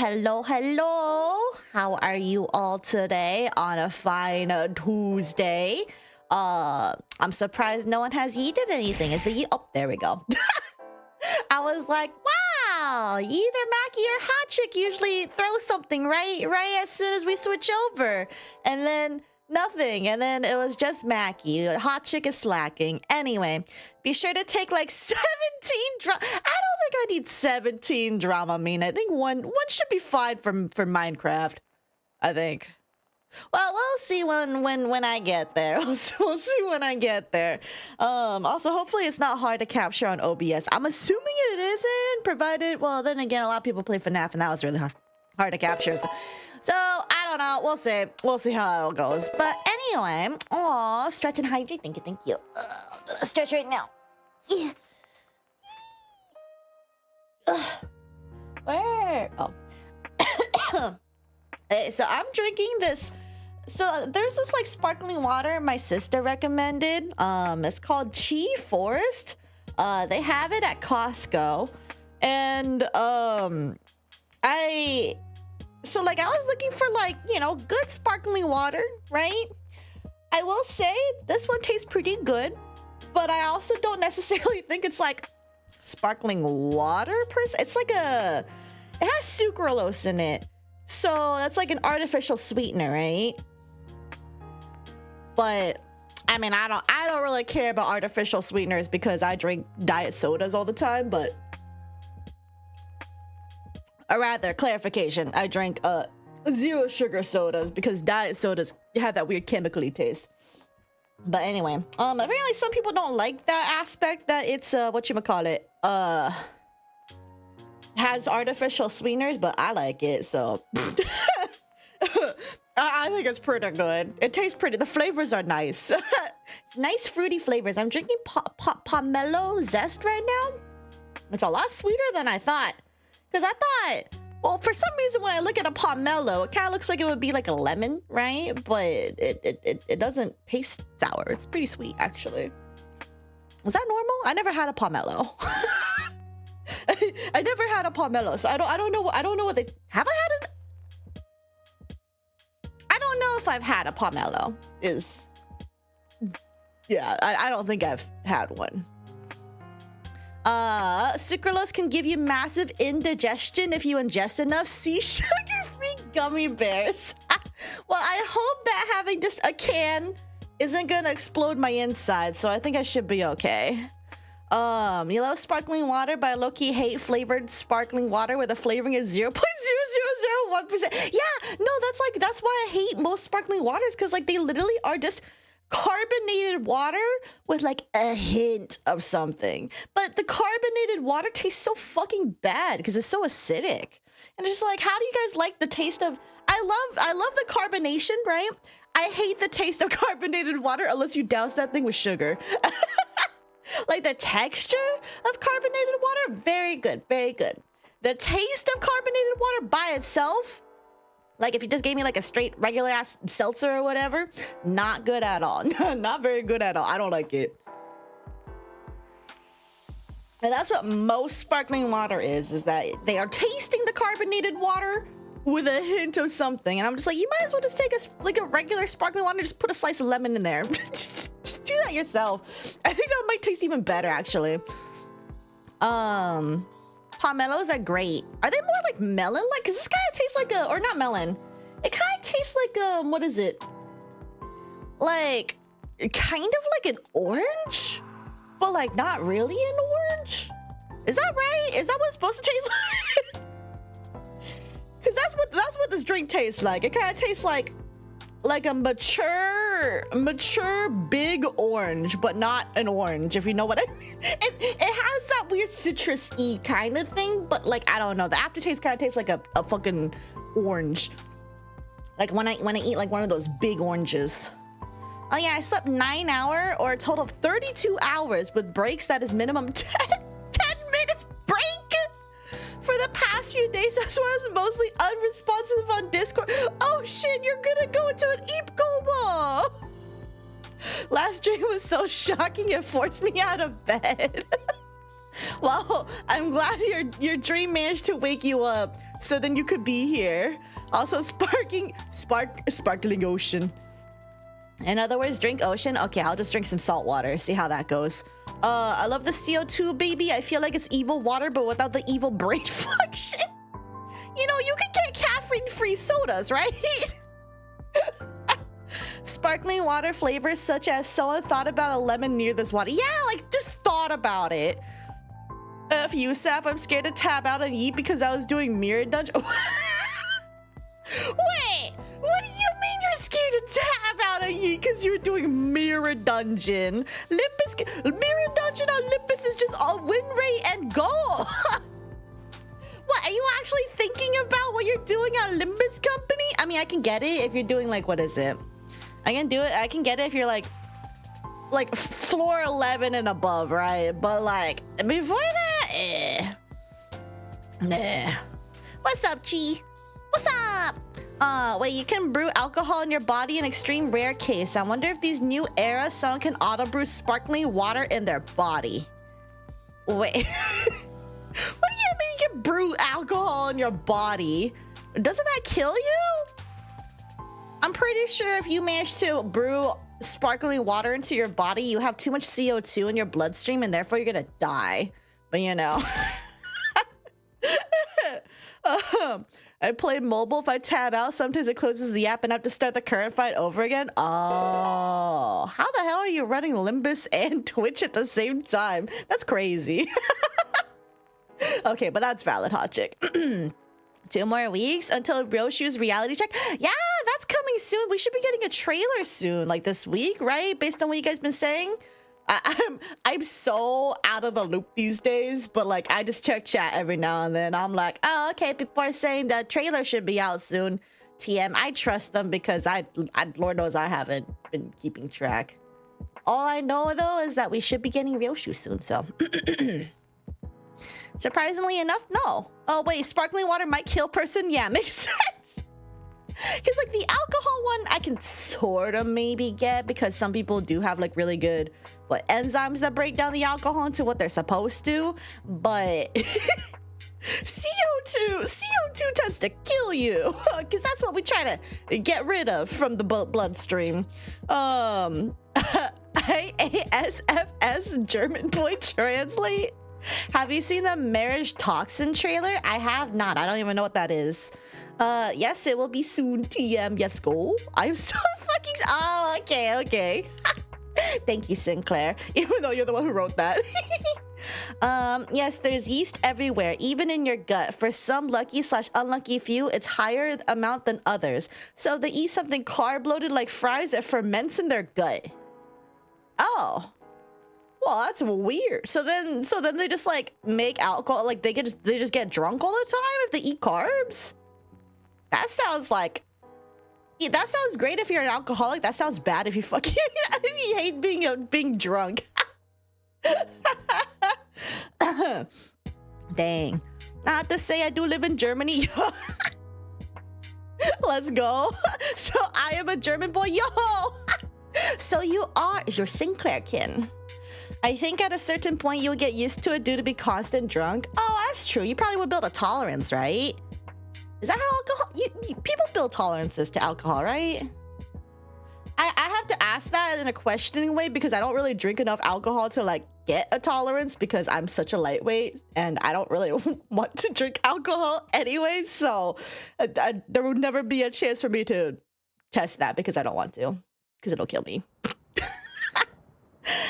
Hello. How are you all today on a fine Tuesday? I'm surprised no one has yeeted anything. Is the yeet? Oh, there we go. I was like, wow, either Mackie or Hot Chick usually throw something right as soon as we switch over. And then nothing. And then it was just Mackie. Hot Chick is slacking. Anyway, be sure to take like 17 drama. I don't think I need 17 Dramamine. I think one should be fine for Minecraft. I think. Well, we'll see when I get there. We'll see when I get there. Also, hopefully it's not hard to capture on OBS. I'm assuming it isn't, provided, well, then again, a lot of people play FNAF and that was really hard to capture. So, I don't know. We'll see. We'll see how it goes. But anyway, aw, stretch and hydrate. Thank you. Stretch right now. Yeah. Where? Oh. Hey, so I'm drinking this. So there's this like sparkling water my sister recommended. It's called Chi Forest. They have it at Costco, and I was looking for like, you know, good sparkling water, right? I will say this one tastes pretty good, but I also don't necessarily think it's like sparkling water per se. It's like it has sucralose in it. So that's like an artificial sweetener, right? But I mean, I don't really care about artificial sweeteners because I drink diet sodas all the time, but or rather, clarification, I drink zero sugar sodas because diet sodas have that weird chemically taste. But anyway, apparently some people don't like that aspect that it's whatchamacallit, has artificial sweeteners, but I like it, so I think it's pretty good. It tastes pretty. The flavors are nice. Nice fruity flavors. I'm drinking pomelo zest right now. It's a lot sweeter than I thought. Because I thought, well, for some reason when I look at a pomelo, it kind of looks like it would be like a lemon, right? But it doesn't taste sour. It's pretty sweet, actually. Is that normal? I never had a pomelo. I never had a pomelo, so I don't know what they have. I don't know if I've had a pomelo. I don't think I've had one. Sucralose can give you massive indigestion if you ingest enough sea sugar-free gummy bears. Well, I hope that having just a can isn't gonna explode my insides, so I think I should be okay. You love sparkling water, but I low-key hate flavored sparkling water where the flavoring is 0.0001%. Yeah, no, that's why I hate most sparkling waters, because like they literally are just carbonated water with like a hint of something. But the carbonated water tastes so fucking bad because it's so acidic. And it's just like, how do you guys like the taste of I love the carbonation, right? I hate the taste of carbonated water unless you douse that thing with sugar. Like the texture of carbonated water, very good, very good. The taste of carbonated water by itself, like if you just gave me like a straight regular ass seltzer or whatever, not good at all. Not very good at all. I don't like it. And that's what most sparkling water is that they are tasting the carbonated water with a hint of something. And I'm just like, you might as well just take a regular sparkling water, just put a slice of lemon in there. just do that yourself. I think that might taste even better, actually. Pomelos are great. Are they more like melon? Like, cause this kind of tastes like or not melon. It kind of tastes like, what is it? Like, kind of like an orange, but like not really an orange. Is that right? Is that what it's supposed to taste like? Cause that's what this drink tastes like. It kind of tastes like a mature big orange, but not an orange, if you know what I mean. It has that weird citrus-y kind of thing, but like I don't know. The aftertaste kind of tastes like a fucking orange. Like when I eat like one of those big oranges. Oh yeah, I slept 9 hours or a total of 32 hours with breaks that is minimum 10 minutes break. For the past few days, that's why I was mostly unresponsive on Discord. Oh shit, you're gonna go into an eep coma. Last dream was so shocking it forced me out of bed. Well, I'm glad your dream managed to wake you up. So then you could be here. Also sparkling ocean. In other words, drink ocean. Okay, I'll just drink some salt water. See how that goes. I love the CO2, baby. I feel like it's evil water, but without the evil brain function. You know, you can get caffeine-free sodas, right? Sparkling water flavors such as someone thought about a lemon near this water. Yeah, like just thought about it. If you Sap, I'm scared to tab out and eat because I was doing mirror dungeon. Wait, what do you mean you're scared to tab out and eat because you're doing mirror dungeon? Mirror dungeon on Olympus is just all win rate and goal. What, are you actually thinking about what you're doing at Olympus Company? I mean, I can get it if you're doing like, what is it? I can do it. I can get it if you're like floor 11 and above, right? But like before that, nah. What's up, Chi? What's up? Wait, you can brew alcohol in your body in extreme rare case. I wonder if these new era someone can auto brew sparkling water in their body. Wait. What do you mean you can brew alcohol in your body? Doesn't that kill you? I'm pretty sure if you manage to brew sparkling water into your body, you have too much CO2 in your bloodstream and therefore you're gonna die. But you know. I play mobile. If I tab out, sometimes it closes the app and I have to start the current fight over again. Oh, how the hell are you running Limbus and Twitch at the same time? That's crazy. Okay, but that's valid, hot chick. 2 more weeks until Ryoshu's reality check. Yeah, that's coming soon. We should be getting a trailer soon, like this week, right? Based on what you guys been saying. I'm so out of the loop these days, but like I just check chat every now and then. I'm like, oh, okay, people are saying the trailer should be out soon. TM, I trust them because I Lord knows I haven't been keeping track. All I know though is that we should be getting Ryoshu soon, so. Surprisingly enough, no. Oh wait, sparkling water might kill person? Yeah, makes sense. Because like the alcohol one I can sort of maybe get because some people do have like really good enzymes that break down the alcohol into what they're supposed to, but CO2 tends to kill you because that's what we try to get rid of from the bloodstream. IASFS German boy translate. Have you seen the marriage toxin trailer? I have not. I don't even know what that is. Yes, it will be soon. TM, yes, go. I'm so fucking... Oh, okay. Thank you, Sinclair. Even though you're the one who wrote that. Yes, there's yeast everywhere, even in your gut. For some lucky/unlucky few, it's higher amount than others. So if they eat something carb-loaded like fries, it ferments in their gut. Oh. Well, that's weird. So then they just like make alcohol, like they just get drunk all the time if they eat carbs? That sounds like... Yeah, that sounds great if you're an alcoholic. That sounds bad if you fucking... if you hate being drunk. Dang. Not to say I do live in Germany. Let's go. So I am a German boy. Yo! So you're Sinclair kin. I think at a certain point you'll get used to it due to be constant drunk. Oh, that's true. You probably would build a tolerance, right? Is that how alcohol... people build tolerances to alcohol, right? I have to ask that in a questioning way because I don't really drink enough alcohol to like get a tolerance because I'm such a lightweight and I don't really want to drink alcohol anyway. So there would never be a chance for me to test that because I don't want to, because it'll kill me.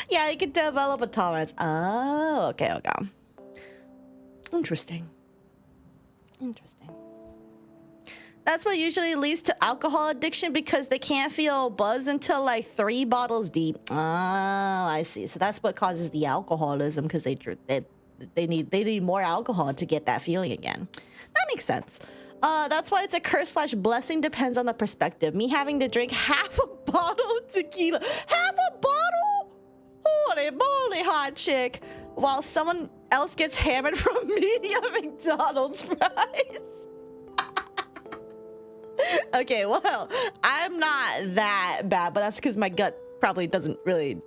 Yeah, you can develop a tolerance. Oh, okay. Interesting. That's what usually leads to alcohol addiction because they can't feel buzz until like 3 bottles deep. Oh, I see. So that's what causes the alcoholism because they need more alcohol to get that feeling again. That makes sense. That's why it's a curse/blessing. Depends on the perspective. Me having to drink half a bottle of tequila. Half a bottle? Holy moly, hot chick. While someone else gets hammered from medium McDonald's fries. Okay, well, I'm not that bad, but that's because my gut probably doesn't really...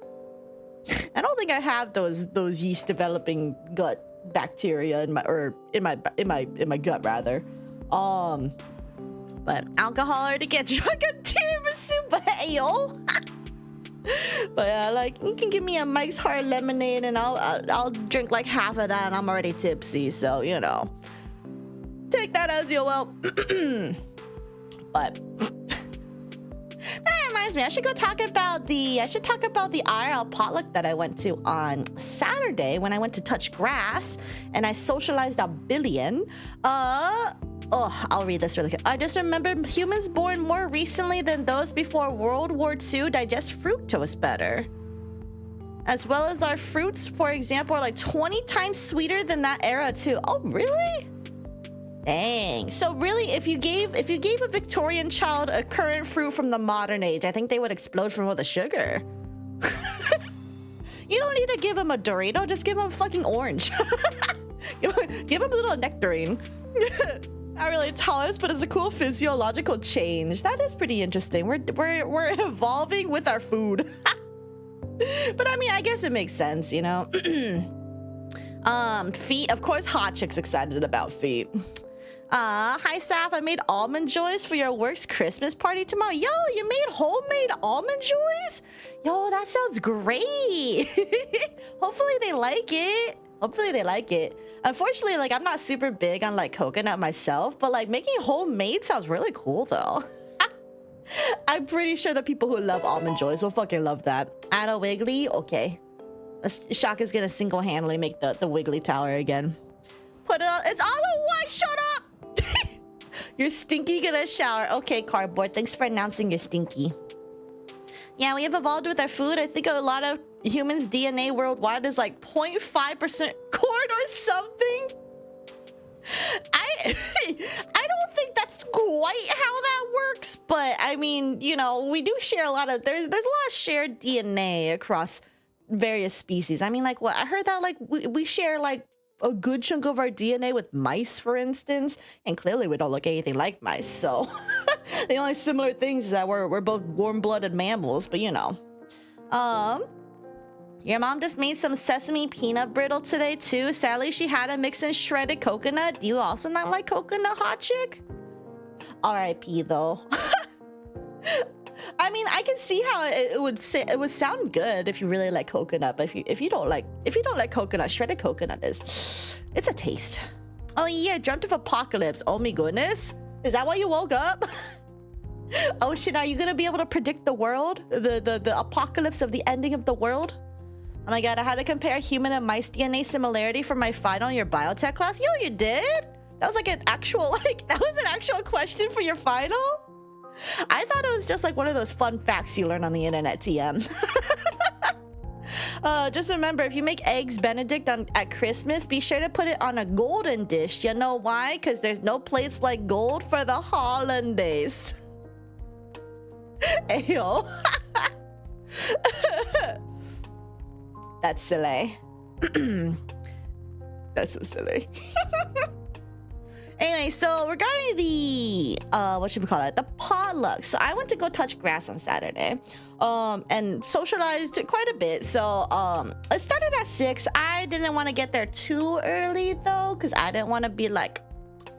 I don't think I have those yeast developing gut bacteria in my gut rather. But alcohol or to get drunk on tiramisu, but hey, yo. But yeah, like you can give me a Mike's Hard Lemonade and I'll drink like half of that and I'm already tipsy, so you know. Take that as you will. But that reminds me, I should talk about the IRL potluck that I went to on Saturday when I went to touch grass and I socialized a billion. I'll read this really quick. I just remember humans born more recently than those before World War II digest fructose better. As well as our fruits, for example, are like 20 times sweeter than that era too. Oh, really? Dang. So really, if you gave a Victorian child a current fruit from the modern age, I think they would explode from all the sugar. You don't need to give him a Dorito, just give him a fucking orange. Give him a little nectarine. Not really tolerance, but it's a cool physiological change. That is pretty interesting. We're evolving with our food. But I mean, I guess it makes sense, you know. Feet. Of course, Hot Chick's excited about feet. Hi, Saf. I made almond joys for your work's Christmas party tomorrow. Yo, you made homemade almond joys? Yo, that sounds great. Hopefully they like it. Unfortunately, like, I'm not super big on, like, coconut myself, but, like, making homemade sounds really cool, though. I'm pretty sure the people who love almond joys will fucking love that. Add a wiggly? Okay. Shaka's gonna single-handedly make the wiggly tower again. Put it on. It's all a white. Shut up! You're stinky gonna shower. Okay, cardboard. Thanks for announcing you're stinky. Yeah, we have evolved with our food. I think a lot of humans' DNA worldwide is like 0.5% corn or something. I don't think that's quite how that works, but I mean, you know, we do share a lot of there's a lot of shared DNA across various species. I mean, like what I heard that like we share like a good chunk of our DNA with mice, for instance, and clearly we don't look anything like mice. So the only similar things is that we're both warm-blooded mammals, but you know. Your mom just made some sesame peanut brittle today too. Sadly, she had to mix in shredded coconut. Do you also not like coconut, Hot Chick? R.I.P. though. I mean, I can see how it would sound good if you really like coconut, but if you don't like coconut, shredded coconut it's a taste. Oh yeah, dreamt of apocalypse. Oh my goodness, is that why you woke up? Oh shit, are you gonna be able to predict the world, the apocalypse of the ending of the world? Oh my god, I had to compare human and mice DNA similarity for my final in your biotech class. Yo, you did? That was like an actual question for your final? I thought it was just like one of those fun facts you learn on the internet, TM. Just remember, if you make eggs Benedict at Christmas, be sure to put it on a golden dish. You know why? Because there's no plates like gold for the hollandaise. Ayo. That's silly. That's so silly. Anyway, so regarding the the potluck. So I went to go touch grass on Saturday, and socialized quite a bit. So it started at 6. I didn't want to get there too early though, because I didn't want to be like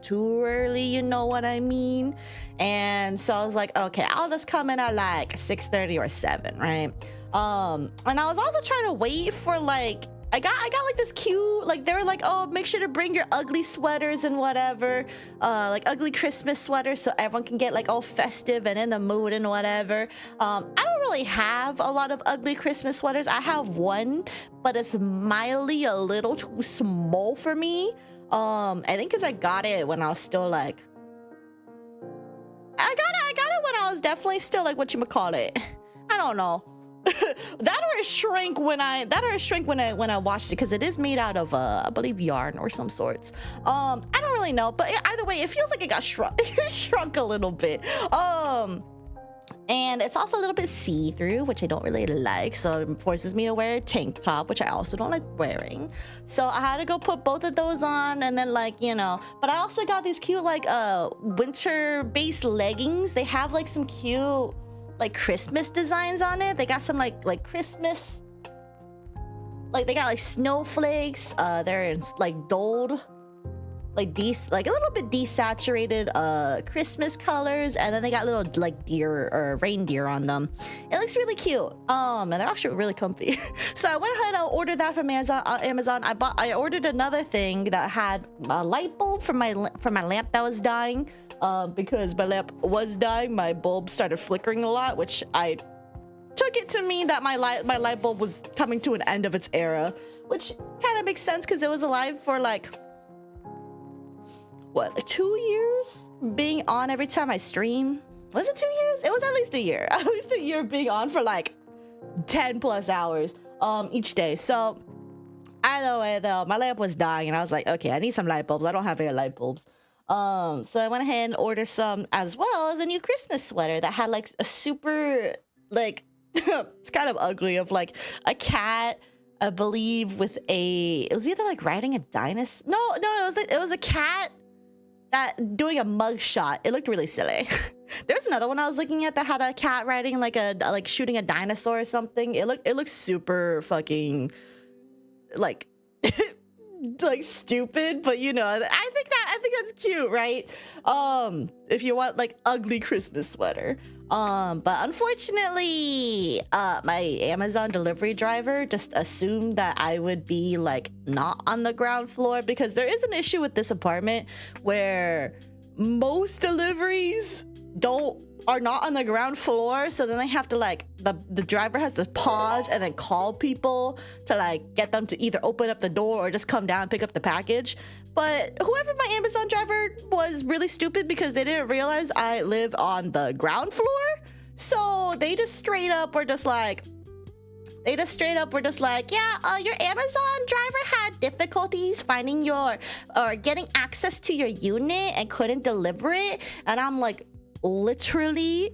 too early, you know what I mean? And so I was like, okay, I'll just come in at like 6:30 or 7, right? And I was also trying to wait for like I got like this cute, like they were like, oh, make sure to bring your ugly sweaters and whatever, like ugly Christmas sweaters so everyone can get like all festive and in the mood and whatever. I don't really have a lot of ugly Christmas sweaters. I have one, but it's mildly a little too small for me. I think because I got it when I was still like, I got it when I was definitely still like whatchamacallit. I don't know. that or it shrank when I washed it, because it is made out of I believe yarn or some sorts. I don't really know, but either way, it feels like it got shrunk. It shrunk a little bit. And it's also a little bit see-through, which I don't really like, so it forces me to wear a tank top, which I also don't like wearing. So I had to go put both of those on, and then like, you know, but I also got these cute like winter-based leggings. They have like some cute like Christmas designs on it. They got some like Christmas, like they got like snowflakes. They're in like doled like a little bit desaturated Christmas colors, and then they got little like deer or reindeer on them. It looks really cute. And they're actually really comfy. So I went ahead and ordered that from Amazon. I ordered another thing that had a light bulb for my lamp that was dying. Because my lamp was dying, my bulb started flickering a lot, which I took it to mean that my light bulb was coming to an end of its era, which kind of makes sense because it was alive for like what, like 2 years being on every time I stream. Was it 2 years? It was at least a year. At least a year being on for like 10 plus hours each day. So either way though, my lamp was dying and I was like, okay, I need some light bulbs. I don't have any light bulbs. So I went ahead and ordered some, as well as a new Christmas sweater that had like a super like it's kind of ugly, of like a cat, I believe, with it was either like riding a dinosaur. No, it was a cat that doing a mug shot. It looked really silly. There's another one I was looking at that had a cat riding like shooting a dinosaur or something. It looked super fucking like like stupid, but you know, I think that's cute, right? If you want like ugly Christmas sweater. But unfortunately, my Amazon delivery driver just assumed that I would be like not on the ground floor, because there is an issue with this apartment where most deliveries are not on the ground floor. So then they have to like, the driver has to pause and then call people to like get them to either open up the door or just come down and pick up the package. But whoever my Amazon driver was really stupid, because they didn't realize I live on the ground floor. So they just straight up were just like, yeah, your Amazon driver had difficulties finding or getting access to your unit and couldn't deliver it. And I'm like, literally,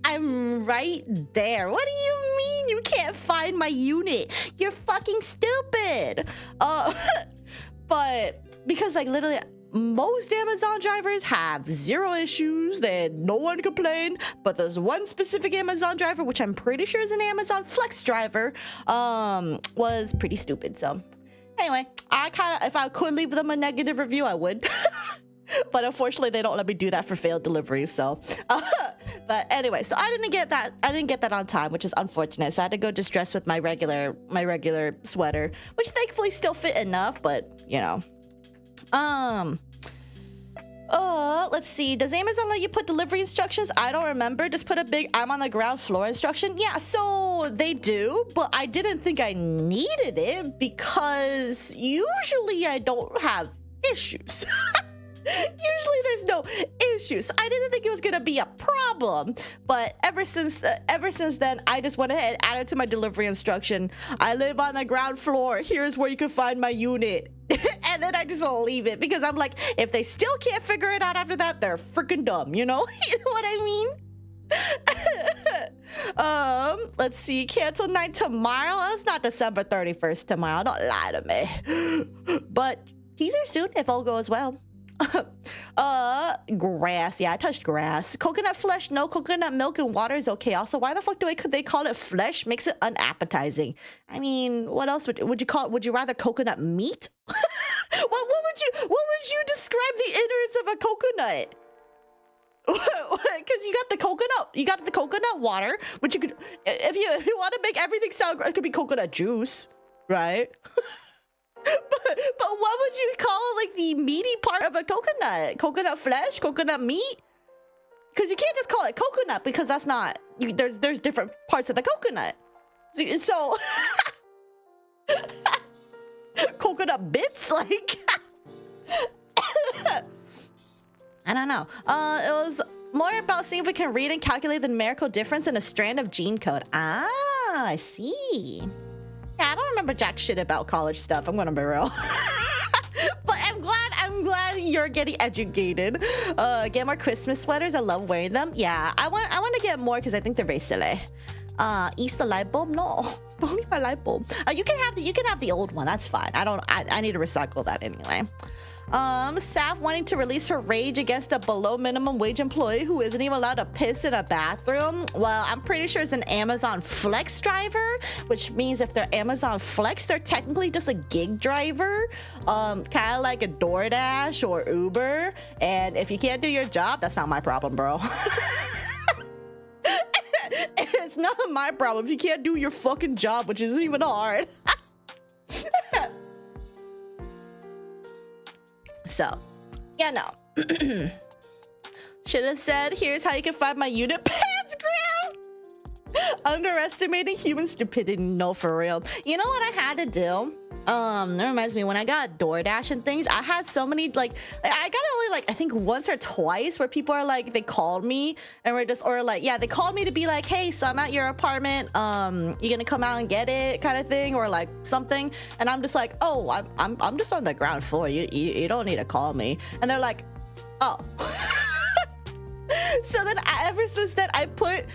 I'm right there. What do you mean you can't find my unit? You're fucking stupid. But because like literally most Amazon drivers have zero issues, no one complained, but there's one specific Amazon driver, which I'm pretty sure is an Amazon Flex driver, was pretty stupid. So anyway, if I could leave them a negative review, I would. But unfortunately, they don't let me do that for failed deliveries. So, but anyway, so I didn't get that on time, which is unfortunate. So I had to go distress with my regular sweater, which thankfully still fit enough. But you know, let's see. Does Amazon let you put delivery instructions? I don't remember. Just put a big "I'm on the ground floor" instruction. Yeah, so they do, but I didn't think I needed it because usually I don't have issues. Usually there's no issues. So I didn't think it was gonna be a problem, but ever since then, I just went ahead and added to my delivery instruction, I live on the ground floor, here's where you can find my unit. And then I just leave it, because I'm like, if they still can't figure it out after that, they're freaking dumb, you know? You know what I mean? Let's see, cancel night tomorrow. It's not December 31st tomorrow, don't lie to me. But teaser soon if all goes well. Grass. Yeah, I touched grass. Coconut flesh, no. Coconut milk and water is okay. Also, why the fuck could they call it flesh? Makes it unappetizing. I mean, what else would you call it? Would you rather coconut meat? What would you describe the innards of a coconut? Because you got the coconut water, which you could, if you want to make everything sound, it could be coconut juice, right? But what would you call like the meaty part of a coconut? Coconut flesh? Coconut meat? Because you can't just call it coconut, because that's not, there's different parts of the coconut. So coconut bits, like I don't know. It was more about seeing if we can read and calculate the numerical difference in a strand of gene code. Ah, I see. Yeah, I don't remember jack shit about college stuff. I'm gonna be real. But I'm glad you're getting educated. Get more Christmas sweaters. I love wearing them. Yeah, I want to get more because I think they're very silly. Easter light bulb? No, only my light bulb. You can have the old one. That's fine. I need to recycle that anyway. Staff wanting to release her rage against a below minimum wage employee who isn't even allowed to piss in a bathroom. Well, I'm pretty sure it's an Amazon Flex driver, which means if they're Amazon Flex, they're technically just a gig driver, kind of like a DoorDash or Uber. And if you can't do your job, that's not my problem, bro. It's not my problem if you can't do your fucking job, which isn't even hard. So, yeah, no. Should have said, here's how you can find my unit pants ground. Underestimating human stupidity. No, for real. You know what I had to do? That reminds me, when I got DoorDash and things, I had so many, like, I got it only, like, I think once or twice where people are like, they called me and we're just, or like, yeah, they called me to be like, hey, so I'm at your apartment, you gonna come out and get it, kind of thing, or like something. And I'm just like, oh, I'm just on the ground floor. You don't need to call me. And they're like, oh. So then ever since then, I put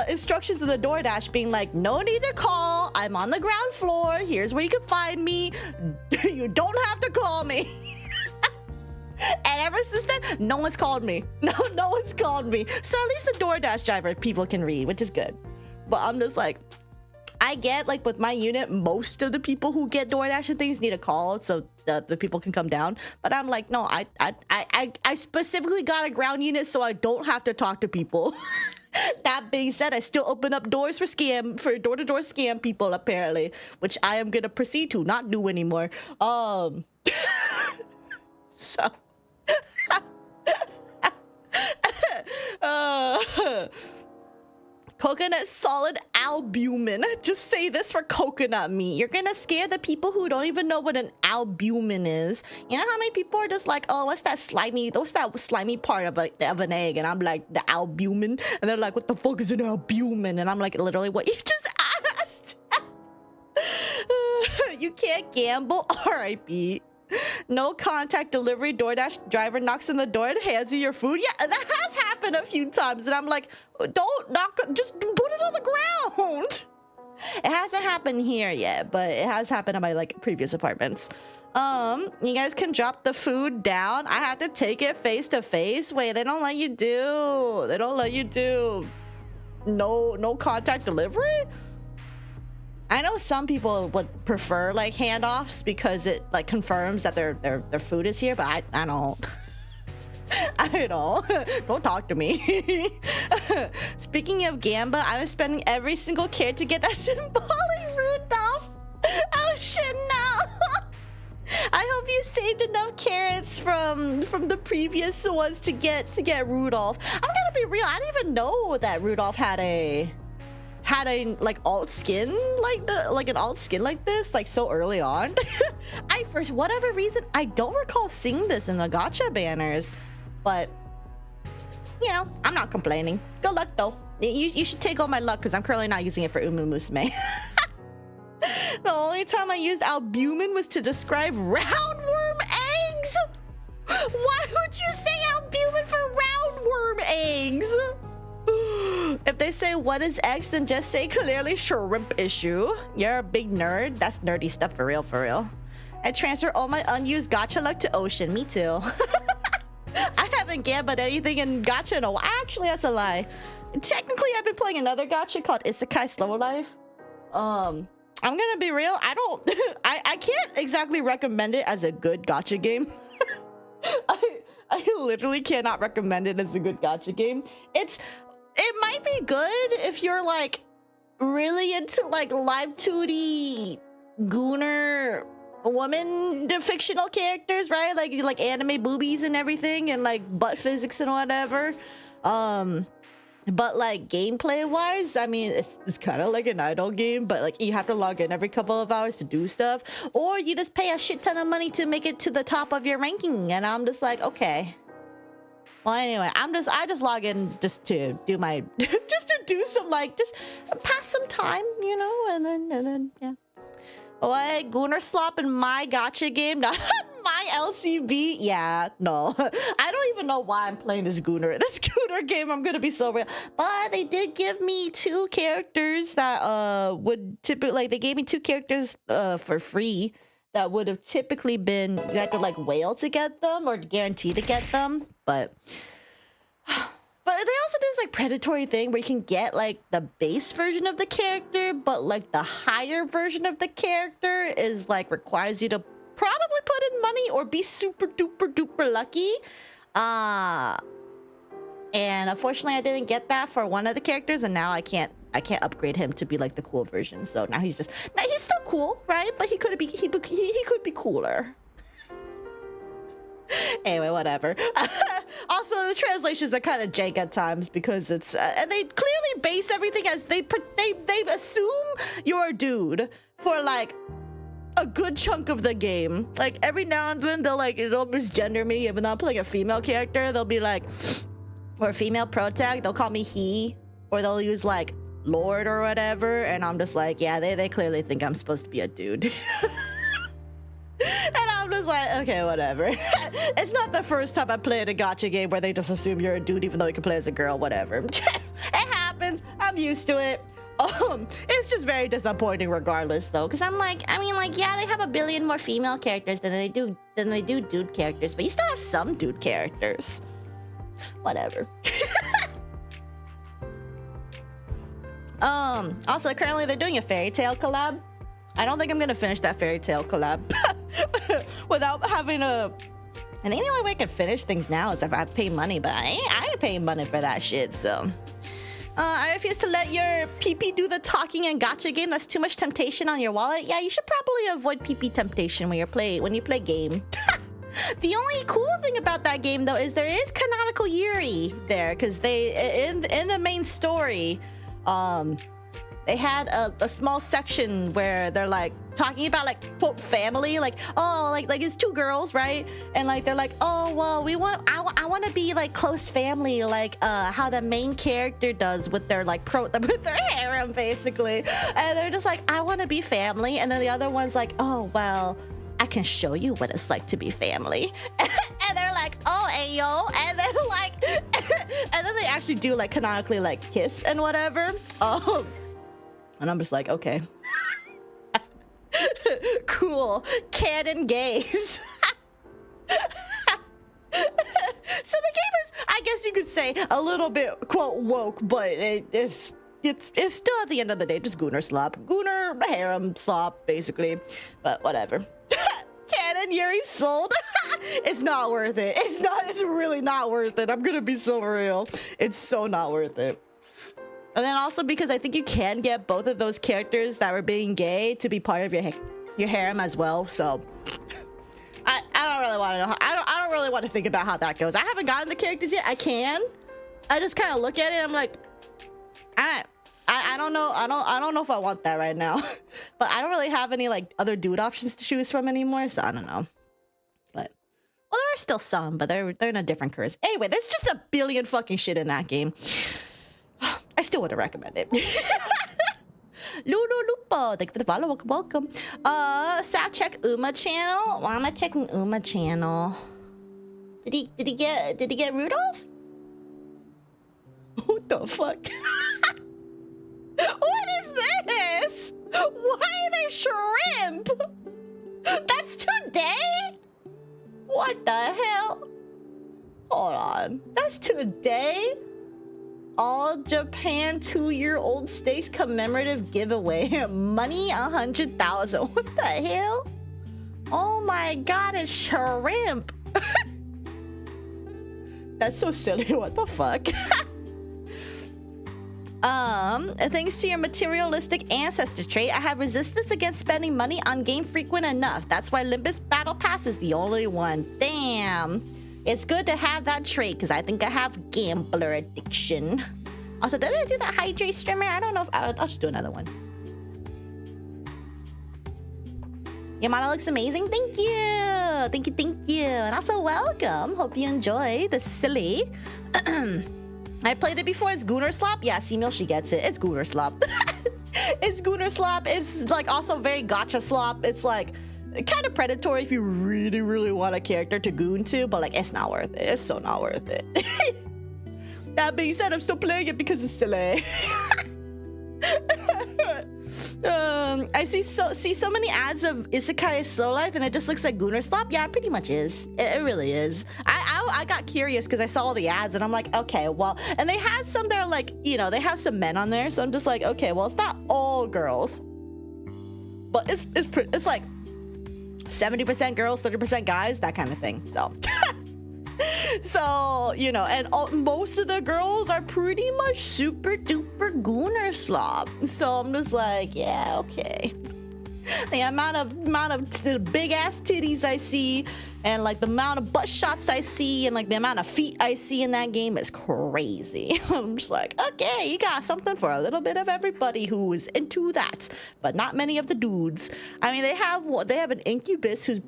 instructions in the DoorDash being like, no need to call, I'm on the ground floor, here's where you can find me, you don't have to call me. And ever since then, no one's called me. No one's called me. So at least the DoorDash driver people can read, which is good. But I'm just like, I get, like, with my unit, most of the people who get DoorDash and things need a call so the people can come down. But I'm like, no, I specifically got a ground unit so I don't have to talk to people. That being said, I still open up doors for door-to-door scam people, apparently, which I am gonna proceed to not do anymore. So coconut solid albumin. Just say this for coconut meat. You're gonna scare the people who don't even know what an albumin is. You know how many people are just like, oh, what's that slimy part of an egg? And I'm like, the albumin. And they're like, what the fuck is an albumin? And I'm like, literally what you just asked. You can't gamble. RIP. No contact delivery. DoorDash driver knocks on the door and hands you your food. Yeah, that has happened a few times. And I'm like, don't knock, just put it on the ground. It hasn't happened here yet, but it has happened in my, like, previous apartments. You guys can drop the food down. I have to take it face to face. Wait, they don't let you do. They don't let you do no contact delivery. I know some people would prefer, like, handoffs because it, like, confirms that their food is here, but I don't. I don't talk to me. Speaking of Gamba, I was spending every single care to get that symbolic Rudolph. Oh shit, no. I hope you saved enough carrots from the previous ones to get Rudolph. I'm gonna be real, I didn't even know that Rudolph had a like alt skin like an alt skin like this, like, so early on. For whatever reason, I don't recall seeing this in the gacha banners, but you know, I'm not complaining. Good luck though. You should take all my luck because I'm currently not using it for Umu Musume. The only time I used albumin was to describe roundworm eggs. Why would you say albumin for roundworm eggs? If they say what is X, then just say clearly shrimp issue. You're a big nerd. That's nerdy stuff for real, for real. I transfer all my unused gacha luck to Ocean. Me too. I haven't gambled anything in gacha in a while. Actually, that's a lie. Technically, I've been playing another gacha called Isekai Slow Life. I'm gonna be real. I can't exactly recommend it as a good gacha game. I literally cannot recommend it as a good gacha game. It might be good if you're, like, really into, like, live 2D gooner woman fictional characters, right? Like anime boobies and everything, and like butt physics and whatever. But like gameplay wise, I mean, it's kind of like an idle game, but like you have to log in every couple of hours to do stuff, or you just pay a shit ton of money to make it to the top of your ranking. And I'm just like, okay. Well, anyway, I just log in just to do my just to do some, like, just pass some time, you know, and then yeah. What? Gooner slop in my gacha game, not my LCB? Yeah, no. I don't even know why I'm playing this Gooner game. I'm gonna be so real. But they did give me 2 characters that would typically, like, they gave me 2 characters for free that would have typically been you had to like whale to get them or guarantee to get them, but they also do this like predatory thing where you can get like the base version of the character, but like the higher version of the character is like requires you to probably put in money or be super duper duper lucky. And unfortunately I didn't get that for one of the characters, and now I can't upgrade him to be like the cool version. So now he's still cool, right? But he could be cooler. Anyway, whatever. Also, the translations are kind of jank at times because it's and they clearly base everything as they assume you're a dude for like a good chunk of the game. Like every now and then they'll misgender me, even though I'm playing a female character. They'll be like, or a female pro tag, they'll call me he, or they'll use like Lord or whatever, and I'm just like, yeah, they clearly think I'm supposed to be a dude. And I'm just like, okay, whatever. It's not the first time I played a gacha game where they just assume you're a dude even though you can play as a girl, whatever. It happens. I'm used to it. It's just very disappointing regardless though, because yeah, they have a billion more female characters than they do dude characters, but you still have some dude characters. Whatever. Also currently they're doing a fairy tale collab. I don't think I'm gonna finish that fairy tale collab without having a. And the only way I can finish things now is if I pay money, but I ain't paying money for that shit. So I refuse to let your PP do the talking and gacha game. That's too much temptation on your wallet. Yeah, you should probably avoid PP temptation when you play game. The only cool thing about that game though is there is canonical Yuri there, because they in the main story, they had a small section where they're like talking about like quote family, like oh like it's two girls, right? And like they're like, oh well, I want to be like close family, like how the main character does with their like with their harem basically. And they're just like, I want to be family, and then the other one's like, oh well, I can show you what it's like to be family. And they're like, oh, ayo. And then like, and then they actually do like canonically like kiss and whatever. And I'm just like, okay. Cool. Canon gays. So the game is, I guess you could say, a little bit quote woke, but it's still at the end of the day just Gooner slop. Gooner harem slop, basically. But whatever. Canon Yuri sold. It's not worth it. It's really not worth it. I'm gonna be so real. It's so not worth it. And then also because I think you can get both of those characters that were being gay to be part of your harem as well. So I don't really want to know. I don't really want to think about how that goes. I haven't gotten the characters yet. I can. I just kind of look at it. I'm like, I don't know. I don't know if I want that right now. But I don't really have any like other dude options to choose from anymore, so I don't know. But well, there are still some, but they're in a different curse. Anyway, there's just a billion fucking shit in that game. I still wouldn't recommend it. Lulu Lupo, thank you for the follow. Welcome. Sap, check Uma channel. Why am I checking Uma channel? Did he get Rudolph? What the fuck? What is this? Why are there shrimp? That's today? What the hell? Hold on. That's today? All Japan 2-year-old States commemorative giveaway. Money 100,000. What the hell? Oh my god, it's shrimp. That's so silly. What the fuck? Thanks to your materialistic ancestor trait, I have resistance against spending money on game frequent enough. That's why Limbus Battle Pass is the only one. Damn. It's good to have that trait because I think I have gambler addiction. Also, did I do that hydrate streamer? I don't know if I'll just do another one. Your model looks amazing. Thank you. Thank you. And also welcome. Hope you enjoy the silly. I played it before. It's Gooner Slop. Yeah, Seamil, she gets it. It's Gooner Slop. It's Gooner Slop. It's like also very gacha slop. It's like kind of predatory if you really, really want a character to goon to, but like it's not worth it. It's so not worth it. That being said, I'm still playing it because it's silly. I see so many ads of Isekai Slow Life, and it just looks like Gunnar Slop. Yeah, it pretty much is. It really is. I got curious because I saw all the ads, and I'm like, okay, well, and they had some that are like, you know, they have some men on there, so I'm just like, okay, well, it's not all girls, but it's like 70% girls, 30% guys, that kind of thing. So. So, you know, and most of the girls are pretty much super duper Gunnar slop. So I'm just like, yeah, okay. The amount of big ass titties I see, and like the amount of butt shots I see, and like the amount of feet I see in that game is crazy. I'm just like, okay, you got something for a little bit of everybody who is into that, but not many of the dudes. I mean, they have an incubus who's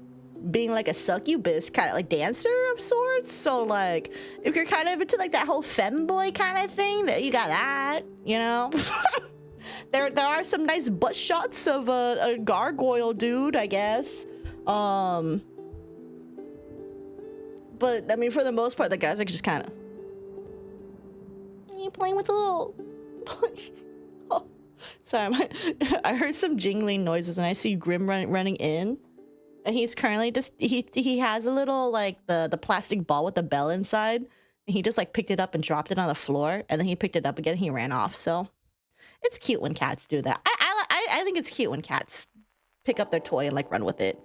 being like a succubus kind of like dancer of sorts. So like if you're kind of into like that whole femboy kind of thing, that you got that, you know. there are some nice butt shots of a gargoyle dude, I guess. But I mean, for the most part, the guys are just kind of, are you playing with a little oh, sorry, I heard some jingling noises, and I see Grim running in. And he's currently just, he has a little like the plastic ball with the bell inside, and he just like picked it up and dropped it on the floor, and then he picked it up again and he ran off. So it's cute when cats do that. I think it's cute when cats pick up their toy and like run with it.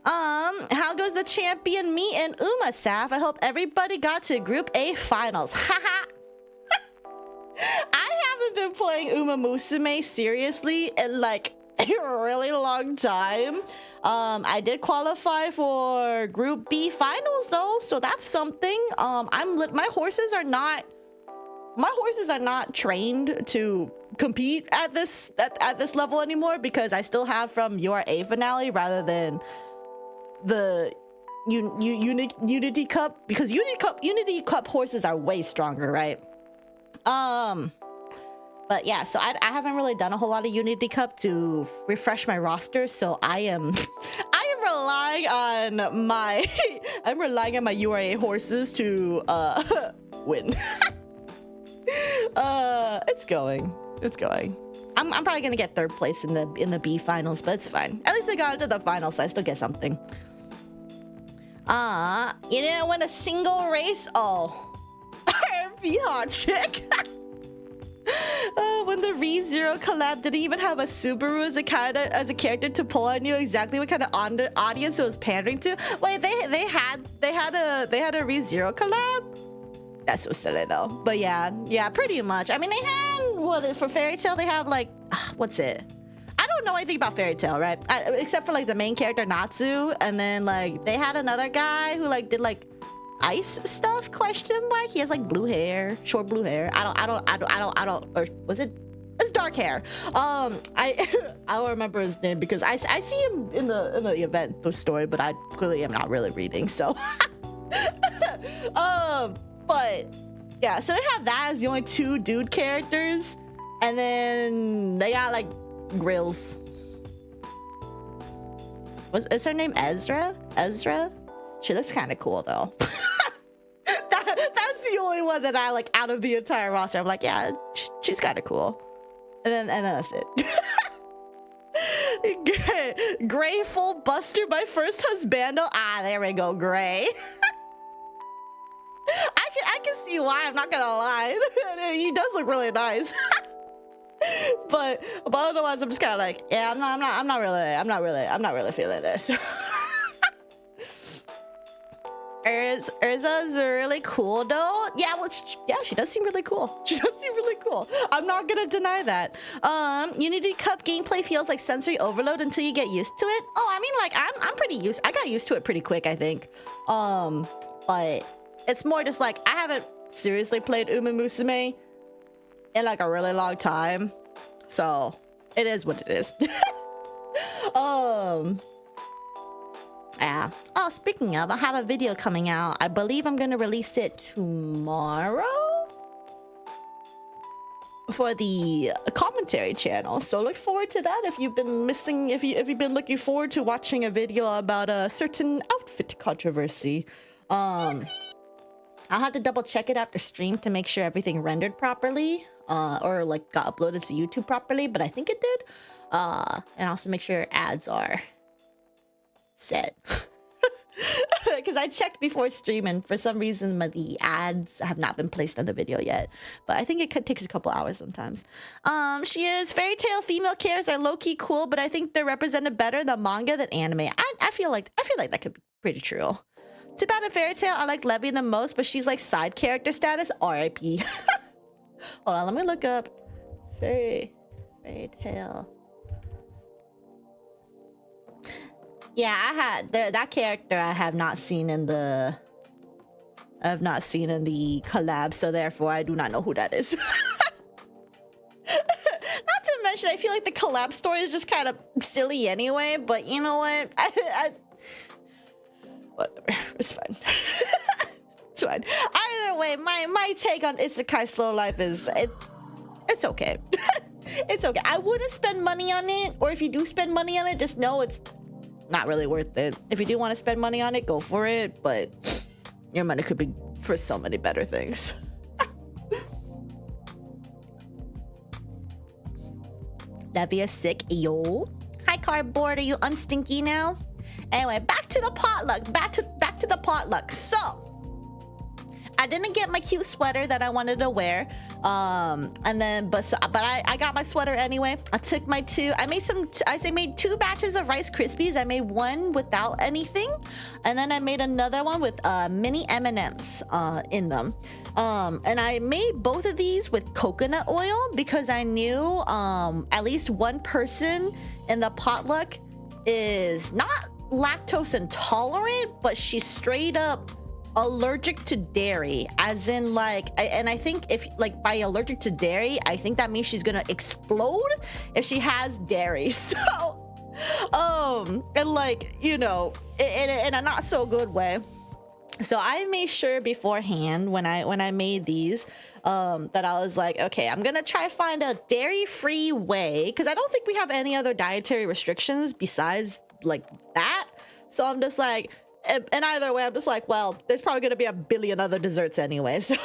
How goes the champion meet and Uma, Saf? I hope everybody got to Group A finals. Haha. I haven't been playing Uma Musume seriously in like a really long time. I did qualify for Group B finals though, so that's something. My horses are not trained to compete at this level anymore, because I still have from your A finale rather than the Unity Cup, because Unity Cup horses are way stronger, right? But yeah, so I haven't really done a whole lot of Unity Cup to refresh my roster, so I am relying on my URA horses to win. It's going. I'm probably gonna get third place in the B finals, but it's fine. At least I got into the finals, so I still get something. You didn't win a single race? Oh, RP hot chick. When the ReZero collab didn't even have a Subaru as a character to pull, I knew exactly what kind of audience it was pandering to. Wait, they had a ReZero collab? That's so silly though. But yeah, pretty much. I mean, they had for Fairy Tail, they have like what's it? I don't know anything about Fairy Tail, right? Except for like the main character Natsu, and then like they had another guy who like did like ice stuff, question mark. He has like blue hair, short blue hair. I don't, or was it? It's dark hair. I don't remember his name because I see him in the event, the story, but I clearly am not really reading, so but yeah, so they have that as the only two dude characters, and then they got like grills. Is her name Ezra? She looks kind of cool though. That's the only one that I like out of the entire roster. I'm like, yeah, she's kind of cool. And then that's it. Gray full buster, my first husbando. There we go, Gray. I can see why. I'm not gonna lie. He does look really nice. but otherwise, I'm just kind of like, yeah, I'm not really feeling this. Urza's really cool though. Yeah, well, she does seem really cool. I'm not gonna deny that. Unity Cup gameplay feels like sensory overload until you get used to it. Oh, I mean, like I got used to it pretty quick, I think. But it's more just like I haven't seriously played Uma Musume in like a really long time, so it is what it is. Yeah. Oh, speaking of, I have a video coming out. I believe I'm gonna release it tomorrow for the commentary channel. So look forward to that. If you've been looking forward to watching a video about a certain outfit controversy. I'll have to double check it after stream to make sure everything rendered properly, or like got uploaded to YouTube properly, but I think it did. And also make sure ads are set. Because I checked before stream and for some reason the ads have not been placed on the video yet, but I think it takes a couple hours sometimes. She is fairy tale female characters are low-key cool, but I think they're represented better in the manga than anime. I feel like that could be pretty true. Too bad in fairy tale I like Levy the most, but she's like side character status. RIP. Hold on, let me look up fairy tale. Yeah, I had that character I have not seen in the collab, so therefore I do not know who that is. Not to mention, I feel like the collab story is just kind of silly anyway, but you know what? Whatever, it's fine. It's fine. Either way, my take on Isekai Slow Life is it's okay. It's okay. I wouldn't spend money on it, or if you do spend money on it, just know it's not really worth it. If you do want to spend money on it, go for it, but your money could be for so many better things. Levy is sick, yo. Hi, cardboard. Are you unstinky now? Anyway, back to the potluck. Back to the potluck. So I didn't get my cute sweater that I wanted to wear. And then, but I got my sweater anyway. I took my I made 2 batches of Rice Krispies. I made one without anything, and then I made another one with mini M&Ms in them. And I made both of these with coconut oil because I knew at least one person in the potluck is not lactose intolerant, but she's straight up allergic to dairy, as in like, and I think if like by allergic to dairy, I think that means she's gonna explode if she has dairy. So and like, you know, in a not so good way. So I made sure beforehand when I made these that I was like, okay, I'm gonna try find a dairy-free way, because I don't think we have any other dietary restrictions besides like that. So I'm just like, and either way, I'm just like, well, there's probably going to be a billion other desserts anyway, so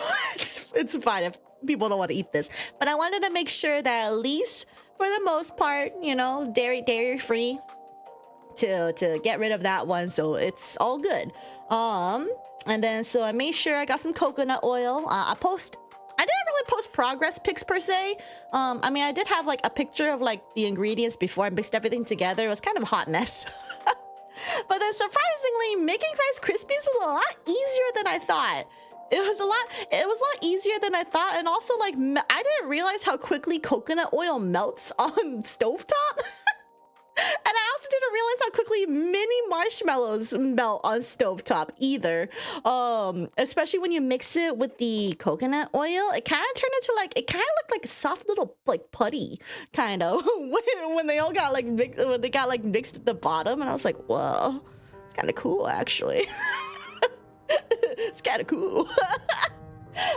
it's fine if people don't want to eat this. But I wanted to make sure that at least for the most part, you know, dairy free to get rid of that one, so it's all good. And then so I made sure I got some coconut oil. I didn't really post progress pics per se. I mean, I did have like a picture of like the ingredients before I mixed everything together. It was kind of a hot mess. But then surprisingly, making Rice Krispies was a lot easier than I thought. It was a lot easier than I thought. And also, like, I didn't realize how quickly coconut oil melts on stovetop. And I also didn't realize how quickly mini marshmallows melt on stovetop either. Especially when you mix it with the coconut oil, it kind of turned into like, it kind of looked like a soft little like putty kind of when they all got like mixed at the bottom, and I was like, whoa, it's kind of cool actually. It's kind of cool.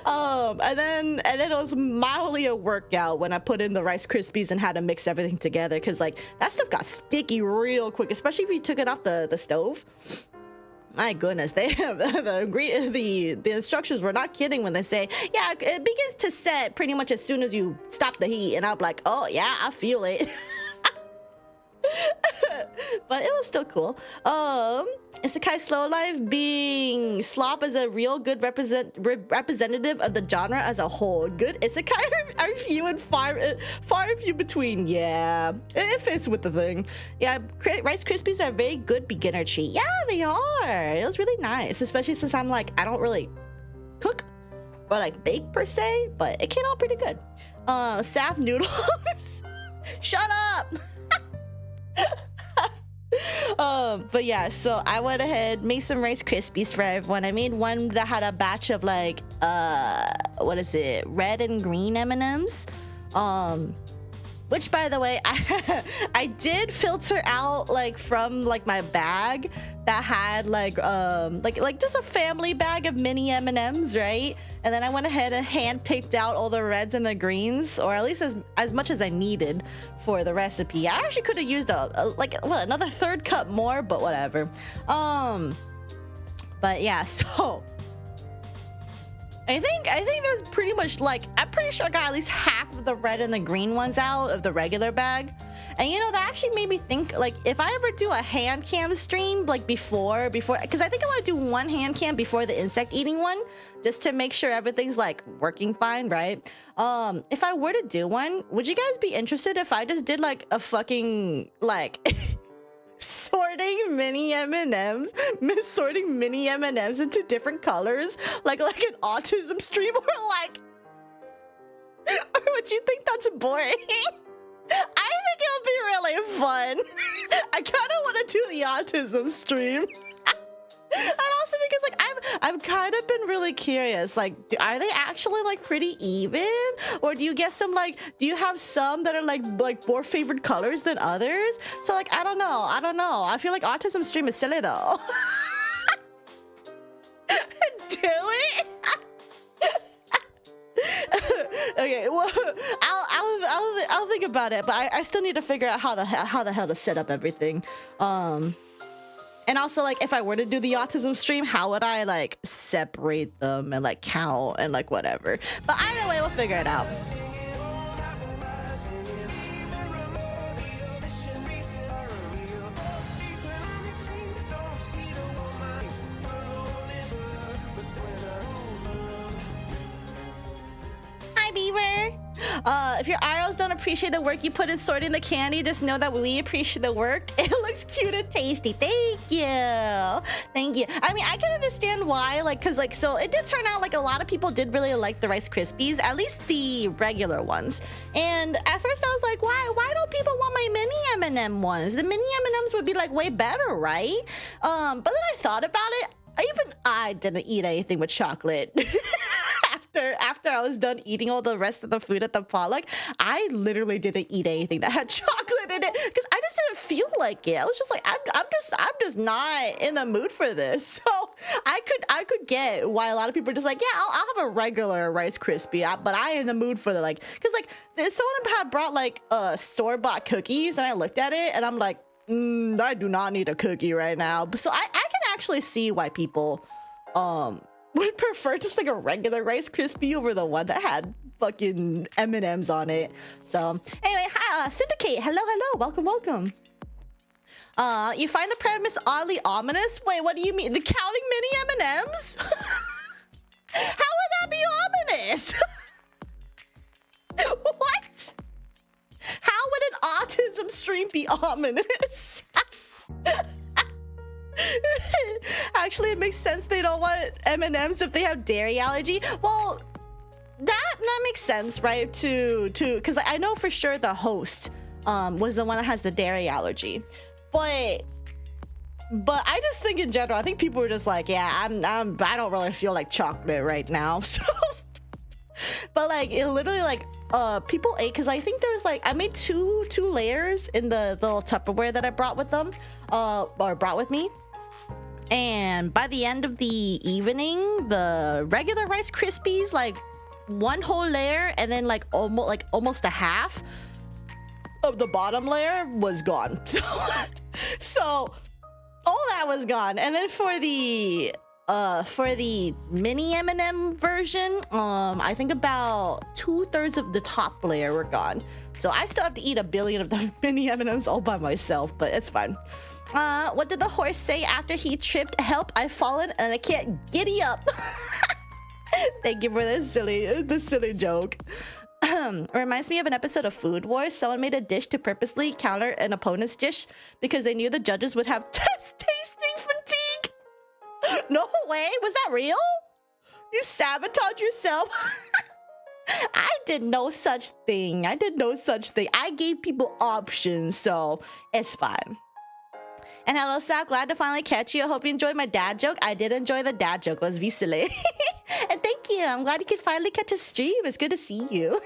And then it was mildly a workout when I put in the Rice Krispies and had to mix everything together, because like that stuff got sticky real quick, especially if you took it off the stove. My goodness, they have the instructions were not kidding when they say, yeah, it begins to set pretty much as soon as you stop the heat, and I'm like, oh yeah, I feel it. But it was still cool. Isekai Slow Life being slop is a real good representative of the genre as a whole. Good isekai are few and far and few between. Yeah, it fits with the thing. Yeah, Rice Krispies are a very good beginner treat. Yeah, they are. It was really nice, especially since I'm like, I don't really cook or like bake per se, but it came out pretty good. Saf noodles. Shut up. But yeah, so I went ahead, made some Rice Krispies for everyone. I made one that had a batch of like what is it, red and green M&Ms, which by the way, I did filter out like from like my bag that had like just a family bag of mini M&Ms, right? And then I went ahead and hand picked out all the reds and the greens, or at least as much as I needed for the recipe. I actually could have used another third cup more, but whatever. But yeah, so I think there's pretty much like, I'm pretty sure I got at least half of the red and the green ones out of the regular bag. And you know, that actually made me think, like, if I ever do a hand cam stream, like before, because I think I want to do one hand cam before the insect eating one, just to make sure everything's like working fine, right? If I were to do one, would you guys be interested if I just did like a fucking like sorting mini M&Ms, sorting mini M&Ms into different colors, like an autism stream, or like, or would you think that's boring? I think it'll be really fun. I kind of want to do the autism stream. And also because like I've kind of been really curious, like, are they actually like pretty even, or do you get some, like, do you have some that are like more favored colors than others? So like, I don't know. I feel like autism stream is silly though. Do it. Okay, well, I'll think about it, but I still need to figure out how the hell to set up everything. And also, like, if I were to do the autism stream, how would I like separate them and like count and like whatever? But either way, we'll figure it out. Hi, Beaver. If your IRLs don't appreciate the work you put in sorting the candy, just know that we appreciate the work. It looks cute and tasty. Thank you. Thank you. I mean, I can understand why, like, because, like, so it did turn out like a lot of people did really like the Rice Krispies, at least the regular ones. And at first I was like, why don't people want my mini M&M ones? The mini M&Ms would be like way better, right? But then I thought about it. Even I didn't eat anything with chocolate. After I was done eating all the rest of the food at the potluck, I literally didn't eat anything that had chocolate in it because I just didn't feel like it. I was just like, I'm just not in the mood for this. So I could get why a lot of people are just like, yeah, I'll have a regular Rice Krispie, but I ain't in the mood for the, like, because like someone had brought like store-bought cookies and I looked at it and I'm like, I do not need a cookie right now. So I can actually see why people would prefer just like a regular Rice Krispie over the one that had fucking M&Ms on it. So anyway, hi, Syndicate, hello, welcome. You find the premise oddly ominous? Wait, what do you mean? The counting mini M&Ms? How would that be ominous? What? How would an autism stream be ominous? Actually, it makes sense they don't want M&Ms if they have dairy allergy. Well, that makes sense, right? Because I know for sure the host was the one that has the dairy allergy, but I just think in general, I think people were just like, yeah, I don't really feel like chocolate right now. So, but like it literally like people ate, because I think there was like, I made two layers in the little Tupperware that I brought with them, or brought with me. And by the end of the evening, the regular Rice Krispies, like one whole layer, and then like almost a half of the bottom layer was gone. So all that was gone. And then for the mini M&M version, I think about 2/3 of the top layer were gone. So I still have to eat 1 billion of the mini M&Ms all by myself, but it's fine. What did the horse say after he tripped? Help, I've fallen and I can't giddy up. Thank you for this silly joke. It reminds me of an episode of Food Wars. Someone made a dish to purposely counter an opponent's dish because they knew the judges would have tasting fatigue. No way, was that real? You sabotage yourself? I did no such thing. I gave people options, so it's fine. And hello, Sal. Glad to finally catch you. I hope you enjoyed my dad joke. I did enjoy the dad joke. It was silly. And thank you. I'm glad you could finally catch a stream. It's good to see you.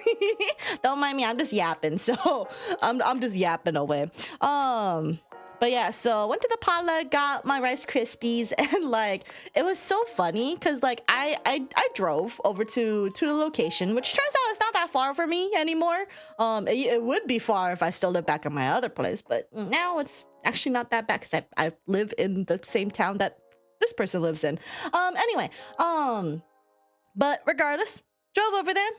Don't mind me. I'm just yapping. So I'm just yapping away. But yeah, so went to the potluck, got my Rice Krispies, and like it was so funny because like I drove over to the location, which turns out it's not that far for me anymore. It would be far if I still lived back in my other place, but now it's actually not that bad because I live in the same town that this person lives in. Anyway, But regardless, drove over there.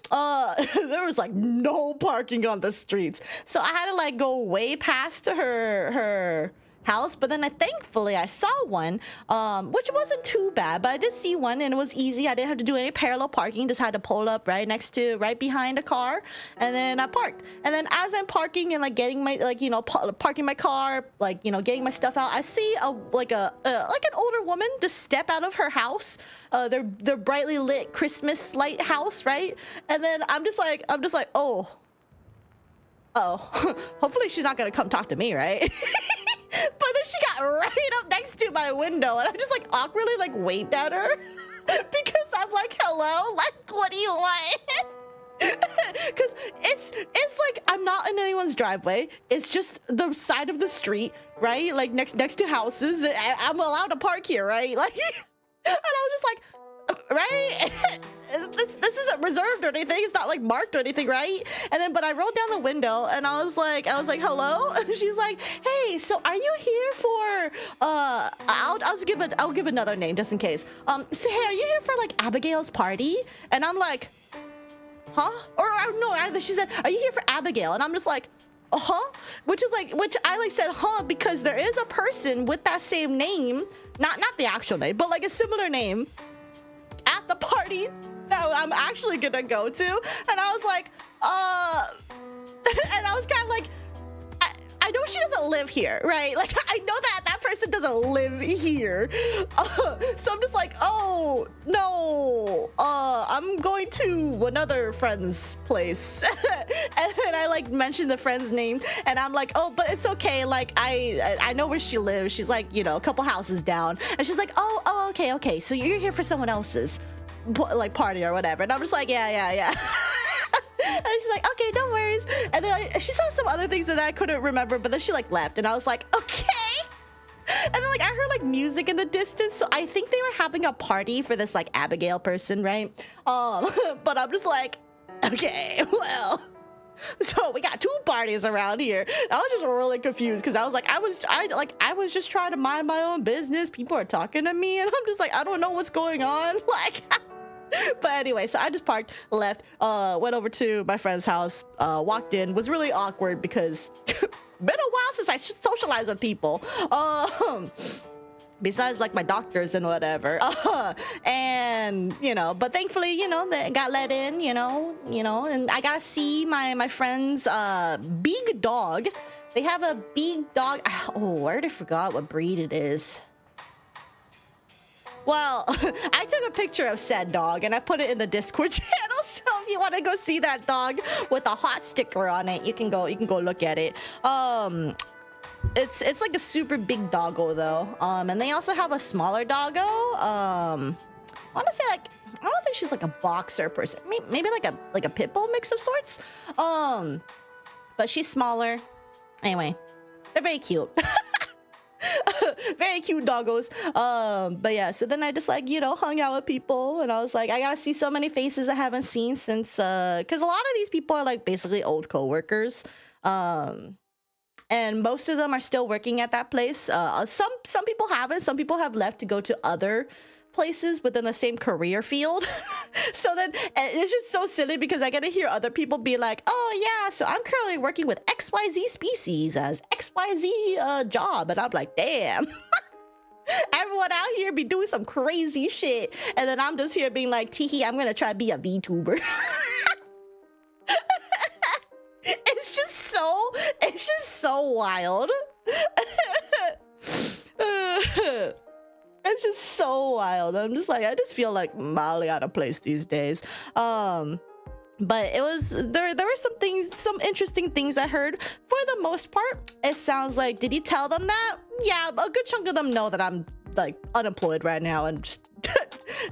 There was like no parking on the streets, so I had to like go way past her house. But then thankfully I saw one, which wasn't too bad, but I did see one and it was easy. I didn't have to do any parallel parking, just had to pull up right behind a car, and then I parked. And then as I'm parking and like getting my parking my car, like getting my stuff out, I see like an older woman just step out of her house, their brightly lit Christmas light house, right? And then I'm just like oh hopefully she's not gonna come talk to me, right? But then she got right up next to my window, and I just like awkwardly like waved at her because I'm like, hello, like what do you want? Because it's like I'm not in anyone's driveway. It's just the side of the street, right? Like next to houses. I'm allowed to park here, right? Like, and I was just like, right? This isn't reserved or anything. It's not like marked or anything, right? And then, but I rolled down the window and I was like, hello? And she's like, hey, so are you here for, I'll give another name just in case. So hey, are you here for like Abigail's party? And I'm like, huh? Or no, either she said, are you here for Abigail? And I'm just like, uh-huh, which I like said, huh, because there is a person with that same name, not the actual name, but like a similar name at the party that I'm actually gonna go to. And I was like, and I was kind of like, I know she doesn't live here, right? Like, I know that person doesn't live here. So I'm just like, oh, no, I'm going to another friend's place. And then I like mentioned the friend's name and I'm like, oh, but it's okay. Like, I know where she lives. She's like, a couple houses down. And she's like, oh, okay. So you're here for someone else's like party or whatever. And I'm just like, yeah. And she's like, okay, no worries. And then she said some other things that I couldn't remember, but then she like left and I was like, okay. And then like I heard like music in the distance, so I think they were having a party for this like Abigail person, right? But I'm just like, okay, well, so we got two parties around here. I was just really confused because I was like, I was just trying to mind my own business. People are talking to me and I'm just like, I don't know what's going on. Like, but anyway, so I just parked, left, went over to my friend's house, walked in, was really awkward because been a while since I socialized with people. Besides like my doctors and whatever. And, but thankfully, they got let in, and I got to see my friend's big dog. They have a big dog. Oh, I already forgot what breed it is. Well, I took a picture of said dog and I put it in the Discord channel. So if you want to go see that dog with a hot sticker on it, you can go look at it. It's like a super big doggo though. And they also have a smaller doggo. I want to say like, I don't think she's like a boxer person. Maybe like a pit bull mix of sorts. But she's smaller. Anyway, they're very cute. Very cute doggos. But yeah, so then I just like, hung out with people and I was like, I gotta see so many faces I haven't seen since, because a lot of these people are like basically old coworkers. And most of them are still working at that place. Some people haven't. Some people have left to go to other places within the same career field. So then it's just so silly because I get to hear other people be like, oh yeah, so I'm currently working with XYZ species as XYZ job. And I'm like, damn. Everyone out here be doing some crazy shit. And then I'm just here being like, teehee, I'm gonna try to be a VTuber. It's just so wild. It's just so wild. I'm just like, I just feel like mildly out of place these days. But it was, there were some interesting things I heard. For the most part, it sounds like, did you tell them that? Yeah, a good chunk of them know that I'm like unemployed right now, and just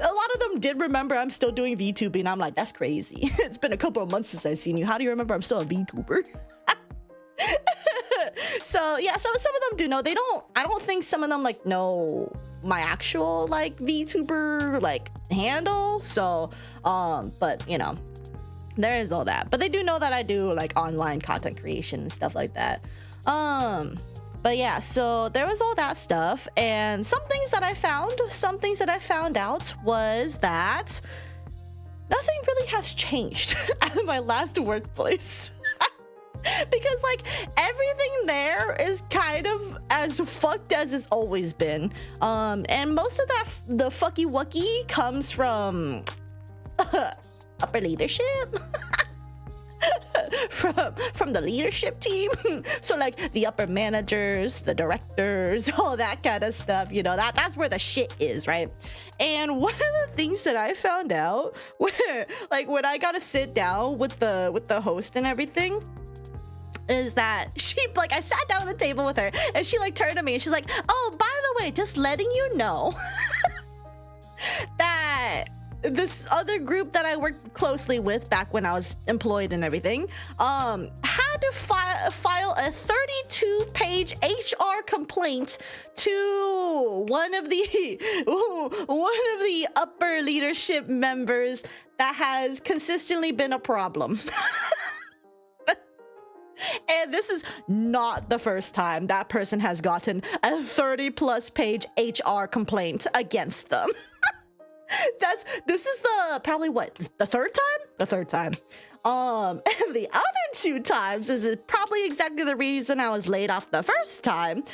a lot of them did remember I'm still doing VTubing. I'm like, that's crazy. It's been a couple of months since I've seen you. How do you remember I'm still a VTuber? So yeah, some of them do know. I don't think some of them like know my actual like VTuber like handle. So but there is all that. But they do know that I do like online content creation and stuff like that. But yeah, so there was all that stuff. And some things that I found out was that nothing really has changed at my last workplace. Because like everything there is kind of as fucked as it's always been. And most of that, the fucky wucky comes from upper leadership. from the leadership team. So like the upper managers, the directors, all that kind of stuff, you know, that's where the shit is, right? And one of the things that I found out like when I got to sit down with the host and everything is that she, like, I sat down at the table with her and she like turned to me and she's like, oh, by the way, just letting you know that this other group that I worked closely with back when I was employed and everything, had to file a 32-page HR complaint to one of the upper leadership members that has consistently been a problem. And this is not the first time that person has gotten a 30+ page HR complaint against them. This is probably the third time. And the other 2 times is probably exactly the reason I was laid off the first time.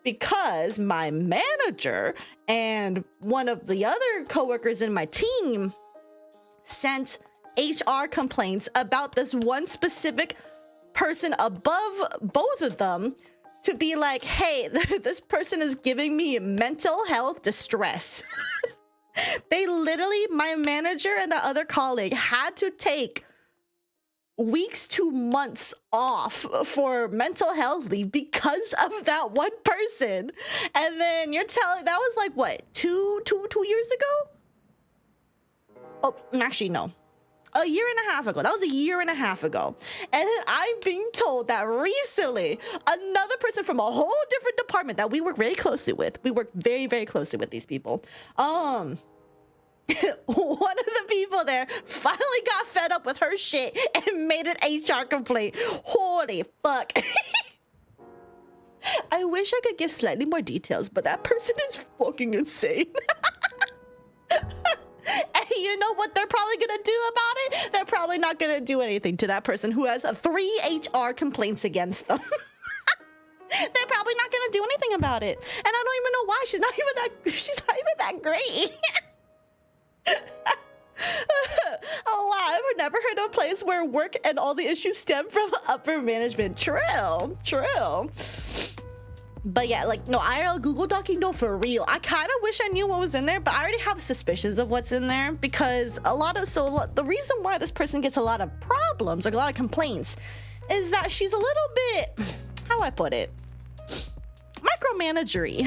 Because my manager and one of the other coworkers in my team sent HR complaints about this one specific person above both of them to be like, hey, this person is giving me mental health distress. They literally, my manager and the other colleague had to take weeks to months off for mental health leave because of that one person. And then you're telling, that was like what, two years ago? Oh, actually, no. A year and a half ago. That was a year and a half ago. And then I'm being told that recently another person from a whole different department that we work very closely with, we work very, very closely with these people. One of the people there finally got fed up with her shit and made an HR complaint. Holy fuck. I wish I could give slightly more details, but that person is fucking insane. And you know what they're probably gonna do about it? They're probably not gonna do anything to that person who has 3 HR complaints against them. They're probably not gonna do anything about it. And I don't even know why. She's not even that great. Oh wow, I've never heard of a place where work and all the issues stem from upper management. True. But yeah, like, no, IRL Google Docking, no, for real. I kind of wish I knew what was in there, but I already have suspicions of what's in there because the reason why this person gets a lot of problems, like a lot of complaints, is that she's a little bit, how do I put it? Micromanagery.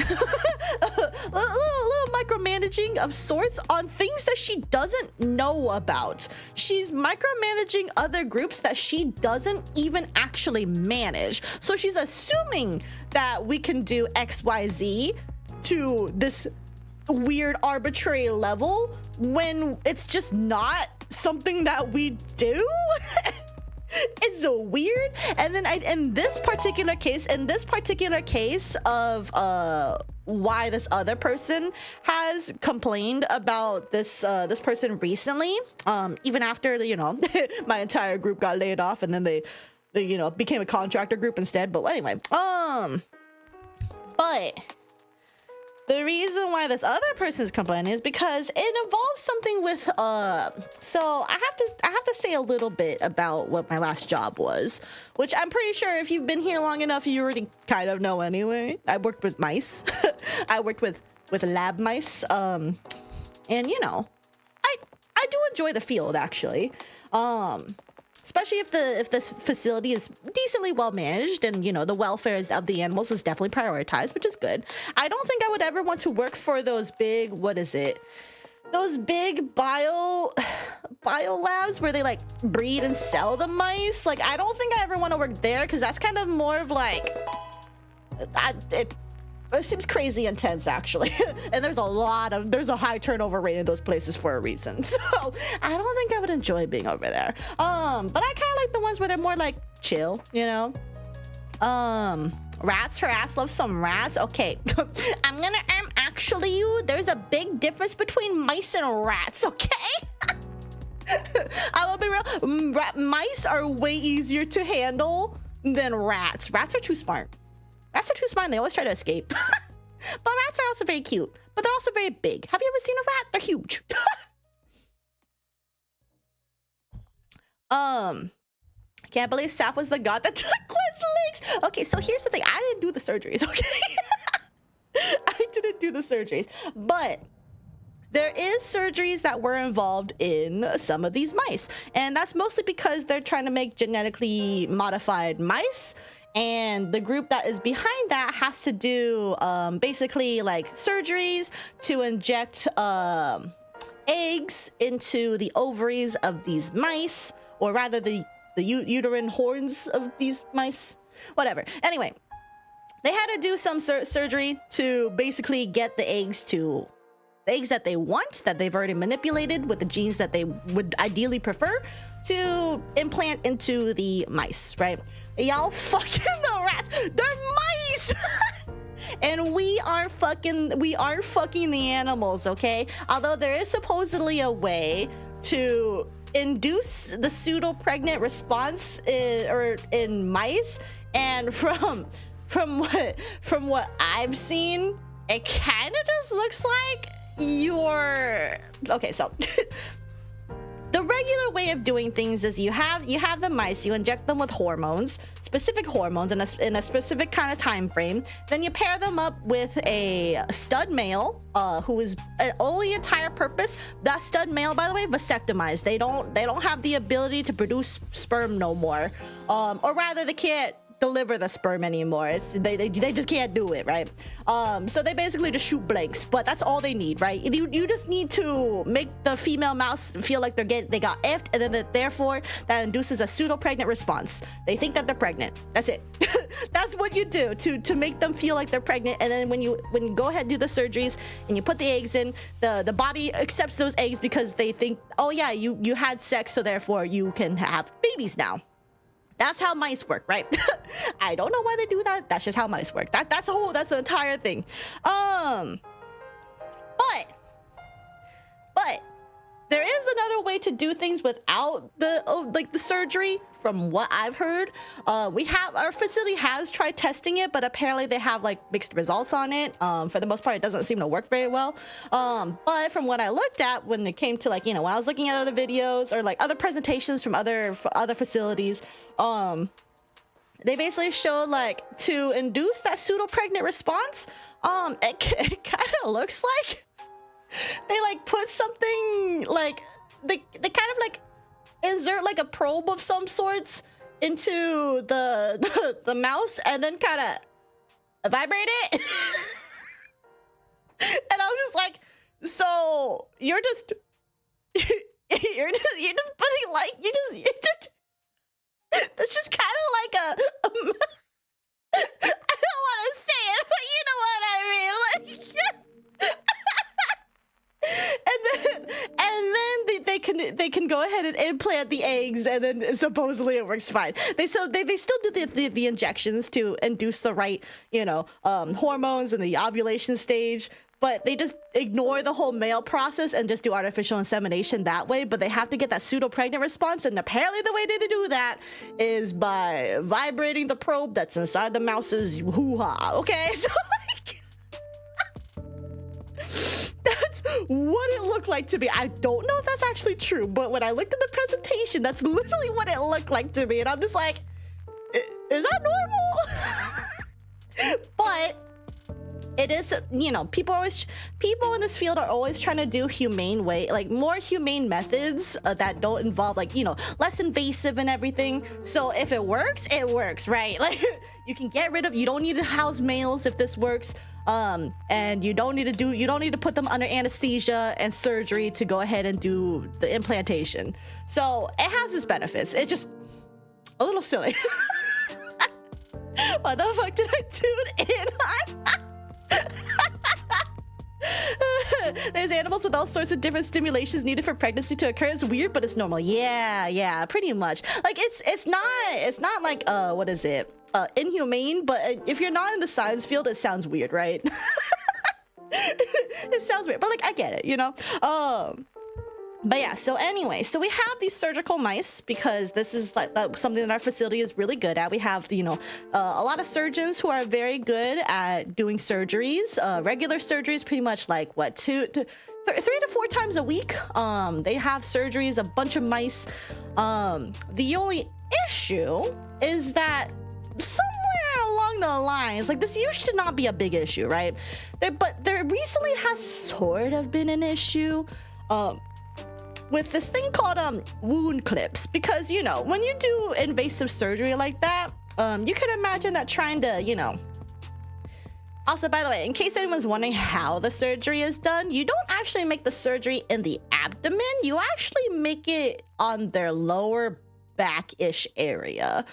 a little micromanaging of sorts on things that she doesn't know about. She's micromanaging other groups that she doesn't even actually manage. So she's assuming that we can do XYZ to this weird arbitrary level when it's just not something that we do. It's so weird. And then in this particular case of why this other person has complained about this person recently, even after my entire group got laid off and then they became a contractor group instead. But anyway, but the reason why this other person's complaining is because it involves something with so I have to say a little bit about what my last job was, which I'm pretty sure if you've been here long enough you already kind of know anyway. I worked with mice. I worked with lab mice, and I do enjoy the field actually, especially if this facility is decently well managed and the welfare of the animals is definitely prioritized, which is good. I don't think I would ever want to work for those big, those big bio labs where they like breed and sell the mice. Like, I don't think I ever want to work there because that's kind of more of like it seems crazy intense actually. And there's a high turnover rate in those places for a reason. So I don't think I would enjoy being over there. But I kind of like the ones where they're more like chill, Rats, her ass loves some rats. Okay. I'm gonna actually, there's a big difference between mice and rats, okay? I will be real. Mice are way easier to handle than rats. Rats are too smart. Rats are too smart and they always try to escape. But rats are also very cute. But they're also very big. Have you ever seen a rat? They're huge. Can't believe Saf was the god that took Quest's legs. Okay, so here's the thing. I didn't do the surgeries, okay? I didn't do the surgeries. But there is surgeries that were involved in some of these mice. And that's mostly because they're trying to make genetically modified mice. And the group that is behind that has to do basically like surgeries to inject eggs into the ovaries of these mice, or rather the uterine horns of these mice, whatever. Anyway, they had to do some surgery to basically get the eggs that they want, that they've already manipulated with the genes that they would ideally prefer, to implant into the mice, right? Y'all fucking the rats, they're mice. And we are fucking the animals, okay? Although there is supposedly a way to induce the pseudo-pregnant response in mice, and from what I've seen, it kind of just looks like you're okay. So the regular way of doing things is you have the mice, you inject them with hormones, specific hormones in a specific kind of time frame. Then you pair them up with a stud male who is only entire purpose. That stud male, by the way, vasectomized. They don't have the ability to produce sperm no more, or rather they can't deliver the sperm anymore. They just can't do it, right? So they basically just shoot blanks, but that's all they need, right? You just need to make the female mouse feel like they got effed, and then therefore that induces a pseudo-pregnant response. They think that they're pregnant. That's it. That's what you do to make them feel like they're pregnant. And then when you go ahead and do the surgeries and you put the eggs in, the body accepts those eggs because they think, oh yeah, you had sex, so therefore you can have babies now. That's how mice work, right? I don't know why they do that. That's just how mice work. That's the entire thing. But there is another way to do things without the surgery. From what I've heard, our facility has tried testing it, but apparently they have like mixed results on it. For the most part, it doesn't seem to work very well. But from what I looked at when it came to like, when I was looking at other videos or like other presentations from other facilities, they basically showed like to induce that pseudo-pregnant response. It kind of looks like they like put something like they kind of like insert like a probe of some sorts into the mouse and then kind of vibrate it. And I was just like, so you're just putting like that's just kind of like a I don't want to say it, but you know what I mean, like and then they can go ahead and implant the eggs, and then supposedly it works fine. They still do the injections to induce the right hormones in the ovulation stage, but they just ignore the whole male process and just do artificial insemination that way. But they have to get that pseudo-pregnant response, and apparently the way they do that is by vibrating the probe that's inside the mouse's hoo-ha. Okay, so that's what it looked like to me. I don't know if that's actually true, but when I looked at the presentation, that's literally what it looked like to me, and I'm just like, is that normal? But it is, people in this field are always trying to do more humane methods that don't involve less invasive and everything. So if it works, right? Like you don't need to house males if this works. And you don't need to put them under anesthesia and surgery to go ahead and do the implantation. So it has its benefits. It's just a little silly. What the fuck did I tune in on? There's animals with all sorts of different stimulations needed for pregnancy to occur. It's weird, but it's normal. Yeah, pretty much. Like it's not like what is it? Inhumane, but if you're not in the science field, it sounds weird, right? It sounds weird, but like I get it, you know. But yeah, so anyway, so we have these surgical mice because this is like something that our facility is really good at. We have, you know, a lot of surgeons who are very good at doing surgeries. Regular surgeries, pretty much like what, 3 to 4 times a week. They have surgeries, a bunch of mice. The only issue is that somewhere along the lines, like this used to not be a big issue, right? But there recently has sort of been an issue. With this thing called wound clips, because you know when you do invasive surgery like that, you can imagine that trying to, you know. Also, by the way, in case anyone's wondering how the surgery is done, you don't actually make the surgery in the abdomen. You actually make it on their lower back-ish area,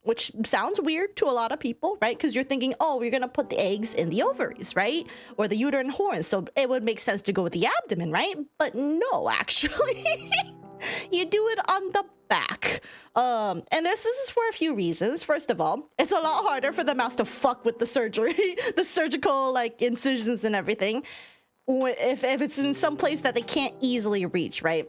which sounds weird to a lot of people, right? Because you're thinking, oh, we're gonna put the eggs in the ovaries, right? Or the uterine horns, so it would make sense to go with the abdomen, right? But no, actually. You do it on the back. And this is for a few reasons. First of all, it's a lot harder for the mouse to fuck with the surgery, the surgical like incisions and everything, if it's in some place that they can't easily reach, right?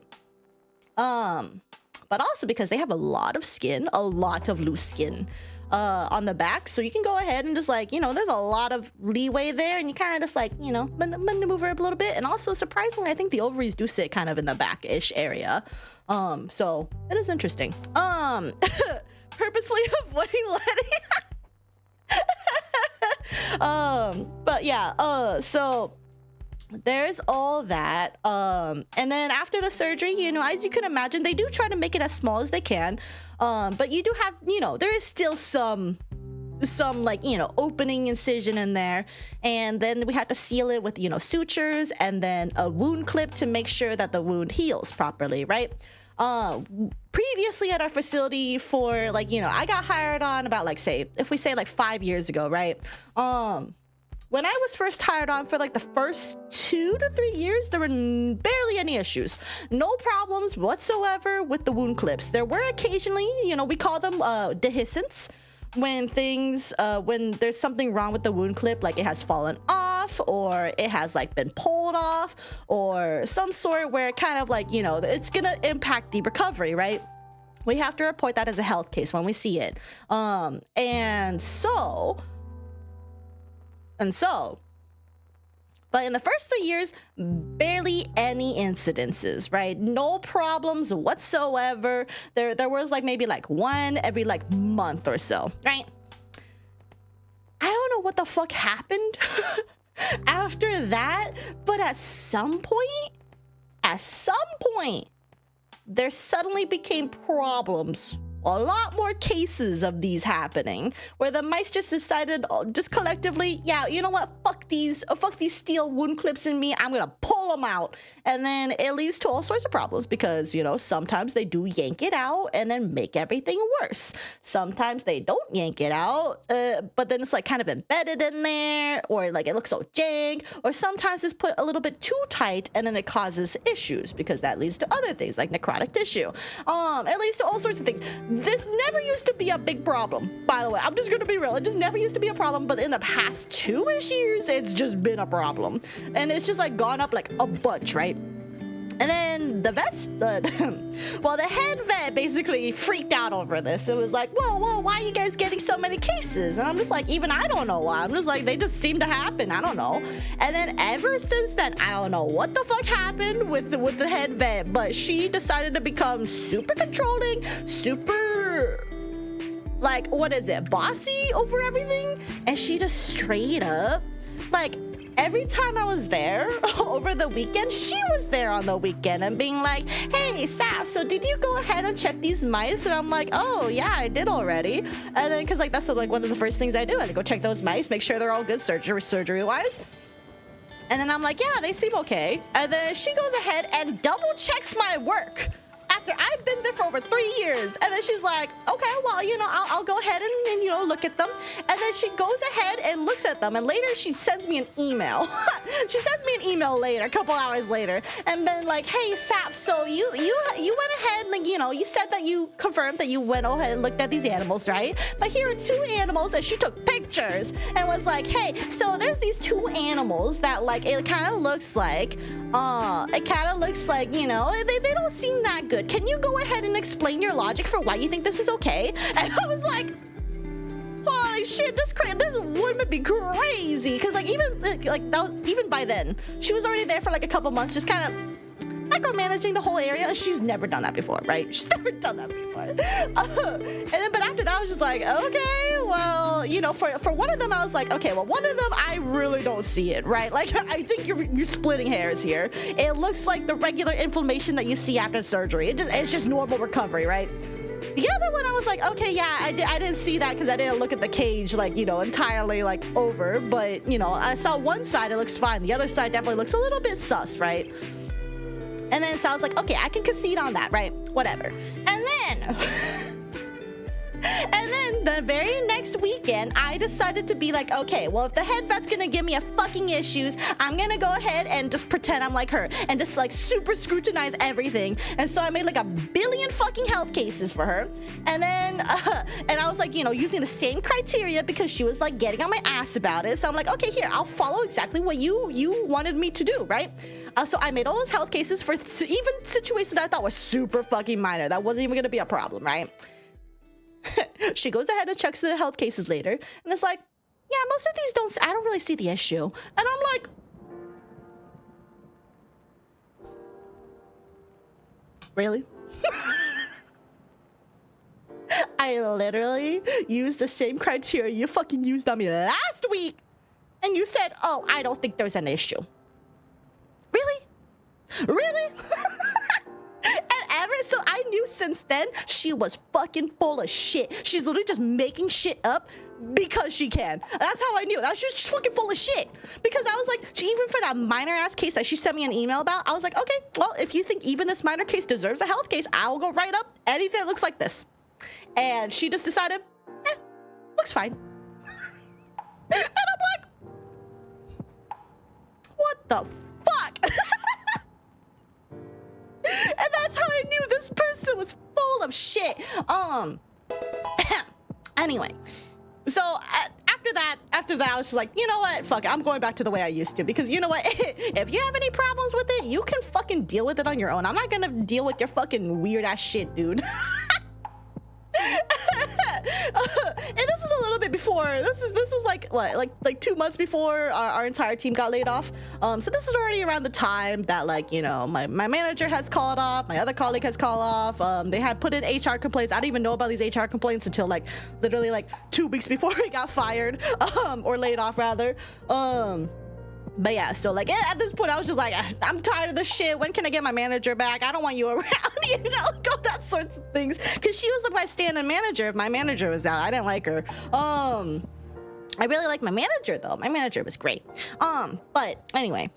But also because they have a lot of skin, a lot of loose skin on the back. So you can go ahead and just like, you know, there's a lot of leeway there and you kind of just like, you know, maneuver up a little bit. And also surprisingly, I think the ovaries do sit kind of in the back-ish area. So it is interesting. Purposely avoiding letting. But yeah, so there's all that. And then after the surgery, you know, as you can imagine, they do try to make it as small as they can. But you do have, you know, there is still some like, you know, opening incision in there. And then we have to seal it with, you know, sutures and then a wound clip to make sure that the wound heals properly, right? Previously at our facility for like, you know, I got hired on about like, say, if we say like 5 years ago, right? When I was first hired on for like the first 2 to 3 years, there were barely any issues. No problems whatsoever with the wound clips. There were occasionally, you know, we call them dehiscence, when things, when there's something wrong with the wound clip, like it has fallen off or it has like been pulled off or some sort where it kind of like, you know, it's gonna impact the recovery, right? We have to report that as a health case when we see it. But in the first 3 years, barely any incidences, right? No problems whatsoever. There was like maybe like one every like month or so, right? I don't know what the fuck happened after that, but at some point, there suddenly became problems. A lot more cases of these happening where the mice just decided, just collectively, yeah, you know what, fuck these steel wound clips in me, I'm gonna pull them out. And then it leads to all sorts of problems because, you know, sometimes they do yank it out and then make everything worse. Sometimes they don't yank it out, but then it's like kind of embedded in there, or like it looks so jank, or sometimes it's put a little bit too tight and then it causes issues because that leads to other things like necrotic tissue. It leads to all sorts of things. This never used to be a big problem, by the way. I'm just gonna be real. It just never used to be a problem, but in the past 2-ish years, it's just been a problem. And it's just like gone up like a bunch, right? And then the vets, well, the head vet basically freaked out over this. It was like, whoa, why are you guys getting so many cases? And I'm just like, even I don't know why. I'm just like, they just seem to happen. I don't know. And then ever since then, I don't know what the fuck happened with the head vet, but she decided to become super controlling, super, like, what is it, bossy over everything. And she just straight up, like, every time I was there over the weekend, she was there on the weekend and being like, hey, Saf, so did you go ahead and check these mice? And I'm like, oh, yeah, I did already. And then, because like that's like one of the first things I do. I go check those mice, make sure they're all good surgery-wise. And then I'm like, yeah, they seem okay. And then she goes ahead and double checks my work after I've been there for over 3 years. And then she's like, okay, well, you know, I'll go ahead and, you know, look at them. And then she goes ahead and looks at them. And later she sends me an email. She sends me an email later, a couple hours later, and been like, hey, Sap, so you went ahead and, like, you know, you said that you confirmed that you went ahead and looked at these animals, right? But here are 2 animals, and she took pictures and was like, hey, so there's these 2 animals that, like, it kind of looks like, you know, they don't seem that good. Can you go ahead and explain your logic for why you think this is okay? And I was like, holy shit, this woman be crazy. Because, like, even by then, she was already there for like a couple months, just kind of micromanaging the whole area. She's never done that before, right? She's never done that before. And then, but after that, I was just like, okay, well, you know, for one of them, I was like, okay, well, one of them, I really don't see it, right? Like, I think you're splitting hairs here. It looks like the regular inflammation that you see after surgery. It's just normal recovery, right? The other one, I was like, okay, yeah, I didn't see that because I didn't look at the cage, like, you know, entirely, like, over. But, you know, I saw one side, it looks fine. The other side definitely looks a little bit sus, right? And then so I was like, okay, I can concede on that, right? Whatever. And then... And then the very next weekend, I decided to be like, okay, well, if the head vet's gonna give me a fucking issues, I'm gonna go ahead and just pretend I'm like her and just like super scrutinize everything. And so I made like 1 billion fucking health cases for her. And then, and I was like, you know, using the same criteria because she was like getting on my ass about it. So I'm like, okay, here, I'll follow exactly what you wanted me to do, right? So I made all those health cases for even situations that I thought were super fucking minor. That wasn't even gonna be a problem, right? She goes ahead and checks the health cases later, and it's like, yeah, most of these I don't really see the issue. And I'm like, really? I literally used the same criteria you fucking used on me last week, and you said, oh, I don't think there's an issue. Really? Really? So I knew since then she was fucking full of shit. She's literally just making shit up because she can. That's how I knew. She was just fucking full of shit. Because I was like, even for that minor ass case that she sent me an email about, I was like, okay, well, if you think even this minor case deserves a health case, I'll go write up anything that looks like this. And she just decided, looks fine. And I'm like, what the fuck? And that's how I knew this person was full of shit. Anyway, so after that, I was just like, you know what? Fuck it. I'm going back to the way I used to, because you know what? If you have any problems with it, you can fucking deal with it on your own. I'm not gonna deal with your fucking weird ass shit, dude. And this is a little bit before. This was like what, like 2 months before our entire team got laid off. So this is already around the time that, like, you know, my manager has called off, my other colleague has called off. They had put in HR complaints. I didn't even know about these HR complaints until like literally like 2 weeks before he got fired, or laid off rather. But yeah, so like at this point, I was just like, I'm tired of this shit. When can I get my manager back? I don't want you around, you know, like all that sorts of things. Because she was my stand-in manager if my manager was out. I didn't like her. I really like my manager though. My manager was great. But anyway,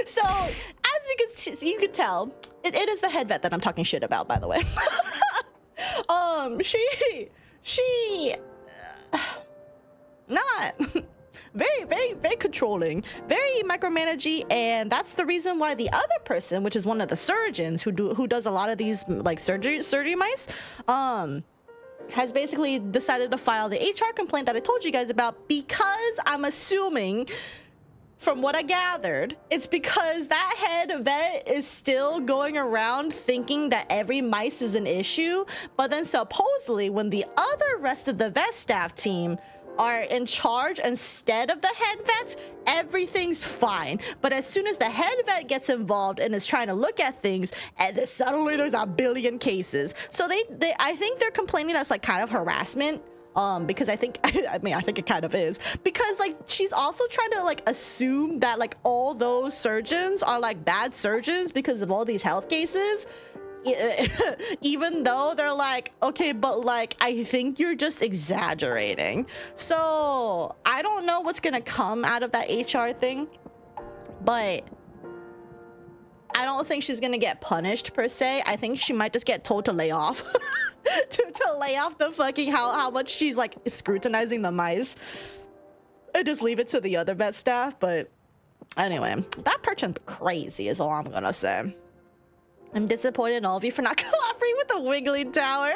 so as you can tell, it is the head vet that I'm talking shit about, by the way. She not. Very controlling, very micromanaging, and that's the reason why the other person, which is one of the surgeons who does a lot of these like surgery mice, has basically decided to file the HR complaint that I told you guys about, because I'm assuming, from what I gathered, it's because that head vet is still going around thinking that every mice is an issue, but then supposedly when the other rest of the vet staff team are in charge instead of the head vets, everything's fine. But as soon as the head vet gets involved and is trying to look at things, and then suddenly there's 1 billion cases. So I think they're complaining that's like kind of harassment. Because I think it kind of is, because like she's also trying to like assume that like all those surgeons are like bad surgeons because of all these health cases. Even though they're like, okay, but like, I think you're just exaggerating. So I don't know what's gonna come out of that HR thing, but I don't think she's gonna get punished per se. I think she might just get told to lay off. to lay off the fucking how much she's like scrutinizing the mice. And just leave it to the other vet staff. But anyway, that person's crazy is all I'm gonna say. I'm disappointed in all of you for not cooperating with the Wiggly Tower.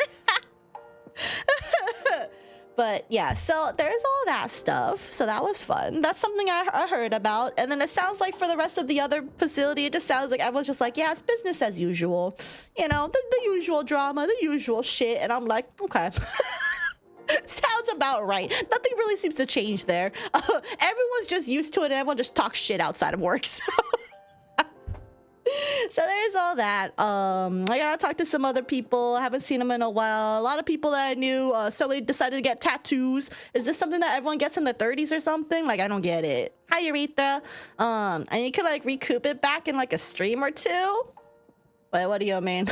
But yeah, so there's all that stuff. So that was fun. That's something I heard about. And then it sounds like for the rest of the other facility, it just sounds like everyone's just like, yeah, it's business as usual. You know, the usual drama, the usual shit. And I'm like, okay. Sounds about right. Nothing really seems to change there. Everyone's just used to it and everyone just talks shit outside of work. So there's all that. I gotta talk to some other people. I haven't seen them in a while. A lot of people that I knew suddenly decided to get tattoos. Is this something that everyone gets in the 30s or something? Like, I don't get it. Hi, Eureka. And you could like recoup it back in like a stream or two. Wait, what do you mean?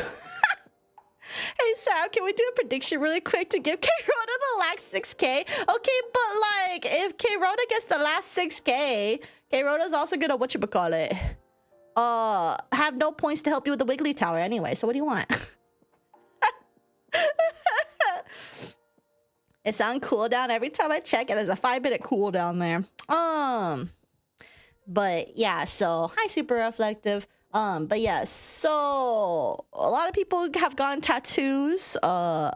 Hey Sam, can we do a prediction really quick to give K-Rhoda the last 6K? Okay, but like, if K-Rhoda gets the last 6K, K-Rhoda's also gonna, whatchamacallit, have no points to help you with the Wiggly Tower anyway, so what do you want? It's on cooldown every time I check, and there's a 5-minute cooldown there. But yeah, so hi Super Reflective. But yeah, so a lot of people have gotten tattoos. I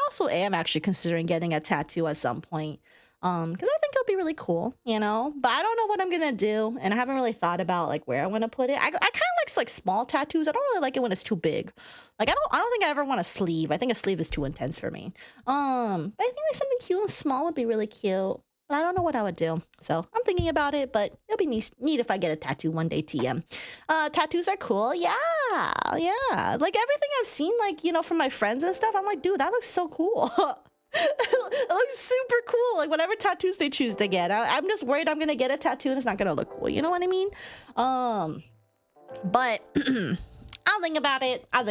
also am actually considering getting a tattoo at some point. Because I think it'll be really cool, you know, but I don't know what I'm gonna do, and I haven't really thought about like where I want to put it. I kind of like small tattoos. I don't really like it when it's too big. Like I don't think I ever want a sleeve. I think a sleeve is too intense for me. But I think like something cute and small would be really cute. But I don't know what I would do. So I'm thinking about it, but it'll be neat if I get a tattoo one day, TM. Tattoos are cool. Yeah. Like everything I've seen, like, you know, from my friends and stuff, I'm like, dude, that looks so cool. It looks super cool. Like whatever tattoos they choose to get. I'm just worried I'm going to get a tattoo and it's not going to look cool. You know what I mean? But I'll think about it. I'm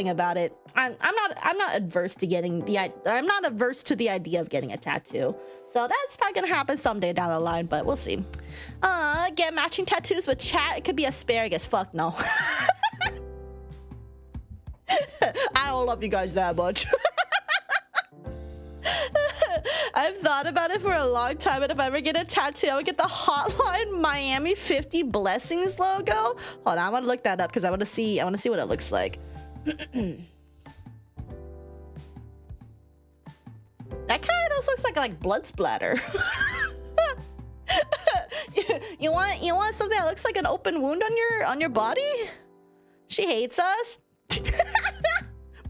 not adverse to getting I'm not averse to the idea of getting a tattoo. So that's probably gonna happen someday down the line, but we'll see. Get matching tattoos with chat. It could be asparagus. Fuck no. I don't love you guys that much. I've thought about it for a long time, and if I ever get a tattoo, I would get the Hotline Miami 50 Blessings logo. Hold on, I want to look that up because I want to see what it looks like. That kind of looks like blood splatter. you want something that looks like an open wound on your body? She hates us.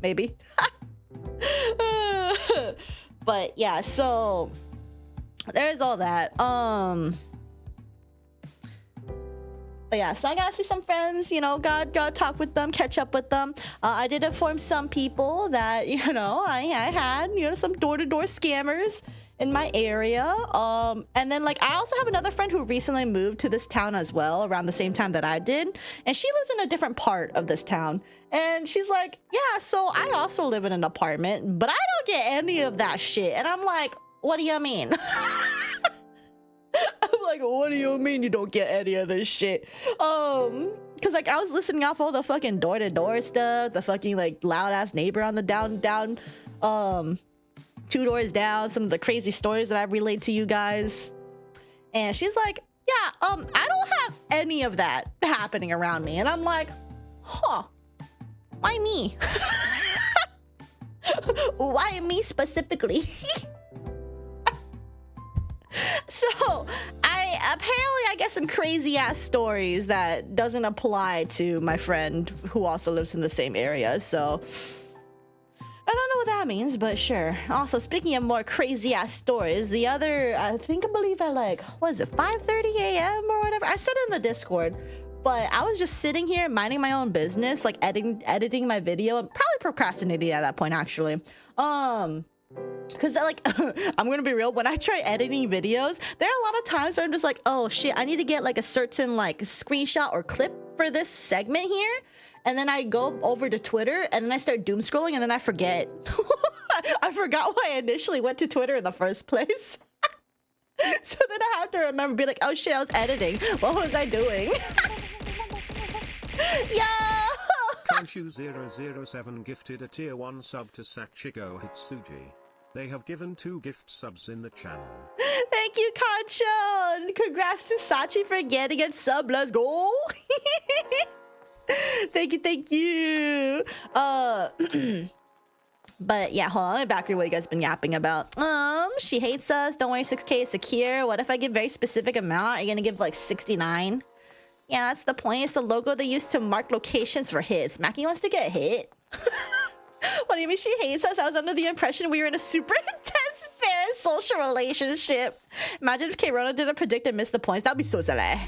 Maybe. But yeah, so there's all that. But yeah, so I gotta see some friends, you know, gotta talk with them, catch up with them. I did inform some people that, you know, I had, you know, some door-to-door scammers in my area. And then like I also have another friend who recently moved to this town as well around the same time that I did, and she lives in a different part of this town. And she's like, yeah, so I also live in an apartment, but I don't get any of that shit. And I'm like, what do you mean? I'm like, what do you mean you don't get any of this shit? Because like I was listening off all the fucking door-to-door stuff, the fucking like loud-ass neighbor on the down 2 doors down, some of the crazy stories that I relayed to you guys. And she's like, yeah, I don't have any of that happening around me. And I'm like, huh, why me? Why me specifically? So I get some crazy ass stories that doesn't apply to my friend who also lives in the same area. So I don't know what that means, but sure. Also, speaking of more crazy ass stories, the other, I believe at like, what is it, 5:30 a.m. or whatever? I said it in the Discord, but I was just sitting here minding my own business, like editing my video, and probably procrastinating at that point actually. Because like I'm gonna be real, when I try editing videos, there are a lot of times where I'm just like, oh shit, I need to get like a certain like screenshot or clip for this segment here, and then I go over to Twitter and then I start doom scrolling and then I forget. I forgot why I initially went to Twitter in the first place. So then I have to remember, be like, oh shit, I was editing, what was I doing? Yo! Kanshu007 gifted a tier 1 sub to Sachiko Hitsuji. They have given 2 gift subs in the channel. Thank you, Kancho! And congrats to Sachi for getting a sub. Let's go! Thank you, thank you. But yeah, hold on. Let me back read what you guys been yapping about. She hates us. Don't worry, 6K is secure. What if I give very specific amount? Are you gonna give like 69? Yeah, that's the point. It's the logo they use to mark locations for hits. Mackie wants to get hit. What do you mean she hates us? I was under the impression we were in a super intense fair social relationship. Imagine if K-Rona didn't predict and miss the points. That'd be so silly.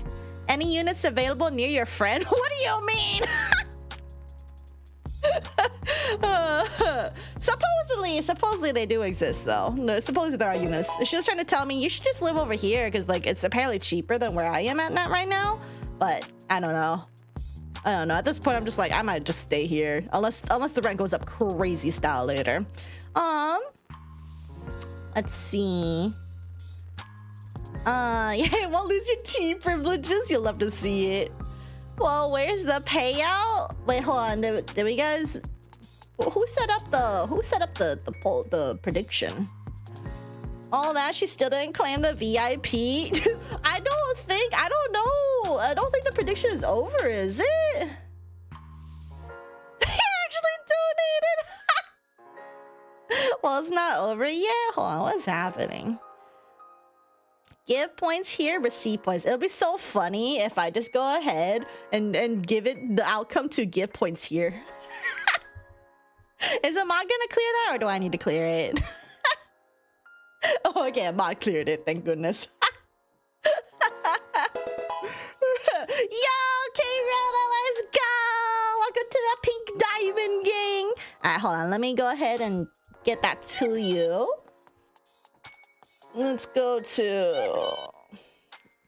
Any units available near your friend? What do you mean? Supposedly they do exist though. No, supposedly there are units. She was trying to tell me you should just live over here because like it's apparently cheaper than where I am at right now. But I don't know. At this point I'm just like I might just stay here unless the rent goes up crazy style later. Let's see. Yeah, you won't lose your tea privileges. You'll love to see it. Well, where's the payout? Wait, hold on. Did we guys? Who set up the prediction? All that she still didn't claim the VIP. I don't know. I don't think the prediction is over, is it? They actually donated. Well, it's not over yet. Hold on, what's happening? Give points here, receive points. It'll be so funny if I just go ahead and give it the outcome to give points here. Is a mod gonna clear that or do I need to clear it? Oh, okay, a mod cleared it, thank goodness. Yo, K-Rona, let's go! Welcome to the Pink Diamond Gang. Alright, hold on, let me go ahead and get that to you. Let's go to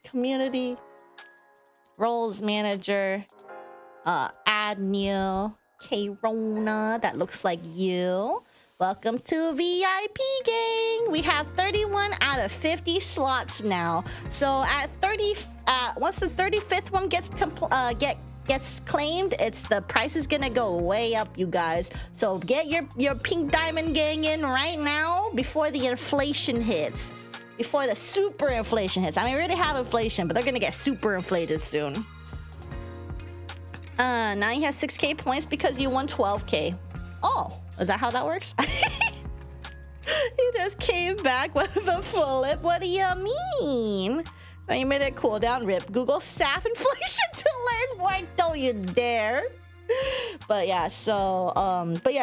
community, roles manager, add new, K-Rona, that looks like you. Welcome to VIP gang. We have 31 out of 50 slots now. So at 30, once the 35th one gets claimed, the price is gonna go way up, you guys. So get your Pink Diamond gang in right now before the inflation hits. Before the super inflation hits. I mean, we already have inflation, but they're gonna get super inflated soon. Now you have 6K points because you won 12K. Oh, is that how that works? He just came back with the flip. What do you mean? Oh, you made it cool down, rip. Google SAF inflation to learn more. Don't you dare. But yeah, so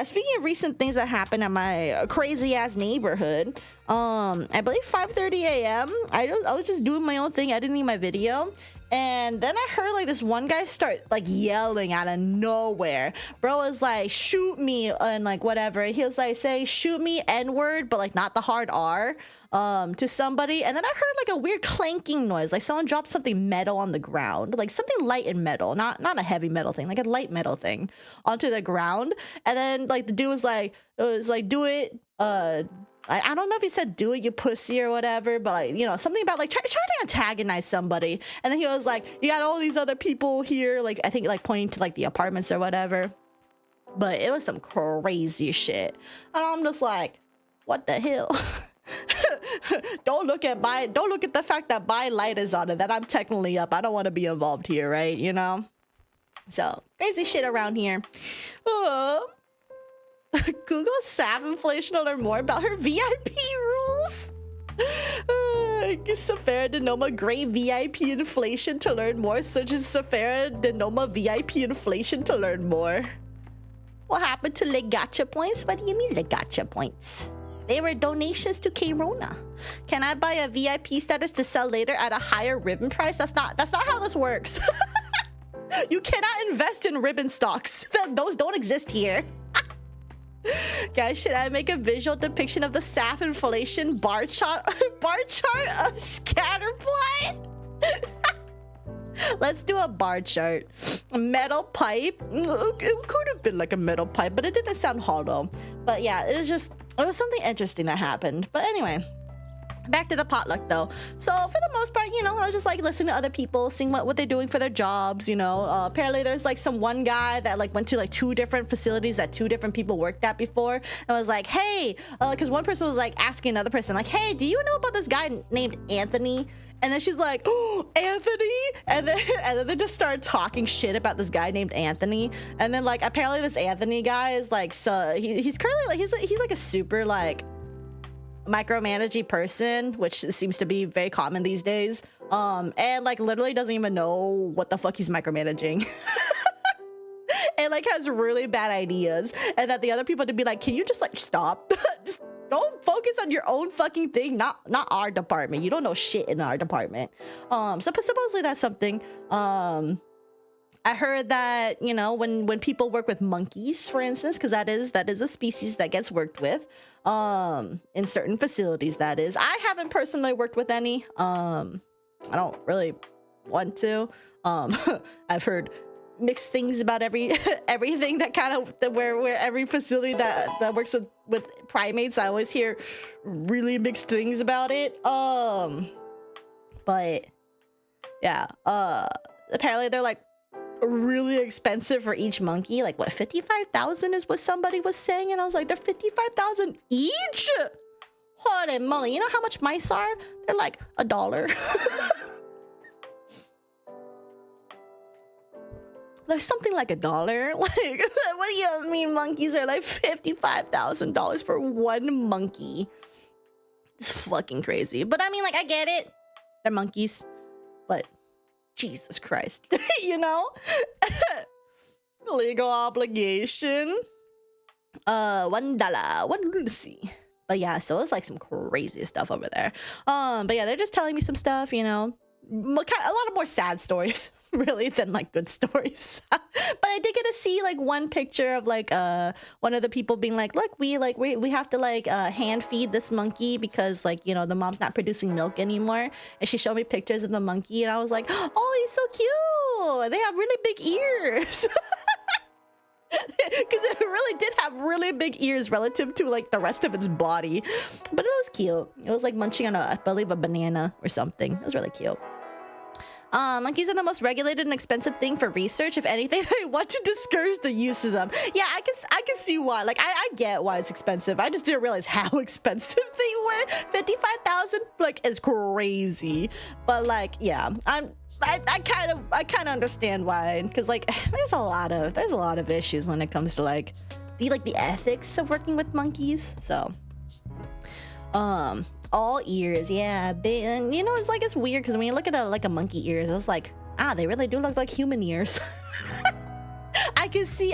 speaking of recent things that happened at my crazy ass neighborhood, I believe 5:30 a.m. I was just doing my own thing, editing my video, and then I heard like this one guy start like yelling out of nowhere. Bro was like, shoot me, and like whatever. He was like saying shoot me N-word, but like not the hard R, to somebody. And then I heard like a weird clanking noise, like someone dropped something metal on the ground, like something light and metal, not a heavy metal thing, like a light metal thing onto the ground. And then like the dude was like do it, I don't know if he said do it you pussy or whatever, but like, you know, something about like trying to antagonize somebody. And then he was like, you got all these other people here, like I think like pointing to like the apartments or whatever. But it was some crazy shit. And I'm just like, what the hell? Don't look at the fact that my light is on and that I'm technically up. I don't want to be involved here, right? You know? So crazy shit around here. Google SAF inflation to learn more about her VIP rules. Saphera Denoma Great VIP inflation to learn more. Search Saphera Denoma VIP inflation to learn more. What happened to Legacha points? What do you mean Legacha points? They were donations to K-Rona. Can I buy a VIP status to sell later at a higher ribbon price? That's not how this works. You cannot invest in ribbon stocks. Those don't exist here. Guys, should I make a visual depiction of the SAF inflation bar chart of scatter plot? Let's do a bar chart. A metal pipe. It could have been like a metal pipe, but it didn't sound hollow. But yeah, it was something interesting that happened. But anyway, Back to the potluck though. So for the most part, you know, I was just like listening to other people, seeing what they're doing for their jobs, you know. Apparently there's like some one guy that like went to like 2 different facilities that 2 different people worked at before, and was like, hey, because one person was like asking another person like, hey, do you know about this guy named Anthony? And then she's like, oh, Anthony? And then they just started talking shit about this guy named Anthony. And then like apparently this Anthony guy is like, so he's currently like he's like a super like micromanaging person, which seems to be very common these days, and like literally doesn't even know what the fuck he's micromanaging. And like has really bad ideas, and that the other people to be like, can you just like stop? Just don't focus on your own fucking thing, not our department. You don't know shit in our department. So supposedly that's something. I heard that, you know, when people work with monkeys, for instance, because that is a species that gets worked with in certain facilities, that is. I haven't personally worked with any. I don't really want to. I've heard mixed things about everything that kind of where every facility that works with primates, I always hear really mixed things about it. But yeah, apparently they're like really expensive for each monkey. Like what, 55,000 is what somebody was saying, and I was like, they're 55,000 each? Holy moly! You know how much mice are? They're like $1. There's something like $1. Like, what do you mean monkeys are like $55,000 for one monkey? It's fucking crazy. But I mean, like, I get it. They're monkeys, but Jesus Christ, you know? Legal obligation. $1. What do you see? But yeah, so it's like some crazy stuff over there. But yeah, they're just telling me some stuff, you know, a lot of more sad stories really than like good stories. But I did get to see like one picture of like one of the people being like, look, we have to like hand feed this monkey because like, you know, the mom's not producing milk anymore. And she showed me pictures of the monkey, and I was like, oh, he's so cute. They have really big ears. Because it really did have really big ears relative to like the rest of its body. But it was cute. It was like munching on I believe a banana or something. It was really cute. Monkeys are the most regulated and expensive thing for research. If anything, they want to discourage the use of them. Yeah, I can see why. Like, I get why it's expensive. I just didn't realize how expensive they were. 55,000 like is crazy. But like, yeah, I kind of understand why, because like there's a lot of issues when it comes to like the ethics of working with monkeys. So all ears, yeah. And you know, it's weird because when you look at a monkey ears, it's like, they really do look like human ears. I can see,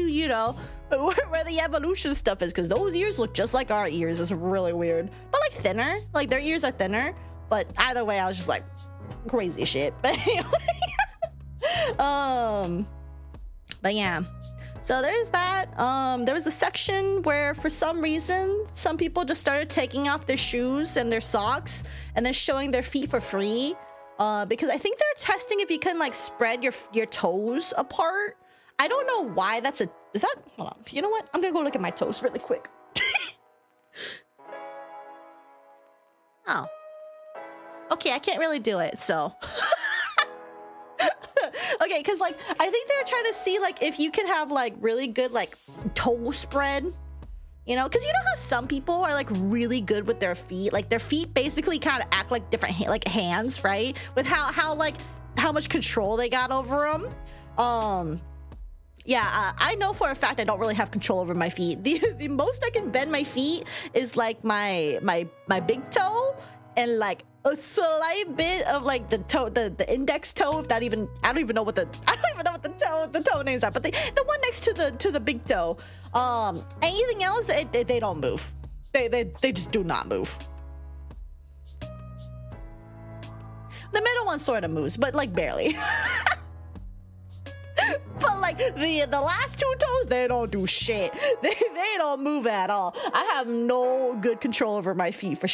you know, where the evolution stuff is, because those ears look just like our ears. It's really weird, but like thinner. Like their ears are thinner, but either way, I was just like, crazy shit. But anyway, but yeah, so there's that. There was a section where for some reason some people just started taking off their shoes and their socks and then showing their feet for free, because I think they're testing if you can like spread your toes apart. I don't know why that's hold on, you know what, I'm gonna go look at my toes really quick. Oh, okay, I can't really do it, so. Okay, because like I think they're trying to see like if you can have like really good like toe spread, you know, because you know how some people are like really good with their feet, like their feet basically kind of act like different like hands, right? With how much control they got over them. Yeah, I know for a fact I don't really have control over my feet. The most I can bend my feet is like my big toe and like a slight bit of like the toe, the index toe. If that even, I don't even know what the toe names are, but the one next to the big toe. Anything else, they don't move. They just do not move. The middle one sort of moves, but like barely. But like the last 2 toes, they don't do shit. They don't move at all. I have no good control over my feet for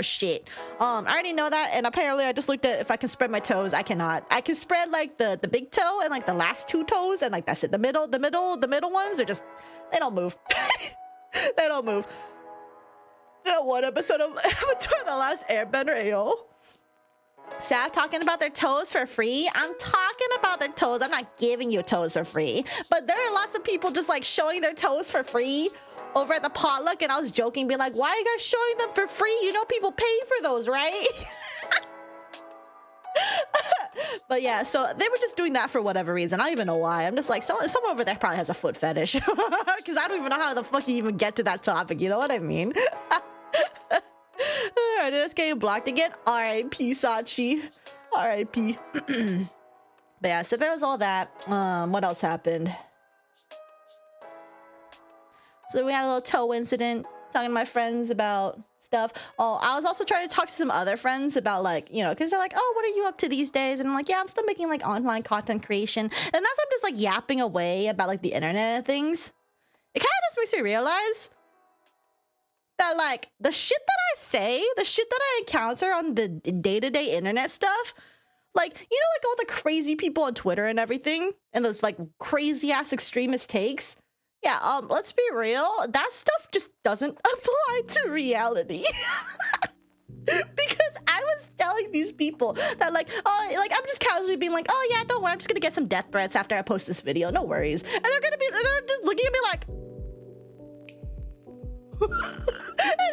shit. I already know that, and apparently I just looked at if I can spread my toes. I cannot. I can spread like the big toe and like the last 2 toes, and like that's it. The middle ones are just, they don't move. They don't move. One episode of Avatar: The Last Airbender, ayo. Sap talking about their toes for free. I'm talking about their toes. I'm not giving you toes for free. But there are lots of people just like showing their toes for free over at the potluck, and I was joking, being like, why are you guys showing them for free? You know people pay for those, right? But yeah, so they were just doing that for whatever reason. I don't even know why. I'm just like, someone over there probably has a foot fetish. Because I don't even know how the fuck you even get to that topic. You know what I mean? Alright, it's getting blocked again. R.I.P. Sachi. R.I.P. But yeah, so there was all that. What else happened? So we had a little toe incident, talking to my friends about stuff. Oh, I was also trying to talk to some other friends about, like, you know, because they're like, oh, what are you up to these days? And I'm like, yeah, I'm still making like online content creation. And as I'm just like yapping away about like the internet and things, it kind of just makes me realize that like the shit that I say, the shit that I encounter on the day-to-day internet stuff, like, you know, like all the crazy people on Twitter and everything, and those like crazy ass extremist takes. Yeah, let's be real. That stuff just doesn't apply to reality. Because I was telling these people that like, oh, like I'm just casually being like, oh yeah, don't worry, I'm just gonna get some death threats after I post this video, no worries. And they're just looking at me like, and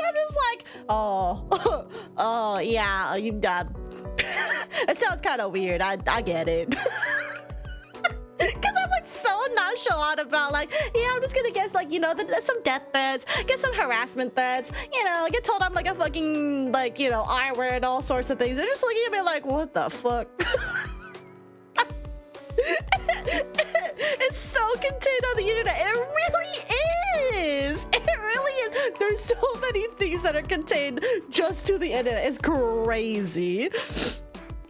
I'm just like, oh, oh yeah, you done. It sounds kind of weird. I get it. Because I'm like so nonchalant about like, yeah, I'm just gonna guess like, you know, some death threats, get some harassment threats, you know, get told I'm like a fucking like, you know, I-word, all sorts of things. They're just looking at me like, what the fuck? It's so contained on the internet. It really is. It really is. There's so many things that are contained just to the internet. It's crazy.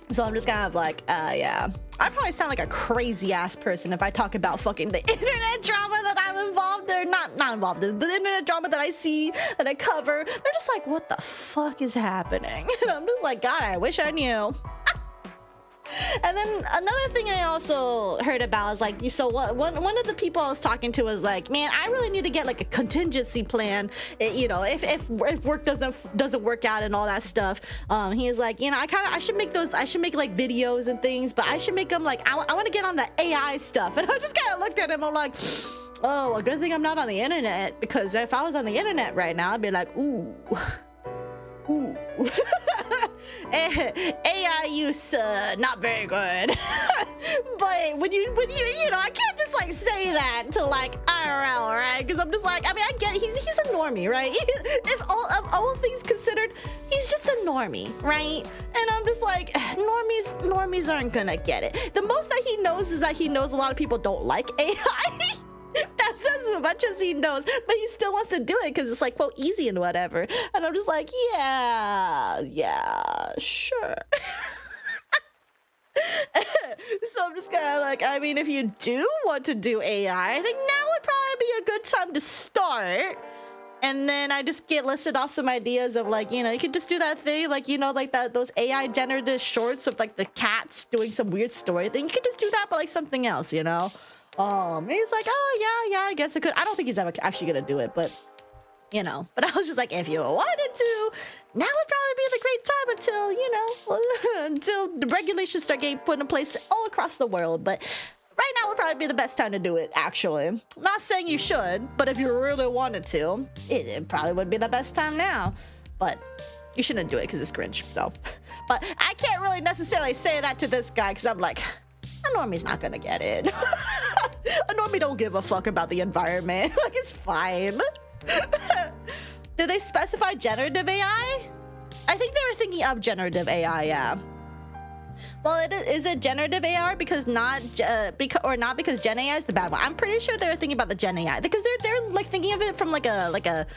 So I'm just kind of like, yeah. I probably sound like a crazy ass person if I talk about fucking the internet drama that I'm involved in. Not involved in. The internet drama that I see, that I cover. They're just like, what the fuck is happening? And I'm just like, God, I wish I knew. And then another thing I also heard about is like, so one of the people I was talking to was like, man, I really need to get like a contingency plan, you know, if work doesn't work out and all that stuff. He's like, you know, I should make like videos and things, but I should make them like, I want to get on the AI stuff. And I just kind of looked at him, I'm like, oh, a good thing I'm not on the internet, because if I was on the internet right now, I'd be like, ooh. AI use not very good. But when you know, I can't just like say that to like IRL, right? Because I'm just like, I mean, I get it. He's a normie, right? If all things considered, he's just a normie, right? And I'm just like, normies aren't gonna get it. The most that he knows is that he knows a lot of people don't like AI. That's as much as he knows, but he still wants to do it because it's like, quote, easy and whatever. And I'm just like, yeah, sure. So I'm just kind of like, I mean, if you do want to do AI, I think now would probably be a good time to start. And then I just get listed off some ideas of like, you know, you could just do that thing, like, you know, like those AI generated shorts of like the cats doing some weird story thing. You could just do that, but like something else, you know? He's like, oh yeah, I guess it could. I don't think he's ever actually gonna do it, but you know. But I was just like, if you wanted to, now would probably be the great time until, you know, until the regulations start getting put in place all across the world. But right now would probably be the best time to do it, actually. Not saying you should, but if you really wanted to, it probably would be the best time now. But you shouldn't do it because it's cringe, so. But I can't really necessarily say that to this guy because I'm like, a normie's not gonna get it. A normie don't give a fuck about the environment. Like, it's fine. Did they specify generative AI? I think they were thinking of generative AI, yeah. Well, is it generative AI because not because Gen AI is the bad one? I'm pretty sure they were thinking about the Gen AI because they're like thinking of it from like the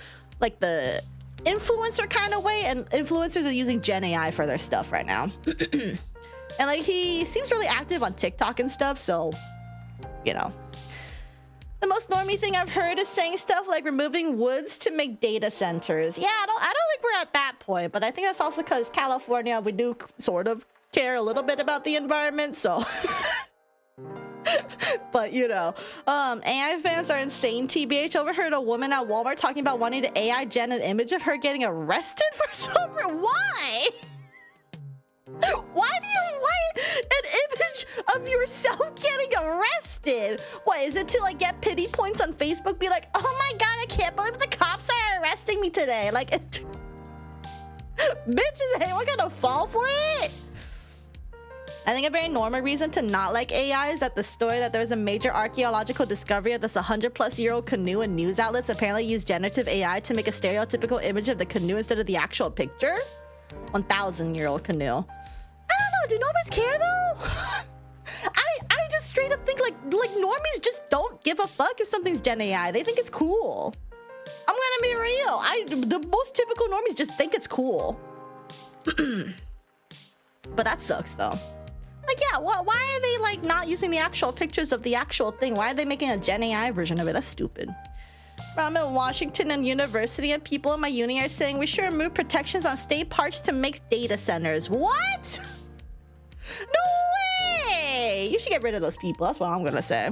influencer kind of way, and influencers are using Gen AI for their stuff right now. And like he seems really active on TikTok and stuff, so you know. The most normie thing I've heard is saying stuff like removing woods to make data centers. Yeah, I don't think we're at that point, but I think that's also because California, we do sort of care a little bit about the environment, so But you know, AI fans are insane. TBH overheard a woman at Walmart talking about wanting to AI gen an image of her getting arrested for some reason. Why? Why an image of yourself getting arrested? What is it, to like get pity points on Facebook? Be like, oh my god, I can't believe the cops are arresting me today. Like, bitches, hey, we're gonna fall for it. I think a very normal reason to not like AI is that the story that there was a major archaeological discovery of this 100-plus-year-old canoe, and news outlets apparently used generative AI to make a stereotypical image of the canoe instead of the actual picture. 1,000-year-old canoe. I don't know. Do normies care though? I just straight up think like normies just don't give a fuck if something's Gen AI. They think it's cool. I'm gonna be real. The most typical normies just think it's cool. But that sucks though. Like, yeah, why are they like not using the actual pictures of the actual thing? Why are they making a Gen AI version of it? That's stupid. I'm in Washington and university, and people in my uni are saying we should remove protections on state parks to make data centers. What? No way! You should get rid of those people. That's what I'm gonna say.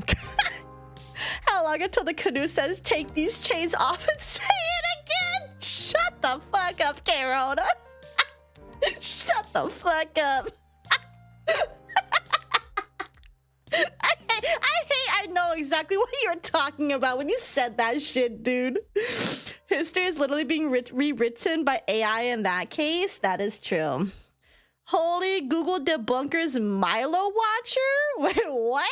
How long until the canoe says take these chains off and say it again? Shut the fuck up, Carona. Shut the fuck up. I know exactly what you were talking about when you said that shit, dude. History is literally being rewritten by AI in that case. That is true. Holy Google debunkers Milo Watcher? Wait, what?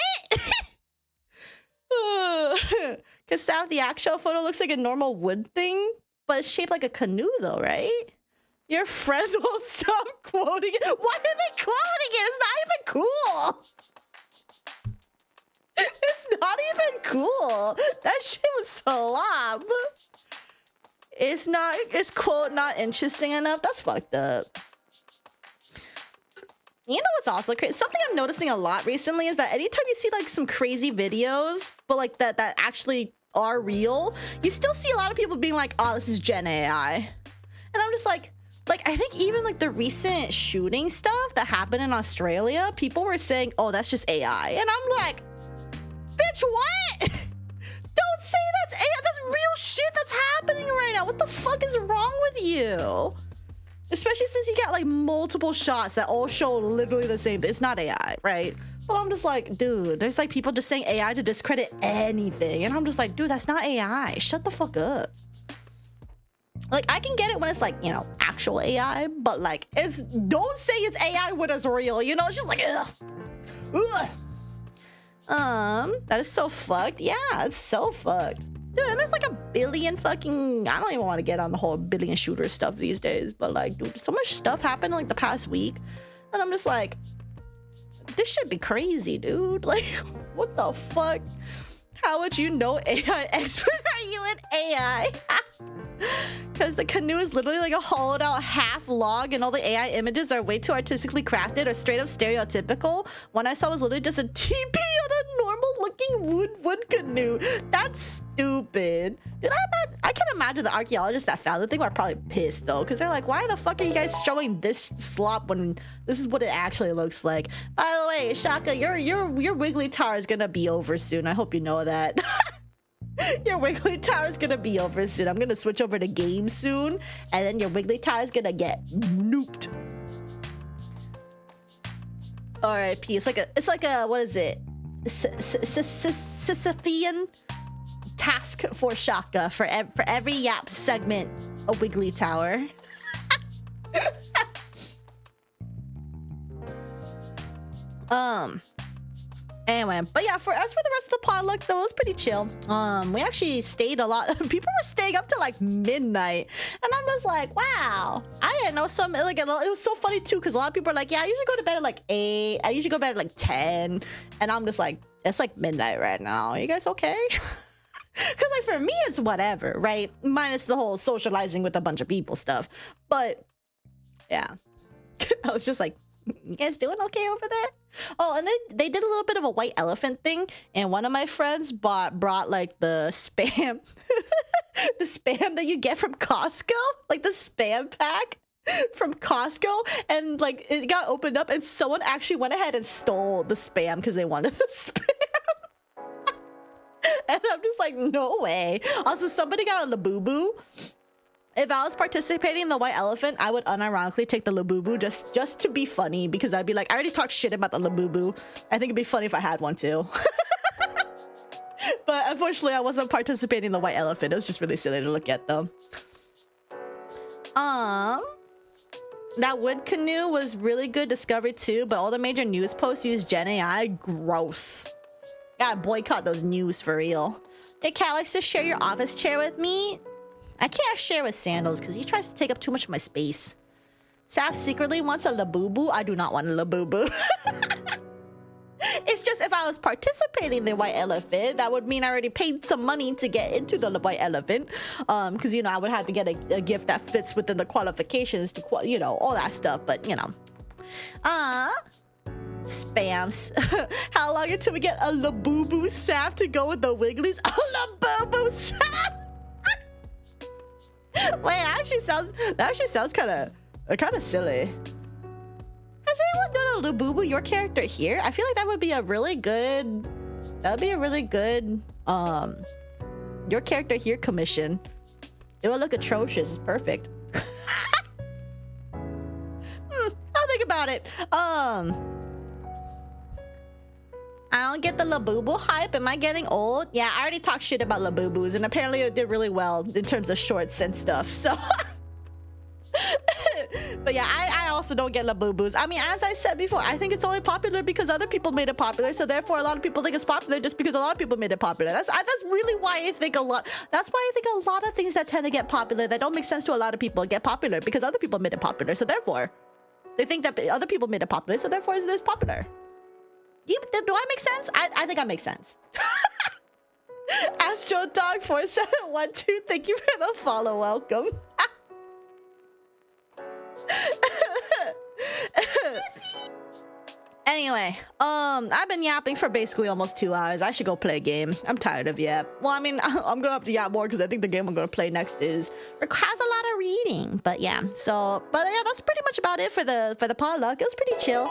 Because Sam, the actual photo looks like a normal wood thing, but it's shaped like a canoe though, right? Your friends won't stop quoting it. Why are they quoting it? It's not even cool. It's not even cool. That shit was slob. It's quote not interesting enough. That's fucked up. You know what's also crazy? Something I'm noticing a lot recently is that anytime you see like some crazy videos, but like that actually are real, you still see a lot of people being like, oh, this is Gen AI. And I'm just like I think even like the recent shooting stuff that happened in Australia, people were saying, oh, that's just AI. And I'm like, bitch, what? Don't say that's AI. That's real shit that's happening right now. What the fuck is wrong with you? Especially since you got like multiple shots that all show literally the same thing. It's not AI, right? But I'm just like, dude, there's like people just saying AI to discredit anything. And I'm just like, dude, that's not AI. Shut the fuck up. Like, I can get it when it's like, you know, actual AI, but like, don't say it's AI when it's real, you know? It's just like, ugh. Ugh. That is so fucked. Yeah, it's so fucked. Dude, and there's like a billion fucking, I don't even want to get on the whole billion shooter stuff these days, but like, dude, so much stuff happened like the past week, and I'm just like, this should be crazy, dude. Like, what the fuck? How would you know AI expert are you in AI? Because the canoe is literally like a hollowed out half log, and all the AI images are way too artistically crafted or straight up stereotypical. One I saw was literally just a TP on a normal looking wood canoe. That's stupid. Dude, I can imagine the archaeologists that found the thing were probably pissed though, because they're like, why the fuck are you guys showing this slop when this is what it actually looks like? By the way, Shaka, your Wiggly Tower is gonna be over soon. I hope you know that. Your Wiggly Tower is gonna be over soon. I'm gonna switch over to games soon, and then your Wiggly Tower is gonna get nuked. R.I.P. It's like a what is it? Sisyphean task for Shaka for every Yap segment, a Wiggly Tower. Anyway, but yeah, for the rest of the potluck though, it was pretty chill. We actually stayed a lot. People were staying up to like midnight, and I'm just like, wow, I didn't know it was so funny too, because a lot of people are like, yeah, I usually go to bed at like 8. I usually go to bed at like 10, and I'm just like, it's like midnight right now. Are you guys okay? Because like for me, it's whatever, right? Minus the whole socializing with a bunch of people stuff. But yeah, I was just like, you guys doing okay over there? Oh, and they did a little bit of a white elephant thing, and one of my friends brought like the spam, the spam that you get from Costco, like the spam pack from Costco, and like it got opened up, and someone actually went ahead and stole the spam because they wanted the spam. And I'm just like, no way. Also, somebody got a Labubu. If I was participating in the white elephant, I would unironically take the Labubu just to be funny, because I'd be like, I already talked shit about the Labubu. I think it'd be funny if I had one too. But unfortunately, I wasn't participating in the white elephant. It was just really silly to look at them. That wood canoe was really good discovery too, but all the major news posts use Gen AI. Gross. Gotta boycott those news for real. Hey, Cat likes to share your office chair with me. I can't share with Sandals because he tries to take up too much of my space. Saf secretly wants a Labubu. I do not want a Labubu. It's just if I was participating in the white elephant, that would mean I already paid some money to get into the white elephant. Because, you know, I would have to get a gift that fits within the qualifications to, you know, all that stuff. But, you know. Spams. How long until we get a Labubu sap to go with the Wigglies? A Labubu sap? Wait, that actually sounds kind of silly. Has anyone done a Labubu, your character here? I feel like that would be a really good, your character here commission. It would look atrocious. It's perfect. I'll think about it. I don't get the Labubu hype. Am I getting old? Yeah, I already talked shit about Labubus, and apparently it did really well in terms of shorts and stuff. So, but yeah, I also don't get Labubus. I mean, as I said before, I think it's only popular because other people made it popular. So therefore, a lot of people think it's popular just because a lot of people made it popular. That's really why I think that's why I think a lot of things that tend to get popular that don't make sense to a lot of people get popular because other people made it popular. So therefore, they think that other people made it popular. So therefore, it's popular. Do I make sense? I think I make sense. Astro Dog 4712, thank you for the follow. Welcome. Anyway, I've been yapping for basically almost 2 hours. I should go play a game. I'm tired of yap. Well, I mean, I'm gonna have to yap more because I think the game I'm gonna play next has a lot of reading. But yeah, but yeah, that's pretty much about it for the potluck. It was pretty chill.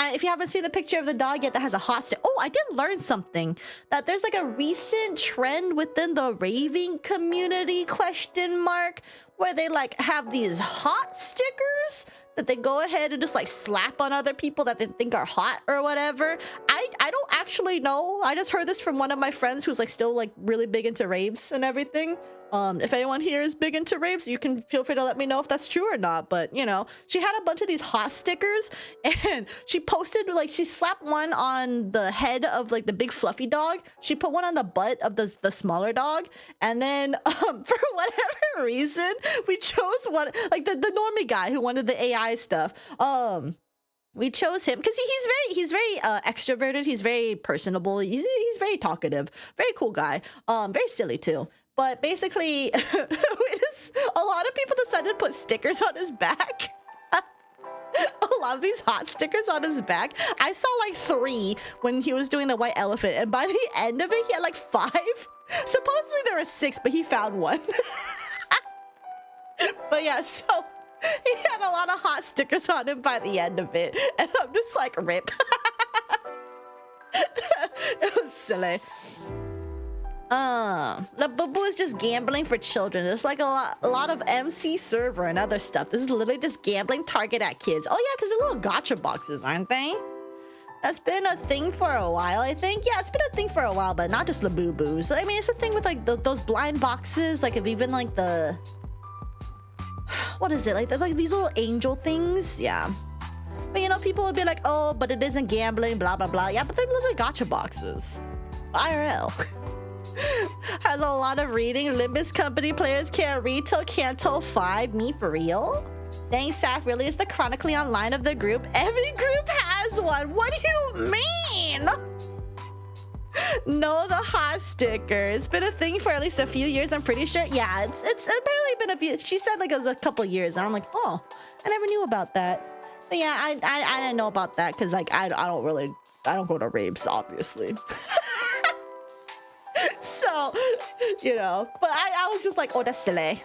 If you haven't seen the picture of the dog yet that has a hot stick. Oh, I did learn something. That there's like a recent trend within the raving community, ? Where they like have these hot stickers that they go ahead and just like slap on other people that they think are hot or whatever. I don't actually know. I just heard this from one of my friends who's like still like really big into raves and everything. If anyone here is big into raves, you can feel free to let me know if that's true or not. But you know, she had a bunch of these hot stickers and she posted like she slapped one on the head of like the big fluffy dog. She put one on the butt of the smaller dog, and then for whatever reason we chose one like the normie guy who wanted the AI stuff. We chose him because he's very extroverted. He's very personable. He's very talkative. Very cool guy. Very silly too. But basically, a lot of people decided to put stickers on his back. A lot of these hot stickers on his back. I saw like 3 when he was doing the white elephant, and by the end of it, he had like 5. Supposedly there were 6, but he found one. But yeah, so he had a lot of hot stickers on him by the end of it, and I'm just like, rip. It was silly. Labubu is just gambling for children. There's like a lot of MC server and other stuff. This is literally just gambling target at kids. Oh yeah, because they're little gacha boxes, aren't they? That's been a thing for a while, I think. Yeah, it's been a thing for a while, but not just Labubus. I mean, it's a thing with like those blind boxes, like if even like the... What is it? Like these little angel things? Yeah. But you know, people would be like, oh, but it isn't gambling, blah, blah, blah. Yeah, but they're literally gacha boxes. IRL. Has a lot of reading. Limbus company players can't read till Canto 5. Me for real? Dang, Saf really is the chronically online of the group. Every group has one. What do you mean? No, the hot sticker. It's been a thing for at least a few years, I'm pretty sure. Yeah, it's apparently been a few. She said like it was a couple years, and I'm like, oh, I never knew about that. But yeah, I didn't know about that because like I don't go to raves, obviously. So, you know, but I was just like, oh, that's silly.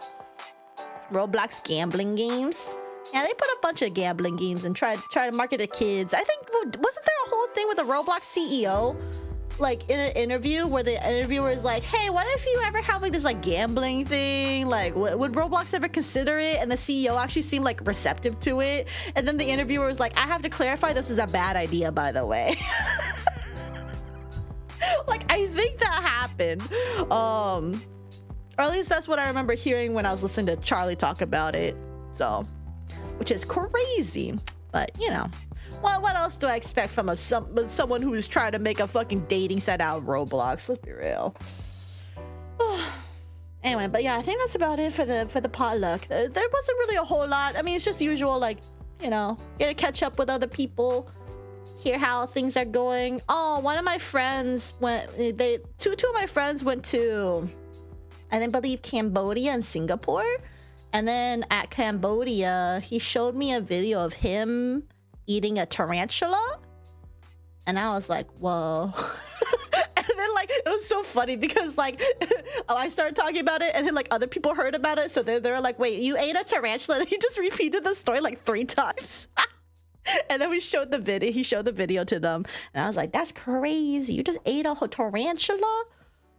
Roblox gambling games. Yeah, they put a bunch of gambling games and try to market to kids. I think, wasn't there a whole thing with the Roblox CEO like in an interview where the interviewer is like, hey, what if you ever have like this like gambling thing? Like, would Roblox ever consider it? And the CEO actually seemed like receptive to it. And then the interviewer was like, I have to clarify, this is a bad idea, by the way. Like, I think that happened. Or at least that's what I remember hearing when I was listening to Charlie talk about it. So, which is crazy. But, you know. Well, what else do I expect from someone who's trying to make a fucking dating site out of Roblox? Let's be real. Anyway, but yeah, I think that's about it for the potluck. There wasn't really a whole lot. I mean, it's just usual, like, you know, get to catch up with other people, hear how things are going. Oh, one of my friends went. Two of my friends went to, I believe, Cambodia and Singapore, and then at Cambodia, he showed me a video of him eating a tarantula, and I was like, whoa. And then like it was so funny because like I started talking about it, and then like other people heard about it, so they're like, wait, you ate a tarantula? And he just repeated the story like 3 times. And then he showed the video to them, and I was like, that's crazy, you just ate a tarantula?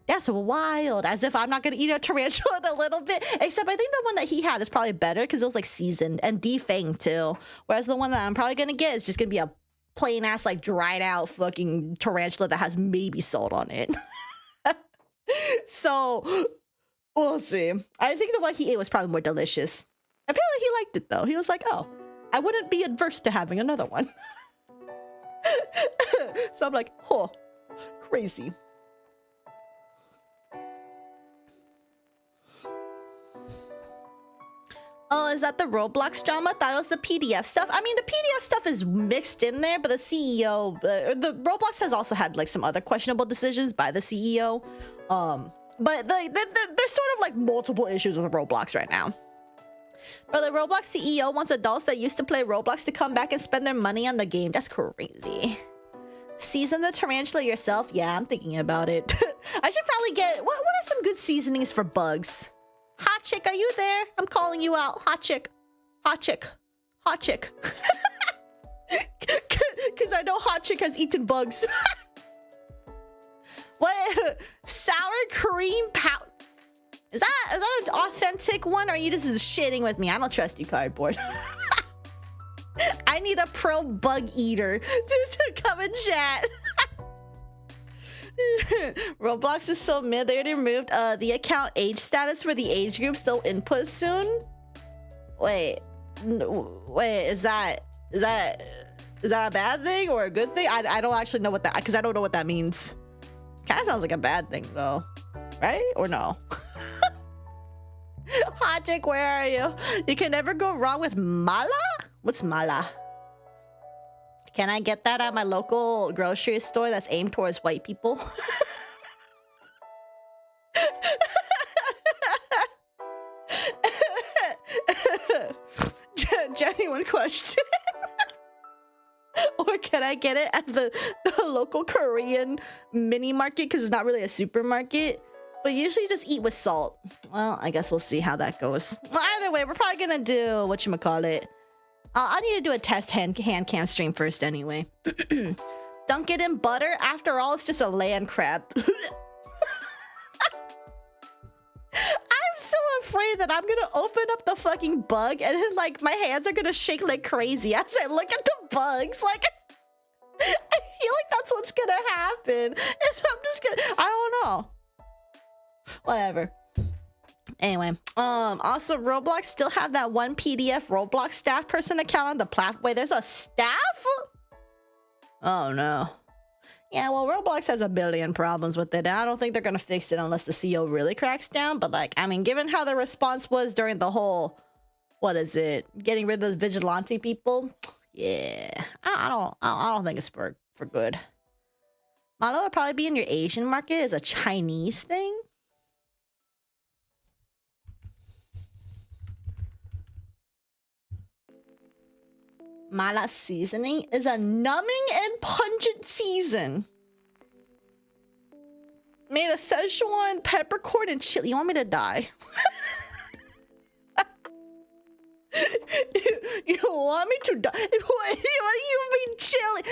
That's wild. As if I'm not gonna eat a tarantula in a little bit. Except I think the one that he had is probably better because it was like seasoned and defanged too. Whereas the one that I'm probably gonna get is just gonna be a plain ass like dried out fucking tarantula that has maybe salt on it. So we'll see. I think the one he ate was probably more delicious. Apparently he liked it though. He was like, oh, I wouldn't be adverse to having another one. So I'm like, oh, crazy. Oh, is that the Roblox drama? Thought it was the PDF stuff. I mean, the PDF stuff is mixed in there, but the CEO, the Roblox has also had like some other questionable decisions by the CEO. But there's sort of like multiple issues with Roblox right now. But the Roblox CEO wants adults that used to play Roblox to come back and spend their money on the game. That's crazy. Season the tarantula yourself? Yeah, I'm thinking about it. I should probably get, what are some good seasonings for bugs? Hot chick, are you there? I'm calling you out. Hot chick. Hot chick. Hot chick. Because I know Hot chick has eaten bugs. What? Sour cream powder. Is that an authentic one, or are you just shitting with me? I don't trust you, Cardboard. I need a pro bug eater to come and chat. Roblox is so mid. They already removed the account age status for the age group. Still input soon. Wait, is that a bad thing or a good thing? I don't actually know what that, because I don't know what that means. Kind of sounds like a bad thing though, right? Or no? Hot chick, where are you? You can never go wrong with mala. What's mala? Can I get that at my local grocery store that's aimed towards white people? Genuine question. Or can I get it at the local Korean mini market, because it's not really a supermarket? But usually just eat with salt. Well, I guess we'll see how that goes. Well, either way, we're probably gonna do whatchamacallit. I need to do a test hand cam stream first anyway. Dunk it in butter. After all, it's just a land crab. I'm so afraid that I'm gonna open up the fucking bug and then like my hands are gonna shake like crazy as I look at the bugs. Like, I feel like that's what's gonna happen. And so I'm just gonna, I don't know. Whatever. Anyway, also Roblox still have that one PDF Roblox staff person account on the platform. Wait, there's a staff? Oh no. Yeah, well, Roblox has a billion problems with it, and I don't think they're gonna fix it unless the CEO really cracks down. But like, I mean, given how the response was during the whole, what is it, getting rid of those vigilante people? Yeah, I don't think it's for good. Model would probably be in your Asian market as a Chinese thing. Mala seasoning is a numbing and pungent season. Made of Szechuan, peppercorn, and chili. You want me to die? you want me to die? What do you mean chili?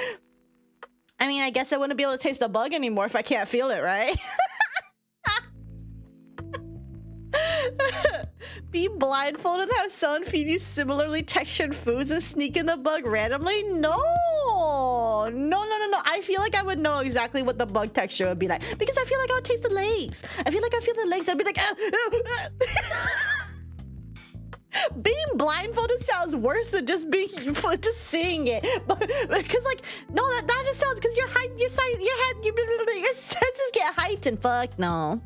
I mean, I guess I wouldn't be able to taste the bug anymore if I can't feel it, right? Be blindfolded and have someone feed you similarly textured foods and sneak in the bug randomly? No! No. I feel like I would know exactly what the bug texture would be like because I feel like I would taste the legs. I feel like I feel the legs. I'd be like, being blindfolded sounds worse than just seeing it. Because like, no, that just sounds because your senses get heightened. Fuck no.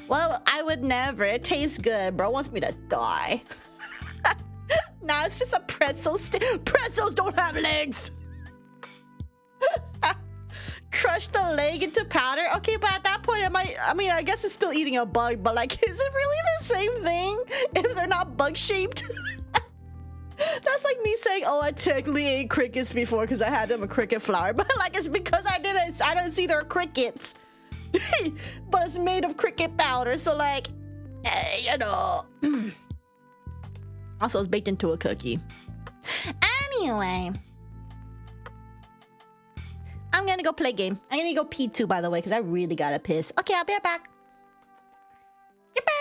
Well, I would never. It tastes good. Bro wants me to die. Nah, it's just a pretzel stick. Pretzels don't have legs. Crush the leg into powder. Okay, but at that point, I guess it's still eating a bug, but like, is it really the same thing if they're not bug shaped? That's like me saying, oh, I technically ate crickets before because I had them a cricket flour, but like, it's because I don't see they're crickets. But it's made of cricket powder, so like, you know. Also, it's baked into a cookie. Anyway, I'm gonna go play game. I'm gonna go pee too, by the way, because I really gotta piss. Okay, I'll be right back. Goodbye.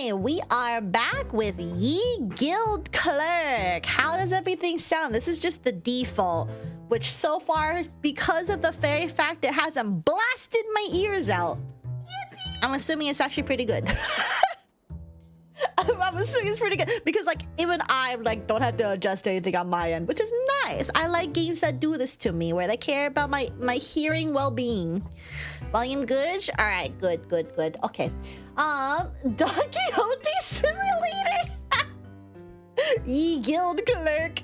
Anyway, we are back with Ye Guild Clerk. How does everything sound? This is just the default, which so far, because of the very fact it hasn't blasted my ears out, I'm assuming it's actually pretty good. I'm assuming it's pretty good because like even I like don't have to adjust anything on my end, which is nice. I like games that do this to me, where they care about my hearing well-being. Volume good? All right, good. Okay. Don Quixote Simulator. Ye Guild Clerk.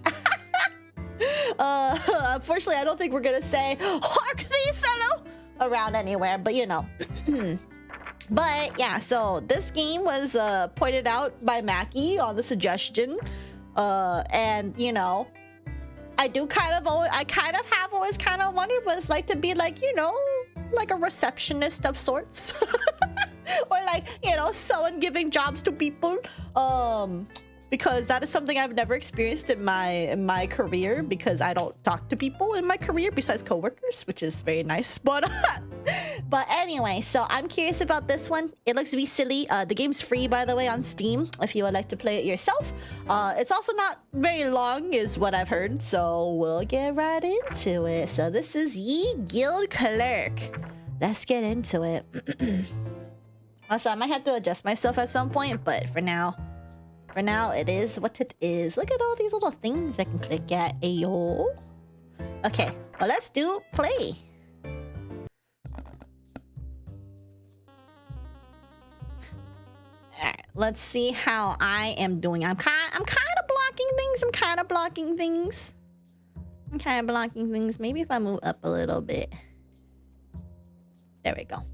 Unfortunately, I don't think we're gonna say "Hark thee, fellow" around anywhere, but you know. But yeah, so this game was pointed out by Mackie on the suggestion, and you know, I have always kind of wondered what it's like to be like, you know, like a receptionist of sorts, or like, you know, someone giving jobs to people, because that is something I've never experienced in my career, because I don't talk to people in my career besides coworkers, which is very nice. But anyway, so I'm curious about this one. It looks to be silly. The game's free, by the way, on Steam if you would like to play it yourself. It's also not very long, is what I've heard, so we'll get right into it. So this is Ye Guild Clerk. Let's get into it. Also, I might have to adjust myself at some point, but for now, it is what it is. Look at all these little things I can click at. Ayo. Okay, well, let's do play. All right, let's see how I am doing. I'm kind of blocking things. Maybe if I move up a little bit. There we go.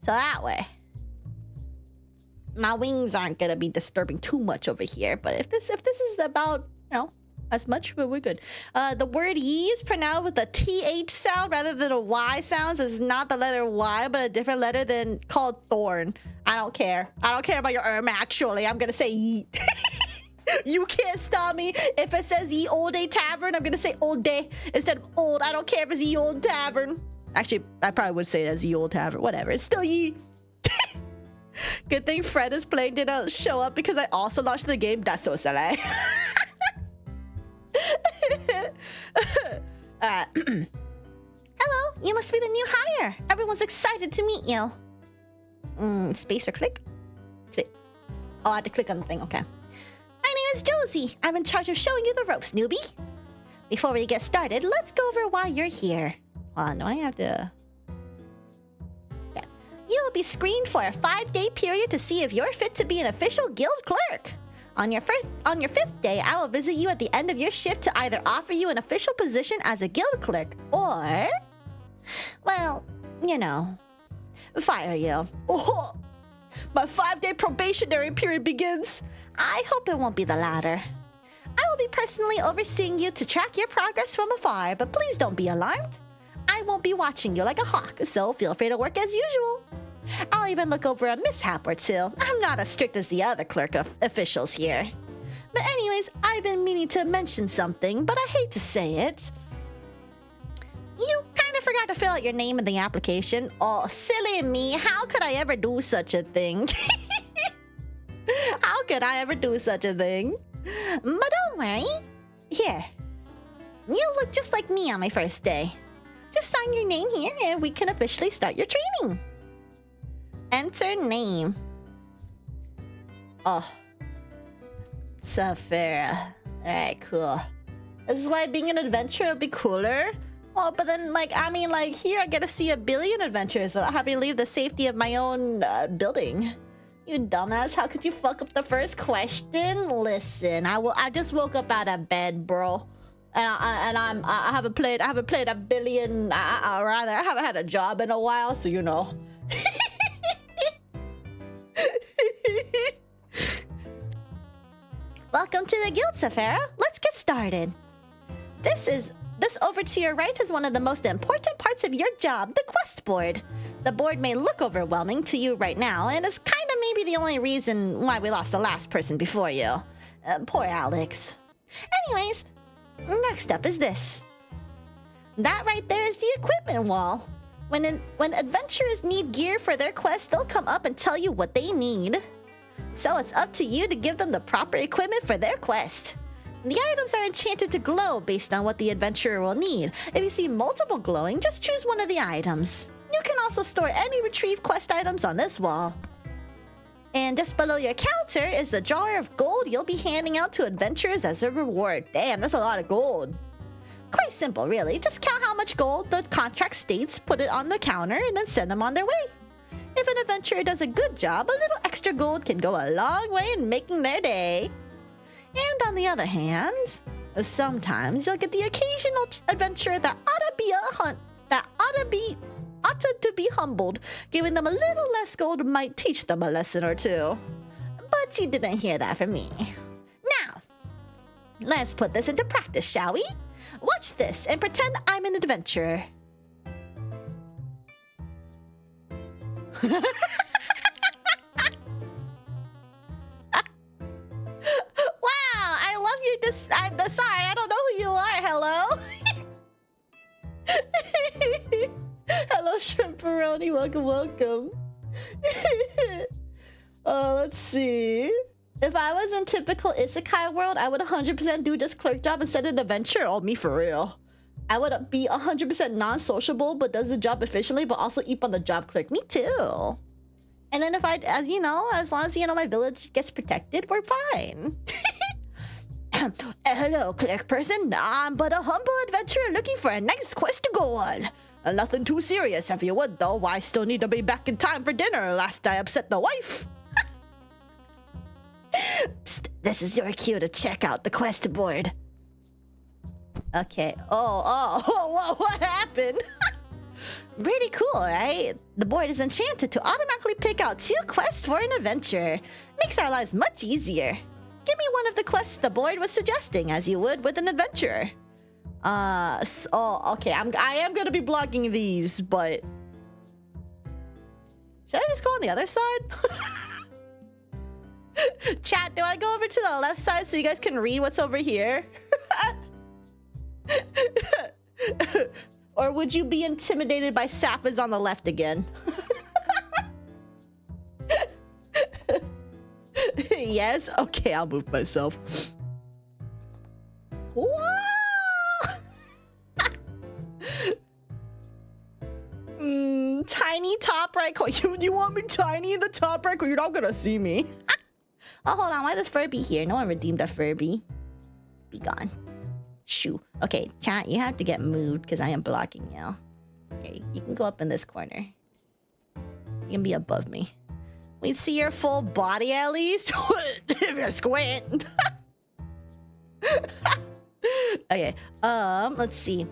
So that way, my wings aren't gonna be disturbing too much over here. But if this is about, you know, as much, but we're good. The word "ye" is pronounced with a TH sound rather than a Y sound. It's not the letter Y, but a different letter than called thorn. I don't care about your actually. I'm gonna say ye. You can't stop me. If it says Ye Olde Tavern, I'm gonna say Olde instead of old. I don't care if it's Ye Old Tavern. Actually, I probably would say it as Ye Old Tavern. Whatever, it's still ye. Good thing Fred is playing didn't show up because I also launched the game. That's so silly. Hello, you must be the new hire. Everyone's excited to meet you. Space or click? Click. Oh, I had to click on the thing. Okay. My name is Josie. I'm in charge of showing you the ropes, newbie. Before we get started, let's go over why you're here. Hold on, do I have to... Yeah. You will be screened for a 5-day period to see if you're fit to be an official guild clerk. On your 5th day, I will visit you at the end of your shift to either offer you an official position as a guild clerk or... well, you know... fire you. Oh, my 5-day probationary period begins. I hope it won't be the latter. I will be personally overseeing you to track your progress from afar, but please don't be alarmed. I won't be watching you like a hawk, so feel free to work as usual. I'll even look over a mishap or two. I'm not as strict as the other clerk officials here. But anyways, I've been meaning to mention something, but I hate to say it. You kind of forgot to fill out your name in the application. Oh, silly me. How could I ever do such a thing? How could I ever do such a thing? But don't worry. Here. You look just like me on my first day. Just sign your name here and we can officially start your training. Enter name. Oh. Saphera. Alright, cool. This is why being an adventurer would be cooler. Oh, but then, like, I mean, like, here I get to see 1 billion adventures without having to leave the safety of my own building. You dumbass, how could you fuck up the first question? Listen, I just woke up out of bed, bro. And I haven't played 1 billion, rather, I haven't had a job in a while, so you know. Welcome to the guild, Saphera. Let's get started. This over to your right is one of the most important parts of your job, the quest board. The board may look overwhelming to you right now, and it's kind of maybe the only reason why we lost the last person before you. Poor Alex. Anyways, next up is this. That right there is the equipment wall. When adventurers need gear for their quest, they'll come up and tell you what they need. So it's up to you to give them the proper equipment for their quest. The items are enchanted to glow based on what the adventurer will need. If you see multiple glowing, just choose one of the items. You can also store any retrieved quest items on this wall. And just below your counter is the jar of gold you'll be handing out to adventurers as a reward. Damn, that's a lot of gold. Quite simple, really. Just count how much gold the contract states, put it on the counter, and then send them on their way. If an adventurer does a good job, a little extra gold can go a long way in making their day. And on the other hand, sometimes you'll get the occasional adventurer that ought to be humbled. Giving them a little less gold might teach them a lesson or two. But you didn't hear that from me. Now, let's put this into practice, shall we? Watch this and pretend I'm an adventurer. Wow, I love you. Sorry, I don't know who you are. Hello? Hello, Shrimperoni. Welcome, welcome. Let's see. If I was in typical isekai world, I would 100% do just clerk job instead of adventure. Oh, me for real. I would be 100% non-sociable, but does the job efficiently, but also eat on the job clerk. Me too. And then if I, as long as, my village gets protected, we're fine. Hello, clerk person. I'm but a humble adventurer looking for a nice quest to go on. Nothing too serious, if you would, though. I still need to be back in time for dinner. Last I upset the wife. Psst, this is your cue to check out the quest board. Okay. Whoa, what happened? Pretty cool, right? The board is enchanted to automatically pick out 2 quests for an adventure. Makes our lives much easier. Give me one of the quests the board was suggesting, as you would with an adventurer. Okay, I am gonna be blocking these, but... Should I just go on the other side? Chat, do I go over to the left side so you guys can read what's over here? Or would you be intimidated by Saphas on the left again? Yes? Okay, I'll move myself. Whoa! Tiny top right corner. You want me tiny in the top right corner? You're not gonna see me. Oh, hold on. Why is Furby here? No one redeemed a Furby. Be gone. Shoo. Okay, chat, you have to get moved because I am blocking you. Here, you can go up in this corner. You can be above me. We see your full body at least. If you squint. Okay. Let's see.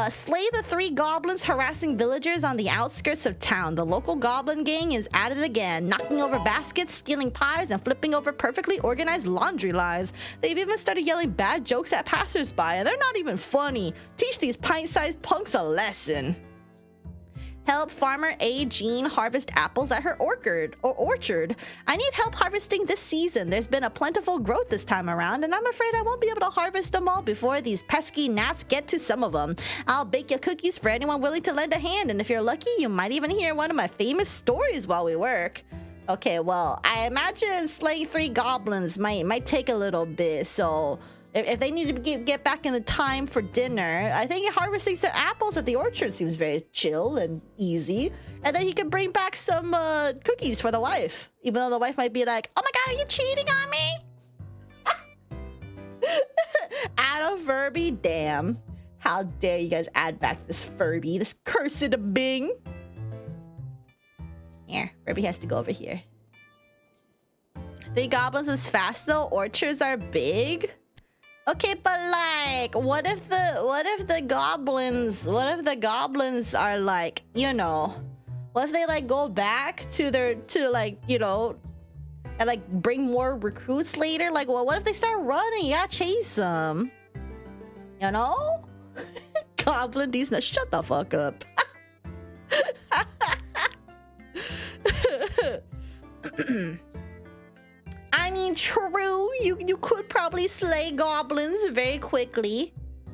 Slay the 3 goblins harassing villagers on the outskirts of town. The local goblin gang is at it again, knocking over baskets, stealing pies, and flipping over perfectly organized laundry lines. They've even started yelling bad jokes at passersby, and they're not even funny. Teach these pint-sized punks a lesson. Help farmer A. Jean harvest apples at her orchard. I need help harvesting this season. There's been a plentiful growth this time around, and I'm afraid I won't be able to harvest them all before these pesky gnats get to some of them. I'll bake you cookies for anyone willing to lend a hand, and if you're lucky, you might even hear one of my famous stories while we work. Okay, well, I imagine slaying 3 goblins might take a little bit, so... If they need to get back in the time for dinner, I think harvesting some apples at the orchard seems very chill and easy. And then he can bring back some cookies for the wife. Even though the wife might be like, oh my god, are you cheating on me? Add a Furby? Damn. How dare you guys add back this Furby, this cursed Bing. Here, Furby has to go over here. 3 goblins is fast though, orchards are big. Okay, but like, what if the goblins are like, what if they like go back to and like bring more recruits later? Like, well, what if they start running? You gotta chase them. Goblin decent. Shut the fuck up. I mean, true, you could probably slay goblins very quickly,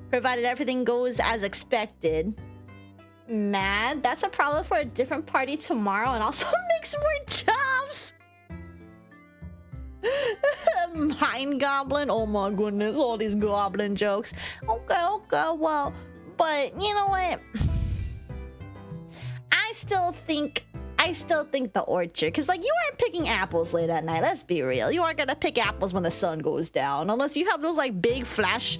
provided everything goes as expected. Mad? That's a problem for a different party tomorrow and also makes more jobs. Mind goblin? Oh my goodness, all these goblin jokes. Okay, well, but you know what? I still think the orchard, because like you aren't picking apples late at night. Let's be real. You aren't gonna pick apples when the sun goes down, unless you have those like big flash,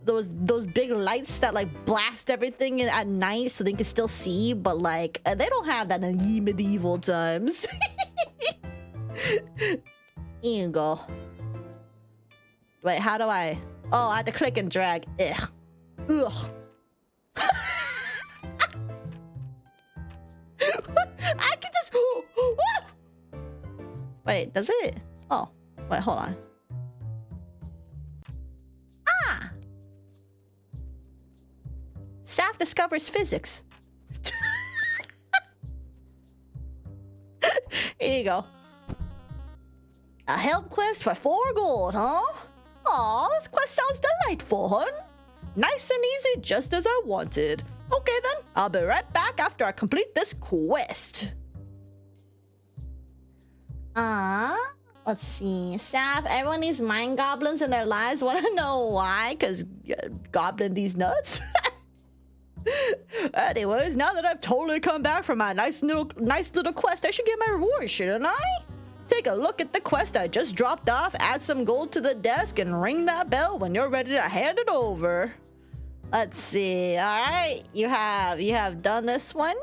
those big lights that like blast everything at night so they can still see. But like they don't have that in ye medieval times. Here you go. Wait, how do I? Oh, I have to click and drag. Ugh. Ugh. I can just. Wait, does it? Oh, wait, hold on. Ah! Saf discovers physics. Here you go. A help quest for 4 gold, huh? Aw, this quest sounds delightful, hun. Nice and easy, just as I wanted. Okay then, I'll be right back after I complete this quest. Let's see. Saf, everyone needs mind goblins in their lives. Want to know why? Because goblin these nuts? Anyways, now that I've totally come back from my nice little quest, I should get my reward, shouldn't I? Take a look at the quest I just dropped off, add some gold to the desk, and ring that bell when you're ready to hand it over. Let's see. All right, you have done this one.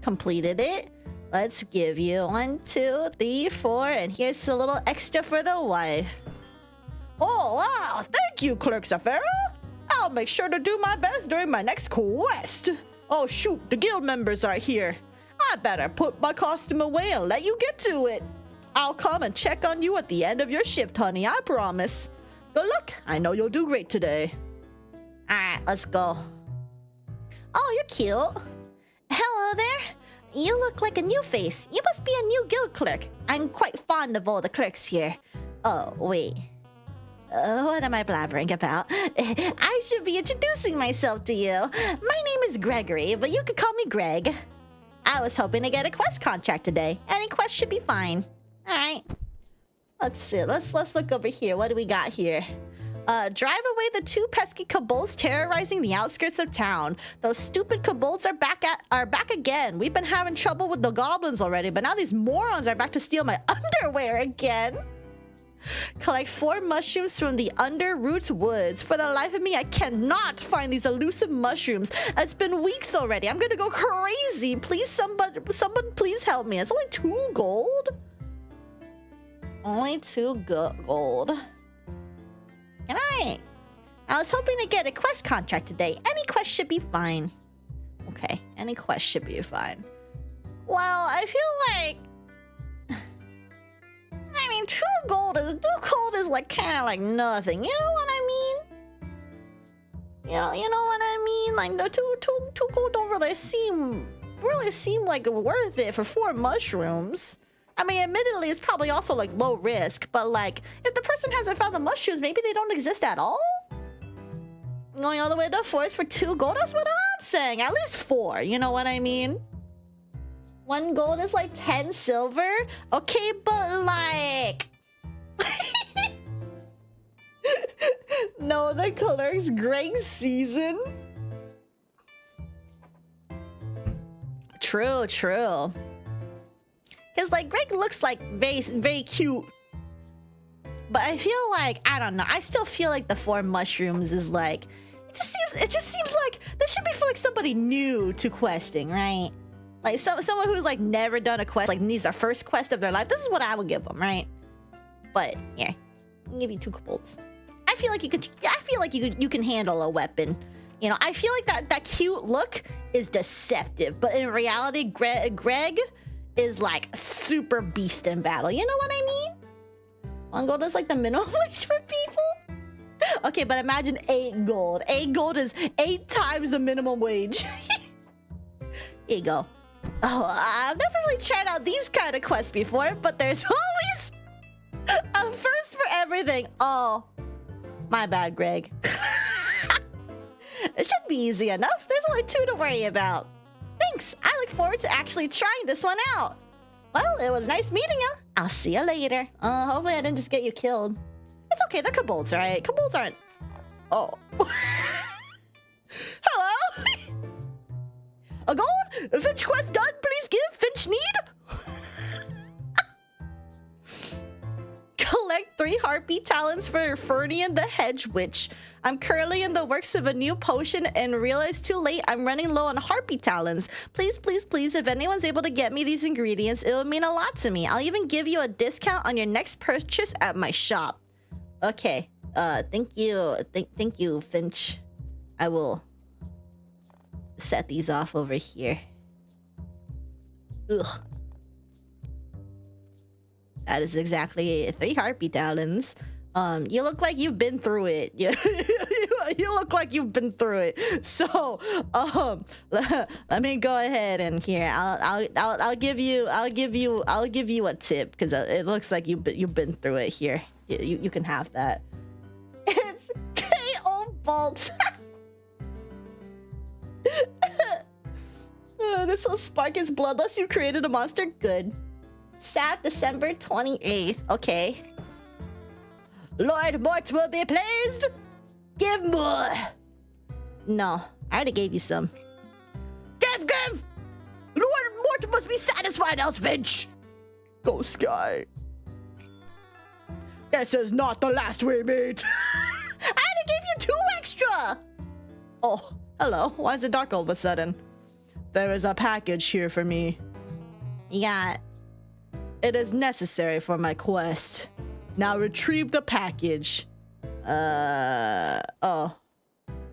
Completed it. Let's give you 1, 2, 3, 4, and here's a little extra for the wife. Oh wow! Thank you, Clerk Saphera. I'll make sure to do my best during my next quest. Oh shoot, the guild members are here. I better put my costume away and let you get to it. I'll come and check on you at the end of your shift, honey, I promise. Good luck. I know you'll do great today. Alright, let's go. Oh, you're cute. Hello there. You look like a new face. You must be a new guild clerk. I'm quite fond of all the clerks here. Oh, wait. What am I blabbering about? I should be introducing myself to you. My name is Gregory, but you could call me Greg. I was hoping to get a quest contract today. Any quest should be fine. Alright. Let's see. Let's look over here. What do we got here? Drive away the 2 pesky kobolds terrorizing the outskirts of town. Those stupid kobolds are back again. We've been having trouble with the goblins already, but now these morons are back to steal my underwear again. Collect 4 mushrooms from the Underroots Woods. For the life of me, I cannot find these elusive mushrooms. It's been weeks already. I'm gonna go crazy. Please, someone please help me. It's only 2 gold. Only 2 gold. Can I was hoping to get a quest contract today. Any quest should be fine. Okay, any quest should be fine. Well, I feel like... I mean, 2 gold is like kind of like nothing. You know what I mean? You know what I mean? Like the 2 gold don't really seem like worth it for 4 mushrooms. I mean, admittedly, it's probably also like low risk, but like if the person hasn't found the mushrooms, maybe they don't exist at all. Going all the way to the forest for 2 gold, that's what I'm saying. At least 4, you know what I mean? 1 gold is like 10 silver. Okay, but like... No, the clerk's Greg season. True. Because like Greg looks like very cute. But I feel like, I don't know. I still feel like the 4 mushrooms is like... It just seems like this should be for like somebody new to questing, right? Like someone who's like never done a quest, like needs their first quest of their life. This is what I would give them, right? But yeah, I'll give you 2 kobolds. I feel like you can handle a weapon. You know, I feel like that cute look is deceptive, but in reality, Greg is like super beast in battle. You know what I mean? 1 gold is like the minimum wage for people. Okay, but imagine 8 gold. 8 gold is 8 times the minimum wage. Here you go. Oh, I've never really tried out these kind of quests before, but there's always a first for everything. Oh, my bad, Greg. It should be easy enough. There's only 2 to worry about. Thanks. I look forward to actually trying this one out. Well, it was nice meeting you. I'll see you later. Hopefully I didn't just get you killed. It's okay, they're kobolds, right? Kobolds aren't... Oh. Hello? A gold? Finch quest done, please give. Finch need? Collect 3 heartbeat talents for Fernian the Hedge Witch. I'm currently in the works of a new potion and realized too late I'm running low on heartbeat talents. Please, please, please, if anyone's able to get me these ingredients, it would mean a lot to me. I'll even give you a discount on your next purchase at my shop. Okay. Thank you. Thank you, Finch. I will set these off over here. Ugh. That is exactly 3 heartbeat talents. You look like you've been through it. You look like you've been through it. So, let me go ahead and here. I'll give you a tip because it looks like you've been through it. Here, you can have that. It's KO Bolt. This will spark his bloodlust. You created a monster. Good. Sat December 28th. Okay. Lord Mort will be pleased. Give more. No, I already gave you some. Give. Lord Mort must be satisfied, else Finch. Go Sky. This is not the last we meet. I already gave you 2 extra. Oh, hello. Why is it dark all of a sudden? There is a package here for me. Yeah. It is necessary for my quest. Now retrieve the package. Oh.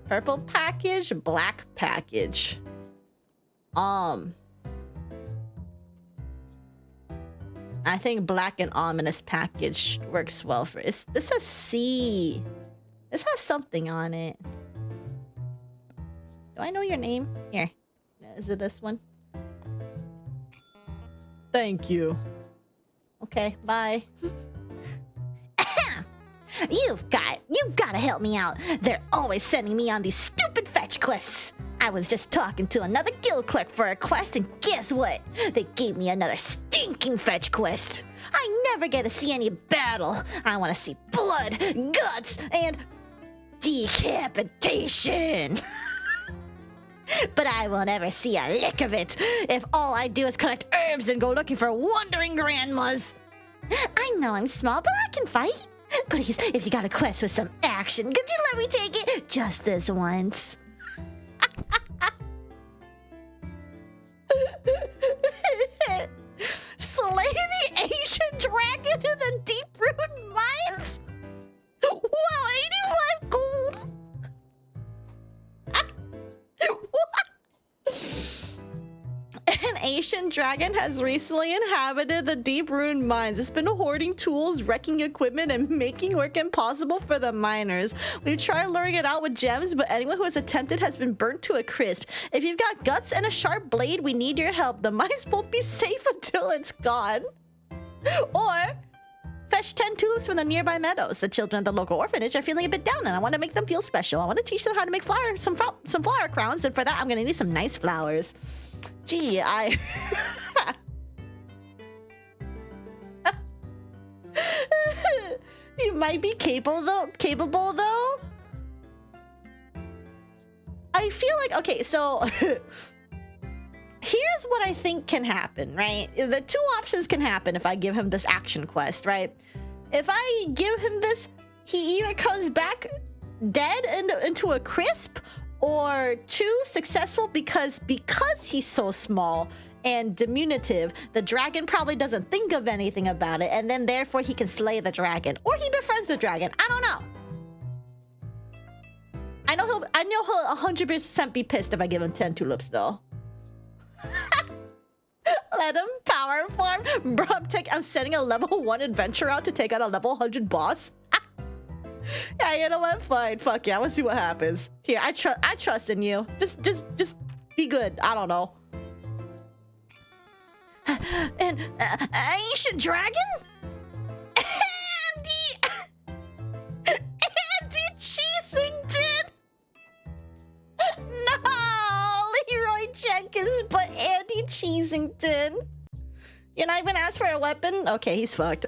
Purple package, black package. I think black and ominous package works well for it. This has C. This has something on it. Do I know your name? Here. Is it this one? Thank you. Okay, bye. You've got to help me out. They're always sending me on these stupid fetch quests. I was just talking to another guild clerk for a quest, and guess what? They gave me another stinking fetch quest. I never get to see any battle. I want to see blood, guts, and decapitation. But I will never see a lick of it if all I do is collect herbs and go looking for wandering grandmas. I know I'm small, but I can fight. Please, if you got a quest with some action, could you let me take it just this once? Slay the Asian dragon in the deep-rooted mines? Wow, 85 gold! An Asian dragon has recently inhabited the deep-ruined mines. It's been hoarding tools, wrecking equipment, and making work impossible for the miners. We've tried luring it out with gems, but anyone who has attempted has been burnt to a crisp. If you've got guts and a sharp blade, we need your help. The mines won't be safe until it's gone. Or fetch 10 tulips from the nearby meadows. The children at the local orphanage are feeling a bit down, and I want to make them feel special. I want to teach them how to make some flower crowns, and for that, I'm going to need some nice flowers. Gee, You might be capable though. I feel like, okay, so here's what I think can happen, right? The 2 options can happen if I give him this action quest, right? If I give him this, he either comes back dead into a crisp, or 2, successful because he's so small and diminutive, the dragon probably doesn't think of anything about it, and then therefore he can slay the dragon, or he befriends the dragon. I don't know. I know he'll 100% be pissed if I give him 10 tulips though. Let him power farm. Bro, I'm setting a level 1 adventure out to take out a level 100 boss. Yeah, you know what? Fine. Fuck yeah. Let's see what happens. Here, I trust in you. Just be good. I don't know. And ancient dragon? Andy Cheesington? Cheesington. You're not even asked for a weapon? Okay, he's fucked.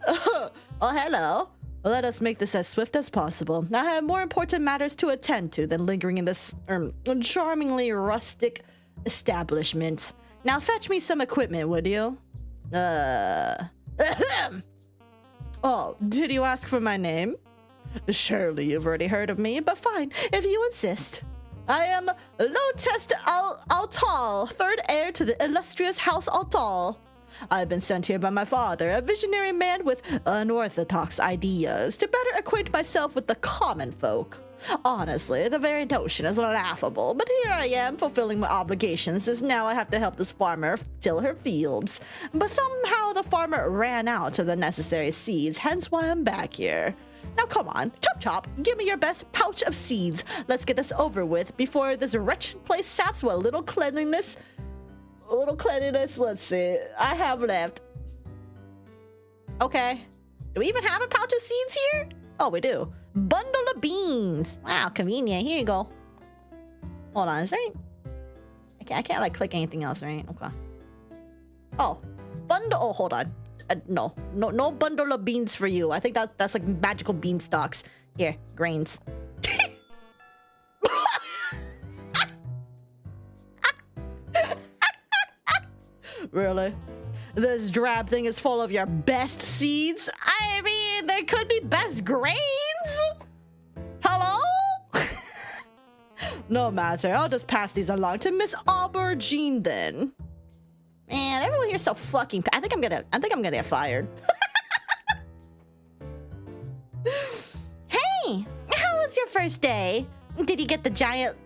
Oh, hello. Let us make this as swift as possible. I have more important matters to attend to than lingering in this charmingly rustic establishment. Now fetch me some equipment, would you? Oh, did you ask for my name? Surely you've already heard of me, but fine, if you insist. I am Lotest Altal, third heir to the illustrious House Altal. I've been sent here by my father, a visionary man with unorthodox ideas, to better acquaint myself with the common folk. Honestly, the very notion is laughable, but here I am fulfilling my obligations as now I have to help this farmer till her fields. But somehow the farmer ran out of the necessary seeds, hence why I'm back here. Now come on, chop chop, give me your best pouch of seeds. Let's get this over with before this wretched place saps what little cleanliness, let's see, I have left. Okay, do we even have a pouch of seeds here? Oh, we do. Bundle of beans. Wow, convenient. Here you go. Hold on, is there any... I can't like click anything else, right? Okay. Oh, bundle. Oh, hold on. No bundle of beans for you. I think that's like magical beanstalks. Here, grains. Really? This drab thing is full of your best seeds? I mean, there could be best grains? Hello? No matter, I'll just pass these along to Miss Aubergine then. Man, everyone here's so fucking... I think I'm gonna get fired. Hey, how was your first day? Did you get the giant...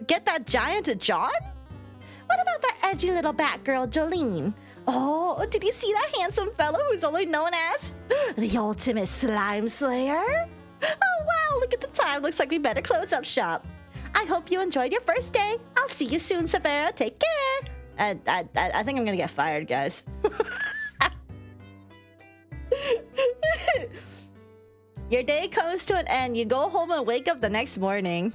Get that giant John? What about that edgy little Batgirl, Jolene? Oh, did you see that handsome fellow who's only known as the ultimate slime slayer? Oh, wow, look at the time. Looks like we better close up shop. I hope you enjoyed your first day. I'll see you soon, Saphera. Take care. I think I'm gonna get fired, guys. Your day comes to an end. You go home and wake up the next morning.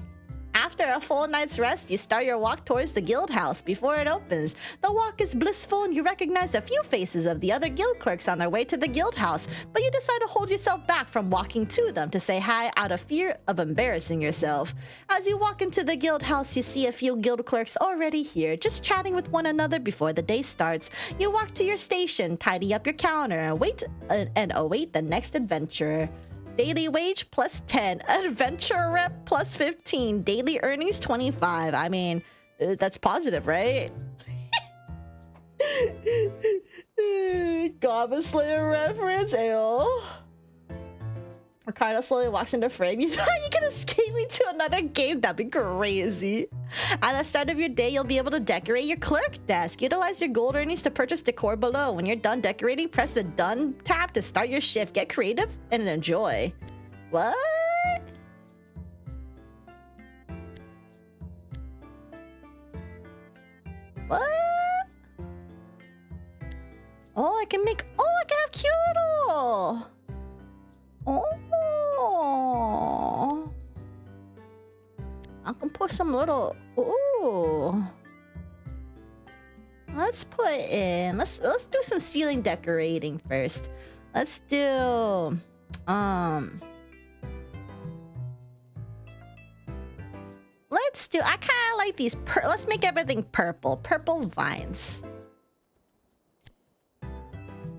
After a full night's rest, you start your walk towards the guild house before it opens. The walk is blissful and you recognize a few faces of the other guild clerks on their way to the guild house, but you decide to hold yourself back from walking to them to say hi out of fear of embarrassing yourself. As you walk into the guild house, you see a few guild clerks already here, just chatting with one another before the day starts. You walk to your station, tidy up your counter, and await the next adventurer. Daily wage plus 10, adventure rep plus 15, daily earnings 25. I mean, that's positive, right? Goblin Slayer reference, ayo. Ricardo slowly walks into frame. You thought you could escape me to another game? That'd be crazy. At the start of your day, you'll be able to decorate your clerk desk. Utilize your gold earnings to purchase decor below. When you're done decorating, press the Done tab to start your shift. Get creative and enjoy. What? What? Oh, I can make... Oh, I can have Kyoto! Oh, I can put some little. Ooh, let's put in. Let's do some ceiling decorating first. Let's do. Let's do. I kind of like these. Let's make everything purple. Purple vines.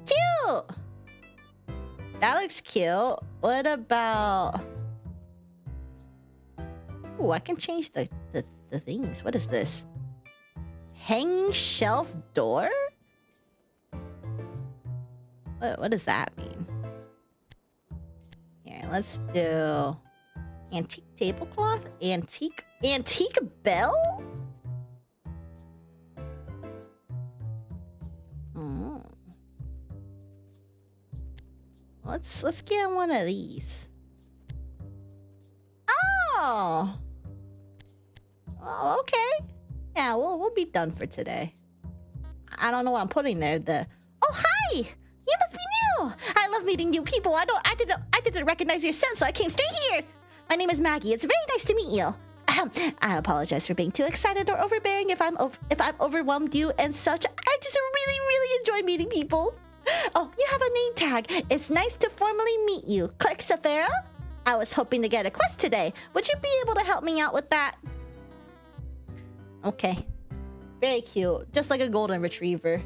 Cute. That looks cute. What about... Ooh, I can change the things. What is this? Hanging shelf door? What does that mean? Here, let's do... Antique tablecloth? Antique bell? Oh. Let's get one of these. Oh, okay. Yeah, we'll be done for today. I don't know what I'm putting there. Oh, hi! You must be new. I love meeting new people. I didn't recognize your scent, so I came straight here. My name is Maggie. It's very nice to meet you. I apologize for being too excited or overbearing if I've overwhelmed you and such. I just really enjoy meeting people. Oh, you have a name tag. It's nice to formally meet you. Clerk Saphera? I was hoping to get a quest today. Would you be able to help me out with that? Okay. Very cute. Just like a golden retriever.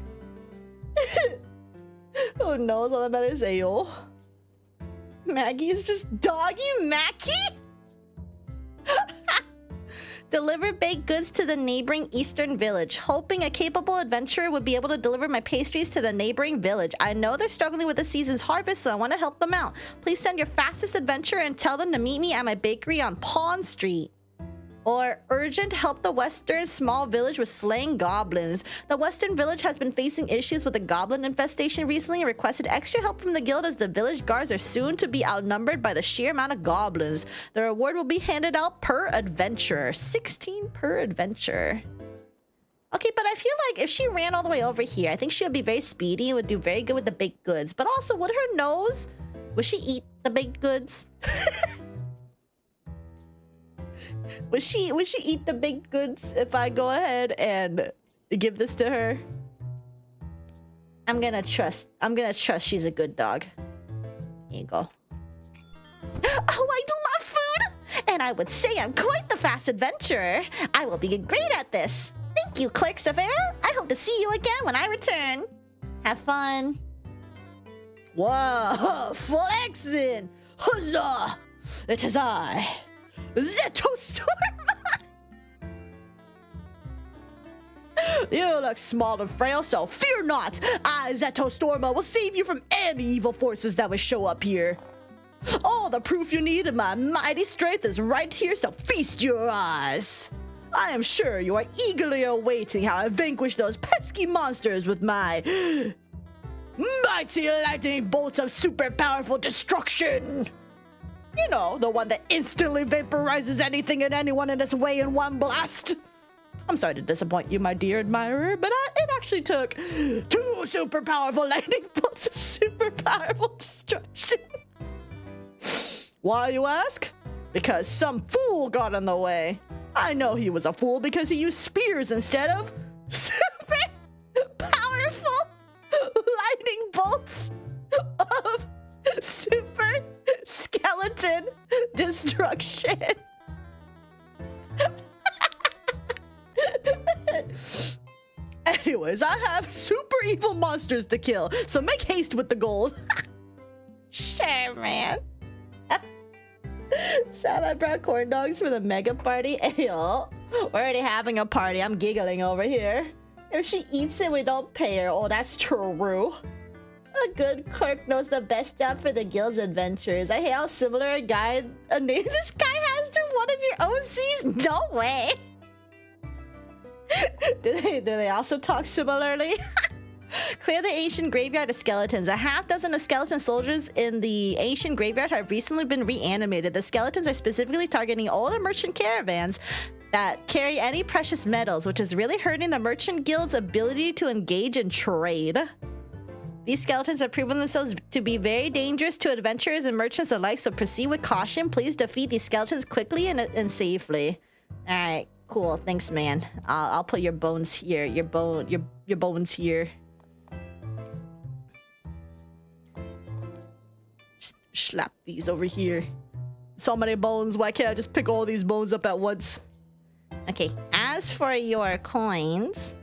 Oh no, that's all that matters. Ayo. Maggie is just doggy Mackie? Deliver baked goods to the neighboring eastern village. Hoping a capable adventurer would be able to deliver my pastries to the neighboring village. I know they're struggling with the season's harvest, so I want to help them out. Please send your fastest adventurer and tell them to meet me at my bakery on Pawn Street. Or urgent, help the western small village with slaying goblins. The western village has been facing issues with a goblin infestation recently and requested extra help from the guild as the village guards are soon to be outnumbered by the sheer amount of goblins. The reward will be handed out per adventurer. 16 per adventurer. Okay, but I feel like if she ran all the way over here, I think she would be very speedy and would do very good with the baked goods. But also, would her nose... Would she eat the baked goods? Would she eat the baked goods if I go ahead and give this to her? I'm gonna trust she's a good dog. Here you go. Oh, I love food! And I would say I'm quite the fast adventurer. I will be great at this. Thank you, Clerk Saphera. I hope to see you again when I return. Have fun. Whoa, flexing! Huzzah! It is I, Zetostorm! You look small and frail, so fear not! I, Zetostorma, will save you from any evil forces that would show up here. All the proof you need of my mighty strength is right here, so feast your eyes. I am sure you are eagerly awaiting how I vanquish those pesky monsters with my mighty lightning bolts of super powerful destruction. You know, the one that instantly vaporizes anything and anyone in its way in one blast. I'm sorry to disappoint you, my dear admirer, but it actually took 2 super powerful lightning bolts of super powerful destruction. Why, you ask? Because some fool got in the way. I know he was a fool because he used spears instead of super powerful lightning bolts of super skeleton destruction. Anyways, I have super evil monsters to kill, so make haste with the gold. Sure, man. Sam, I brought corn dogs for the mega party. Ayo, we're already having a party. I'm giggling over here. If she eats it, we don't pay her. Oh, that's true. A good clerk knows the best job for the guild's adventures. I hate how similar a name this guy has to one of your OCs. No way. Do they also talk similarly? Clear the ancient graveyard of skeletons. A half dozen of skeleton soldiers in the ancient graveyard have recently been reanimated. The skeletons are specifically targeting all the merchant caravans that carry any precious metals, which is really hurting the merchant guild's ability to engage in trade. These skeletons have proven themselves to be very dangerous to adventurers and merchants alike, so proceed with caution. Please defeat these skeletons quickly and safely. All right, cool. Thanks, man. I'll put your bones here. Your bones here. Just slap these over here. So many bones. Why can't I just pick all these bones up at once? Okay. As for your coins.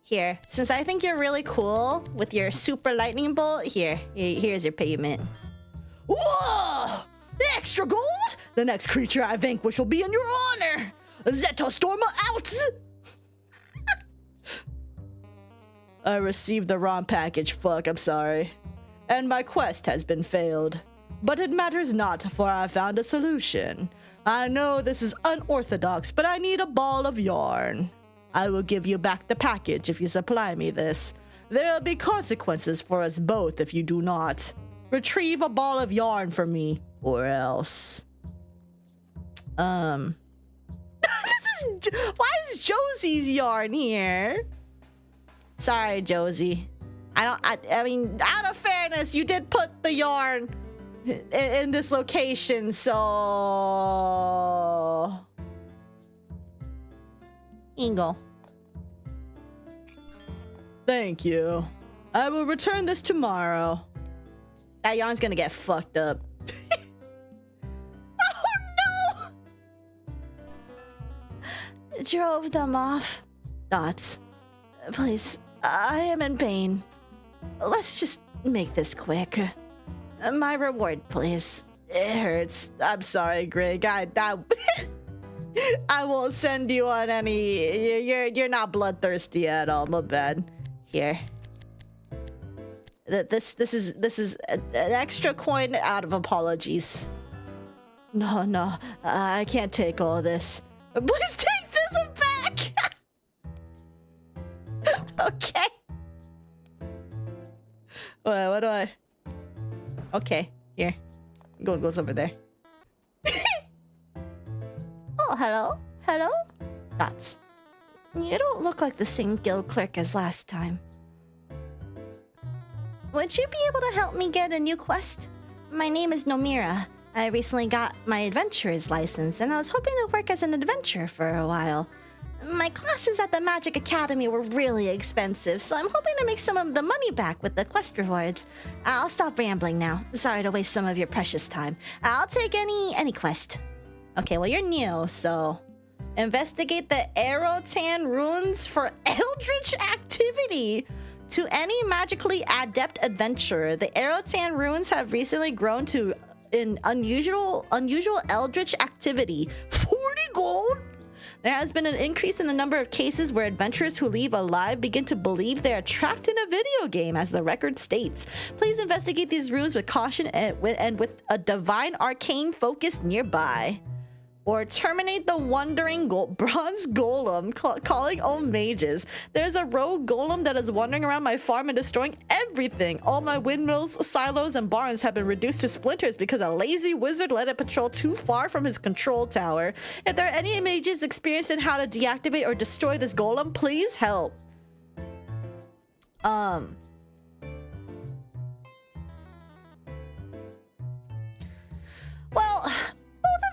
Here, since I think you're really cool with your super lightning bolt, here's your payment. Whoa! Extra gold? The next creature I vanquish will be in your honor! Zetostorma out! I received the wrong package, fuck, I'm sorry. And my quest has been failed. But it matters not, for I found a solution. I know this is unorthodox, but I need a ball of yarn. I will give you back the package if you supply me this. There will be consequences for us both if you do not. Retrieve a ball of yarn for me, or else. Why is Josie's yarn here? Sorry, Josie. I mean, out of fairness, you did put the yarn in this location, so... Here you go. Thank you. I will return this tomorrow. That yarn's gonna get fucked up. Oh no! Drove them off. Dots. Please, I am in pain. Let's just make this quick. My reward, please. It hurts. I'm sorry, Greg. I won't send you on any. You're not bloodthirsty at all. My bad. Here. This is an extra coin out of apologies. No, I can't take all this. Please take this back. Okay. What do I? Okay, here. Gold goes over there. Oh, hello? Dots. You don't look like the same guild clerk as last time. Would you be able to help me get a new quest? My name is Nomira. I recently got my adventurer's license, and I was hoping to work as an adventurer for a while. My classes at the Magic Academy were really expensive, so I'm hoping to make some of the money back with the quest rewards. I'll stop rambling now. Sorry to waste some of your precious time. I'll take any quest. Okay, well, you're new, so... Investigate the Aerotan runes for Eldritch activity. To any magically adept adventurer, the Aerotan runes have recently grown to an unusual Eldritch activity. 40 gold? There has been an increase in the number of cases where adventurers who leave alive begin to believe they are trapped in a video game, as the record states. Please investigate these runes with caution and with a divine arcane focus nearby. Or terminate the wandering bronze golem, calling all mages. There's a rogue golem that is wandering around my farm and destroying everything. All my windmills, silos, and barns have been reduced to splinters because a lazy wizard let it patrol too far from his control tower. If there are any mages experienced in how to deactivate or destroy this golem, please help. Well...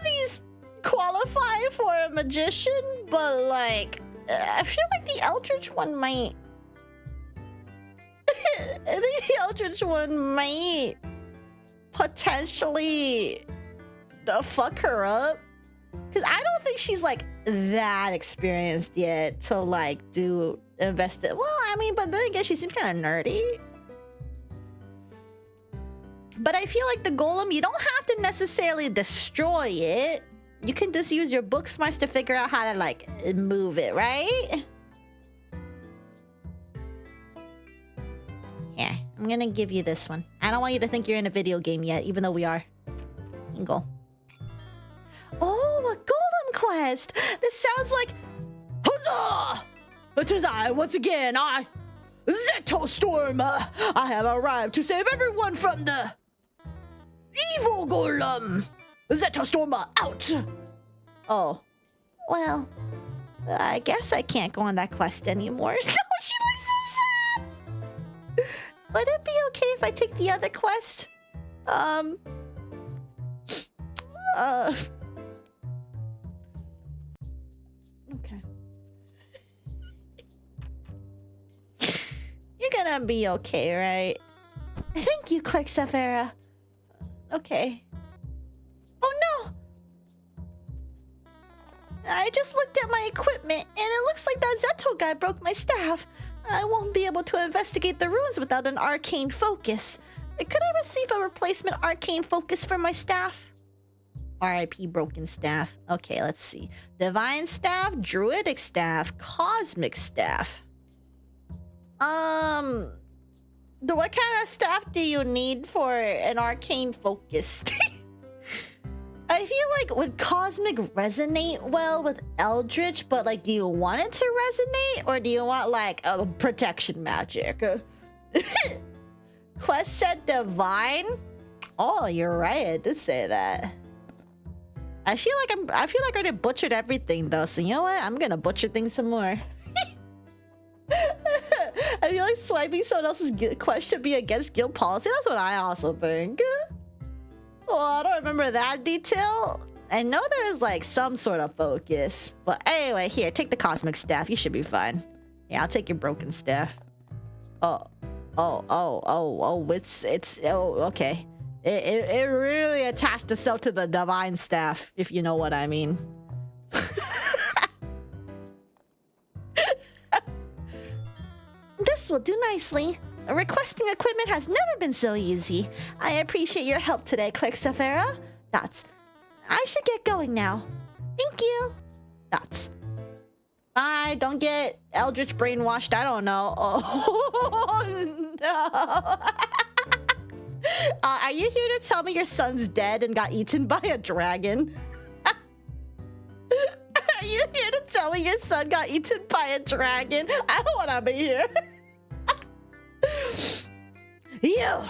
these qualify for a magician, but like I feel like the Eldritch one might I think the Eldritch one might potentially fuck her up, because I don't think she's like that experienced yet to like do invest it. Well, I mean, but then I guess she seems kind of nerdy. But I feel like the golem, you don't have to necessarily destroy it. You can just use your book smarts to figure out how to, like, move it, right? Here, I'm gonna give you this one. I don't want you to think you're in a video game yet, even though we are. You can go. Oh, a golem quest! This sounds like... Huzzah! It is I, once again, Zetostorm! I have arrived to save everyone from the... evil golem! Zetostorma out! Oh. Well, I guess I can't go on that quest anymore. No, she looks so sad! Would it be okay if I take the other quest? Okay. You're gonna be okay, right? Thank you, Clerk Saphera. Okay. Oh no! I just looked at my equipment, and it looks like that Zeto guy broke my staff. I won't be able to investigate the runes without an arcane focus. Could I receive a replacement arcane focus for my staff? R.I.P. broken staff. Okay, let's see. Divine staff, druidic staff, cosmic staff. What kind of staff do you need for an arcane focus? I feel like would cosmic resonate well with eldritch, but like, do you want it to resonate, or do you want like a protection magic? Quest said divine. Oh, you're right. I did say that. I feel like I already butchered everything though. So you know what? I'm gonna butcher things some more. I feel like swiping someone else's quest should be against guild policy. That's what I also think. Oh, I don't remember that detail. I know there is like some sort of focus. But anyway, here, take the cosmic staff. You should be fine. Yeah, I'll take your broken staff. Oh, okay. It really attached itself to the divine staff, if you know what I mean. This will do nicely. Requesting equipment has never been so easy. I appreciate your help today, Clerk Saphera. Dots. I should get going now. Thank you. Dots. Bye. Don't get Eldritch brainwashed. I don't know. Oh, no. Are you here to tell me your son's dead and got eaten by a dragon? Are you here to tell me your son got eaten by a dragon? I don't want to be here. You!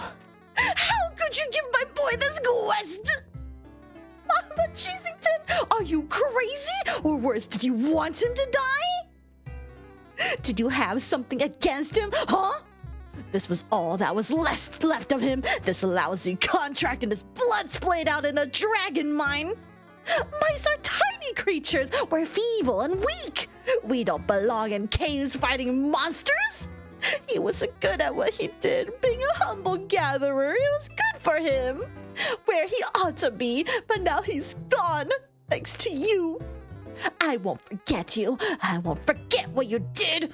How could you give my boy this quest? Mama Cheesington, are you crazy? Or worse, did you want him to die? Did you have something against him, huh? This was all that was left of him. This lousy contract and his blood splayed out in a dragon mine. Mice are tiny creatures. We're feeble and weak. We don't belong in caves fighting monsters. He was good at what he did, being a humble gatherer. It was good for him. Where he ought to be, but now he's gone, thanks to you. I won't forget you. I won't forget what you did.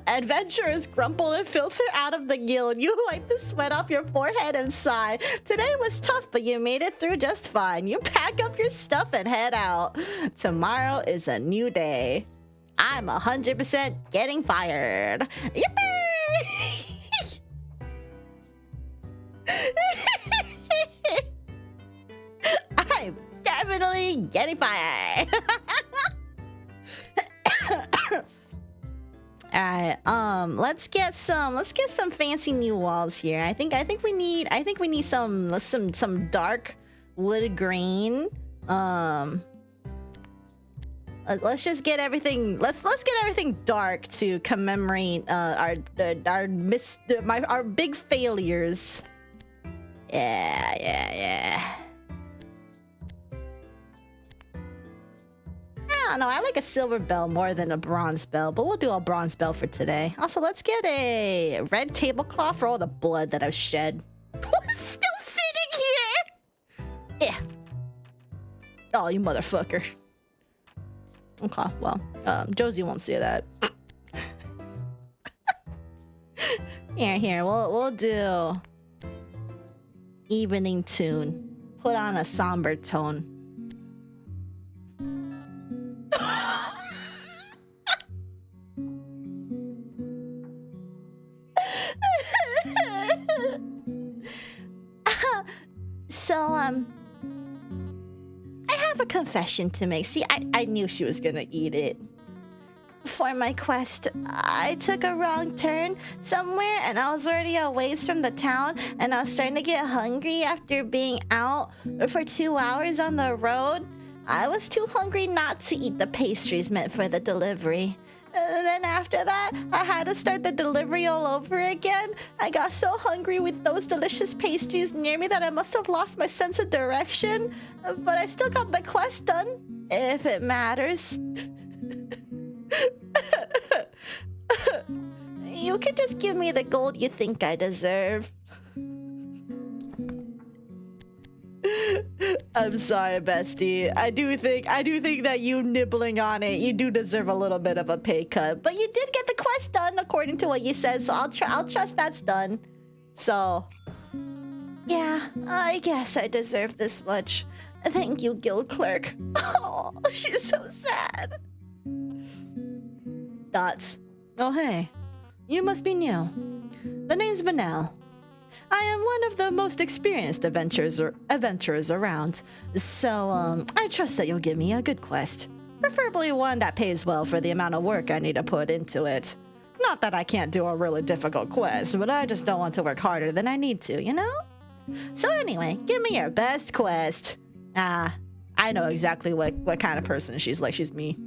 Adventurers grumble and filter out of the guild. You wipe the sweat off your forehead and sigh. Today was tough, but you made it through just fine. You pack up your stuff and head out. Tomorrow is a new day. I'm 100% getting fired. Yippee! I'm definitely getting fired. All right, let's get some fancy new walls here. I think we need some dark wood grain. Let's just get everything. Let's get everything dark to commemorate our big failures. Yeah. I don't know. I like a silver bell more than a bronze bell, but we'll do a bronze bell for today. Also, let's get a red tablecloth for all the blood that I've shed. Who's still sitting here? Yeah. Oh, you motherfucker. Okay, well, Josie won't see that. Here. We'll do evening tune. Put on a somber tone. So, I have a confession to make. See, I knew she was gonna eat it. For my quest, I took a wrong turn somewhere and I was already a ways from the town and I was starting to get hungry after being out for 2 hours on the road. I was too hungry not to eat the pastries meant for the delivery. And then after that, I had to start the delivery all over again. I got so hungry with those delicious pastries near me that I must have lost my sense of direction. But I still got the quest done, if it matters. You can just give me the gold you think I deserve. I'm sorry, bestie. I do think that you nibbling on it, you do deserve a little bit of a pay cut. But you did get the quest done according to what you said, so I'll trust that's done. So, yeah, I guess I deserve this much. Thank you, Guild Clerk. Oh, she's so sad. Dots. Oh, hey. You must be new. The name's Vanel. I am one of the most experienced adventurers around, so I trust that you'll give me a good quest. Preferably one that pays well for the amount of work I need to put into it. Not that I can't do a really difficult quest, but I just don't want to work harder than I need to, you know? So anyway, give me your best quest. I know exactly what kind of person she's like. She's me.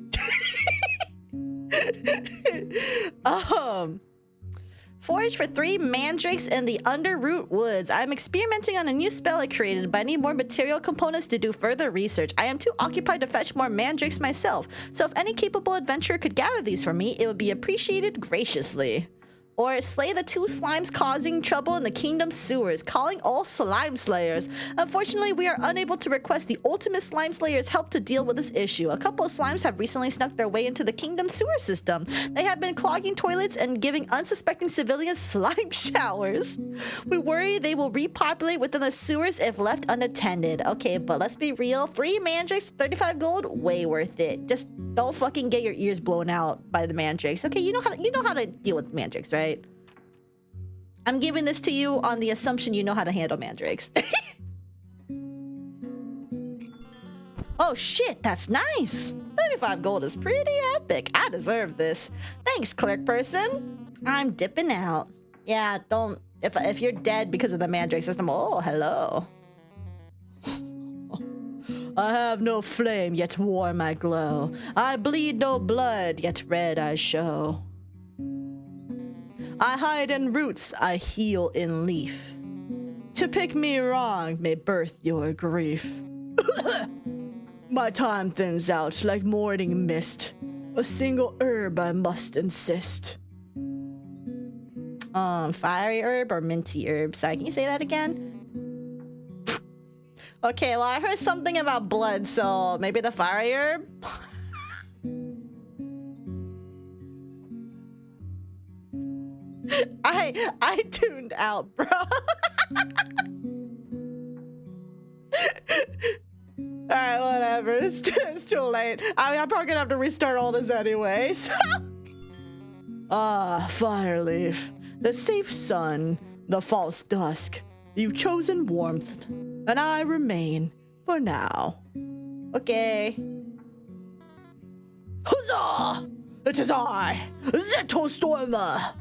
Forage for 3 mandrakes in the Underroot Woods. I'm experimenting on a new spell I created, but I need more material components to do further research. I am too occupied to fetch more mandrakes myself, so if any capable adventurer could gather these for me, it would be appreciated graciously. Or slay the 2 slimes causing trouble in the kingdom sewers, calling all slime slayers. Unfortunately, we are unable to request the ultimate slime slayer's help to deal with this issue. A couple of slimes have recently snuck their way into the kingdom sewer system. They have been clogging toilets and giving unsuspecting civilians slime showers. We worry they will repopulate within the sewers if left unattended. Okay, but let's be real. 3 mandrakes, 35 gold, way worth it. Just don't fucking get your ears blown out by the mandrakes. Okay, you know how to deal with mandrakes, right? I'm giving this to you on the assumption you know how to handle mandrakes. Oh shit, that's nice. 35 gold is pretty epic. I deserve this. Thanks, clerk person. I'm dipping out. Yeah, don't. If you're dead because of the mandrake system, oh, hello. I have no flame, yet warm I glow. I bleed no blood, yet red I show. I hide in roots, I heal in leaf. To pick me wrong may birth your grief. My time thins out like morning mist. A single herb I must insist. Fiery herb or minty herb? Sorry, can you say that again? Okay, well, I heard something about blood, so maybe the fiery herb? I tuned out, bro. Alright, whatever. It's too late. I mean, I'm probably gonna have to restart all this anyway, so. Ah, Fireleaf. The safe sun, the false dusk. You've chosen warmth, and I remain for now. Okay. Huzzah! It is I, Zeto Stormer.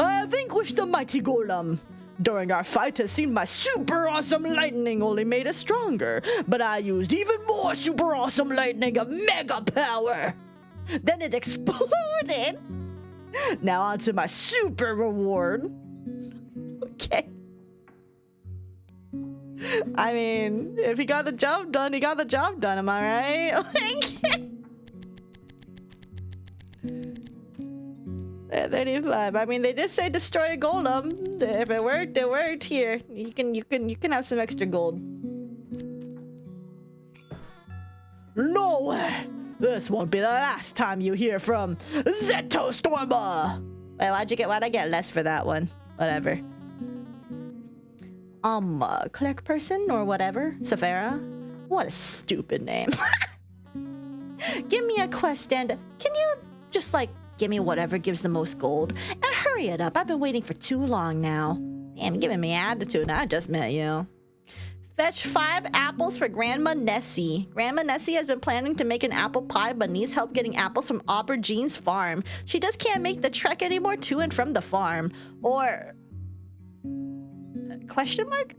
I have vanquished the mighty golem. During our fight, it seemed my super awesome lightning only made us stronger, but I used even more super awesome lightning of mega power. Then it exploded. Now on to my super reward. Okay. I mean, if he got the job done, he got the job done, am I right? 35. I mean, they did say destroy a golem. If it worked, it worked. Here, you can have some extra gold. No way! This won't be the last time you hear from Zeto Stormer. Wait, why'd I get less for that one? Whatever. Clerk person or whatever. Saphera. What a stupid name. Give me a quest and can you just like give me whatever gives the most gold? And hurry it up. I've been waiting for too long now. Damn, you're giving me attitude. I just met you. Fetch 5 apples for Grandma Nessie. Grandma Nessie has been planning to make an apple pie but needs help getting apples from Aubergine's farm. She just can't make the trek anymore to and from the farm. Or... question mark?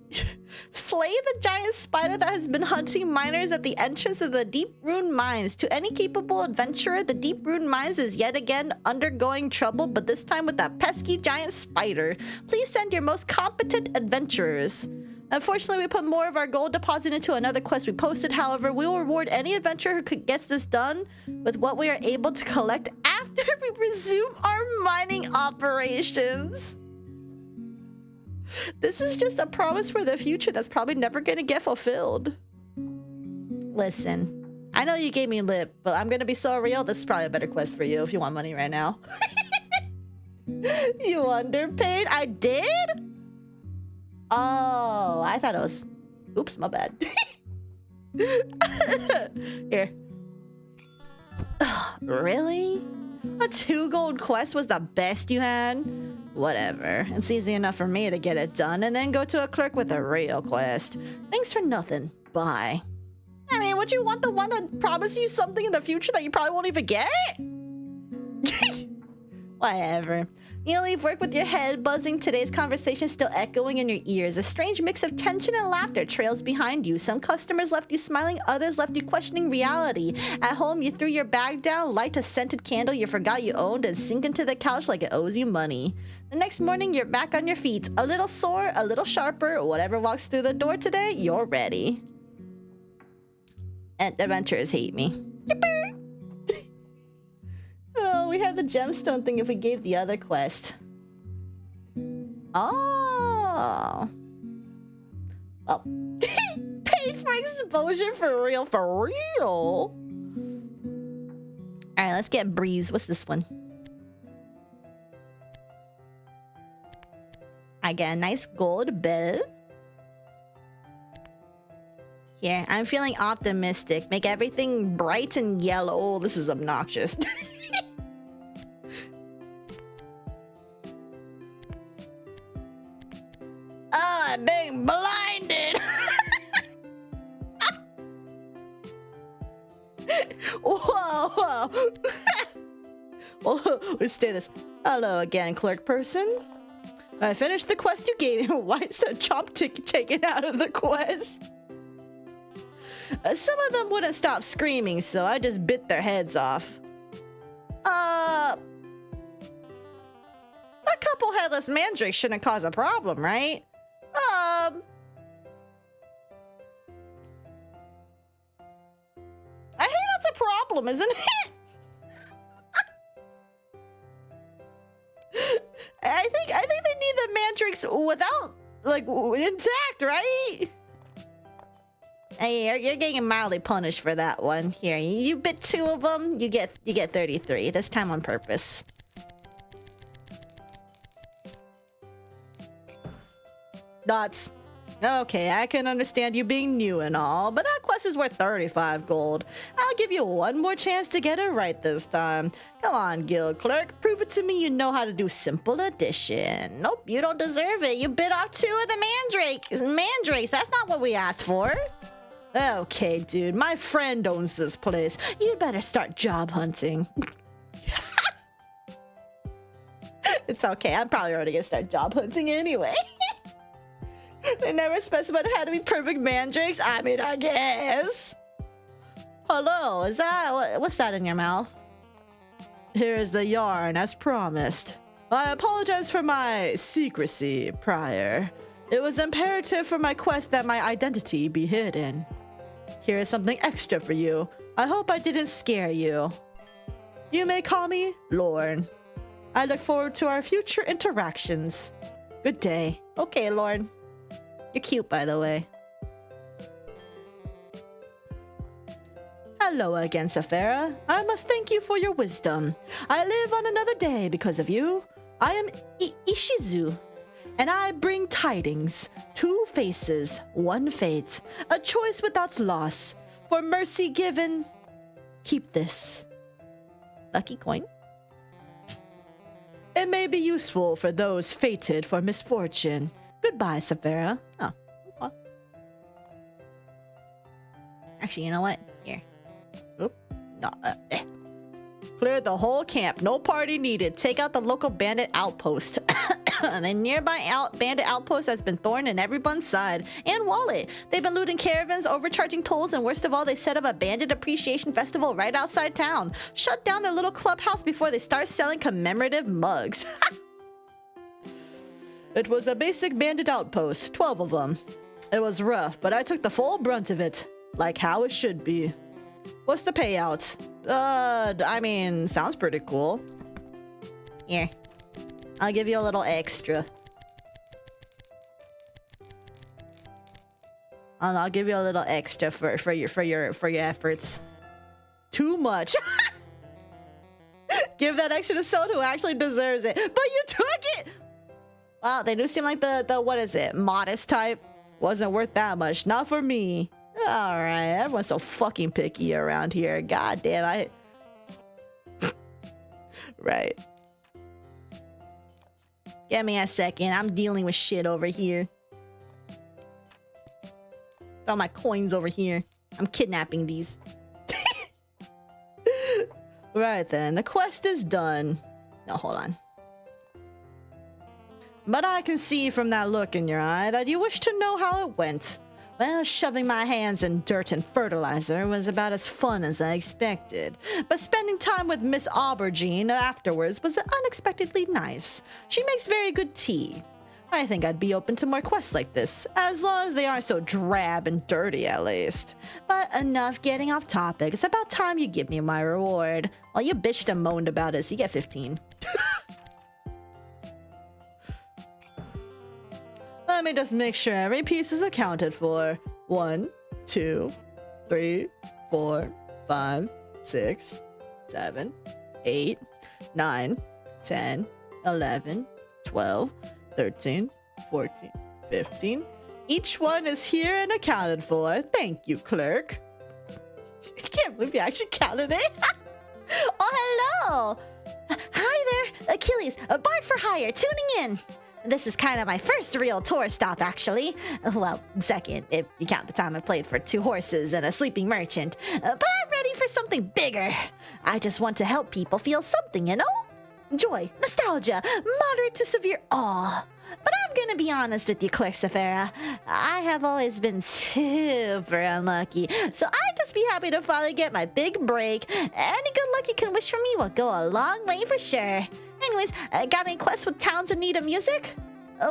Slay the giant spider that has been hunting miners at the entrance of the Deep Rune Mines. To any capable adventurer, the Deep Rune Mines is yet again undergoing trouble, but this time with that pesky giant spider. Please send your most competent adventurers. Unfortunately, we put more of our gold deposit into another quest we posted. However, we will reward any adventurer who gets this done with what we are able to collect after we resume our mining operations. This is just a promise for the future that's probably never going to get fulfilled. Listen, I know you gave me lip, but I'm going to be so real. This is probably a better quest for you if you want money right now. You underpaid? I did? Oh, I thought it was... Oops, my bad. Here. Really? A 2 gold quest was the best you had? Whatever. It's easy enough for me to get it done and then go to a clerk with a real quest. Thanks for nothing. Bye. I mean, would you want the one that promised you something in the future that you probably won't even get? Whatever. You leave work with your head buzzing, today's conversation still echoing in your ears. A strange mix of tension and laughter trails behind you. Some customers left you smiling, others left you questioning reality. At home, you threw your bag down, light a scented candle you forgot you owned, and sink into the couch like it owes you money. The next morning, you're back on your feet. A little sore, a little sharper. Whatever walks through the door today, you're ready. And adventurers hate me. Oh, we have the gemstone thing if we gave the other quest. Oh. Well, paid for exposure for real, for real. All right, let's get Breeze. What's this one? I get a nice gold bell. Here, I'm feeling optimistic. Make everything bright and yellow. Oh, this is obnoxious. Oh, I'm being blinded. Whoa, whoa. Well, let's do this. Hello again, clerk person. I finished the quest you gave me. Why is the chop ticket taken out of the quest? Some of them wouldn't stop screaming, so I just bit their heads off. A couple headless mandrakes shouldn't cause a problem, right? I think that's a problem, isn't it? I think they need the mandrakes without, like, intact, right? Hey, you're getting mildly punished for that one. Here, you bit 2 of them, you get 33. This time on purpose. Dots. Okay, I can understand you being new and all, but that quest is worth 35 gold. I'll give you one more chance to get it right this time. Come on, Guild Clerk, prove it to me you know how to do simple addition. Nope, you don't deserve it. You bit off 2 of the mandrakes. That's not what we asked for. Okay, dude, my friend owns this place. You'd better start job hunting. It's okay, I'm probably already gonna start job hunting anyway. They never specified how to be perfect mandrakes. I mean, I guess. Hello, is that... what's that in your mouth? Here is the yarn, as promised. I apologize for my secrecy prior. It was imperative for my quest that my identity be hidden. Here is something extra for you. I hope I didn't scare you. You may call me Lorne. I look forward to our future interactions. Good day. Okay, Lorne. You're cute, by the way. Hello again, Saphera. I must thank you for your wisdom. I live on another day because of you. I am Ishizu, and I bring tidings. 2 faces, 1 fate. A choice without loss. For mercy given, keep this. Lucky coin. It may be useful for those fated for misfortune. Goodbye, Saphera. Oh, okay. Actually, you know what? Here. Oop. No, Clear the whole camp. No party needed. Take out the local bandit outpost. The nearby bandit outpost has been thorn in everyone's side and wallet. They've been looting caravans, overcharging tolls, and worst of all, they set up a bandit appreciation festival right outside town. Shut down their little clubhouse before they start selling commemorative mugs. It was a basic bandit outpost, 12 of them. It was rough, but I took the full brunt of it, like how it should be. What's the payout? I mean, sounds pretty cool. Here, I'll give you a little extra. I'll give you a little extra for your efforts. Too much. Give that extra to someone who actually deserves it. But you took it. Well, they do seem like the what is it? Modest type. Wasn't worth that much. Not for me. Alright, everyone's so fucking picky around here. God damn, Right. Give me a second. I'm dealing with shit over here. Throw my coins over here. I'm kidnapping these. Right then, the quest is done. No, hold on. But I can see from that look in your eye that you wish to know how it went. Well, shoving my hands in dirt and fertilizer was about as fun as I expected. But spending time with Miss Aubergine afterwards was unexpectedly nice. She makes very good tea. I think I'd be open to more quests like this, as long as they aren't so drab and dirty at least. But enough getting off topic. It's about time you give me my reward. While you bitched and moaned about it, so you get 15. Let me just make sure every piece is accounted for. 1, 2, 3, 4, 5, 6, 7, 8, 9, 10, 11, 12, 13, 14, 15. Each one is here and accounted for. Thank you, clerk. I can't believe you actually counted it. Oh, hello. Hi there, Achilles, a bard for hire, tuning in. This is kind of my first real tour stop, actually. Well, second, if you count the time I played for 2 horses and a sleeping merchant. But I'm ready for something bigger. I just want to help people feel something, you know? Joy, nostalgia, moderate to severe awe. But I'm gonna be honest with you, Clerk Saphera. I have always been super unlucky, so I'd just be happy to finally get my big break. Any good luck you can wish for me will go a long way for sure. Anyways, got any quests with towns in need of music?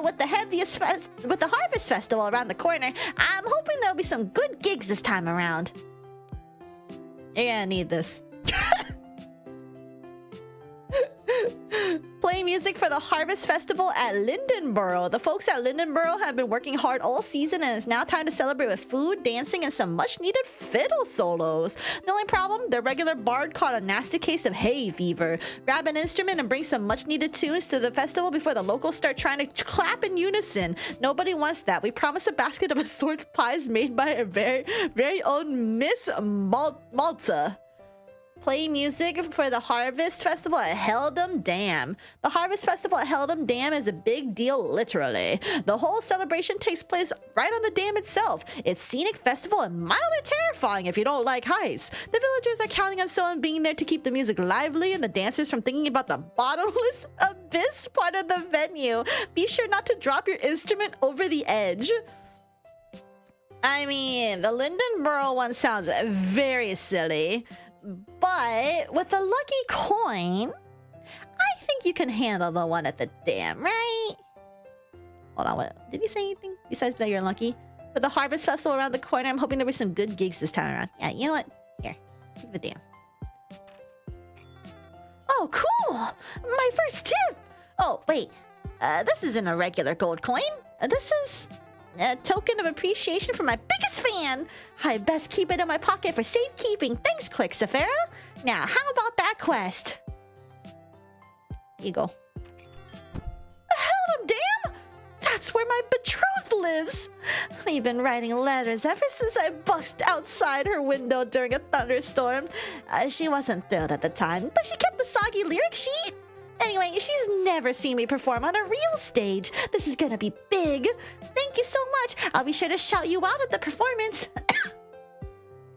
With the Harvest Festival around the corner, I'm hoping there'll be some good gigs this time around. You're gonna need this. Play music for the Harvest Festival at Lindenborough. The folks at Lindenborough have been working hard all season, and it's now time to celebrate with food, dancing, and some much-needed fiddle solos. The only problem, their regular bard caught a nasty case of hay fever. Grab an instrument and bring some much-needed tunes to the festival before the locals start trying to clap in unison. Nobody wants that. We promise a basket of assorted pies made by our very own Miss Malta. Play music for the Harvest Festival at Heldam Dam. The Harvest Festival at Heldam Dam is a big deal, literally. The whole celebration takes place right on the dam itself. It's scenic festival and mildly terrifying if you don't like heights. The villagers are counting on someone being there to keep the music lively and the dancers from thinking about the bottomless abyss part of the venue. Be sure not to drop your instrument over the edge. I mean, the Lindenborough one sounds very silly. But with a lucky coin, I think you can handle the one at the dam, right? Hold on, what? Did he say anything besides that you're unlucky? For the Harvest Festival around the corner, I'm hoping there'll be some good gigs this time around. Yeah, you know what? Here, take the dam. Oh, cool! My first tip! Oh, wait. This isn't a regular gold coin. This is a token of appreciation from my biggest fan. I best keep it in my pocket for safekeeping. Thanks, Clerk Saphera. Now, how about that quest? Here you go. The Heldam Dam? That's where my betrothed lives. We've been writing letters ever since I bust outside her window during a thunderstorm. She wasn't thrilled at the time, but she kept the soggy lyric sheet. Anyway, she's never seen me perform on a real stage. This is gonna be big. Thank you so much. I'll be sure to shout you out at the performance.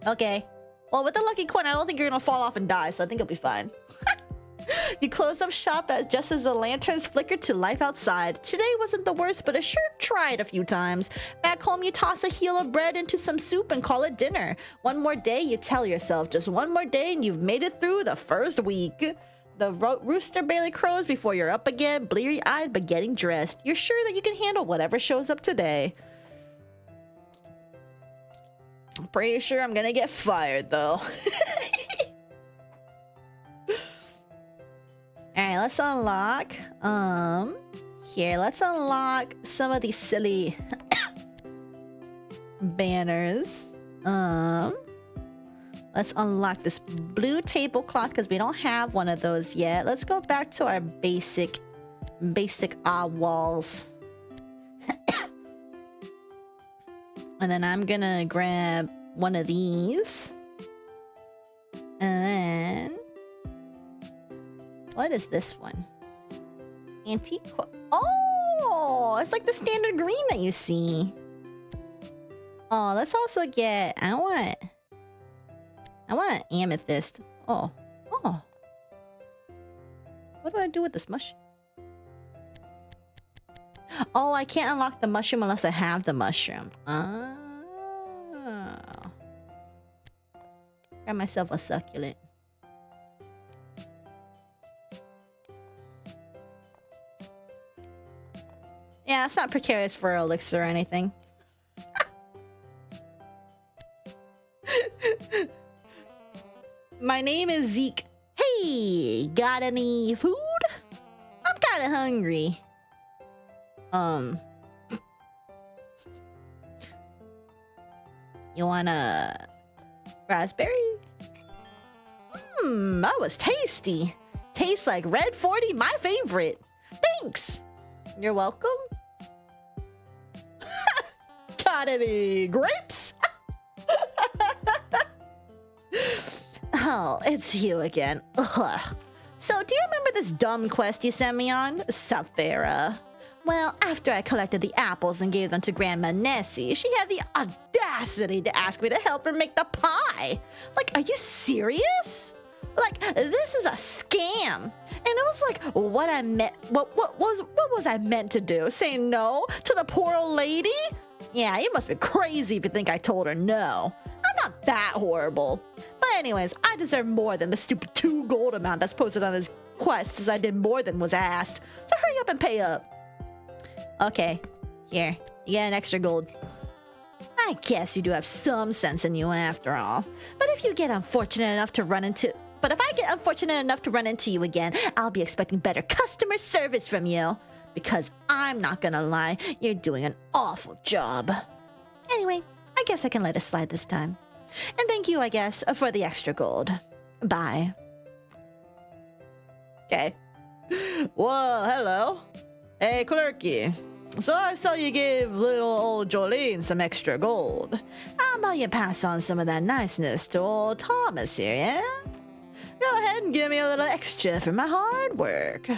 Okay. Well, with the lucky coin, I don't think you're gonna fall off and die, so I think you'll be fine. You close up shop just as the lanterns flickered to life outside. Today wasn't the worst, but I sure tried a few times. Back home, you toss a heel of bread into some soup and call it dinner. One more day, you tell yourself, just one more day, and you've made it through the first week. The rooster barely crows before you're up again, bleary-eyed but getting dressed. You're sure that you can handle whatever shows up today. I'm pretty sure I'm gonna get fired, though. Alright, let's unlock... Here, let's unlock some of these silly... banners. Let's unlock this blue tablecloth because we don't have one of those yet. Let's go back to our basic walls. And then I'm gonna grab one of these. And then... what is this one? Antique... oh! It's like the standard green that you see. Oh, let's also get... I want amethyst. Oh. What do I do with this mushroom? Oh, I can't unlock the mushroom unless I have the mushroom. Oh. Grab myself a succulent. Yeah, it's not precarious for elixir or anything. My name is Zeke. Hey, got any food? I'm kind of hungry. You want a raspberry? That was tasty. Tastes like Red 40, my favorite. Thanks. You're welcome. Got any grapes? Oh, it's you again. Ugh. So, do you remember this dumb quest you sent me on? Saphera. Well, after I collected the apples and gave them to Grandma Nessie, she had the audacity to ask me to help her make the pie. Like, are you serious? Like, this is a scam. And it was like, what was I meant to do? Say no to the poor old lady? Yeah, you must be crazy if you think I told her no. I'm not that horrible. But anyways, I deserve more than the stupid 2 gold amount that's posted on this quest, as I did more than was asked. So hurry up and pay up. Okay, here, you get an extra gold. I guess you do have some sense in you after all. But if I get unfortunate enough to run into you again, I'll be expecting better customer service from you. Because I'm not gonna lie, you're doing an awful job. Anyway, I guess I can let it slide this time. And thank you, I guess, for the extra gold. Bye. Okay. Whoa, hello. Hey, Clerky. So I saw you give little old Jolene some extra gold. How about you pass on some of that niceness to old Thomas here, yeah? Go ahead and give me a little extra for my hard work.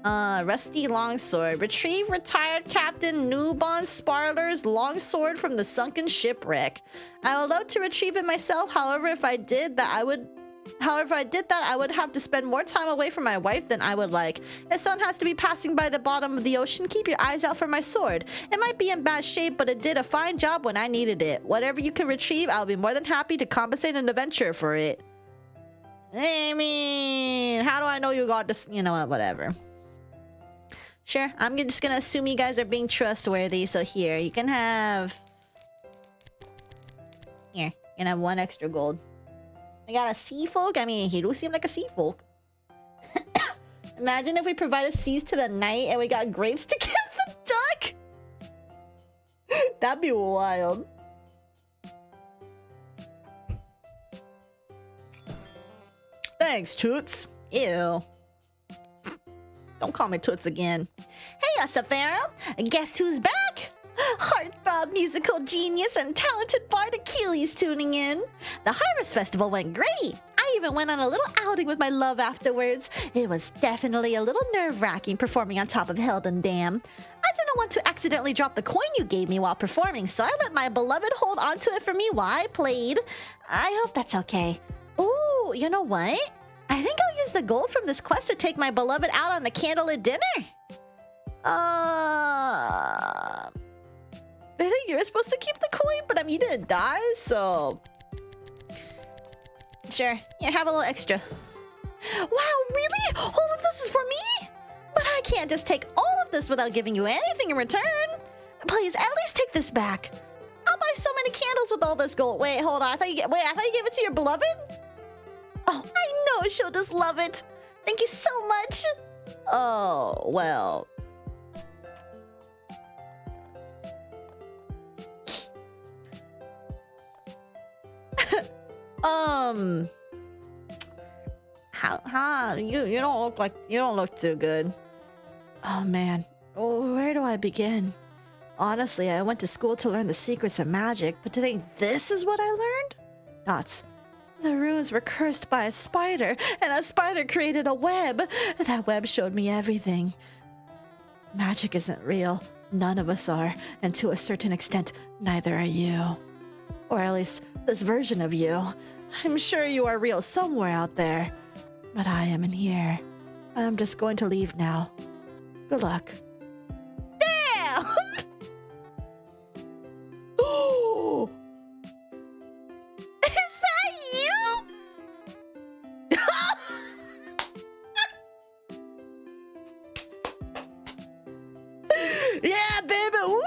Rusty longsword. Retrieve retired Captain Newbon Sparler's longsword from the sunken shipwreck. I would love to retrieve it myself. However, if I did that, I would have to spend more time away from my wife than I would like. If someone has to be passing by the bottom of the ocean, keep your eyes out for my sword. It might be in bad shape, but it did a fine job when I needed it. Whatever you can retrieve, I'll be more than happy to compensate an adventurer for it. I mean, how do I know you got this? You know what, whatever. Sure, I'm just gonna assume you guys are being trustworthy, so here, you can have... Here, you can have 1 extra gold. I got a sea folk? I mean, he do seem like a sea folk. Imagine if we provided seas to the knight and we got grapes to give the duck! That'd be wild. Thanks, Toots. Ew. Don't call me Toots again. Hey, Saphera! Guess who's back? Heartthrob musical genius and talented bard Achilles tuning in. The Harvest Festival went great. I even went on a little outing with my love afterwards. It was definitely a little nerve-wracking performing on top of Helden Dam. I didn't want to accidentally drop the coin you gave me while performing, so I let my beloved hold onto it for me while I played. I hope that's okay. Ooh, you know what? I think I'll use the gold from this quest to take my beloved out on a candlelit dinner. I think you're supposed to keep the coin, but I mean, you didn't die, so... Sure, yeah, have a little extra. Wow, really? All of this is for me? But I can't just take all of this without giving you anything in return. Please, at least take this back. I'll buy so many candles with all this gold. Wait, hold on. I thought you gave it to your beloved? Oh, I know she'll just love it. Thank you so much. Oh, well. You don't look too good. Oh man, where do I begin? Honestly, I went to school to learn the secrets of magic, but to think this is what I learned? Dots. The runes were cursed by a spider, and that spider created a web. That web showed me everything. Magic isn't real. None of us are, and to a certain extent, neither are you. Or at least, this version of you. I'm sure you are real somewhere out there. But I am in here. I'm just going to leave now. Good luck. Damn! Oh! Is that you? Yeah, baby! Woo!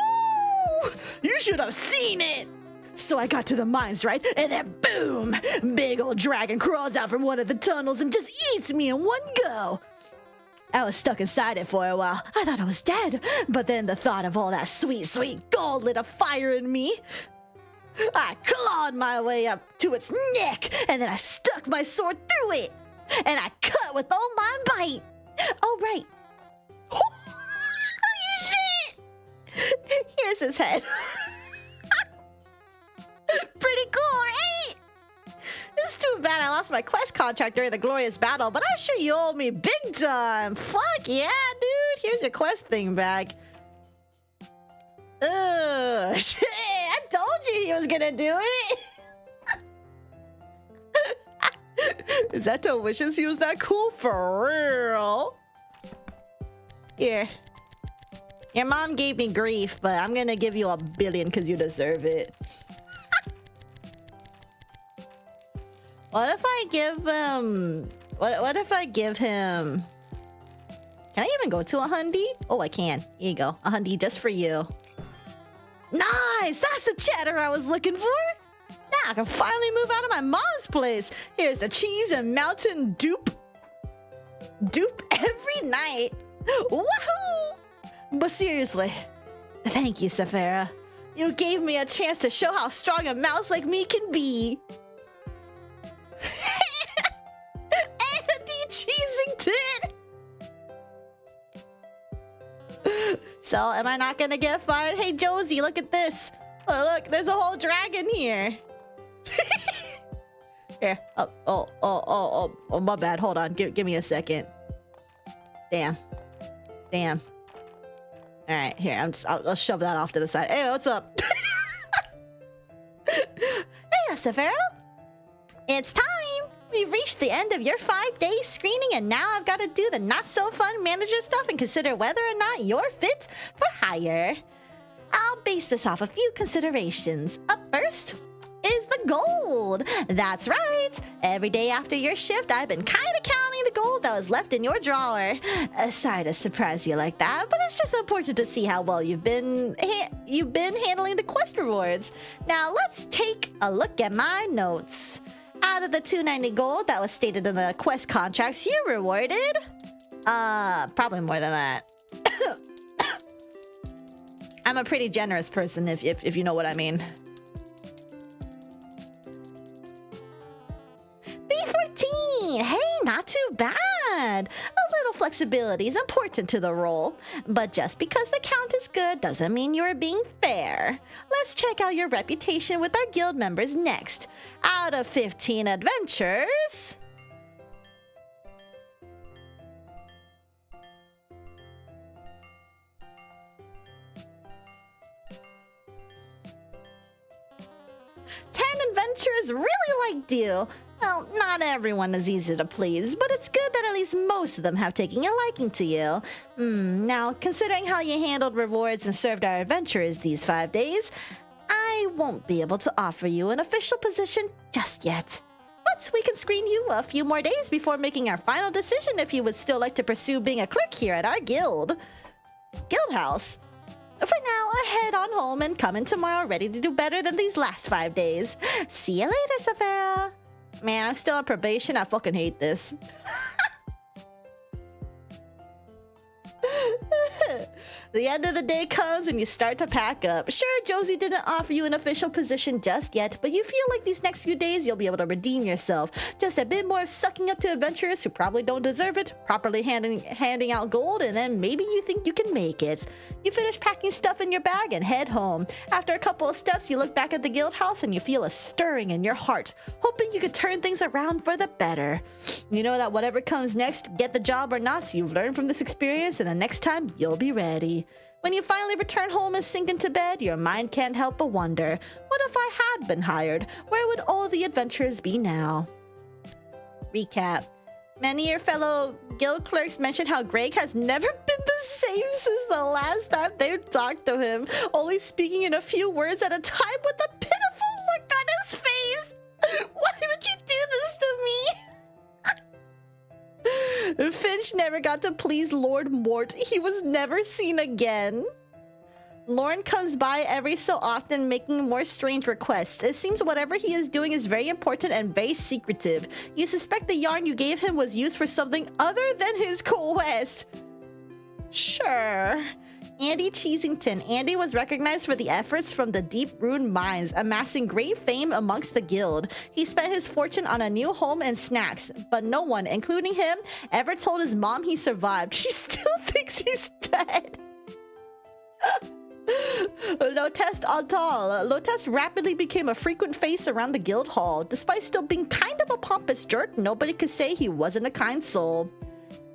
You should have seen it! So I got to the mines, right? And then boom! Big old dragon crawls out from one of the tunnels and just eats me in one go. I was stuck inside it for a while. I thought I was dead. But then the thought of all that sweet, sweet gold lit a fire in me. I clawed my way up to its neck, and then I stuck my sword through it. And I cut with all my might. Oh, right. Holy shit! Here's his head. Pretty cool, right? It's too bad I lost my quest contract during the glorious battle, but I'm sure you owe me big time. Fuck yeah, dude. Here's your quest thing back. Ugh, shit. I told you he was gonna do it. Is that to wishes he was that cool? For real? Here. Your mom gave me grief, but I'm gonna give you 1 billion because you deserve it. What if I give him... What if I give him... Can I even go to a hundy? Oh, I can. Here you go. A hundy just for you. Nice! That's the cheddar I was looking for! Now I can finally move out of my mom's place. Here's the cheese and mountain dupe. Dupe every night. Woohoo! But seriously, thank you, Saphera. You gave me a chance to show how strong a mouse like me can be. Andy Cheesington! So, am I not gonna get fired? Hey, Josie, look at this. Oh, look, there's a whole dragon here. Here. Oh, my bad. Hold on. Give me a second. Damn. All right, here. I'll shove that off to the side. Hey, what's up? Hey, Saphera. It's time. We've reached the end of your 5-day screening, and now I've got to do the not-so-fun manager stuff and consider whether or not you're fit for hire. I'll base this off a few considerations. Up first is the gold. That's right. Every day after your shift, I've been kind of counting the gold that was left in your drawer. Sorry to surprise you like that, but it's just important to see how well you've been handling the quest rewards. Now let's take a look at my notes. Out of the 290 gold that was stated in the quest contracts, you rewarded probably more than that. I'm a pretty generous person, if you know what I mean. 314! Hey, not too bad. A little flexibility is important to the role, but just because the count is good doesn't mean you are being fair. Let's check out your reputation with our guild members next. Out of 15 adventures... adventurers really liked you. Well, not everyone is easy to please, but it's good that at least most of them have taken a liking to you. Now, considering how you handled rewards and served our adventurers these 5 days, I won't be able to offer you an official position just yet. But we can screen you a few more days before making our final decision if you would still like to pursue being a clerk here at our guild house. For now, head on home and come in tomorrow ready to do better than these last 5 days. See you later, Saphera. Man, I'm still on probation. I fucking hate this. The end of the day comes and you start to pack up. Sure, Josie didn't offer you an official position just yet, but you feel like these next few days you'll be able to redeem yourself. Just a bit more of sucking up to adventurers who probably don't deserve it, properly handing out gold, and then maybe you think you can make it. You finish packing stuff in your bag and head home. After a couple of steps, you look back at the guild house and you feel a stirring in your heart, hoping you could turn things around for the better. You know that whatever comes next, get the job or not, you've learned from this experience, and the next time you'll be ready. When you finally return home and sink into bed, your mind can't help but wonder, what if I had been hired? Where would all the adventurers be now? Recap. Many of your fellow guild clerks mentioned how Greg has never been the same since the last time they talked to him, only speaking in a few words at a time with a pitiful look on his face. Why would you do this to me? Finch never got to please Lord Mort. He was never seen again. Lorne comes by every so often, making more strange requests. It seems whatever he is doing is very important and very secretive. You suspect the yarn you gave him was used for something other than his quest. Sure. Andy Cheesington. Andy was recognized for the efforts from the Deep Rune Mines, amassing great fame amongst the guild. He spent his fortune on a new home and snacks, but no one, including him, ever told his mom he survived. She still thinks he's dead. Lotest Altal. Lotest rapidly became a frequent face around the guild hall. Despite still being kind of a pompous jerk, nobody could say he wasn't a kind soul.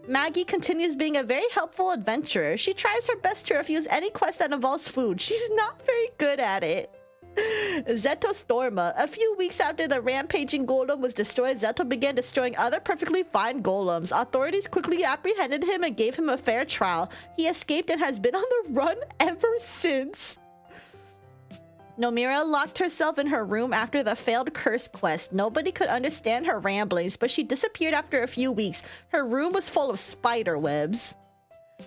Maggie continues being a very helpful adventurer. She tries her best to refuse any quest that involves food. She's not very good at it. Zeto Storma. A few weeks after the rampaging golem was destroyed, Zeto began destroying other perfectly fine golems. Authorities quickly apprehended him and gave him a fair trial. He escaped and has been on the run ever since. Nomira locked herself in her room after the failed curse quest. Nobody could understand her ramblings, but she disappeared after a few weeks. Her room was full of spider webs.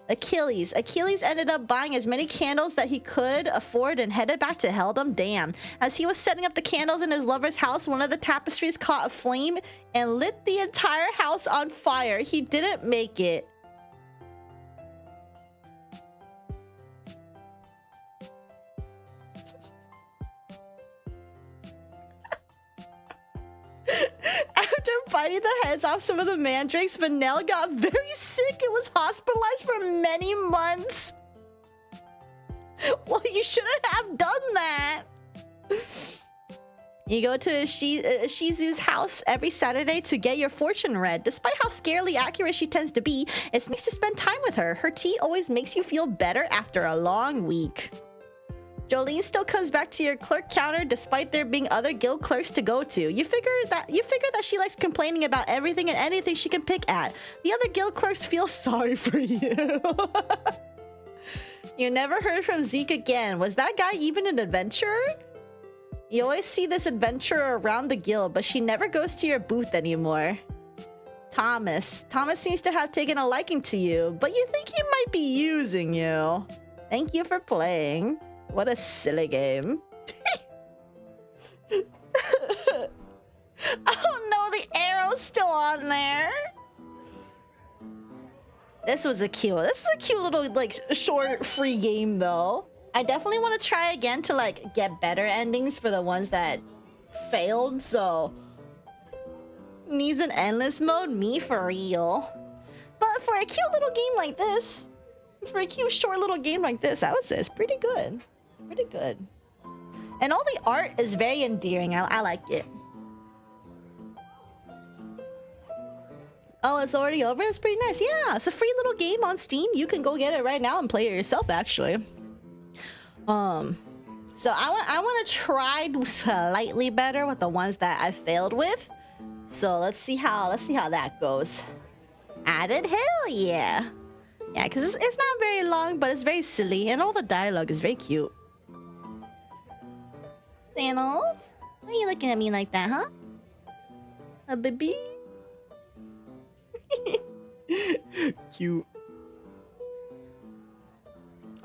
Achilles. Achilles ended up buying as many candles that he could afford and headed back to Heldam. Damn. As he was setting up the candles in his lover's house, one of the tapestries caught a flame and lit the entire house on fire. He didn't make it. After biting the heads off some of the mandrakes, Vanel got very sick and was hospitalized for many months. Well, you shouldn't have done that. You go to Shizu's house every Saturday to get your fortune read. Despite how scarily accurate she tends to be, it's nice to spend time with her. Her tea always makes you feel better after a long week. Jolene still comes back to your clerk counter despite there being other guild clerks to go to. You figure that she likes complaining about everything and anything she can pick at. The other guild clerks feel sorry for you. You never heard from Zeke again. Was that guy even an adventurer? You always see this adventurer around the guild, but she never goes to your booth anymore. Thomas. Thomas seems to have taken a liking to you, but you think he might be using you. Thank you for playing. What a silly game. Oh no, the arrow's still on there. This is a cute little like short free game though. I definitely want to try again to like get better endings for the ones that failed, so needs an endless mode, me for real. But for a cute little game like this, for a cute short little game like this, I would say it's pretty good. Pretty good. And all the art is very endearing. I like it. Oh, it's already over? It's pretty nice. Yeah, it's a free little game on Steam. You can go get it right now and play it yourself, actually. So I want to try slightly better with the ones that I failed with. So let's see how that goes. Added? Hell yeah. Yeah, because it's not very long, but it's very silly. And all the dialogue is very cute. Thanos? Why are you looking at me like that, huh? A baby? Cute.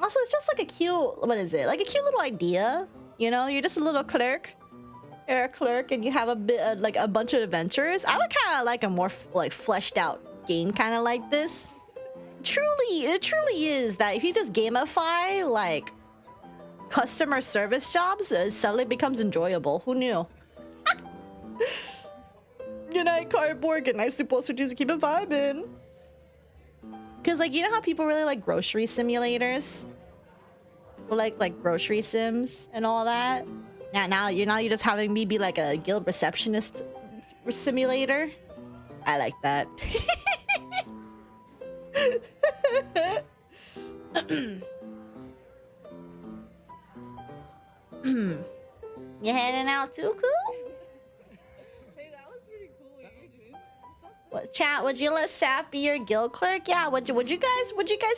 Also, it's just like a cute... What is it? Like a cute little idea. You know? You're just a little clerk. You're a clerk and you have a bit like a bunch of adventures. I would kind of like a more like fleshed out game kind of like this. It truly is that if you just gamify like customer service jobs, it suddenly becomes enjoyable. Who knew? Good night, cardboard. Good night, supposed to keep it vibing. Because like, you know how people really like grocery simulators? Like grocery sims and all that? Now you're just having me be like a guild receptionist simulator. I like that. You heading out too, cool? Hey, that was pretty cool. What you doing? What? Chat, would you let Sap be your guild clerk? Yeah, would you guys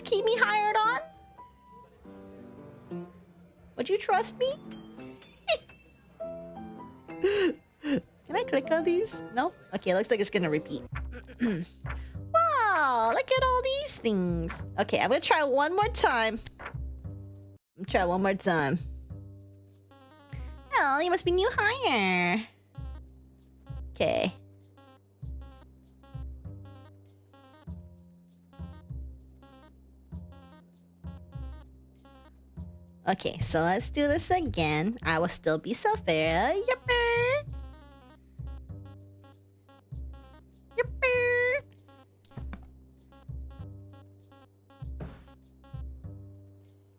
keep me hired on? Would you trust me? Can I click on these? No? Okay, looks like it's gonna repeat. Wow, look at all these things. Okay, I'm gonna try one more time. Oh, you must be new hire. Okay. Okay, so let's do this again. I will still be Saphera. Yipper! Yipper!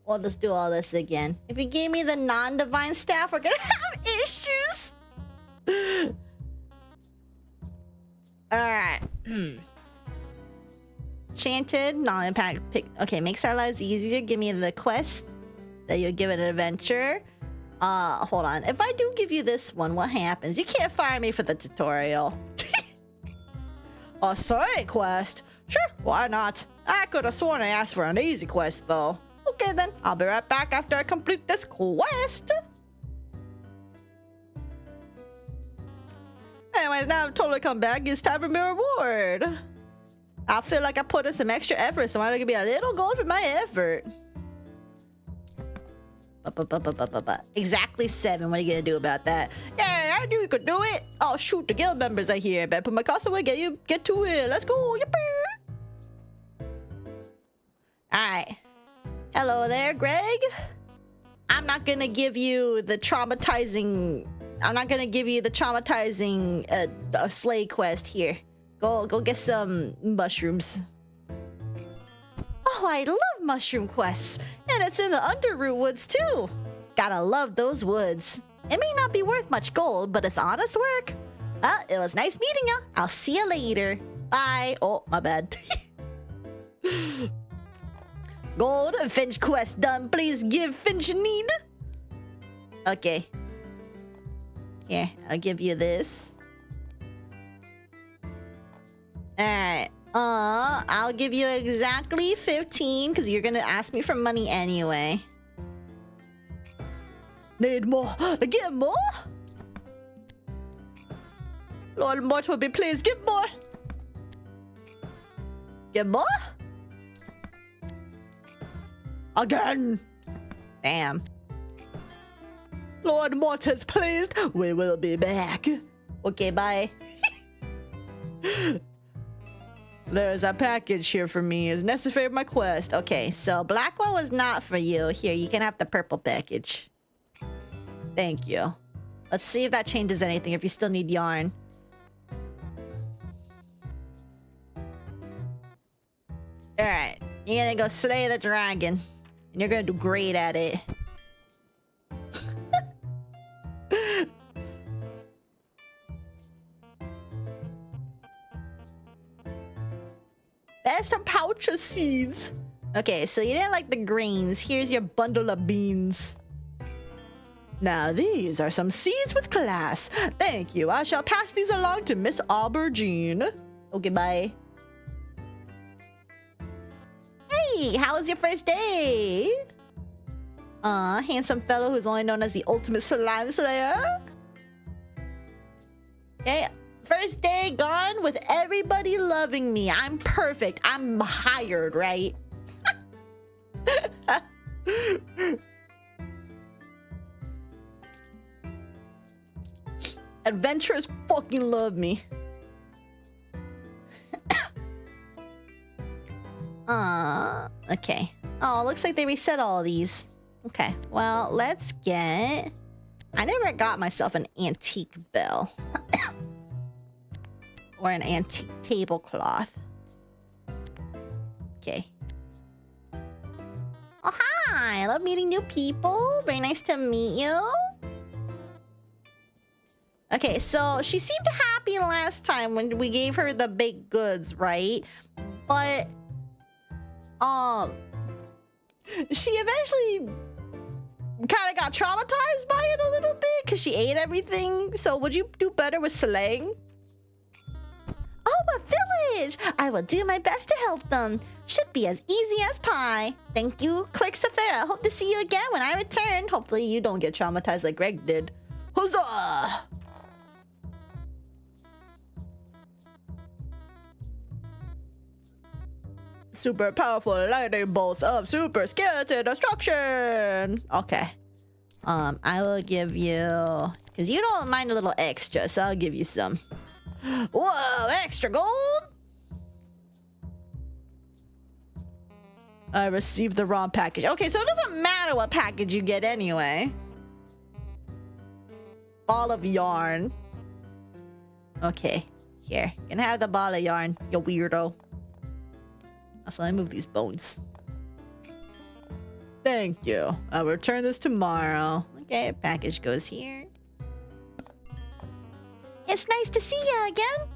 We'll just do all this again. If you gave me the non-divine staff, we're gonna have issues! Alright. Enchanted, non-impact pick. Okay, makes our lives easier. Give me the quest that you'll give it an adventure. Hold on. If I do give you this one, what happens? You can't fire me for the tutorial. A side quest? Sure, why not? I could have sworn I asked for an easy quest, though. Okay, then. I'll be right back after I complete this quest. Anyways, now I've totally come back. It's time for my reward. I feel like I put in some extra effort, so I'm gonna give you a little gold for my effort. Exactly 7. What are you gonna do about that? Yeah, I knew you could do it. Oh shoot, the guild members are here. Better put my cost away. Get to it. Let's go. Yippee! All right. Hello there, Greg. I'm not gonna give you the traumatizing. Slay quest here. Go get some mushrooms. Oh, I love mushroom quests. And it's in the Underroot Woods, too. Gotta love those woods. It may not be worth much gold, but it's honest work. Well, it was nice meeting you. I'll see you later. Bye. Oh, my bad. Gold, Finch quest done. Please give Finch need. Okay. Here, I'll give you this. Alright. I'll give you exactly 15 because you're gonna ask me for money anyway. Need more. Get more? Lord Mort will be pleased. Get more. Get more? Again. Damn. Lord Mort is pleased. We will be back. Okay, bye. There's a package here for me. Is necessary for my quest. Okay, so black one was not for you. Here, you can have the purple package. Thank you. Let's see if that changes anything, if you still need yarn. Alright, you're gonna go slay the dragon. And you're gonna do great at it. There's some pouch of seeds. Okay, so you didn't like the greens. Here's your bundle of beans. Now these are some seeds with class. Thank you. I shall pass these along to Miss Aubergine. Okay, bye. Hey, how was your first day? Handsome fellow who's only known as the ultimate slime slayer. Okay. First day gone with everybody loving me. I'm perfect. I'm hired, right? Adventurers fucking love me. Okay. Oh, looks like they reset all these. Okay, well, let's get... I never got myself an antique bell. Or an antique tablecloth. Okay. Oh, hi! I love meeting new people. Very nice to meet you. Okay, so she seemed happy last time when we gave her the baked goods, right? But... she eventually kind of got traumatized by it a little bit because she ate everything. So would you do better with slaying? Oh, a package. I will do my best to help them. Should be as easy as pie. Thank you, Clerk Saphera. Hope to see you again when I return. Hopefully you don't get traumatized like Greg did. Huzzah! Super powerful lightning bolts of super skeleton destruction. Okay. I will give you, because you don't mind a little extra, so I'll give you some. Whoa, extra gold? I received the wrong package. Okay, so it doesn't matter what package you get anyway. Ball of yarn. Okay, here. You can have the ball of yarn, you weirdo. Also, let me move these bones. Thank you. I'll return this tomorrow. Okay, package goes here. It's nice to see you again.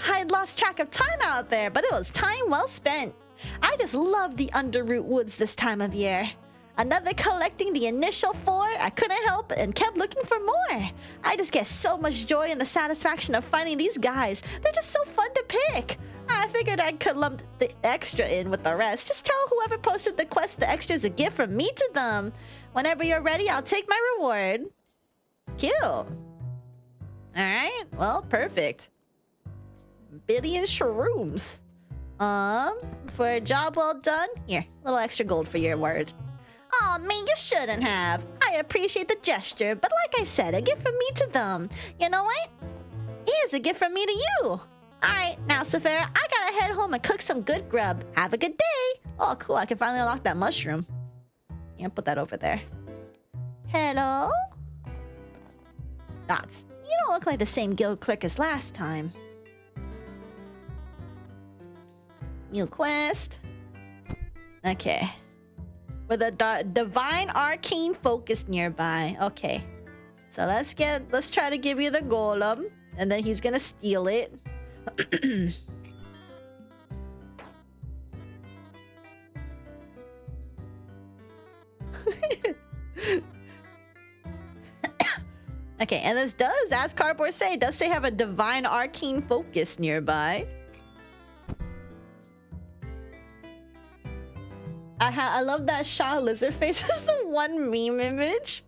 I'd lost track of time out there, but it was time well spent. I just love the Underroot Woods this time of year. Another collecting the initial 4, I couldn't help and kept looking for more. I just get so much joy in the satisfaction of finding these guys. They're just so fun to pick. I figured I could lump the extra in with the rest. Just tell whoever posted the quest the extra is a gift from me to them. Whenever you're ready, I'll take my reward. Cute. Alright, well, perfect. Billion shrooms. For a job well done, here, a little extra gold for your word. Aw, man, you shouldn't have. I appreciate the gesture, but like I said, a gift from me to them. You know what? Here's a gift from me to you. Alright, now, Saphera, I gotta head home and cook some good grub. Have a good day. Oh, cool, I can finally unlock that mushroom. Yeah, put that over there. Hello? Dots, you don't look like the same guild clerk as last time. New quest. Okay. With a divine arcane focus nearby. Okay. So let's try to give you the golem. And then he's gonna steal it. Okay, and this does, as Cardboard say, it does say have a divine arcane focus nearby. I love that Shaw lizard face is the one meme image.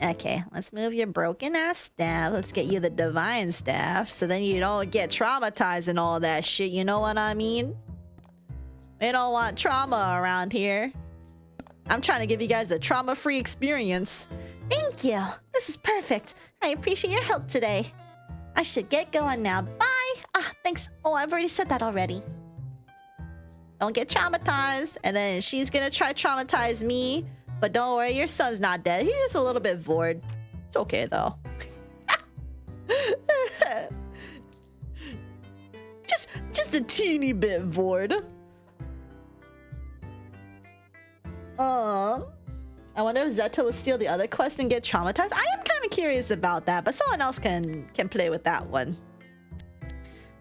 Okay, let's move your broken ass staff. Let's get you the divine staff so then you don't get traumatized and all that shit. You know what I mean? We don't want trauma around here. I'm trying to give you guys a trauma-free experience. Thank you. This is perfect. I appreciate your help today. I should get going now. Bye. Ah, thanks. Oh, I've already said that already. Don't get traumatized. And then she's gonna try traumatize me. But don't worry, your son's not dead. He's just a little bit bored. It's okay, though. just a teeny bit bored. I wonder if Zeta will steal the other quest and get traumatized. I am kind of curious about that, but someone else can play with that one.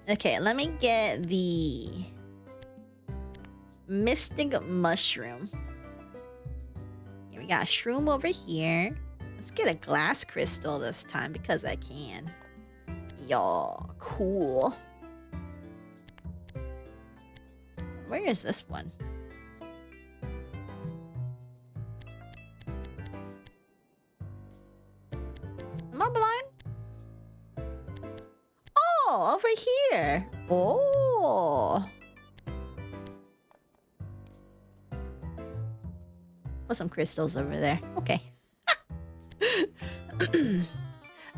Okay, let me get the Mystic Mushroom. Here, we got a shroom over here. Let's get a glass crystal this time because I can. Yo, cool. Where is this one? Am I blind? Oh, over here. Oh. Put some crystals over there. Okay.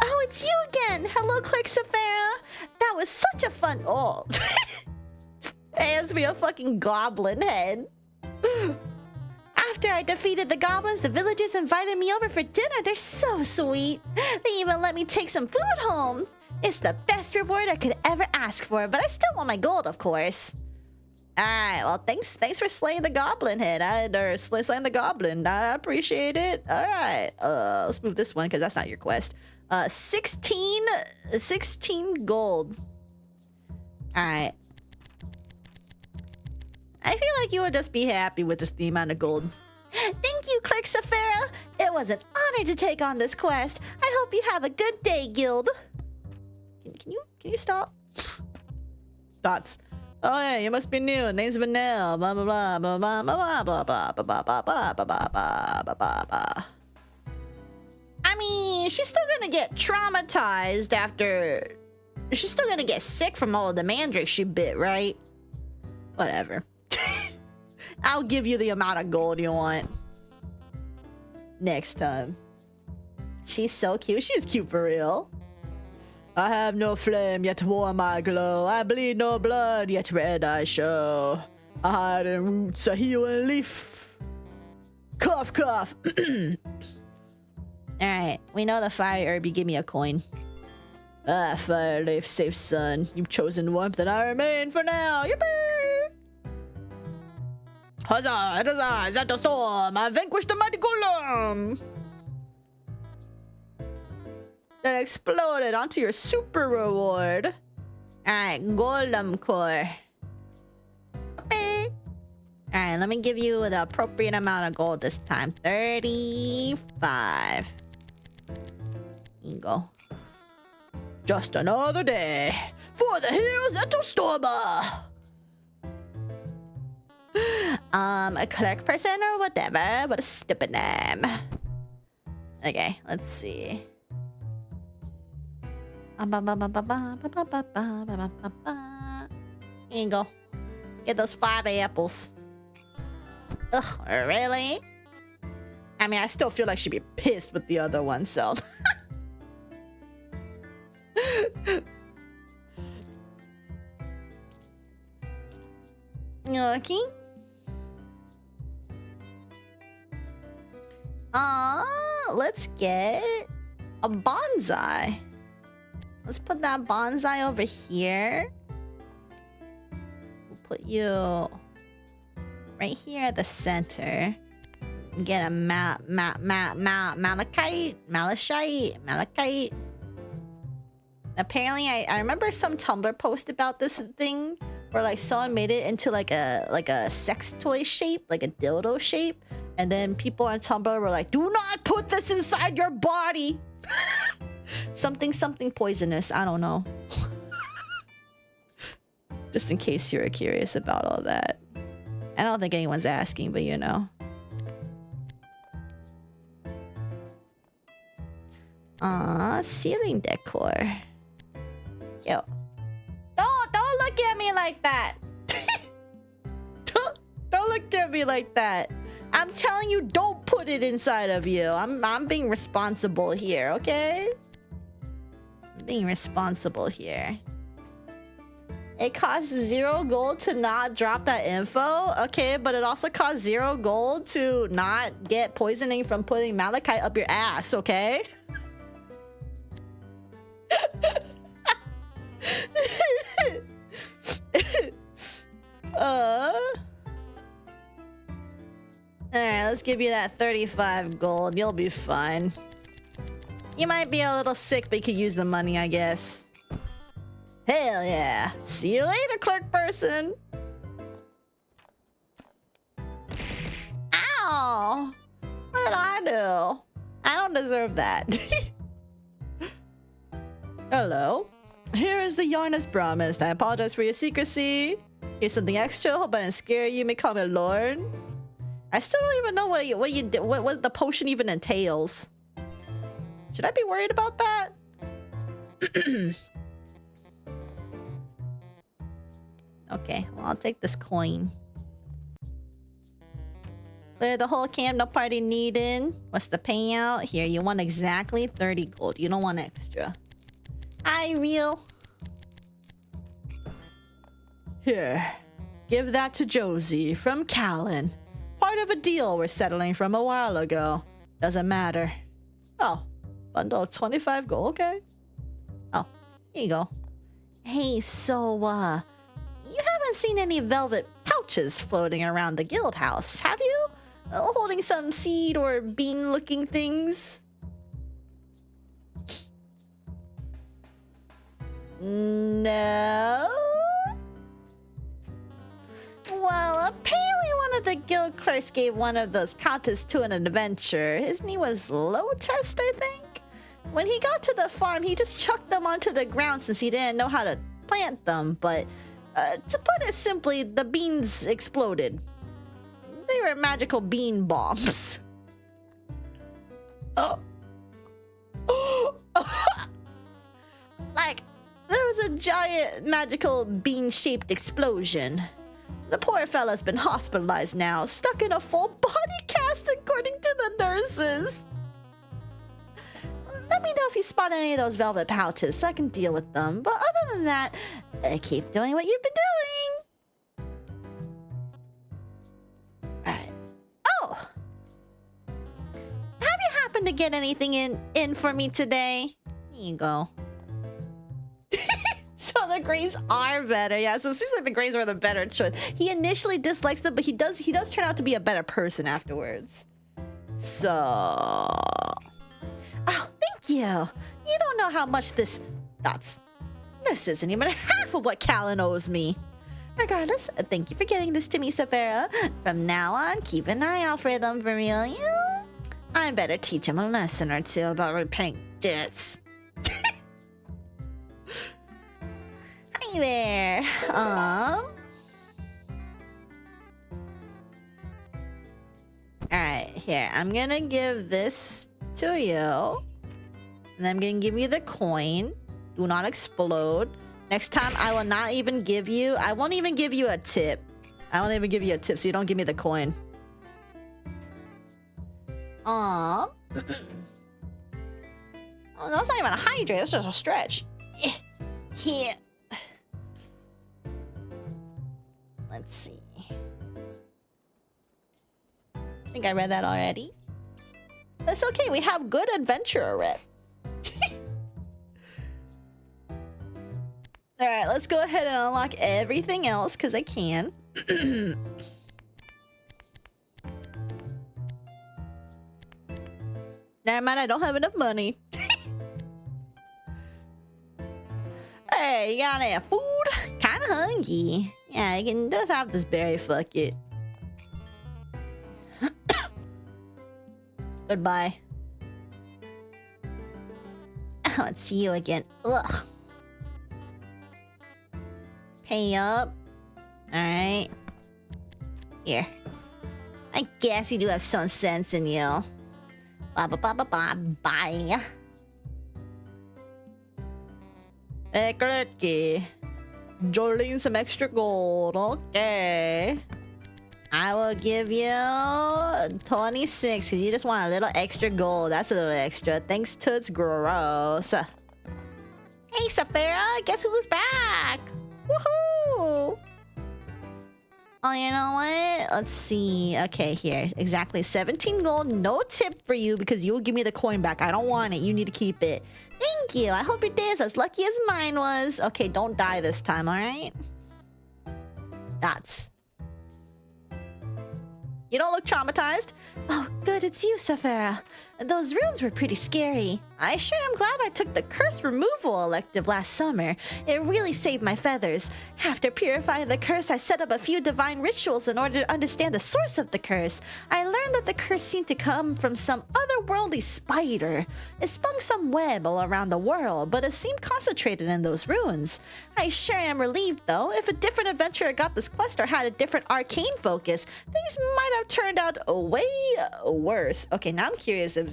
Oh, it's you again. Hello, Clerk Saphera. That was such a fun... Oh. Hands me a fucking goblin head. After I defeated the goblins, the villagers invited me over for dinner. They're so sweet. They even let me take some food home. It's the best reward I could ever ask for, but I still want my gold, of course. Alright, well, thanks for slaying the goblin head. Or slaying the goblin. I appreciate it. Alright, let's move this one because that's not your quest. 16 gold. Alright. I feel like you would just be happy with just the amount of gold. Thank you, Clerk Saphera. It was an honor to take on this quest. I hope you have a good day, Guild. Can Can you stop? Thoughts. Oh yeah, you must be new. Name's Vanille. Blah blah blah blah blah blah blah blah blah blah blah blah blah blah blah blah blah. I mean, she's still gonna get traumatized after. She's still gonna get sick from all of the mandrakes she bit, right? Whatever. I'll give you the amount of gold you want. Next time. She's so cute. She's cute for real. I have no flame, yet warm I glow. I bleed no blood, yet red I show. I hide in roots, a healing leaf. Cough, cough. Alright, we know the fire herb. You give me a coin. Ah, fire leaf, safe son. You've chosen warmth and I remain for now. Yippee! Huzzah! Huzzah! Is that the storm? I vanquished the mighty golem! That exploded onto your super reward. Alright, golem core. Okay. Alright, let me give you the appropriate amount of gold this time. 35. Here you go. Just another day for the heroes at Storma. A clerk person or whatever. What a stupid name. Okay, let's see. Here you go. Get those 5 apples. Ugh, really? I mean, I still feel like she'd be pissed with the other one, so. Okay. Let's get a bonsai. Let's put that bonsai over here. We'll put you right here at the center. Get a malachite. Apparently, I remember some Tumblr post about this thing where like someone made it into like a sex toy shape, like a dildo shape, and then people on Tumblr were like, "Do not put this inside your body." something poisonous. I don't know. Just in case you're curious about all that. I don't think anyone's asking, but you know. Ceiling decor. Yo. Don't look at me like that. don't look at me like that. I'm telling you, don't put it inside of you. I'm being responsible here, okay? I'm being responsible here. It costs 0 gold to not drop that info, okay? But it also costs 0 gold to not get poisoning from putting malachite up your ass, okay? Alright, let's give you that 35 gold. You'll be fine. You might be a little sick, but you could use the money, I guess. Hell yeah. See you later, clerk person. Ow! What did I do? I don't deserve that. Hello. Here is the yarn as promised. I apologize for your secrecy. Here's something extra. Hope I didn't scare you. You may call me Lord. I still don't even know what the potion even entails. Should I be worried about that? Okay, well, I'll take this coin. Clear the whole camp, no party needed. What's the payout? Here, you want exactly 30 gold. You don't want extra. Hi, real. Here, give that to Josie from Callan. Part of a deal we're settling from a while ago. Doesn't matter. Oh, bundle of 25 gold, okay. Oh, here you go. Hey, so, you haven't seen any velvet pouches floating around the guild house, have you? Holding some seed or bean-looking things? No? Well, apparently one of the guild clerks gave one of those pouches to an adventurer. His name was Low Test, I think? When he got to the farm, he just chucked them onto the ground since he didn't know how to plant them. But to put it simply, the beans exploded. They were magical bean bombs. Oh. Like, there was a giant magical bean-shaped explosion. The poor fella's been hospitalized now, stuck in a full body cast according to the nurses. Let me know if you spot any of those velvet pouches so I can deal with them. But other than that, keep doing what you've been doing. Alright. Oh! Have you happened to get anything in for me today? Here you go. So the grays are better. Yeah, so it seems like the grays were the better choice. He initially dislikes them, but he does turn out to be a better person afterwards. So... Oh, thank you. You don't know how much this isn't even half of what Callan owes me. Regardless, thank you for getting this to me, Saphera. From now on, keep an eye out for them for real. I better teach him a lesson or two about repaying debts. Hi there. Alright, here. I'm gonna give this to you. And I'm gonna give you the coin. Do not explode. Next time, I will not even give you... I won't even give you a tip. I won't even give you a tip, so you don't give me the coin. Aww. Oh, that's not even a hydrate. That's just a stretch. Here. Let's see. I think I read that already. That's okay. We have good adventurer rep. Alright, let's go ahead and unlock everything else, because I can. Never mind, I don't have enough money. Hey, you got any food? Kinda hungry. Yeah, you can just have this berry, fuck it. Goodbye. Let's see you again. Ugh. Pay up. Alright. Here. I guess you do have some sense in you. Bye. Hey, Clerky. Jolene some extra gold. Okay. I will give you 26 because you just want a little extra gold. That's a little extra. Thanks to its gross. Hey, Saphera. Guess who's back? Woohoo! Oh, you know what? Let's see. Okay, here. Exactly 17 gold. No tip for you because you will give me the coin back. I don't want it. You need to keep it. Thank you. I hope your day is as lucky as mine was. Okay, don't die this time, alright? Dots. You don't look traumatized. Oh, good, it's you, Saphera. Those runes were pretty scary. I sure am glad I took the curse removal elective last summer. It really saved my feathers. After purifying the curse, I set up a few divine rituals in order to understand the source of the curse. I learned that the curse seemed to come from some otherworldly spider. It spun some web all around the world, but it seemed concentrated in those runes. I sure am relieved, though. If a different adventurer got this quest or had a different arcane focus, things might have turned out way worse. Okay, now I'm curious if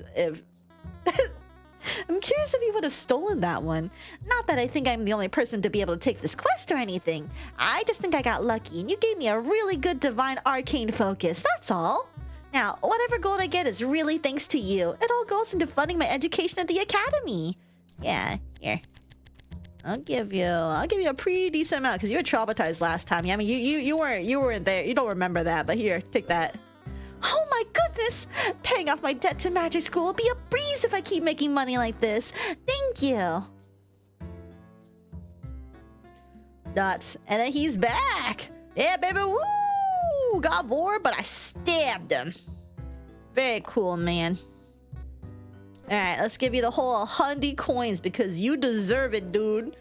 I'm curious if he would have stolen that one. Not that I think I'm the only person to be able to take this quest or anything. I just think I got lucky and you gave me a really good divine arcane focus, that's all. Now, whatever gold I get is really thanks to you. It all goes into funding my education at the academy. Yeah, here. I'll give you a pretty decent amount because you were traumatized last time. Yeah, I mean you weren't there. You don't remember that, but here, take that. Oh my goodness! Paying off my debt to magic school will be a breeze if I keep making money like this. Thank you. Dots. And then he's back. Yeah, baby. Woo! Got bored, but I stabbed him. Very cool, man. Alright, let's give you the whole 100 coins because you deserve it, dude.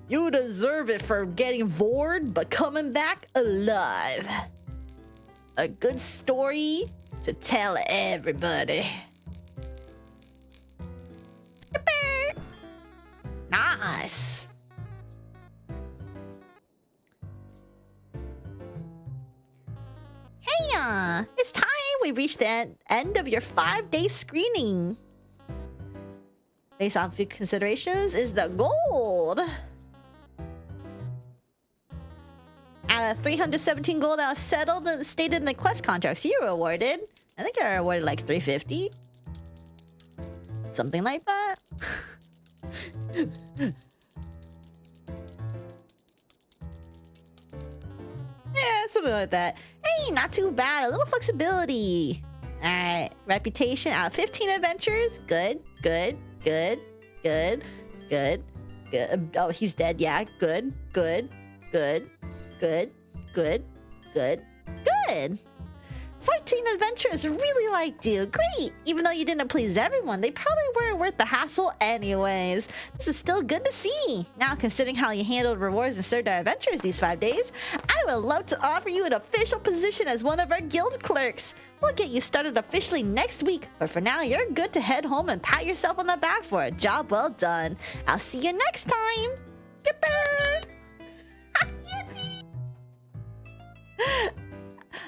You deserve it for getting bored, but coming back alive. A good story to tell everybody. Nice. Hey, it's time we reached the end of your 5-day screening. Based on few considerations is the gold. Out of 317 gold that was settled and stated in the quest contracts you were awarded. I think I awarded like 350. Something like that. Yeah, something like that. Hey, not too bad. A little flexibility. Alright. Reputation out of 15 adventures. Good, good, good, good, good, good. Oh, he's dead. Yeah, good, good, good, good, good, good, good. 14 adventurers really liked you. Great! Even though you didn't please everyone, they probably weren't worth the hassle anyways. This is still good to see. Now, considering how you handled rewards and served our adventurers these 5 days, I would love to offer you an official position as one of our guild clerks. We'll get you started officially next week, but for now, you're good to head home and pat yourself on the back for a job well done. I'll see you next time. Goodbye!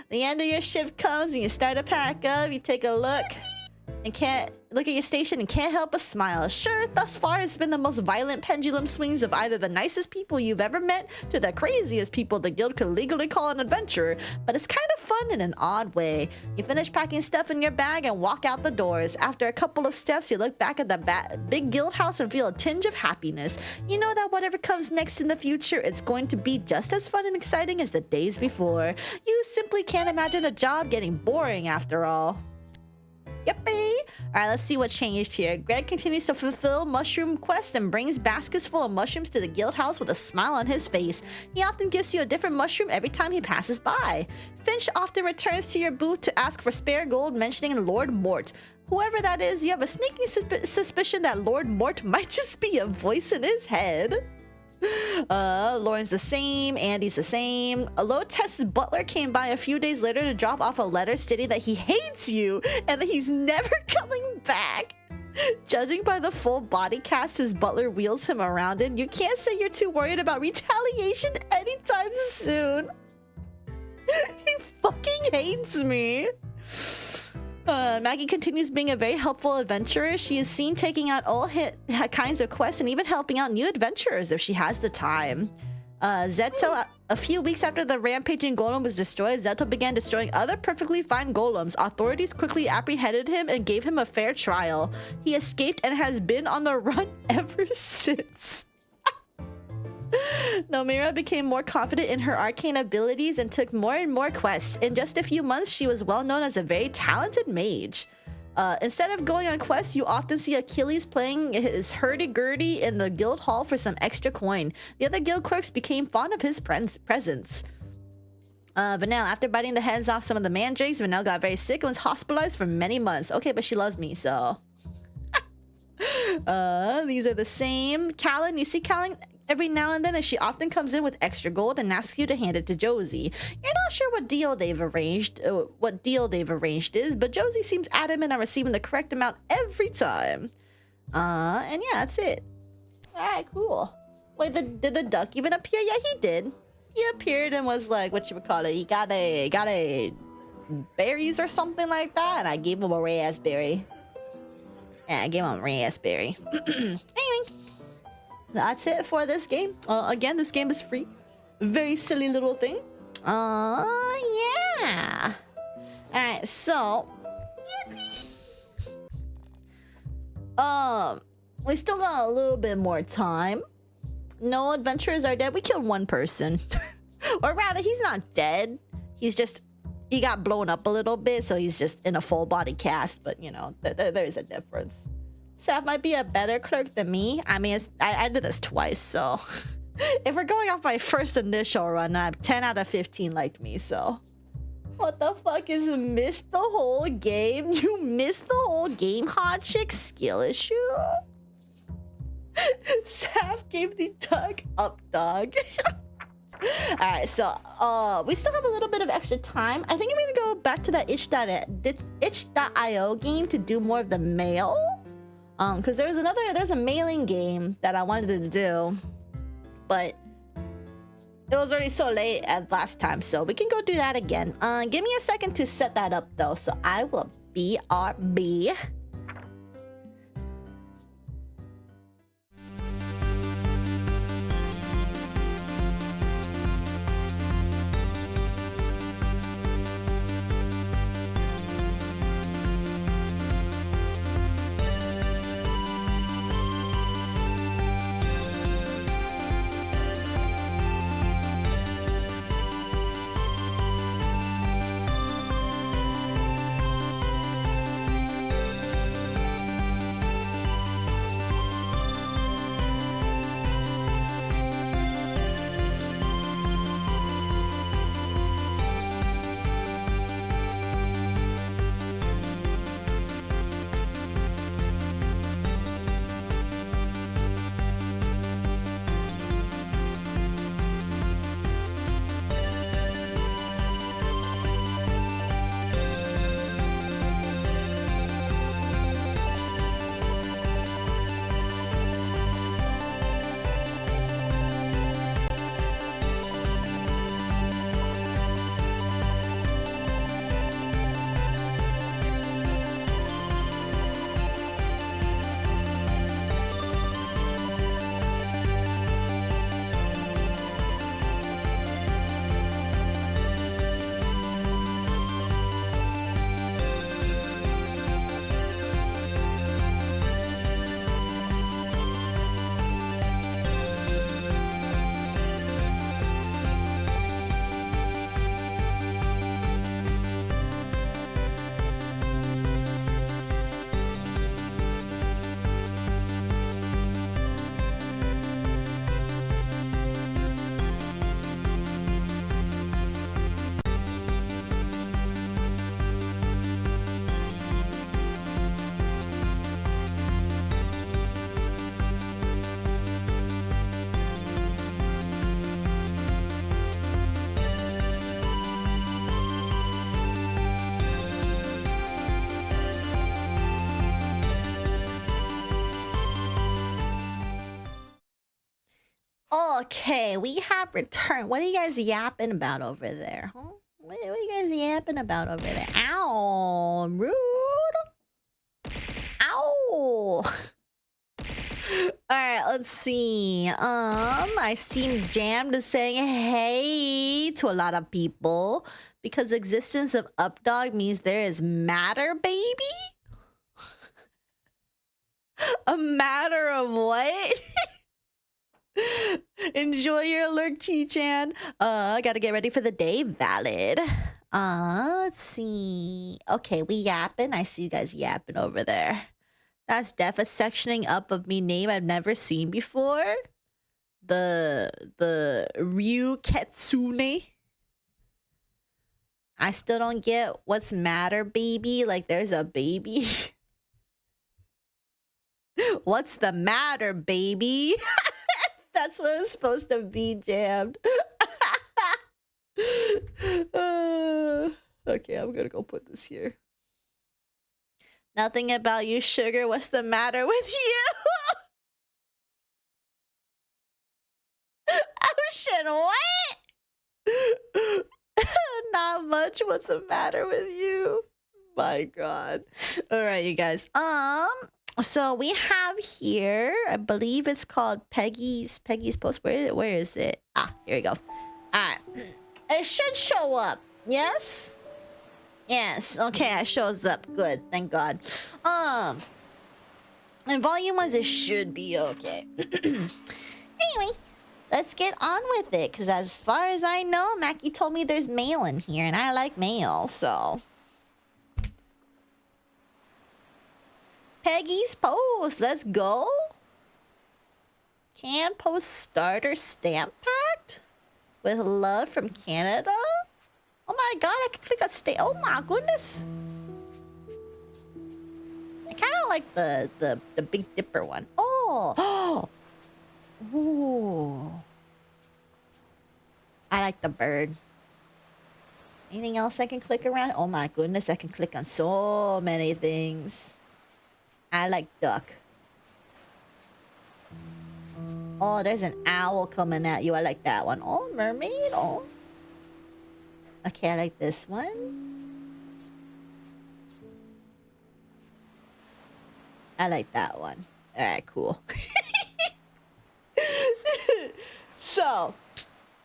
The end of your shift comes and you start to pack up. You take a look and can't look at your station and can't help but smile. Sure, thus far it's been the most violent pendulum swings of either the nicest people you've ever met to the craziest people the guild could legally call an adventurer, but it's kind of fun in an odd way. You finish packing stuff in your bag and walk out the doors. After a couple of steps, you look back at the big guild house and feel a tinge of happiness. You know that whatever comes next in the future, it's going to be just as fun and exciting as the days before. You simply can't imagine the job getting boring after all. Yippee! Alright, let's see what changed here. Greg continues to fulfill mushroom quests and brings baskets full of mushrooms to the guild house with a smile on his face. He often gives you a different mushroom every time he passes by. Finch often returns to your booth to ask for spare gold, mentioning Lord Mort. Whoever that is, you have a sneaking suspicion that Lord Mort might just be a voice in his head. Lauren's the same, Andy's the same. Tess's butler came by a few days later to drop off a letter stating that he hates you and that he's never coming back. Judging by the full body cast his butler wheels him around in, you can't say you're too worried about retaliation anytime soon. He fucking hates me. Maggie continues being a very helpful adventurer. She is seen taking out all kinds of quests and even helping out new adventurers if she has the time. Zeto, a few weeks after the rampaging golem was destroyed, Zeto began destroying other perfectly fine golems. Authorities quickly apprehended him and gave him a fair trial. He escaped and has been on the run ever since. Nomira became more confident in her arcane abilities and took more and more quests. In just a few months, she was well known as a very talented mage. Instead of going on quests, you often see Achilles playing his hurdy-gurdy in the guild hall for some extra coin. The other guild clerks became fond of his presence. Vanel, after biting the heads off some of the mandrakes, Vanel got very sick and was hospitalized for many months. Okay, but she loves me, so... These are the same. Callan, you see Callan every now and then, and she often comes in with extra gold and asks you to hand it to Josie. You're not sure what deal they've arranged is, but Josie seems adamant on receiving the correct amount every time. And yeah, that's it. Alright, cool. Wait, did the duck even appear? Yeah, he did. He appeared and was like, what you would call it? He got a berries or something like that, and I gave him a raspberry. Yeah, I gave him a raspberry. Anyway, that's it for this game. Again, this game is free. Very silly little thing. Yeah. Alright, so... we still got a little bit more time. No adventurers are dead. We killed one person. Or rather, he's not dead. He's just... He got blown up a little bit, so he's just in a full body cast. But, you know, there's a difference. Seth might be a better clerk than me. I mean, I did this twice, so... If we're going off my first initial run, 10 out of 15 liked me, so... What the fuck is missed the whole game? You missed the whole game, hot chick? Skill issue? Saf gave the duck up, dog. Alright, so we still have a little bit of extra time. I think I'm gonna go back to that itch.io game to do more of the mail. Because there's a mailing game that I wanted to do, but it was already so late at last time, so we can go do that again. Give me a second to set that up though, so I will BRB. Okay, we have returned. What are you guys yapping about over there? Huh? What are you guys yapping about over there? Ow, rude. Ow. All right, let's see. I seem jammed to saying hey to a lot of people because the existence of Updog means there is matter, baby. A matter of what? Enjoy your alert, Chi-chan. I gotta get ready for the day. Valid. Let's see. Okay, we yapping. I see you guys yapping over there. That's def a sectioning up of me name I've never seen before. The Ryu Ketsune. I still don't get what's matter, baby. Like there's a baby. What's the matter, baby? That's what it's supposed to be, jammed. Okay, I'm gonna go put this here. Nothing about you, sugar. What's the matter with you? Oh shit, what? Not much. What's the matter with you? My god. Alright, you guys. So we have here, I believe it's called Peggy's post. Where is it? Ah, here we go. Alright. It should show up. Yes? Yes. Okay, it shows up. Good. Thank God. And volume wise, it should be okay. Anyway, let's get on with it. Because as far as I know, Mackie told me there's mail in here. And I like mail, so... Peggy's post. Let's go. Can post starter stamp packed with love from Canada. Oh my god, I can click on stay. Oh my goodness. I kind of like the Big Dipper one. Oh. Ooh. I like the bird. Anything else I can click around? Oh my goodness, I can click on so many things. I like duck. Oh, there's an owl coming at you. I like that one. Oh, mermaid. Oh. Okay, I like this one. I like that one. All right, cool. So,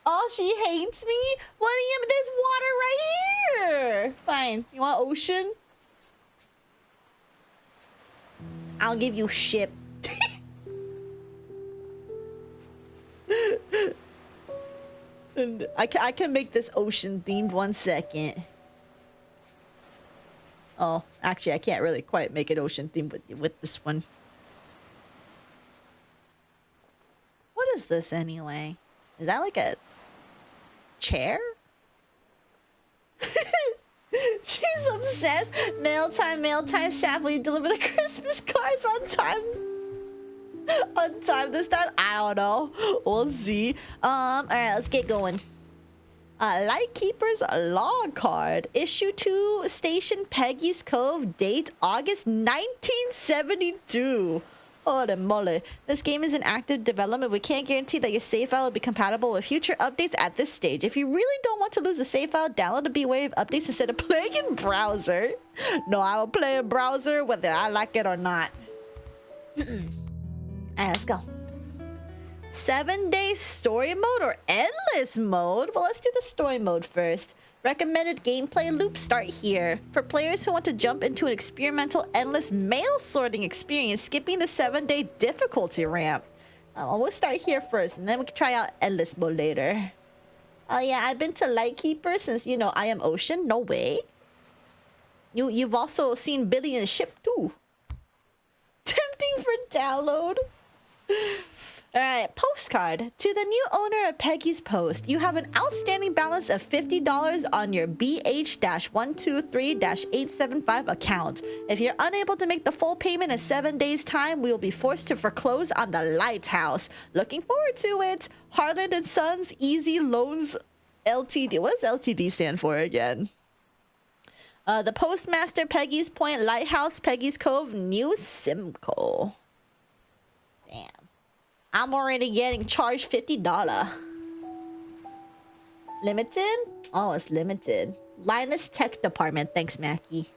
oh, she hates me? What do you... There's water right here. Fine. You want ocean? I'll give you ship. And I can make this ocean themed. 1 second. Oh, actually, I can't really quite make it ocean themed with this one. What is this anyway? Is that like a chair? She's obsessed. Mail time, Sap. Will you deliver the Christmas cards on time? On time this time? I don't know. We'll see. Alright, let's get going. Lightkeeper's log card. Issue to Station Peggy's Cove. Date August 1972. Holy moly. This game is in active development. We can't guarantee that your save file will be compatible with future updates at this stage. If you really don't want to lose a save file, download a Beware of updates instead of playing in browser. No, I will play in browser whether I like it or not. Alright, let's go. 7-day story mode or endless mode? Well, let's do the story mode first. Recommended gameplay loop start here. For players who want to jump into an experimental endless mail sorting experience, skipping the 7-day difficulty ramp. We'll start here first, and then we can try out endless mode later. Oh yeah, I've been to Lightkeeper since, you know, I am Ocean. No way. You've also seen Billy in a ship too. Tempting for download. Alright, postcard. To the new owner of Peggy's Post, you have an outstanding balance of $50 on your BH-123-875 account. If you're unable to make the full payment in 7 days' time, we will be forced to foreclose on the lighthouse. Looking forward to it. Harland and Sons Easy Loans Ltd. What does Ltd stand for again? The Postmaster Peggy's Point Lighthouse Peggy's Cove New Simcoe. Damn. I'm already getting charged $50. Limited? Oh, it's limited. Linus Tech Department. Thanks, Mackie.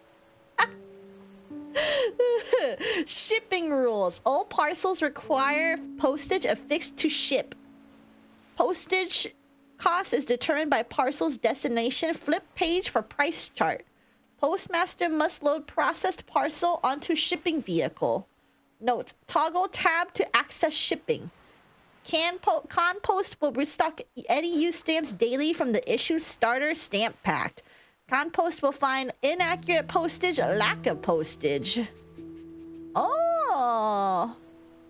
Shipping rules. All parcels require postage affixed to ship. Postage cost is determined by parcel's destination. Flip page for price chart. Postmaster must load processed parcel onto shipping vehicle. Note, toggle tab to access shipping. Conpost will restock any used stamps daily from the issued starter stamp pack. Conpost will find inaccurate postage, lack of postage. Oh!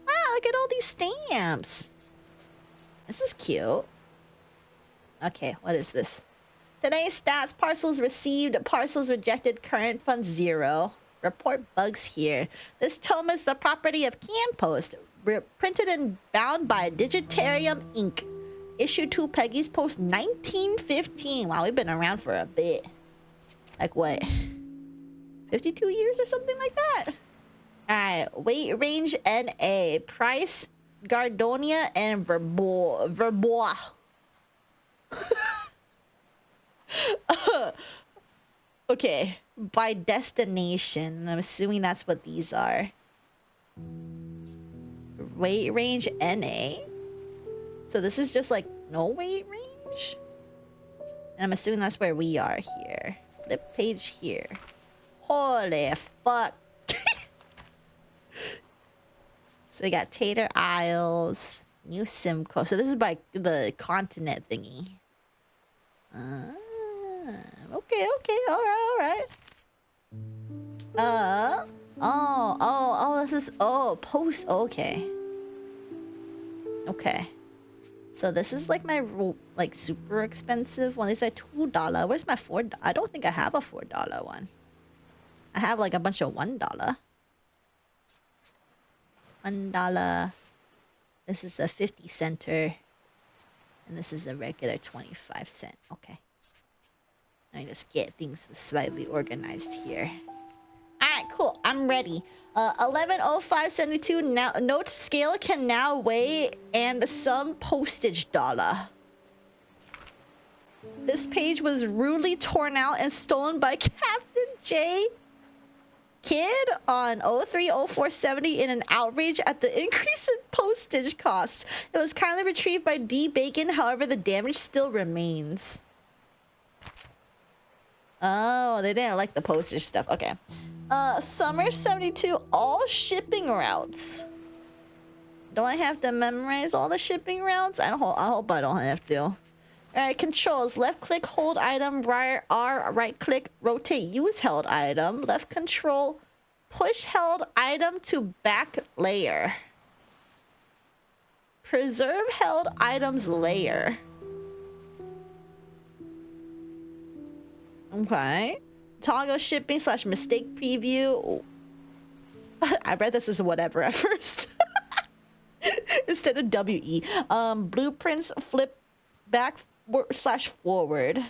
Wow, look at all these stamps. This is cute. Okay, what is this? Today's stats, parcels received, parcels rejected, current funds 0. Report bugs here. This tome is the property of Canpost. Printed and bound by Digitarium Inc. Issued to Peggy's Post 1915. Wow, we've been around for a bit. Like what? 52 years or something like that? Alright, weight range NA. Price, Gardonia, and Verbois. Okay, by destination. I'm assuming that's what these are. Weight range NA. So this is just like no weight range. And I'm assuming that's where we are here. Flip page here. Holy fuck. So we got Tater Isles, New Simcoe. So this is by the continent thingy. Okay, alright. This is, post, okay. Okay. So this is like my, like, super expensive one. These are $2. Where's my $4? I don't think I have a $4 one. I have like a bunch of $1. $1. This is a 50 center. And this is a regular 25 cent. Okay. Let me just get things slightly organized here. Alright, cool. I'm ready. 110572. Now, note scale can now weigh and some postage dollar. This page was rudely torn out and stolen by Captain J. Kid on 030470 in an outrage at the increase in postage costs. It was kindly retrieved by D. Bacon, however, the damage still remains. Oh, they didn't like the postage stuff. Okay. Summer 72, all shipping routes. Do I have to memorize all the shipping routes? I hope I don't have to. Alright, controls. Left click, hold item, R, right click, rotate, use held item. Left control, push held item to back layer. Preserve held items layer. Okay. Toggle shipping / mistake preview. I read this as whatever at first. Instead of WE. Blueprints flip back / forward.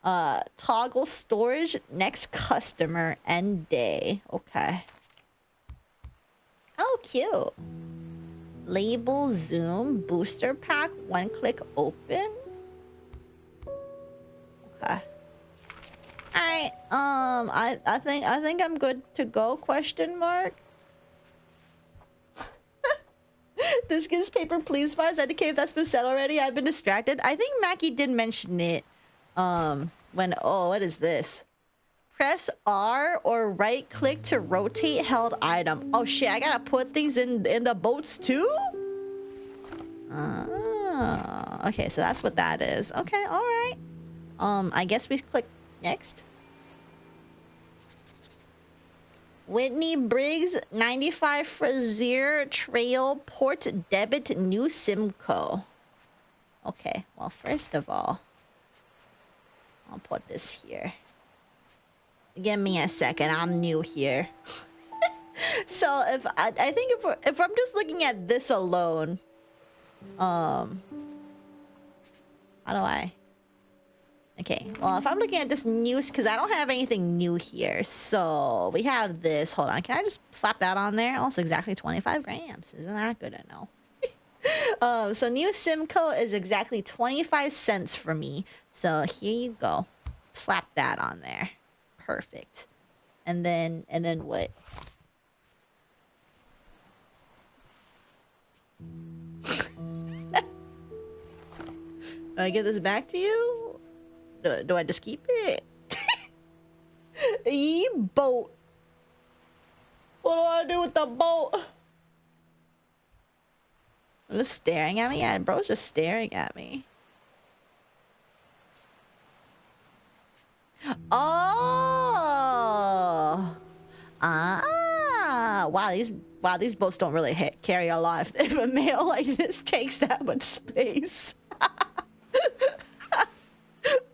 Toggle storage next customer end day. Okay. Oh, cute. Label zoom booster pack. One click open. Okay. All right. I think I'm good to go. Question mark. This gives paper please vibes. I indicate if that's been said already. I've been distracted. I think Mackie did mention it. When what is this? Press R or right click to rotate held item. Oh shit! I gotta put things in the boats too. Okay, so that's what that is. Okay, all right. I guess we click next. Whitney Briggs 95 Frazier Trail Port Debit New Simcoe. Okay, well, first of all, I'll put this here. Give me a second, I'm new here. So if I think if I'm just looking at this alone, how do I? Okay, well, if I'm looking at this news, because I don't have anything new here. So we have this. Hold on. Can I just slap that on there? Oh, it's exactly 25 grams. Isn't that good to know? So new Simcoe is exactly 25 cents for me. So here you go. Slap that on there. Perfect. And then what? Do I give this back to you? Do I just keep it? Ye boat. What do I do with the boat? Just staring at me? Yeah, bro's just staring at me. Oh. Ah. Wow, these boats don't really carry a lot if a mail like this takes that much space.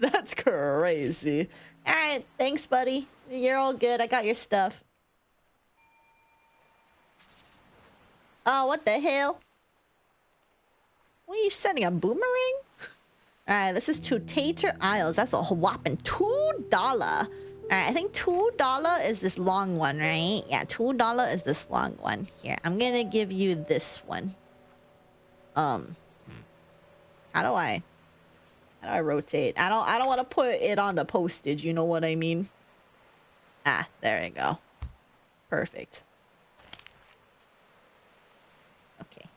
That's crazy. All right, thanks, buddy. You're all good. I got your stuff. Oh, what the hell? What are you sending? A boomerang? All right, this is to Tater Isles. That's a whopping $2. All right, I think $2 is this long one, right? Yeah, $2 is this long one. Here, I'm gonna give you this one. How do I rotate? I don't want to put it on the postage. You know what I mean? Ah, there you go. Perfect. Okay.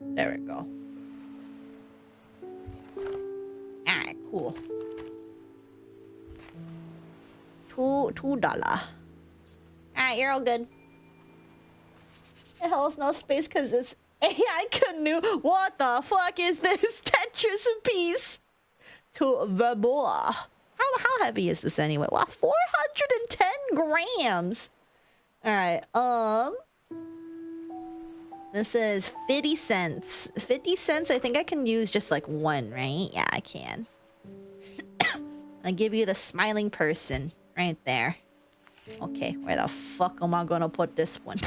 There we go. All right, cool. $2. All right, you're all good. The hell is no space because it's AI canoe. What the fuck is this? Tetris piece to Verboa. How heavy is this anyway? Wow, 410 grams. All right. This is 50 cents. 50 cents. I think I can use just like one, right? Yeah, I can. I'll give you the smiling person right there. Okay, where the fuck am I gonna put this one?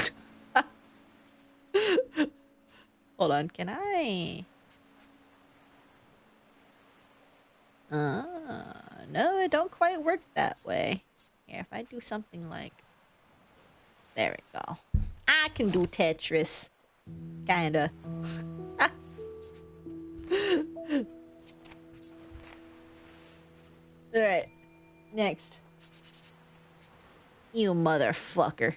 Hold on, can I? No, it don't quite work that way. Here, if I do something like... There we go. I can do Tetris. Kinda. Alright. Next. You motherfucker.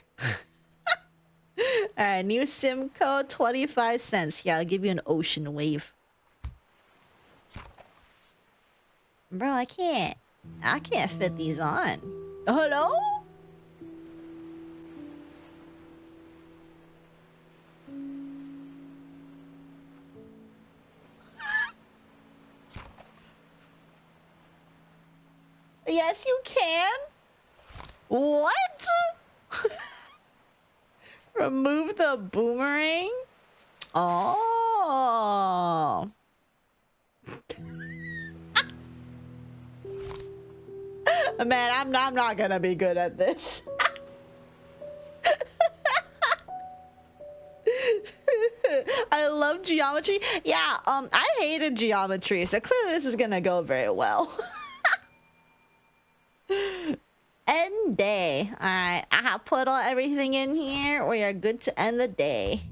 Alright, new SIM code, 25 cents. Yeah, I'll give you an ocean wave. Bro, I can't fit these on. Hello? Yes, you can. What? Remove the boomerang? Oh. Man, I'm not gonna be good at this. I love geometry. Yeah, I hated geometry, so clearly this is gonna go very well. End day. Alright, I have put all everything in here. We are good to end the day.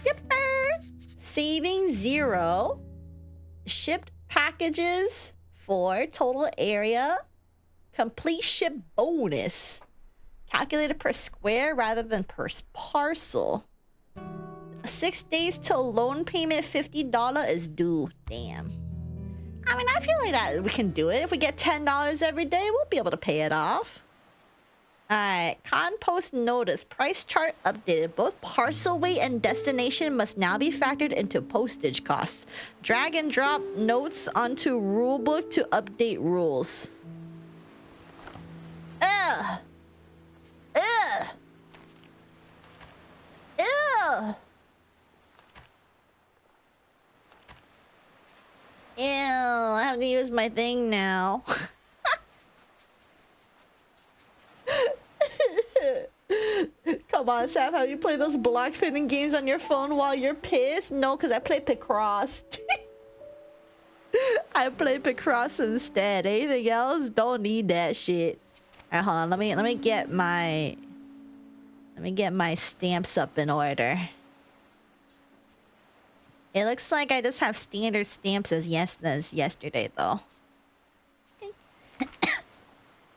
Yipper! Saving 0. Shipped packages 4. Total area. Complete ship bonus. Calculated per square rather than per parcel. 6 days till loan payment $50 is due. Damn. I mean, I feel like that we can do it. If we get $10 every day, we'll be able to pay it off. Alright, compost notice. Price chart updated. Both parcel weight and destination must now be factored into postage costs. Drag and drop notes onto rulebook to update rules. Ugh! Ugh! Ugh! Ew, I have to use my thing now. Come on, Sap, have you played those block fitting games on your phone while you're pissed? No, because I play Picross. I play Picross instead. Anything else? Don't need that shit. Alright, hold on. Let me get my stamps up in order. It looks like I just have standard stamps as yesterday, though.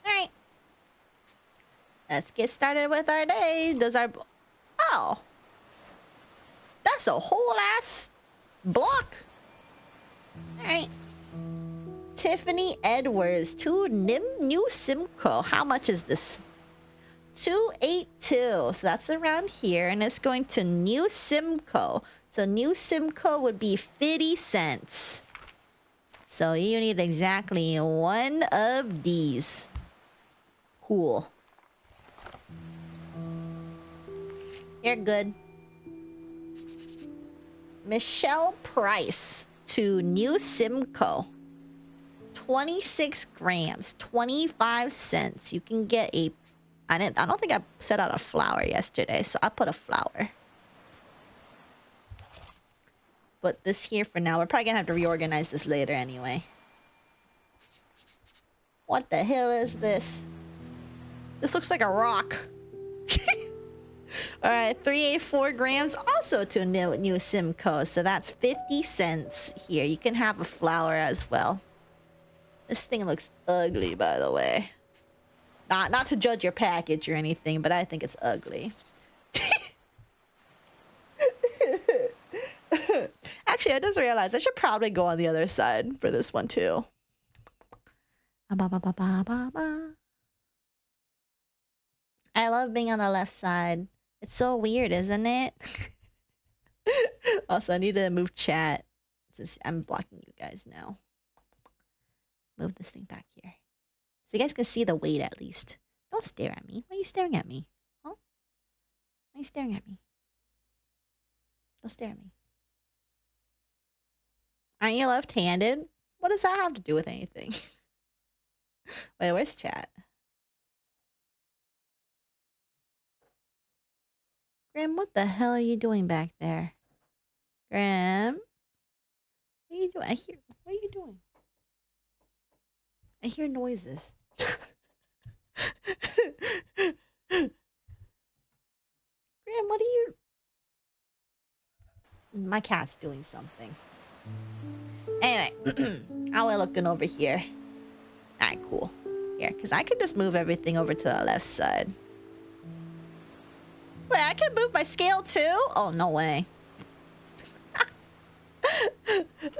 Alright. Let's get started with our day. Oh. That's a whole ass block. Alright. Tiffany Edwards. 2 new Simcoe. How much is this? 282. So that's around here. And it's going to new Simcoe. So new Simcoe would be 50 cents. So you need exactly 1 of these. Cool. You're good. Michelle Price to new Simcoe. 26 grams, 25 cents. You can get a... I don't think I set out a flower yesterday, so I put a flower. Put this here for now. We're probably gonna have to reorganize this later anyway. What the hell is this? This looks like a rock. Alright, 384 grams. Also to new Simcoe. So that's 50 cents here. You can have a flower as well. This thing looks ugly, by the way. Not to judge your package or anything, but I think it's ugly. Actually, I just realized I should probably go on the other side for this one too. I love being on the left side. It's so weird, isn't it? Also, I need to move chat since I'm blocking you guys now. Move this thing back here. So you guys can see the weight at least. Don't stare at me. Why are you staring at me? Huh? Why are you staring at me? Don't stare at me. Aren't you left-handed? What does that have to do with anything? Wait, where's chat? Grim, what the hell are you doing back there? Grim? What are you doing? What are you doing? I hear noises. Graham, what are you... My cat's doing something. Anyway, how are we looking over here? Alright, cool. Here, because I could just move everything over to the left side. Wait, I can move my scale too? Oh, no way.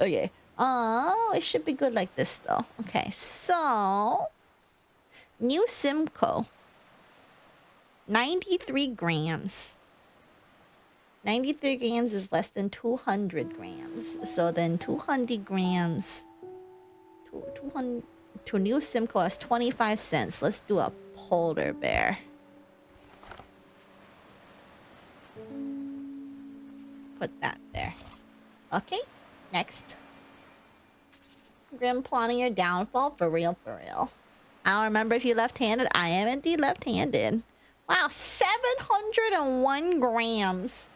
Okay. Oh, it should be good like this though. Okay, so... New Simcoe. 93 grams. 93 grams is less than 200 grams. So then 200 grams... 200... To new Simcoe is 25 cents. Let's do a polar bear. Put that there. Okay, next. Grim plotting your downfall for real, for real. I don't remember if you're left-handed. I am indeed left-handed. Wow, 701 grams.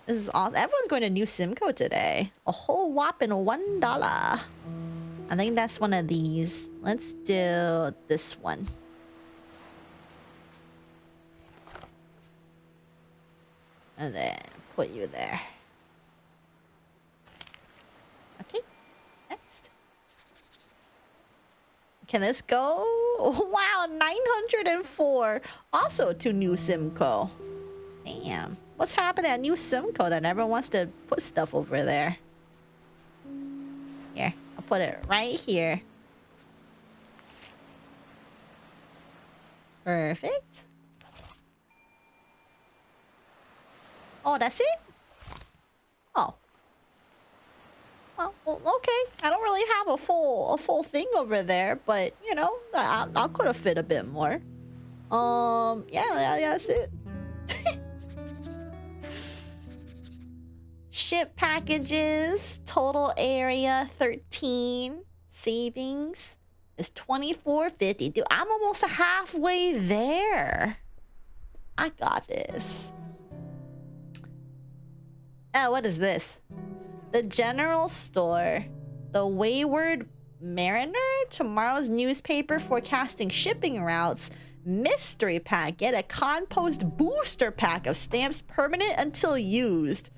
This is awesome. Everyone's going to New Simcoe today. A whole whopping $1. I think that's one of these. Let's do this one. And then put you there. Okay, next. Can this go? Oh, wow, 904. Also to New Simcoe. Damn. What's happening at New Simcoe that everyone wants to put stuff over there? Here, I'll put it right here. Perfect. Oh, that's it? Oh. Well, okay. I don't really have a full thing over there, but you know, I could have fit a bit more. Yeah, that's it. Ship packages, total area 13. Savings is 24.50. Dude, I'm almost halfway there. I got this. Oh, what is this? The general store. The Wayward Mariner. Tomorrow's newspaper forecasting shipping routes. Mystery pack. Get a compost booster pack of stamps permanent until used.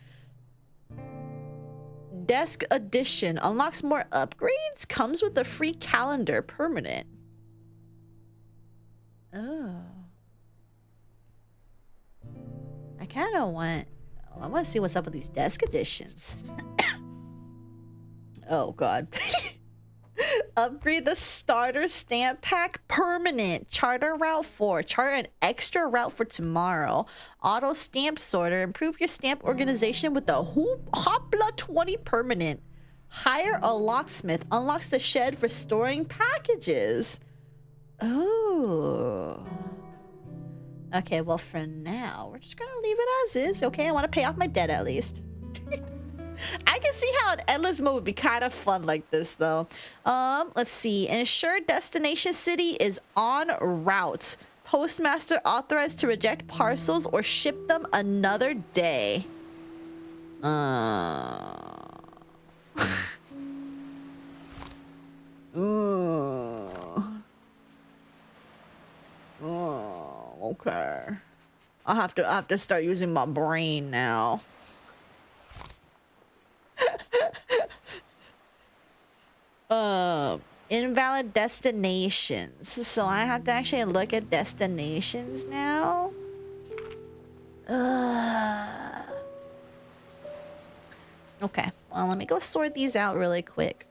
Desk edition. Unlocks more upgrades. Comes with a free calendar permanent. Oh. I kind of want... I want to see what's up with these desk editions. Oh, God. Upgrade the starter stamp pack permanent. Charter route 4. Charter an extra route for tomorrow. Auto stamp sorter. Improve your stamp organization with the Hopla 20 permanent. Hire a locksmith. Unlocks the shed for storing packages. Oh. Okay, well, for now, we're just gonna leave it as is. Okay, I want to pay off my debt at least. I can see how an endless mode would be kind of fun like this, though. Let's see. Ensure destination city is en route. Postmaster authorized to reject parcels or ship them another day. Okay. I have to start using my brain now. Invalid destinations. So I have to actually look at destinations now. Okay. Well, let me go sort these out really quick.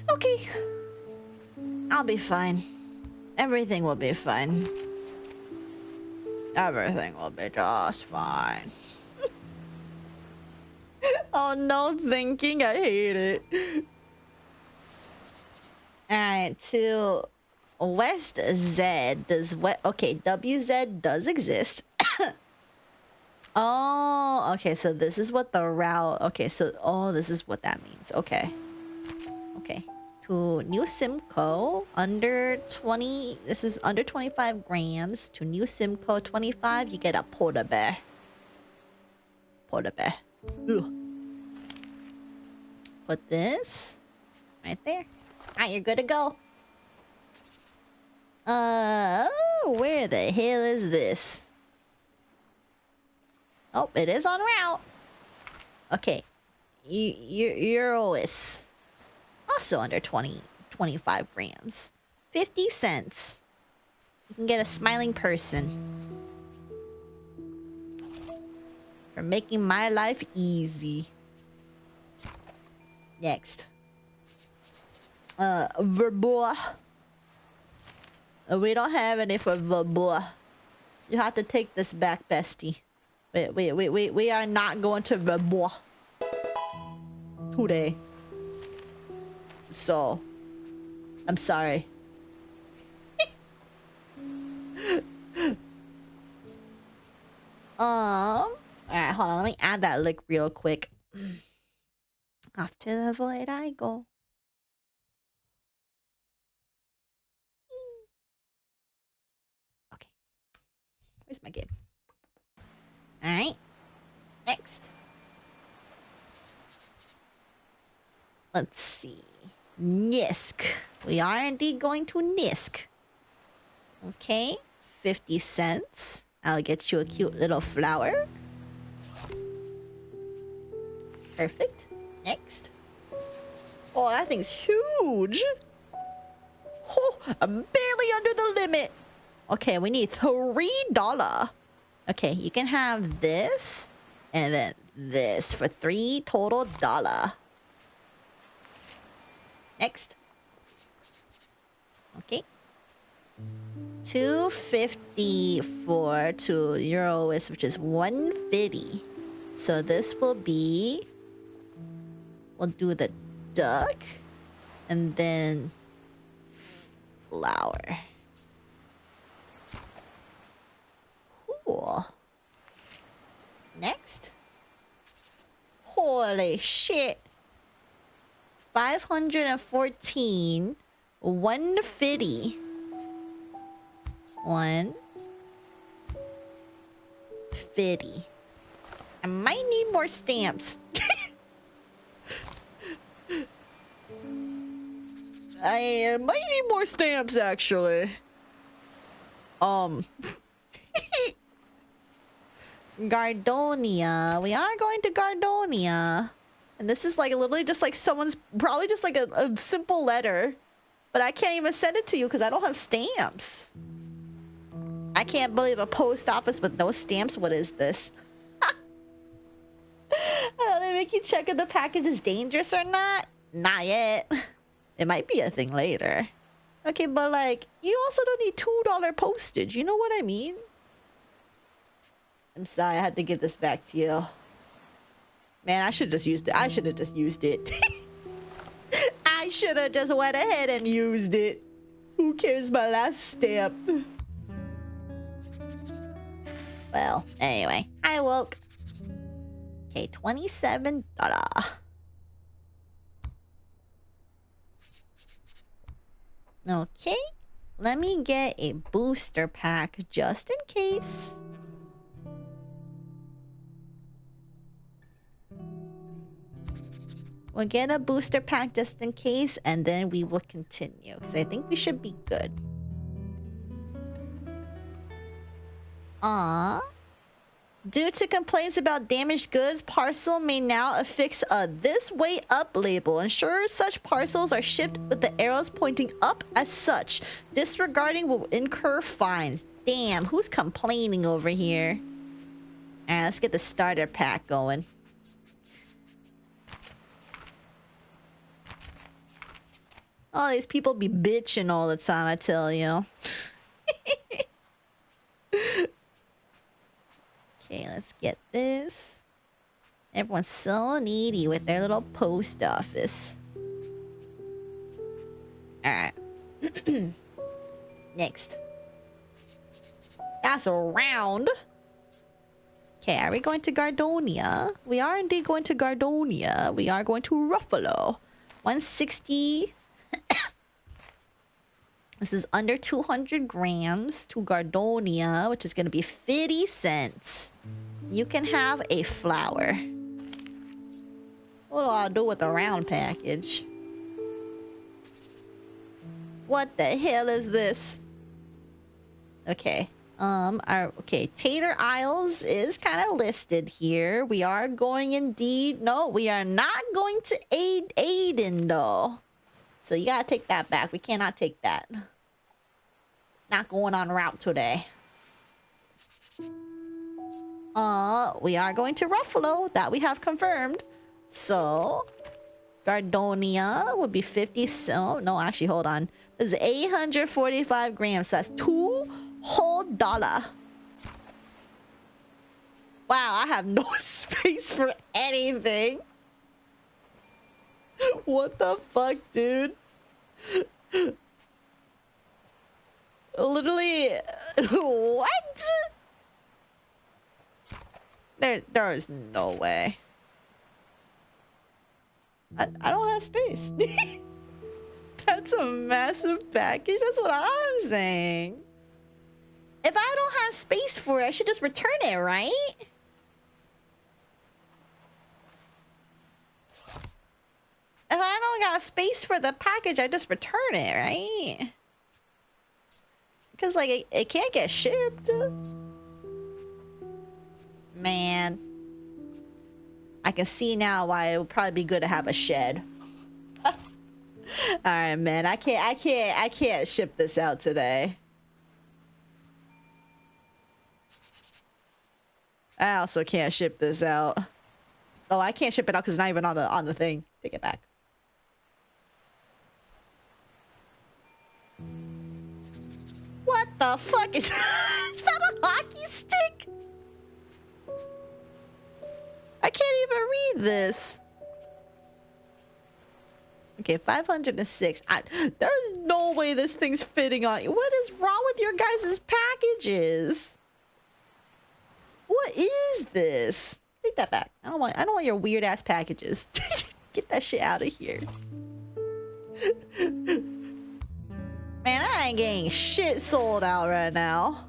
Okay. I'll be fine. Everything will be fine. Everything will be just fine. Oh, no thinking. I hate it. Alright, to West Z. Does what? Okay, WZ does exist. Oh, okay. So this is what the route. Okay, so this is what that means. Okay. Okay. To new Simcoe, under 20. This is under 25 grams. To new Simcoe 25, you get a polar bear. Polar bear. Ugh. Put this right there. Alright, you're good to go. Where the hell is this? Oh, it is on route. Okay. You're always also under 25 grams. 50 cents. You can get a smiling person. For making my life easy. Next. Verboa. We don't have any for Verboa. You have to take this back, bestie. We are not going to Verboa today. So, I'm sorry. Alright, hold on. Let me add that lick real quick. Off to the void I go. Okay. Where's my game? Alright. Next. Let's see. Nisk. We are indeed going to Nisk. Okay. 50 cents. I'll get you a cute little flower. Perfect. Next. Oh, that thing's huge. Oh, I'm barely under the limit. Okay, we need $3. Okay, you can have this and then this for $3 total. Next. Okay. 250 for €2, which is 150. So this will be... We'll do the duck. And then... flower. Cool. Next. Holy shit. 514. 150. 150. I might need more stamps. I might need more stamps, actually. Gardonia. We are going to Gardonia. And this is like literally just like someone's... Probably just like a simple letter. But I can't even send it to you because I don't have stamps. I can't believe a post office with no stamps. What is this? They make you check if the package is dangerous or not? Not yet. It might be a thing later. Okay, but like, you also don't need $2 postage. You know what I mean? I'm sorry, I had to give this back to you. Man, I should have just used it. I should have just used it. I should have just went ahead and used it. Who cares my last stamp? Well, anyway, I woke. Okay, $27. Okay, let me get a booster pack just in case. We'll get a booster pack just in case, and then we will continue, because I think we should be good. Due to complaints about damaged goods, parcel may now affix a "This Way Up" label. Ensure such parcels are shipped with the arrows pointing up as such. Disregarding will incur fines. Damn, who's complaining over here? Alright, let's get the starter pack going. All these people be bitching all the time, I tell you. Okay, let's get this. Everyone's so needy with their little post office. Alright. Next. That's a round. Okay, are we going to Gardonia? We are indeed going to Gardonia. We are going to Ruffalo. 160. This is under 200 grams to Gardonia, which is going to be 50 cents. You can have a flower. What do I do with the round package? What the hell is this? Okay. Okay, Tater Isles is kind of listed here. We are going indeed. No, we are not going to aid Aiden though. So you gotta take that back. We cannot take that. It's not going on route today. We are going to Ruffalo. That we have confirmed. So Gardonia would be 50. So no, actually, hold on. This is 845 grams. That's $2 whole. Wow, I have no space for anything. What the fuck, dude? Literally, what? There is no way. I don't have space. That's a massive package. That's what I'm saying. If I don't have space for it, I should just return it, right? If I don't got space for the package, I just return it, right? Because, like, it can't get shipped. Man. I can see now why it would probably be good to have a shed. Alright, man. I can't ship this out today. I also can't ship this out. Oh, I can't ship it out because it's not even on the thing. Take it back. What the fuck is is that a hockey stick? I can't even read this. Okay, 506. There's no way this thing's fitting on you. What is wrong with your guys' packages? What is this? Take that back. I don't want your weird ass packages. Get that shit out of here. Man, I ain't getting shit sold out right now.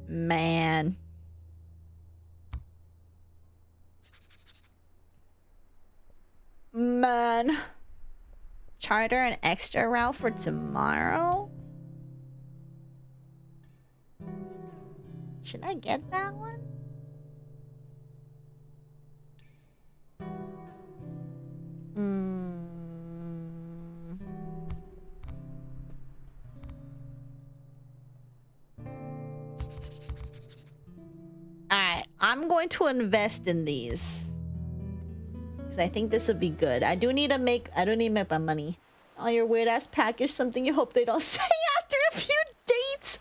Man. Man. Charter an extra route for tomorrow? Should I get that one? Alright, I'm going to invest in these. Because I think this would be good. I do need to make my money. On your weird ass package, something you hope they don't say after a few dates.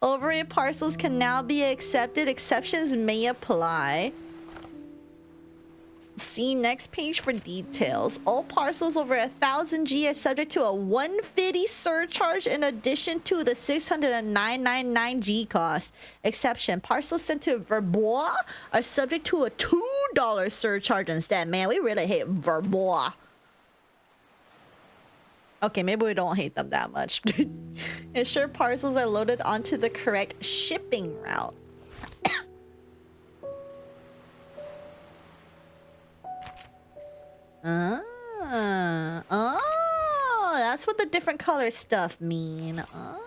Overweight parcels can now be accepted. Exceptions may apply. See next page for details. All parcels over 1,000 G are subject to a 150 surcharge in addition to the 609.99 G cost. Exception: parcels sent to Verbois are subject to a $2 surcharge instead. Man, we really hate Verbois. Okay, maybe we don't hate them that much. Ensure parcels are loaded onto the correct shipping route. Oh, that's what the different color stuff mean. Oh.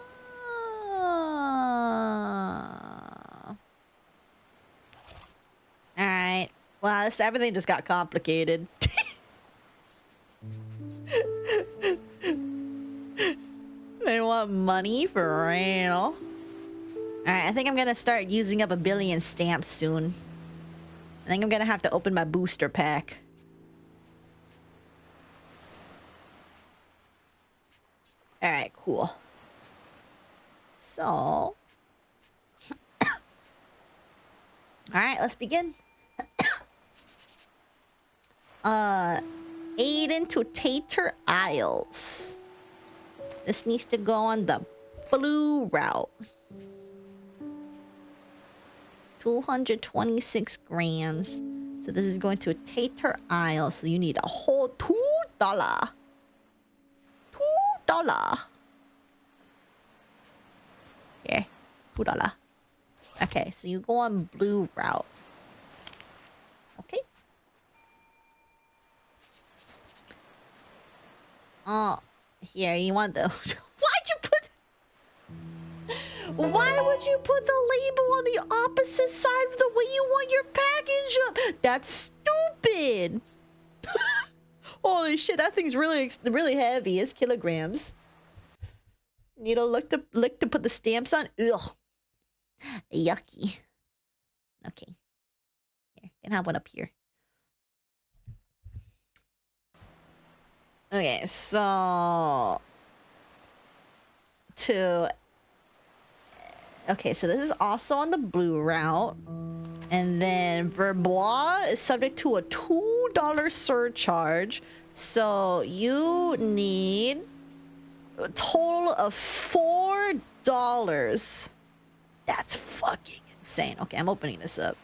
Alright. Well, everything just got complicated. They want money for real. Alright, I think I'm gonna start using up 1 billion stamps soon. I think I'm gonna have to open my booster pack. Alright, cool. So... Alright, let's begin. Aiden to Tater Isles. This needs to go on the blue route. 226 grams. So this is going to Tater Isles. So you need a whole $2. $2. Here, $2. Okay, so you go on blue route. Okay. Oh, here, you want the... Why'd you put... Why would you put the label on the opposite side of the way you want your package up? That's stupid. Holy shit, that thing's really heavy. It's kilograms. Need to look to put the stamps on. Ugh. Yucky. Okay. Here, can have one up here. Okay, so okay, so this is also on the blue route. And then Verbois is subject to a $2 surcharge. So you need a total of $4. That's fucking insane. Okay, I'm opening this up.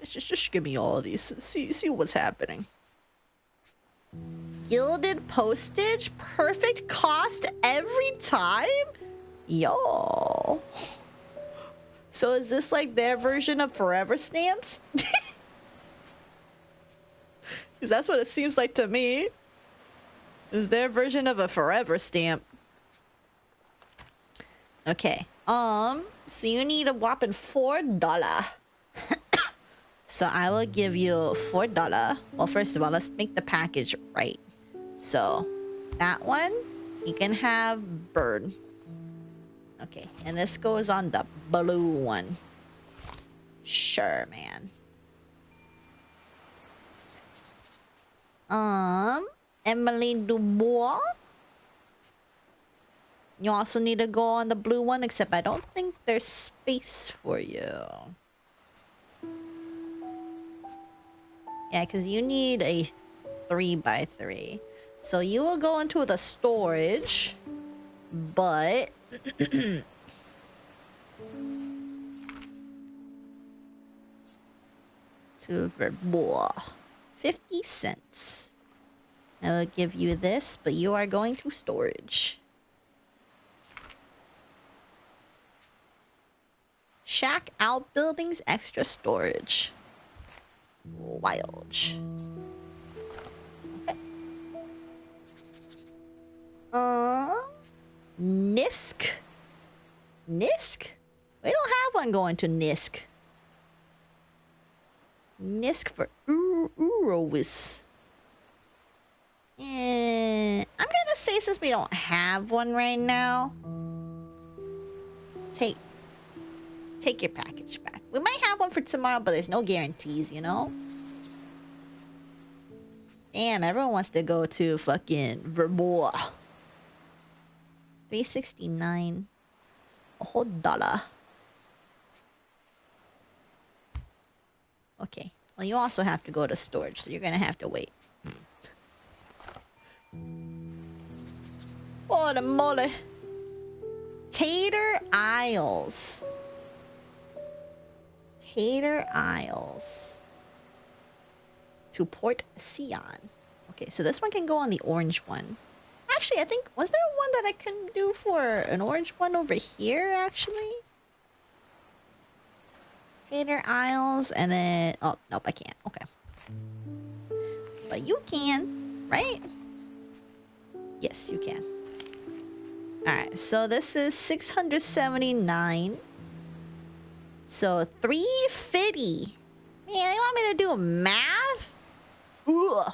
Just give me all of these. See what's happening. Gilded postage, perfect cost every time? Yo. So is this like their version of forever stamps? Because that's what it seems like to me. Is their version of a forever stamp. Okay. So you need a whopping $4. So I will give you $4. Well, first of all, let's make the package right. So that one, you can have bird. Okay, and this goes on the blue one. Sure, man. Emily Dubois. You also need to go on the blue one, except I don't think there's space for you. Yeah, because you need a 3x3. So you will go into the storage, but... to Verbois. 50 cents. I will give you this, but you are going to storage. Shack outbuildings, extra storage. Wild. Okay. Nisk? Nisk? We don't have one going to Nisk. Nisk for Urowis. I'm gonna say since we don't have one right now, take your package back. We might have one for tomorrow, but there's no guarantees, you know? Damn, everyone wants to go to fucking Verbois. $3.69. A whole $1. Okay. Well, you also have to go to storage, so you're gonna have to wait. Oh, the mole. Tater Isles. Tater Isles. To Port Sion. Okay, so this one can go on the orange one. Actually, I think... Was there one that I can do for an orange one over here, actually? Tater Isles, and then... Oh, nope, I can't. Okay. But you can, right? Yes, you can. Alright, so this is 679. So 350. Man, they want me to do math? Ugh.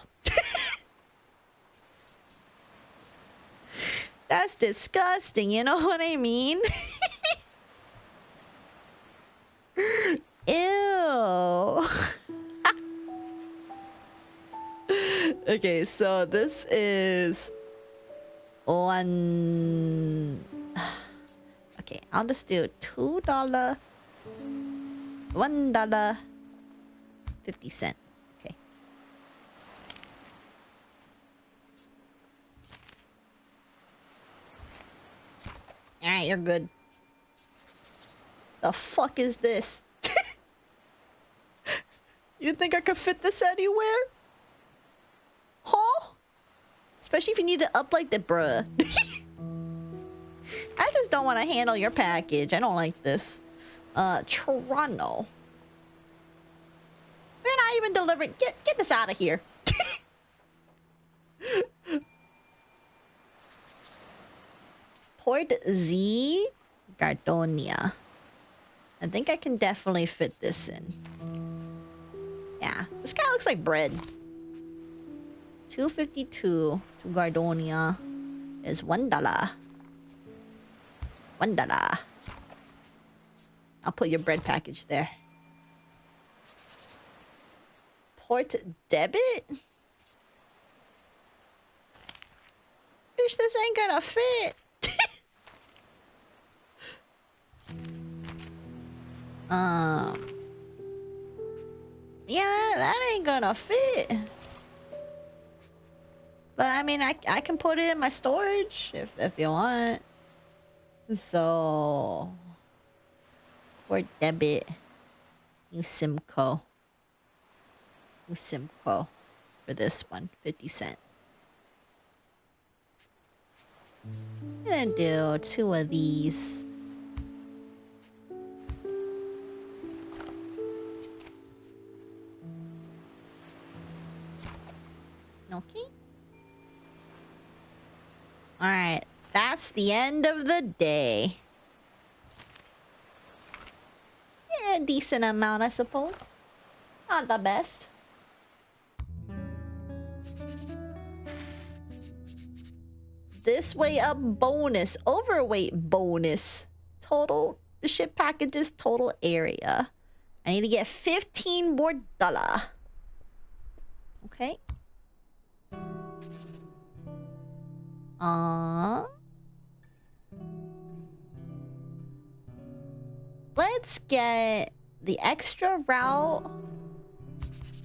That's disgusting, you know what I mean? Ew. Okay, so this is one. Okay, I'll just do $2, $1, 50 cents. Okay. All right, you're good. The fuck is this? You think I could fit this anywhere? Huh? Especially if you need to up like the bruh. I just don't want to handle your package. I don't like this. Toronto. They're not even delivering. Get this out of here. Port Z Gardonia. I think I can definitely fit this in. Yeah, this guy looks like bread. 252 to Gardonia is $1. $1. I'll put your bread package there. Port debit? Bitch, this ain't gonna fit. Yeah, that ain't gonna fit. But I mean, I can put it in my storage if you want. So, for debit, use Simco. Use Simco for this one, 50 cents. I'm gonna do 2 of these. Okay. Alright, that's the end of the day. Yeah, decent amount, I suppose. Not the best. This way up bonus, overweight bonus. Total ship packages, total area. I need to get $15 more. Okay. Let's get the extra route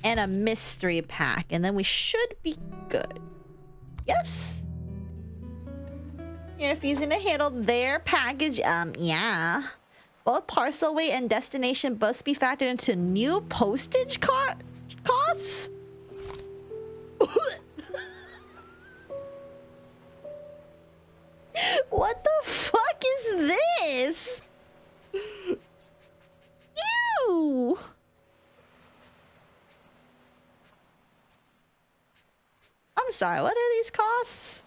and a mystery pack, and then we should be good. Yes? You're refusing to handle their package? Yeah. Both parcel weight and destination must be factored into new postage costs? What the fuck is this? Ew! I'm sorry, what are these costs?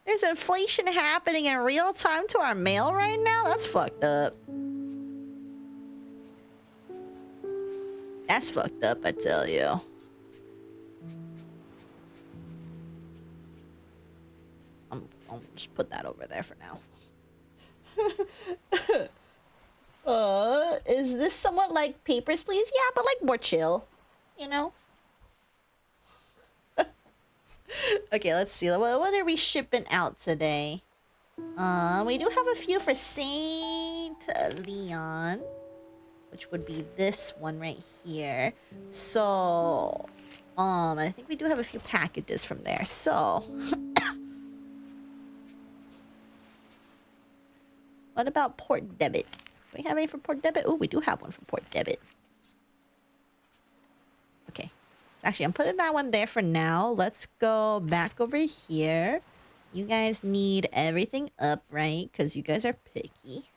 There's inflation happening in real time to our mail right now? That's fucked up. That's fucked up, I tell you. I'll just put that over there for now. Is this somewhat like Papers, Please? Yeah, but like more chill, you know? Okay, let's see. What are we shipping out today? We do have a few for Saint Leon, which would be this one right here. So, I think we do have a few packages from there. So, what about Port Debit? Do we have any for Port Debit? Oh, we do have one for Port Debit. Okay. So actually, I'm putting that one there for now. Let's go back over here. You guys need everything up, right? Because you guys are picky.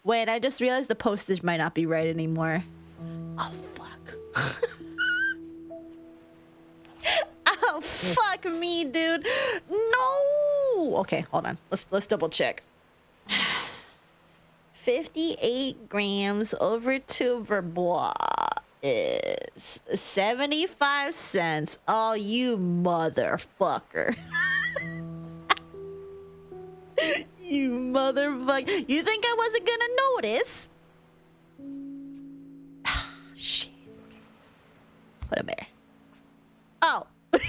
Wait, I just realized the postage might not be right anymore. Oh, fuck. Oh, fuck me, dude. No! Okay, hold on. Let's double check. 58 grams over to Verbois is 75 cents. Oh, you motherfucker. You motherfucker. You think I wasn't gonna notice? Shit. Okay. Put him there. Oh. You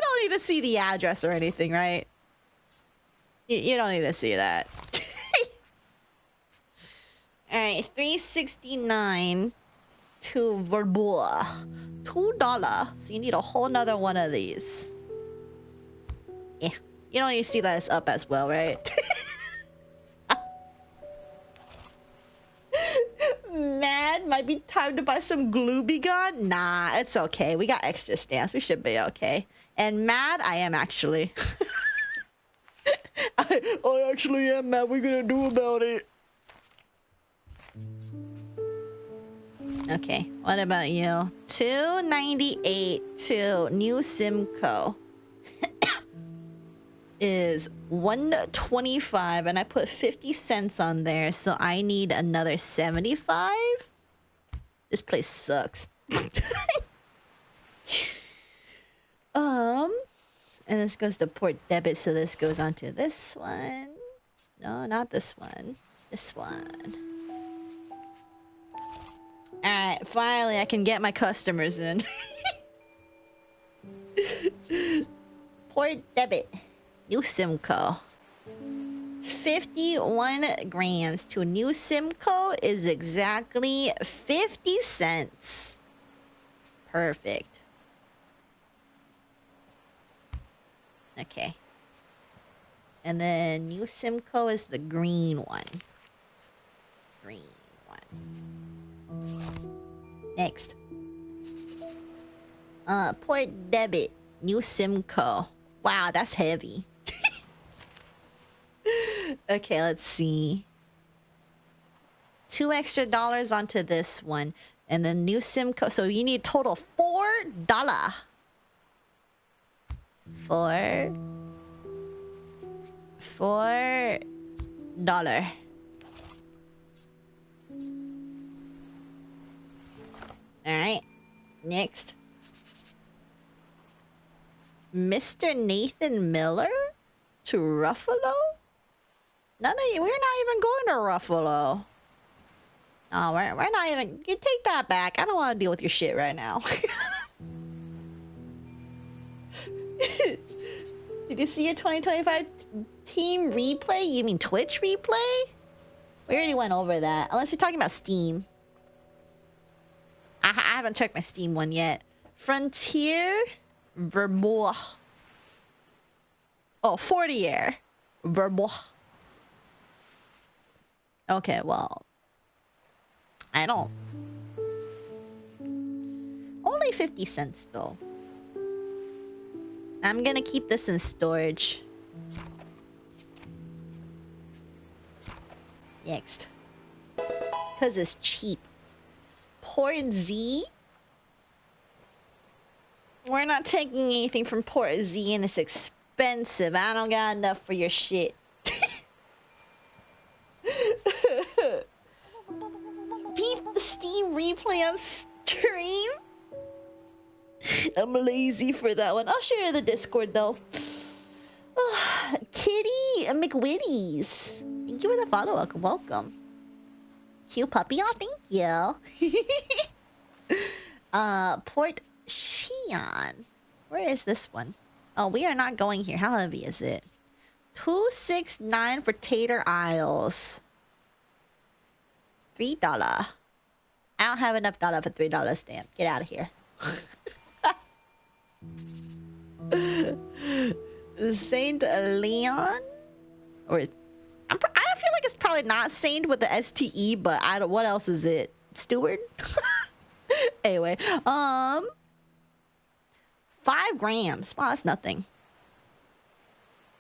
don't need to see the address or anything, right? You don't need to see that. Alright, $3.69 to Verbois. $2. So you need a whole nother one of these. Yeah. You don't need to see that it's up as well, right? might be time to buy some glue begun. Nah, it's okay. We got extra stamps. We should be okay. And mad, I am actually. I actually am mad. What we gonna do about it? Okay, what about you? 298 to New Simcoe is 125, and I put 50 cents on there, so I need another 75. This place sucks. And this goes to port debit, so this goes on to this one. No, not this one. This one. Alright, finally I can get my customers in. Port debit. New Simcoe. 51 grams to New Simcoe is exactly 50 cents. Perfect. Okay. And then New Simcoe is the green one. Green one. Next. Port debit. New Simcoe. Wow, that's heavy. Okay, let's see. $2 extra onto this one. And then New Simcoe. So you need total $4. $4. Alright. Next. Mr. Nathan Miller to Ruffalo? None of you. We're not even going to Ruffalo. No, we're not even. You take that back. I don't want to deal with your shit right now. Did you see your 2025 team replay? You mean Twitch replay? We already went over that. Unless you're talking about Steam. I haven't checked my Steam one yet. Frontier Verbois. Oh, 40-year. Verbois. Okay, well. I don't. Only 50 cents, though. I'm gonna keep this in storage. Next. Because it's cheap. Port Z. We're not taking anything from Port Z, and it's expensive. I don't got enough for your shit. Beat the Steam replay on stream. I'm lazy for that one. I'll share the Discord though. Kitty McWitties. Thank you for the follow. Welcome, welcome. Cute puppy. Oh, thank you. Port Sheon. Where is this one? Oh, we are not going here. How heavy is it? 269 for Tater Isles. $3. I don't have enough dollar for $3 stamp. Get out of here. Saint Leon? Or I feel like it's probably not Saint with the STE, but I don't. What else is it? Steward? Anyway, 5 grams. Wow, that's nothing.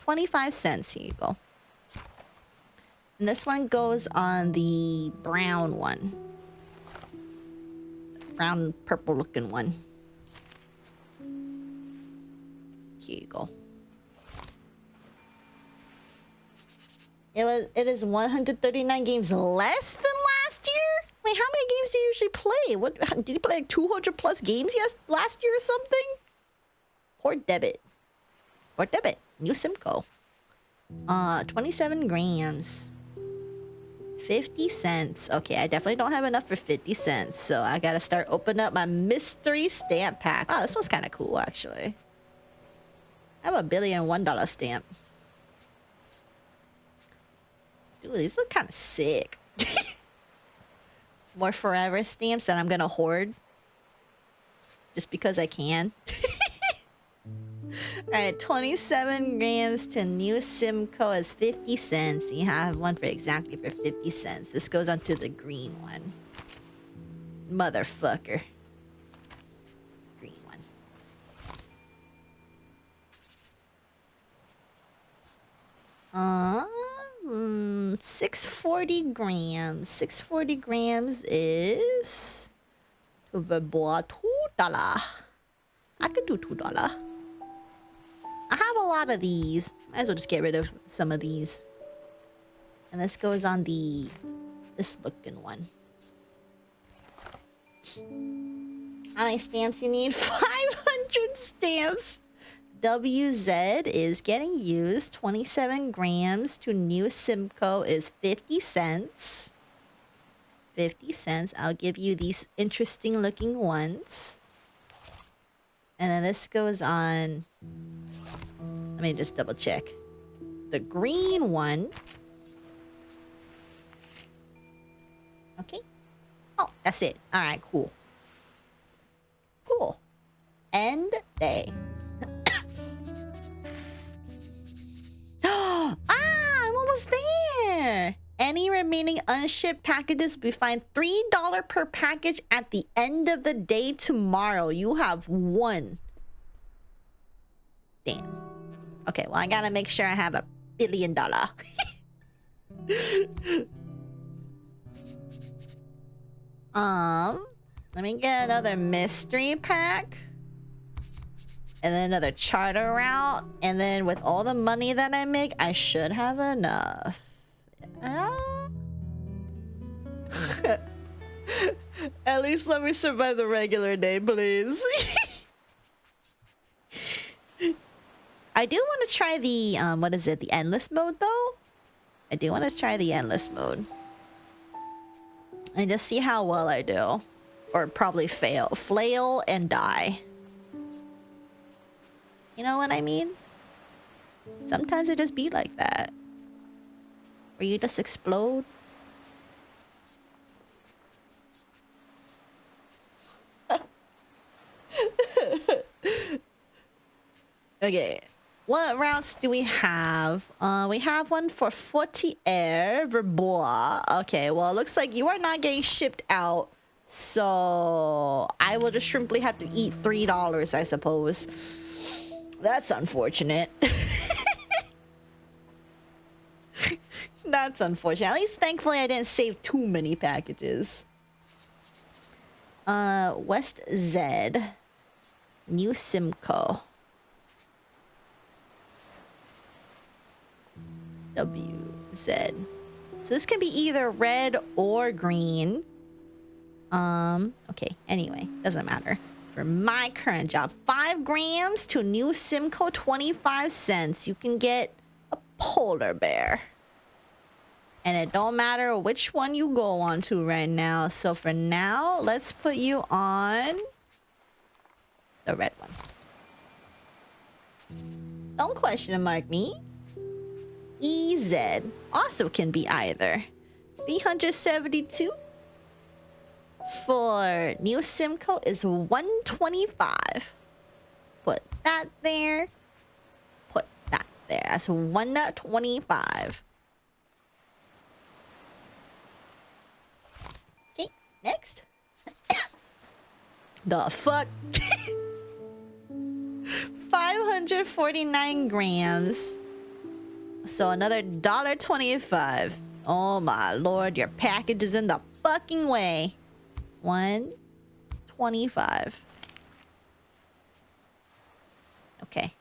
25 cents. Here you go. And this one goes on the brown one. Brown purple looking one. Here you go. It is 139 games less than last year? Wait, how many games do you usually play? What did you play, like 200 plus games last year or something? Port debit. Port debit. New Simcoe. 27 grams. 50 cents. Okay, I definitely don't have enough for 50 cents. So I gotta start opening up my mystery stamp pack. Oh, this one's kind of cool, actually. I have a $1,000,001 stamp. Ooh, these look kind of sick. More forever stamps that I'm gonna hoard. Just because I can. Alright, 27 grams to New Simcoe is 50 cents. You have one for exactly for 50 cents. This goes on to the green one. motherfucker. Green one. 640 grams. 640 grams is $2. I could do $2. I have a lot of these. Might as well just get rid of some of these. And this goes on this looking one. How many stamps you need? 500 stamps. WZ is getting used. 27 grams to new Simcoe is 50 cents. 50 cents. I'll give you these interesting looking ones. And then this goes on... Let me just double check. The green one. Okay. Oh, that's it. All right, cool. Cool. End day. Ah, I'm almost there. Any remaining unshipped packages will be fined $3 per package at the end of the day tomorrow. You have one. Damn. Okay, well, I gotta make sure I have $1 billion. Let me get another mystery pack. And then another charter route. And then with all the money that I make, I should have enough. At least let me survive the regular day, please. I do want to try the, what is it? The endless mode, though? I do want to try the endless mode. And just see how well I do. Or probably fail. Flail and die. You know what I mean? Sometimes it just be like that. Where you just explode. Okay. What routes do we have? We have one for 40 air, Verbois. Okay, well, it looks like you are not getting shipped out. So I will just simply have to eat $3, I suppose. That's unfortunate. That's unfortunate. At least thankfully I didn't save too many packages. West Z. New Simcoe. WZ. So this can be either red or green. Okay, anyway, doesn't matter. For my current job, 5 grams to new Simcoe, 25 cents. You can get a polar bear. And it don't matter which one you go on to right now. So for now, let's put you on the red one. Don't question mark me. EZ also can be either. 372 for new Simcoe is 125. Put that there. Put that there. That's 125. Okay, next. The fuck? 549 grams. So another $1.25. Oh my lord, your package is in the fucking way. 125. Okay.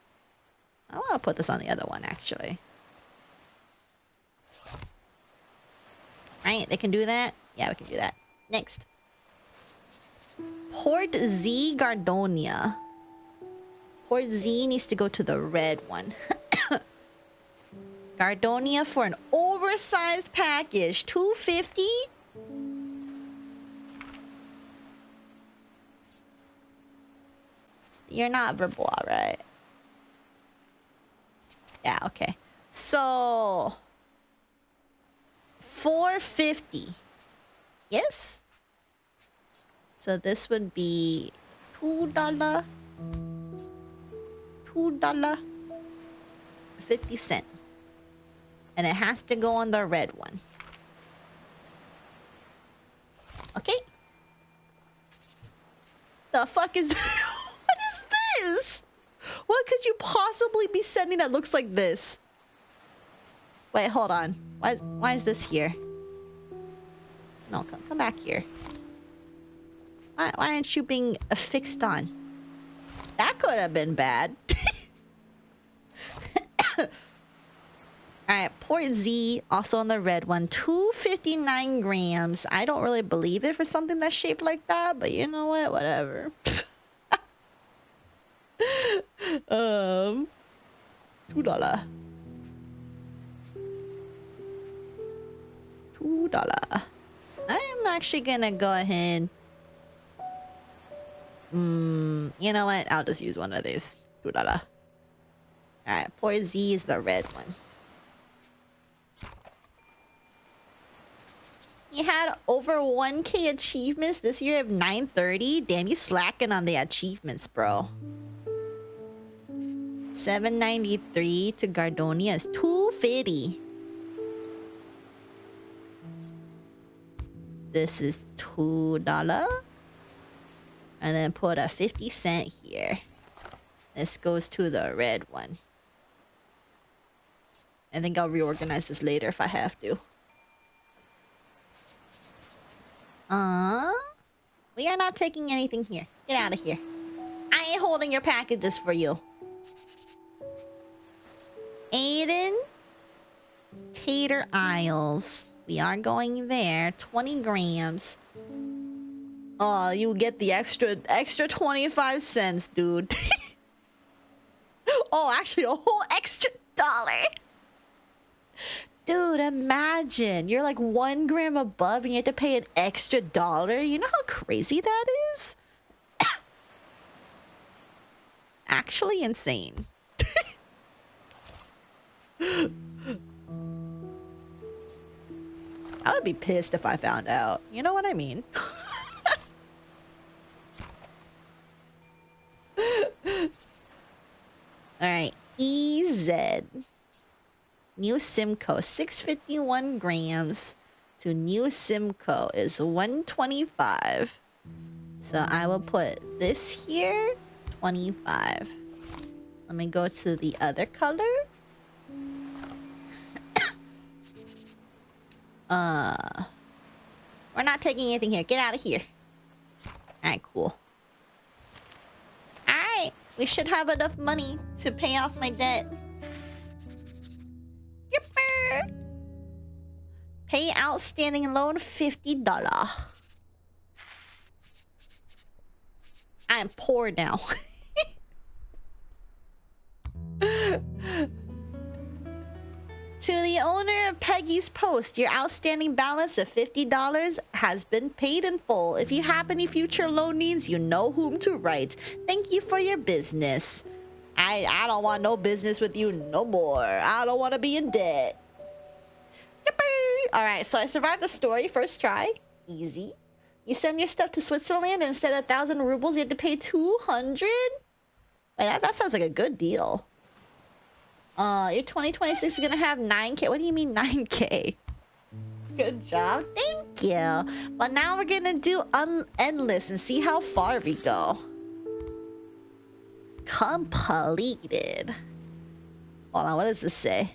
I want to put this on the other one, actually. Right, they can do that? Yeah, we can do that. Next. Port Z Gardonia. Port Z needs to go to the red one. Gardonia for an oversized package. $2.50? You're not Verbois, right? Yeah, okay. So $4.50. Yes? So this would be $2. $2.50. And it has to go on the red one. Okay. The fuck is what is this? What could you possibly be sending that looks like this? Wait, hold on. Why is this here? No, come back here. Why aren't you being affixed on? That could have been bad. Alright, Port Z, also on the red one. 259 grams. I don't really believe it for something that's shaped like that, but you know what? Whatever. $2. $2. I'm actually gonna go ahead. You know what? I'll just use one of these. $2. Alright, Port Z is the red one. You had over 1K achievements. This year you have 930. Damn, you slacking on the achievements, bro. 793 to Gardonia is 250. This is $2. And then put a 50 cent here. This goes to the red one. I think I'll reorganize this later if I have to. We are not taking anything here. Get out of here. I ain't holding your packages for you. Aiden. Tater Isles. We are going there. 20 grams. Oh, you get the extra 25 cents, dude. Oh, actually a whole extra $1. Dude, imagine. You're like 1 gram above and you have to pay an extra $1. You know how crazy that is? Actually insane. I would be pissed if I found out. You know what I mean? Alright, EZ. New Simcoe, 651 grams to New Simcoe is 125. So I will put this here, 25. Let me go to the other color. We're not taking anything here. Get out of here. Alright, cool. Alright, we should have enough money to pay off my debt. Yipper! Pay outstanding loan $50. I'm poor now. To the owner of Peggy's Post, your outstanding balance of $50 has been paid in full. If you have any future loan needs, you know whom to write. Thank you for your business. I don't want no business with you no more. I don't want to be in debt. Alright, so I survived the story. First try. Easy. You send your stuff to Switzerland, and instead of 1,000 rubles, you have to pay 200? Wait, that sounds like a good deal. Your 2026 is gonna have 9K. What do you mean 9K? Good job. Thank you. But now we're gonna do endless and see how far we go. Completed. Hold on, what does this say?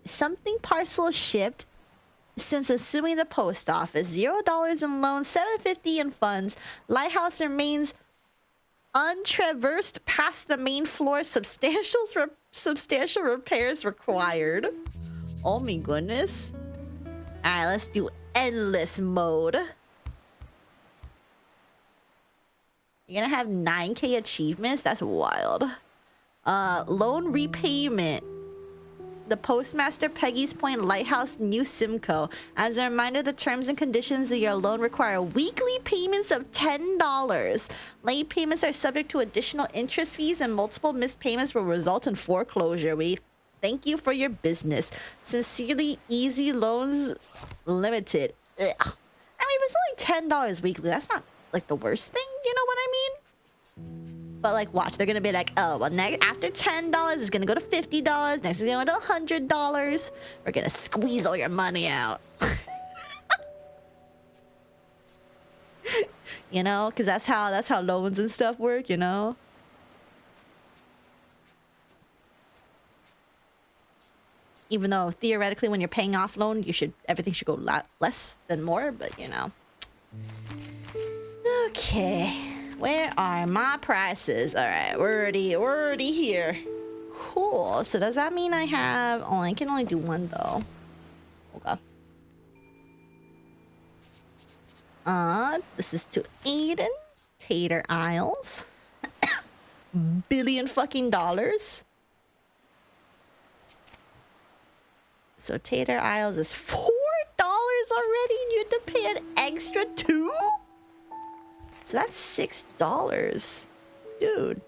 Something parcel shipped since assuming the post office. $0 in loans, $750 in funds. Lighthouse remains untraversed past the main floor. Substantial repairs required. Oh my goodness. Alright, let's do endless mode. You're gonna have 9K achievements? That's wild. Loan repayment. The Postmaster, Peggy's Point, Lighthouse, New Simcoe. As a reminder, the terms and conditions of your loan require weekly payments of $10. Late payments are subject to additional interest fees, and multiple missed payments will result in foreclosure. We thank you for your business. Sincerely, Easy Loans Limited. Ugh. I mean, if it's only $10 weekly, that's not like the worst thing. You know what I mean? But like, watch, they're gonna be like, oh, well, after $10, it's gonna go to $50. Next, it's gonna go to $100. We're gonna squeeze all your money out. You know, because that's how loans and stuff work, you know. Even though theoretically, when you're paying off loan, everything should go less than more, but you know. Okay, where are my prices? All right, we're already here. Cool. So does that mean I have? Oh, I can only do one though. Okay. This is to Aiden. Tater Isles. Billion fucking dollars. So Tater Isles is $4 already, and you have to pay an extra $2? So that's $6. Dude.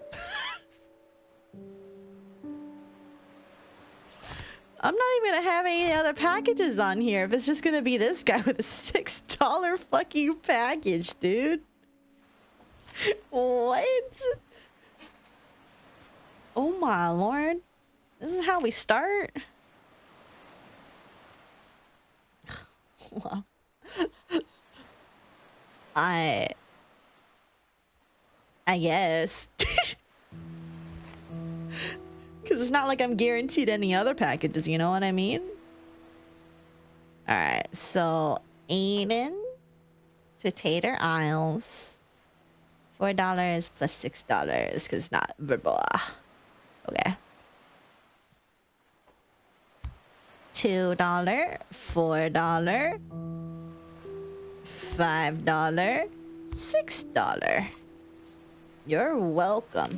I'm not even gonna have any other packages on here if it's just gonna be this guy with a $6 fucking package, dude. What? Oh my lord. This is how we start? Well, I guess. Because it's not like I'm guaranteed any other packages, you know what I mean? Alright, so Aiden to Tater Isles. $4 plus $6 because it's not verbal. Okay. $2, $4, $5, $6. You're welcome.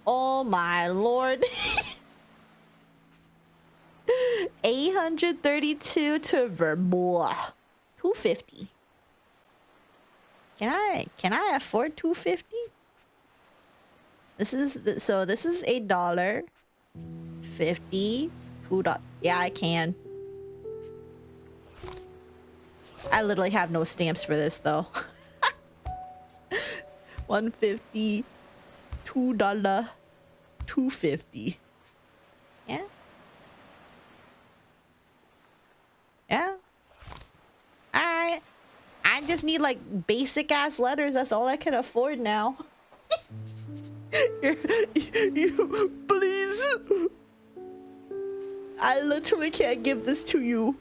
Oh my lord. 832 to verbal. 250. Can I afford 250? This is $1. 50. $2. Yeah, I can. I literally have no stamps for this though. 150. $2. 250. Yeah. Yeah. Alright. I just need like basic ass letters. That's all I can afford now. You please. I literally can't give this to you.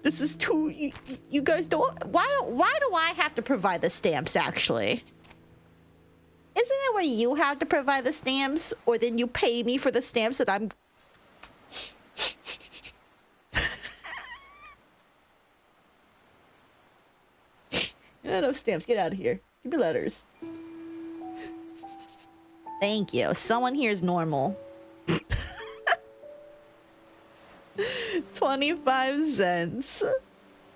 This is too. You guys don't. Why do I have to provide the stamps? Actually, isn't it where you have to provide the stamps, or then you pay me for the stamps that I'm? No stamps. Get out of here. Give me letters. Thank you. Someone here is normal. 25 cents.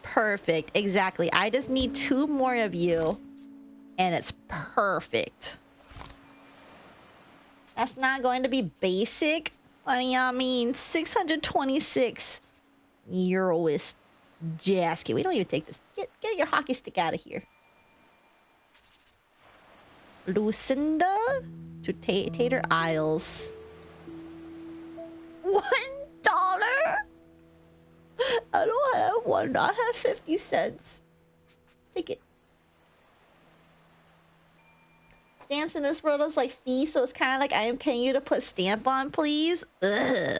Perfect. Exactly. I just need 2 more of you. And it's perfect. That's not going to be basic. Honey, I mean 626 Euroist Jasky. We don't even take this. Get your hockey stick out of here. Lucinda to Tater Isles. $1? I don't have one. I have 50 cents. Take it. Stamps in this world is like fees, so it's kind of like I am paying you to put stamp on, please. Ugh.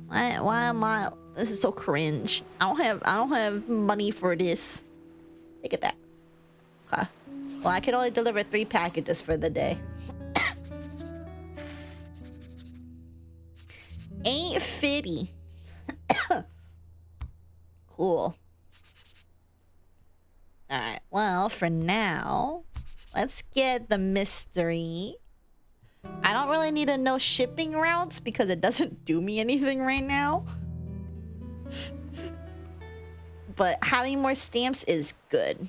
Why am I? This is so cringe. I don't have money for this. Take it back. Okay. Well, I can only deliver 3 packages for the day. 850. Cool. Alright, well, for now, let's get the mystery. I don't really need to know shipping routes because it doesn't do me anything right now. But having more stamps is good.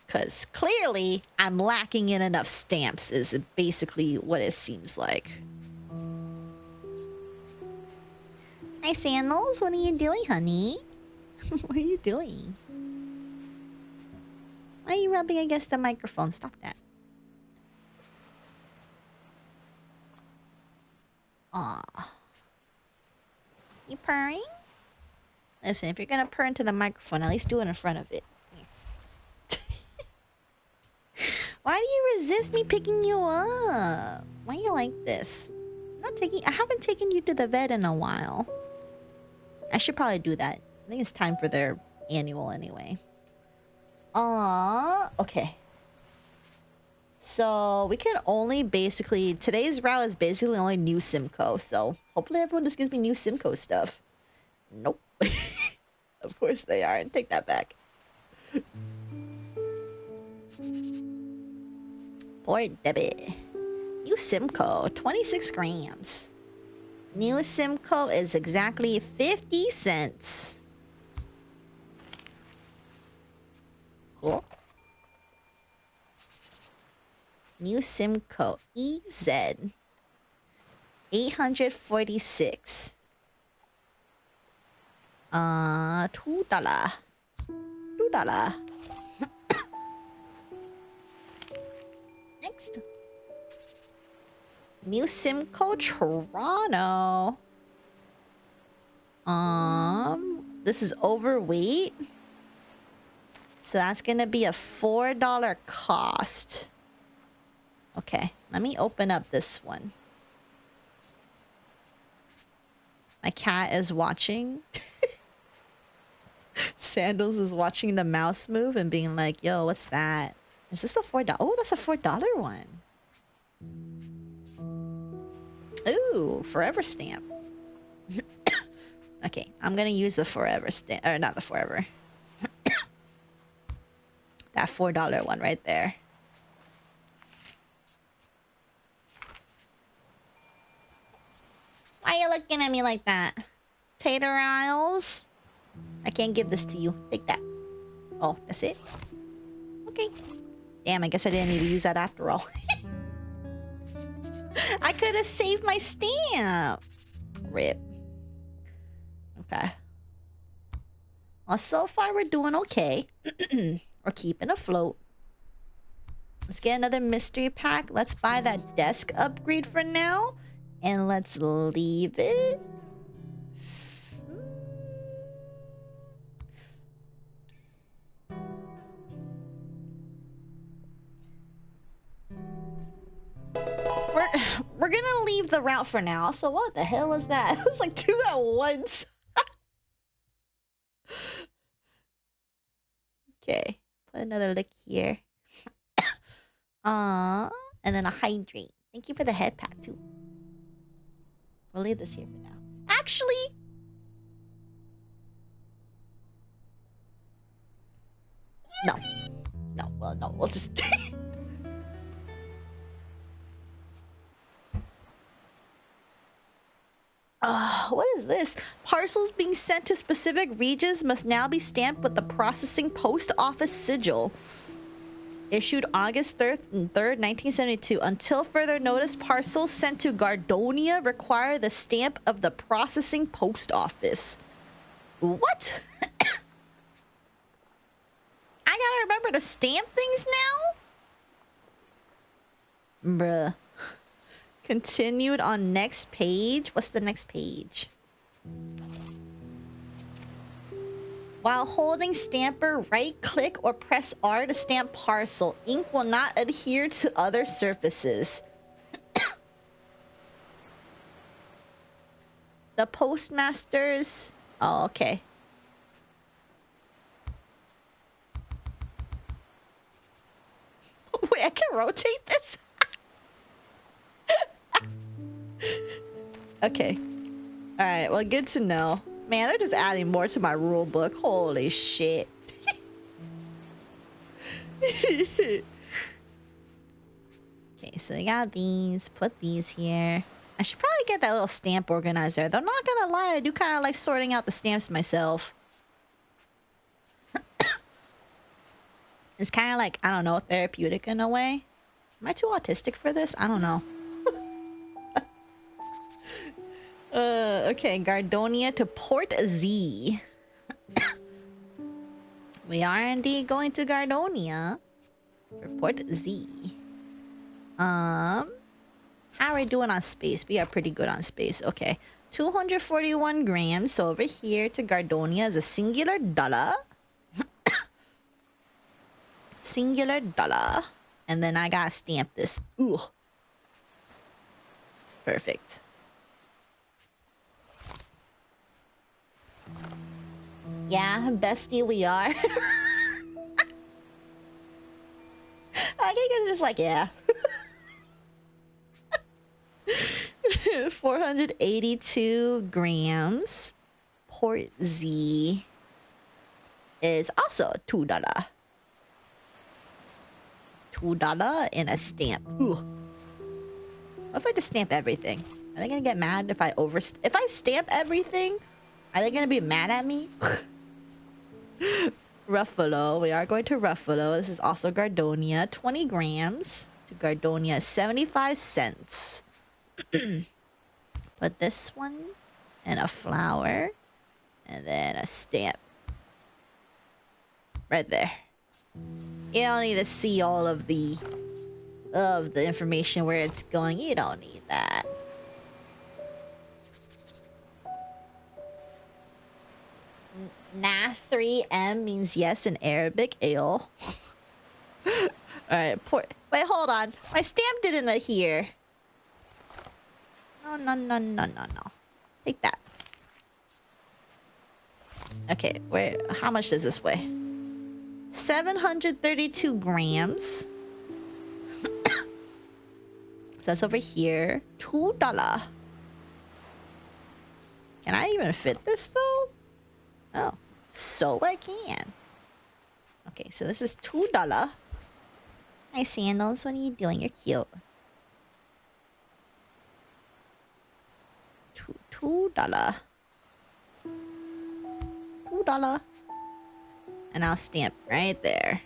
Because clearly, I'm lacking in enough stamps is basically what it seems like. Hi, Sandals. What are you doing, honey? What are you doing? Why are you rubbing against the microphone? Stop that. Aw. You purring? Listen, if you're gonna purr into the microphone, at least do it in front of it. Why do you resist me picking you up? Why are you like this? I haven't taken you to the vet in a while. I should probably do that. I think it's time for their annual anyway. Okay. So we can only basically... Today's route is basically only new Simcoe. So hopefully everyone just gives me new Simcoe stuff. Nope. Of course they aren't. Take that back. Port debit. New Simcoe, 26 grams. New Simcoe is exactly 50 cents. Cool. New Simcoe, EZ. 846. $2. $2. Next. New Simcoe Toronto. This is overweight. So that's gonna be a $4 cost. Okay, let me open up this one. My cat is watching. Sandals is watching the mouse move and being like, yo, what's that? Is this a $4? Oh, that's a $4 one. Ooh, forever stamp. Okay, I'm gonna use the forever stamp, or not the forever. That $4 one right there. Why are you looking at me like that? Tater Isles? I can't give this to you. Take that. Oh, that's it? Okay. Damn, I guess I didn't need to use that after all. I could have saved my stamp. Rip. Okay. Well, so far we're doing okay. We're keeping afloat. Let's get another mystery pack. Let's buy that desk upgrade for now. And let's leave it. We're gonna leave the route for now. So what the hell was that? It was like 2 at once. Okay. Put another lick here. And then a hydrate. Thank you for the head pack too. We'll leave this here for now. Actually, no. No, well, no, we'll just... what is this? Parcels being sent to specific regions must now be stamped with the processing post office sigil. Issued August 3rd, 1972. Until further notice, parcels sent to Gardonia require the stamp of the processing post office. What? I gotta remember to stamp things now? Bruh. Continued on next page. What's the next page? While holding stamper, right-click or press R to stamp parcel. Ink will not adhere to other surfaces. The postmasters... Oh, okay. Wait, I can rotate this? Okay. Alright, well, good to know. Man, they're just adding more to my rule book. Holy shit. Okay, so we got these. Put these here. I should probably get that little stamp organizer. Though I'm not gonna lie, I do kind of like sorting out the stamps myself. It's kind of like, I don't know, therapeutic in a way. Am I too autistic for this? I don't know. Okay, Gardonia to Port Z. We are indeed going to Gardonia for Port Z. How are we doing on space? We are pretty good on space. Okay. 241 grams. So over here to Gardonia is a singular dollar. Singular dollar. And then I gotta stamp this. Ooh. Perfect. Yeah, bestie, we are. I think it's just like, yeah. 482 grams. Port Z is also $2. $2 and a stamp. Ooh. What if I just stamp everything? Are they gonna get mad if I stamp everything? Are they gonna be mad at me? Ruffalo. We are going to Ruffalo. This is also Gardonia. 20 grams to Gardonia. 75 cents. Put this one and a flower. And then a stamp. Right there. You don't need to see all of the information where it's going. You don't need that. Nah, 3M means yes in Arabic. Ale. Alright, wait, hold on. My stamp didn't adhere. No. Take that. Okay, how much does this weigh? 732 grams. So that's over here. $2. Can I even fit this though? Oh, so I can. Okay, so this is $2. Hi, Sandals. What are you doing? You're cute. $2. $2. And I'll stamp right there.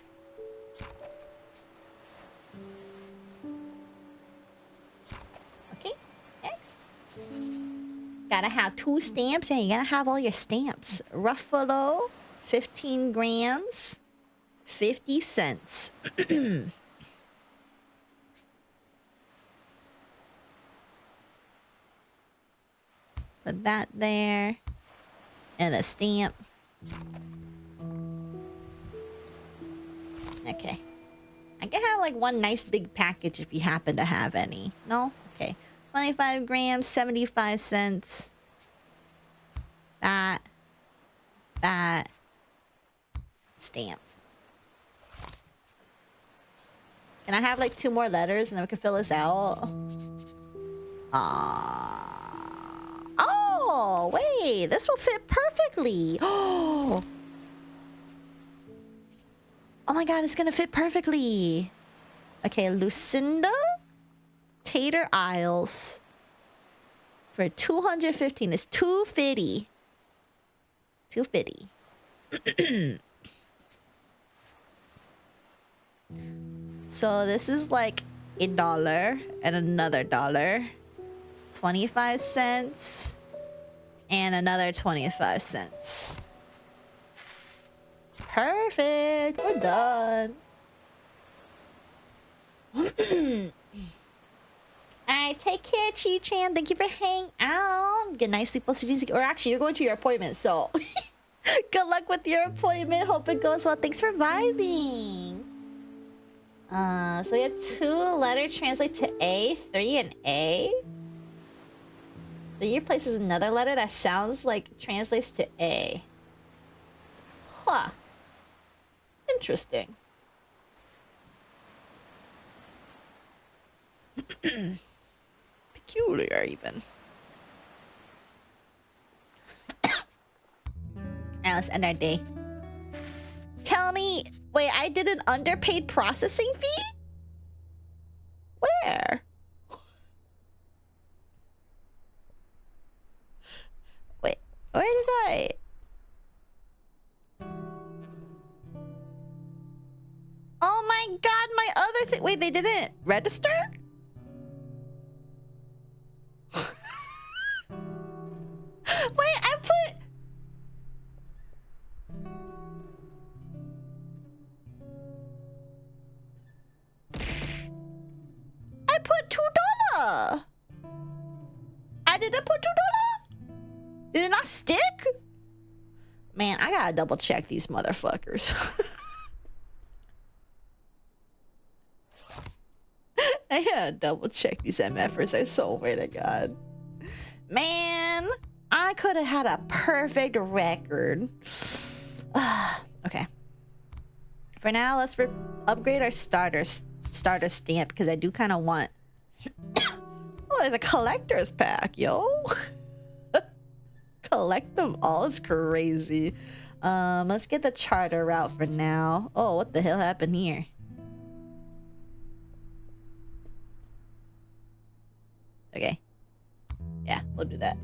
Okay, next. Gotta have 2 stamps and you gotta have all your stamps. Ruffalo, 15 grams, 50 cents. Put that there. And a stamp. Okay. I can have like one nice big package if you happen to have any. No? Okay. 25 grams, 75 cents. That. Stamp. Can I have like 2 more letters and then we can fill this out? Oh, wait. This will fit perfectly. Oh my god, it's gonna fit perfectly. Okay, Lucinda Tater Isles for 215. It's 250. 250. So this is like $1 and another $1. 25 cents and another 25 cents. Perfect. We're done. Alright, take care, Chi-chan. Thank you for hanging out. Good night, sleep well, or actually, you're going to your appointment, so good luck with your appointment. Hope it goes well. Thanks for vibing. So we have 2 letter translate to A, 3 and A. 3 replaces another letter that sounds like translates to A. Huh. Interesting. Peculiar, even. Alright, let's end our day. Tell me... Wait, I did an underpaid processing fee? Where? Wait, where did I... Oh my god, my other thing... Wait, they didn't register? Wait, I put... $2. I didn't put $2? Did it not stick? Man, I gotta double check these motherfuckers. I gotta double check these MFers. I swear to God. Man, I could have had a perfect record. Okay. For now, let's upgrade our starter stamp because I do kind of want. Oh, there's a collector's pack, yo. Collect them all. It's crazy. Let's get the charter route for now. Oh, what the hell happened here? Okay. Yeah, we'll do that.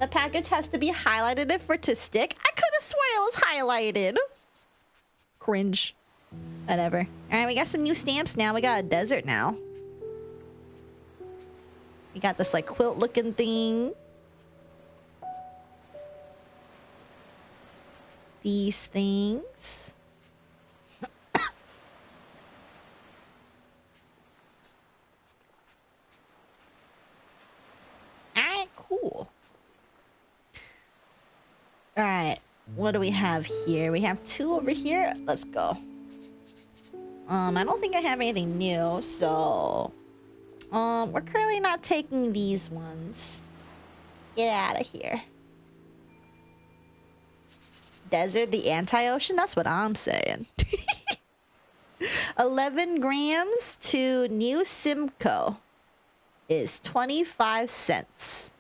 The package has to be highlighted for it to stick. I could have sworn it was highlighted. Cringe. Whatever. Alright, we got some new stamps now. We got a desert now. We got this like quilt looking thing. These things. Alright, cool. Alright, what do we have here? We have 2 over here. Let's go. I don't think I have anything new, so... we're currently not taking these ones. Get out of here. Desert, the anti-ocean? That's what I'm saying. 11 grams to New Simcoe is 25 cents.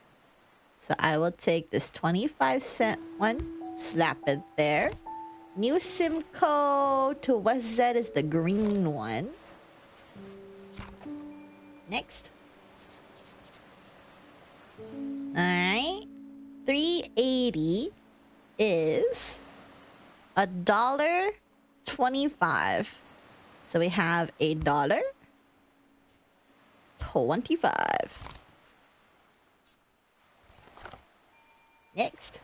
So I will take this 25-cent one, slap it there. New Simcoe to West Z is the green one. Next. Alright. 380 is $1.25. So we have $1.25. Next.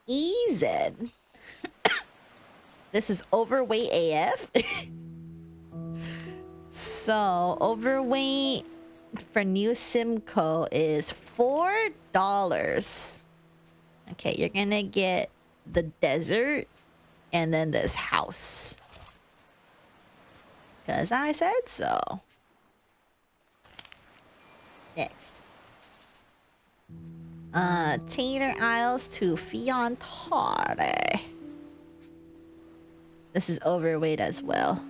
EZ. This is overweight AF. So overweight for New Simcoe is $4. Okay, you're gonna get the desert and then this house. Because I said so. Next. Tater Isles to Fiantare. This is overweight as well.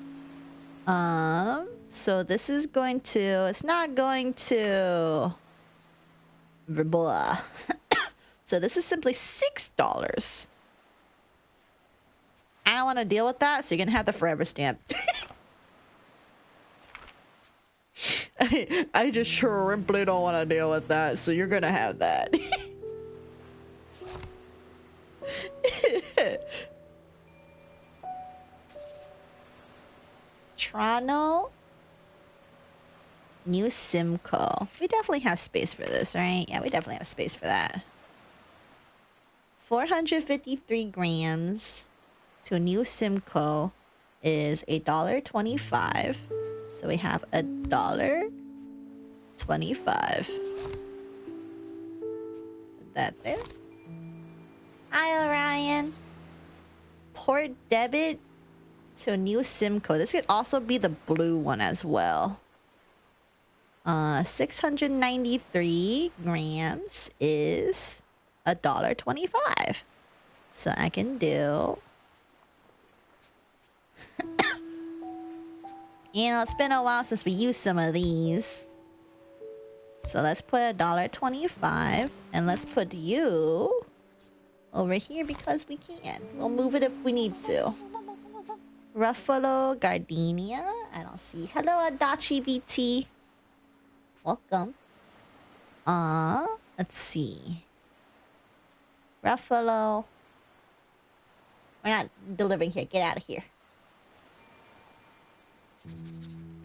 So this is going to... It's not going to... Blah. So this is simply $6. I don't want to deal with that, so you're gonna have the forever stamp. I just simply don't want to deal with that, so you're gonna have that. Toronto. New Simcoe. We definitely have space for this, right? Yeah, we definitely have space for that. 453 grams to New Simcoe is $1.25. So we have $1.25. Put that there. Hi, Orion. Port debit to New Simcoe. This could also be the blue one as well. 693 grams is $1.25. So I can do... You know, it's been a while since we used some of these. So let's put $1.25. And let's put you over here because we can. We'll move it if we need to. Ruffalo Gardenia. I don't see. Hello, Adachi VT. Welcome. Let's see. Ruffalo. We're not delivering here. Get out of here.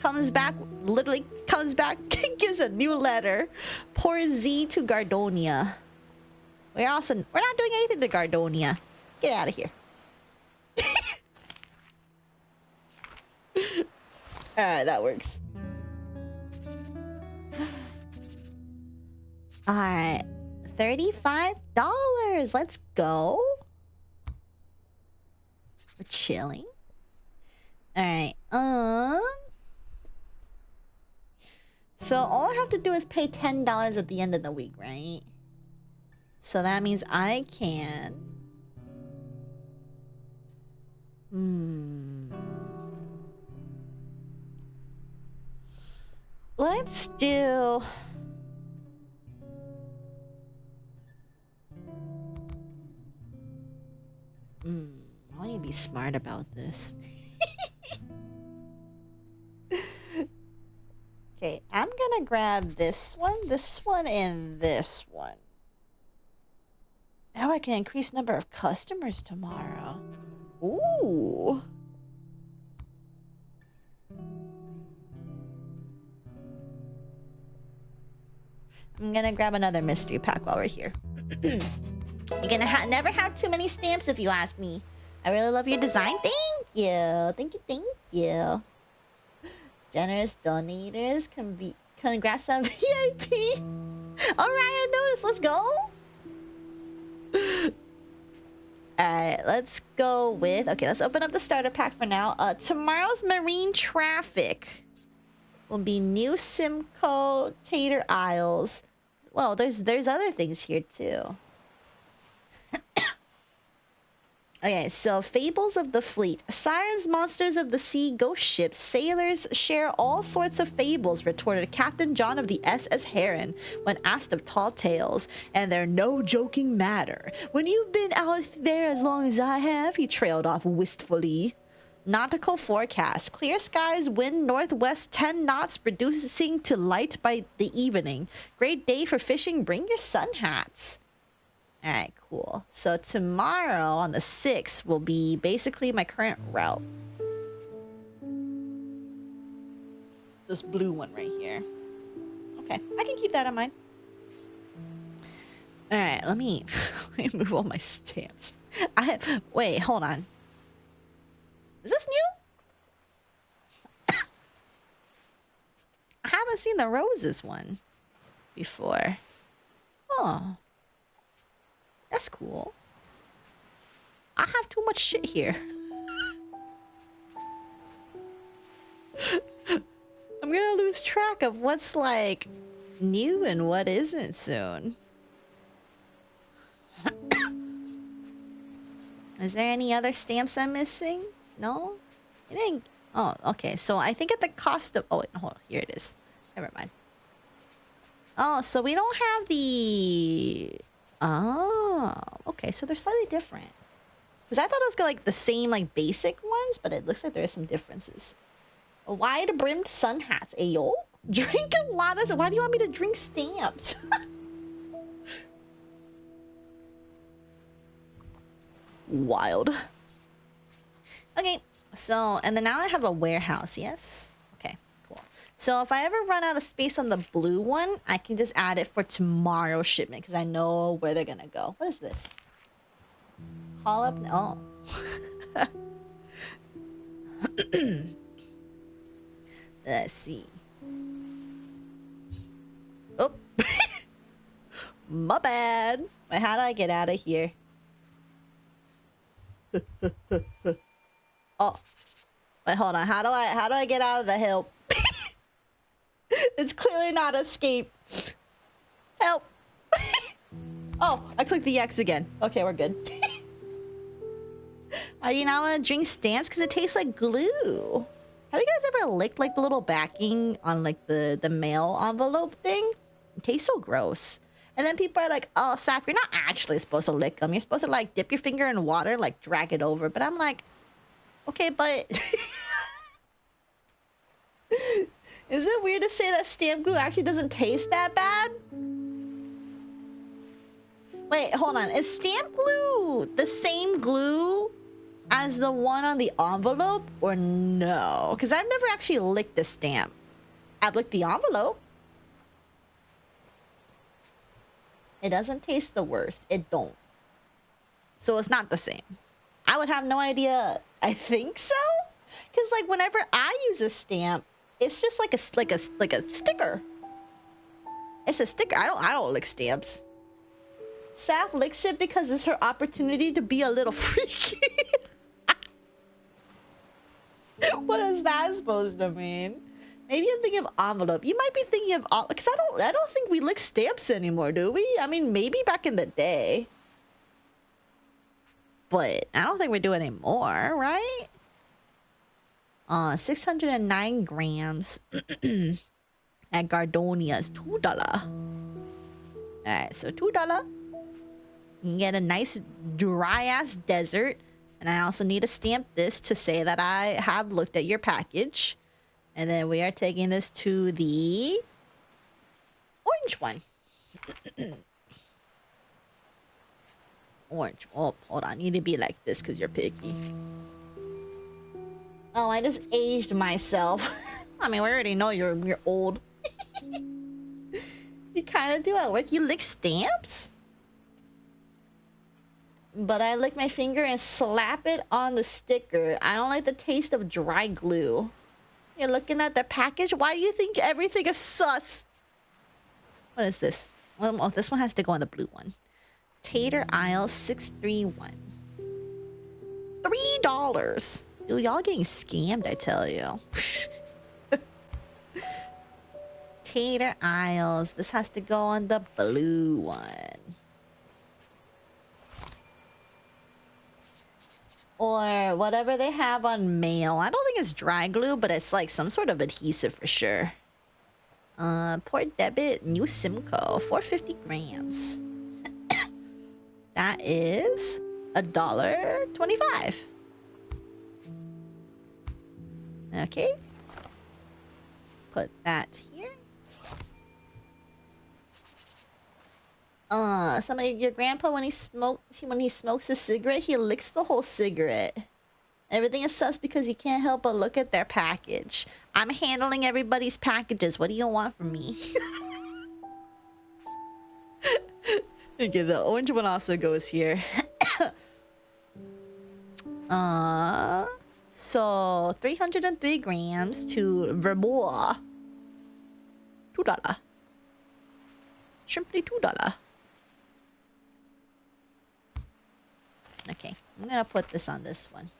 Comes back, literally comes back, gives a new letter. Poor Z to Gardonia. We're not doing anything to Gardonia. Get out of here. Alright, that works. All right, $35. Let's go. We're chilling. All right. So all I have to do is pay $10 at the end of the week, right? So that means I can. Let's do. I need to be smart about this. Okay, I'm gonna grab this one, and this one. Now I can increase number of customers tomorrow. Ooh. I'm gonna grab another mystery pack while we're here. You're gonna never have too many stamps if you ask me. I really love your design. Thank you. Thank you. Thank you. Generous donators. Congrats on VIP. All right, I noticed. Let's go. Alright, let's go with... Okay, let's open up the starter pack for now. Tomorrow's marine traffic will be new Simcoe Tater Isles. Well, there's other things here too. Okay, so Fables of the Fleet. Sirens, monsters of the sea, ghost ships, sailors share all sorts of fables, retorted Captain John of the SS Heron when asked of tall tales. And they're no joking matter. When you've been out there as long as I have, he trailed off wistfully. Nautical forecast. Clear skies, wind northwest 10 knots, reducing to light by the evening. Great day for fishing. Bring your sun hats. Alright, cool. So tomorrow on the 6th will be basically my current route. This blue one right here. Okay, I can keep that in mind. Alright, let me move all my stamps. Wait, hold on. Is this new? I haven't seen the roses one before. Oh. That's cool. I have too much shit here. I'm gonna lose track of what's like new and what isn't soon. Is there any other stamps I'm missing? No? It ain't. Oh, okay. So I think at the cost of... Oh, wait, hold on. Here it is. Never mind. Oh, so we don't have the... Oh, okay. So they're slightly different. Because I thought it was like the same like basic ones, but it looks like there are some differences. Wide-brimmed sun hats. Ayo? Drink a lot of... Why do you want me to drink stamps? Wild. Okay, so... And then now I have a warehouse, yes? Okay, cool. So if I ever run out of space on the blue one, I can just add it for tomorrow's shipment because I know where they're gonna go. What is this? Call up... Oh. Let's see. Oh. My bad. Wait, how do I get out of here? Oh. Wait, hold on. How do I get out of the help? It's clearly not escape. Help. Oh, I clicked the X again. Okay, we're good. Why do you not want to drink stamps? Because it tastes like glue. Have you guys ever licked like the little backing on like the mail envelope thing? It tastes so gross. And then people are like, oh, Sap, you're not actually supposed to lick them. You're supposed to like dip your finger in water, like drag it over. But I'm like, okay, but... Is it weird to say that stamp glue actually doesn't taste that bad? Wait, hold on. Is stamp glue the same glue as the one on the envelope or no? Because I've never actually licked the stamp. I've licked the envelope. It doesn't taste the worst. It don't. So it's not the same. I would have no idea. I think so. Because like whenever I use a stamp, it's just like a sticker. It's a sticker. I don't lick stamps. Saf licks it because it's her opportunity to be a little freaky. What is that supposed to mean? Maybe I'm thinking of envelope. You might be thinking of because I don't think we lick stamps anymore, do we? I mean, maybe back in the day. But I don't think we do it anymore, right? 609 grams at Gardonia's $2. Alright, so $2. You can get a nice dry-ass desert. And I also need to stamp this to say that I have looked at your package. And then we are taking this to the orange one. Orange. Oh, hold on. You need to be like this because you're picky. Oh, I just aged myself. I mean, we already know you're old. You kind of do at work. You lick stamps? But I lick my finger and slap it on the sticker. I don't like the taste of dry glue. You're looking at the package? Why do you think everything is sus? What is this? Oh, this one has to go on the blue one. Tater Isle 631. $3. Dude, y'all getting scammed, I tell you. Tater Isles. This has to go on the blue one. Or whatever they have on mail. I don't think it's dry glue, but it's like some sort of adhesive for sure. Port debit, new Simcoe, 450 grams. That is $1.25. Okay. Put that here. Your grandpa, when he smokes a cigarette, he licks the whole cigarette. Everything is sus because you can't help but look at their package. I'm handling everybody's packages. What do you want from me? Okay, the orange one also goes here. So 303 grams to Verboa. $2. Simply $2. Okay, I'm gonna put this on this one.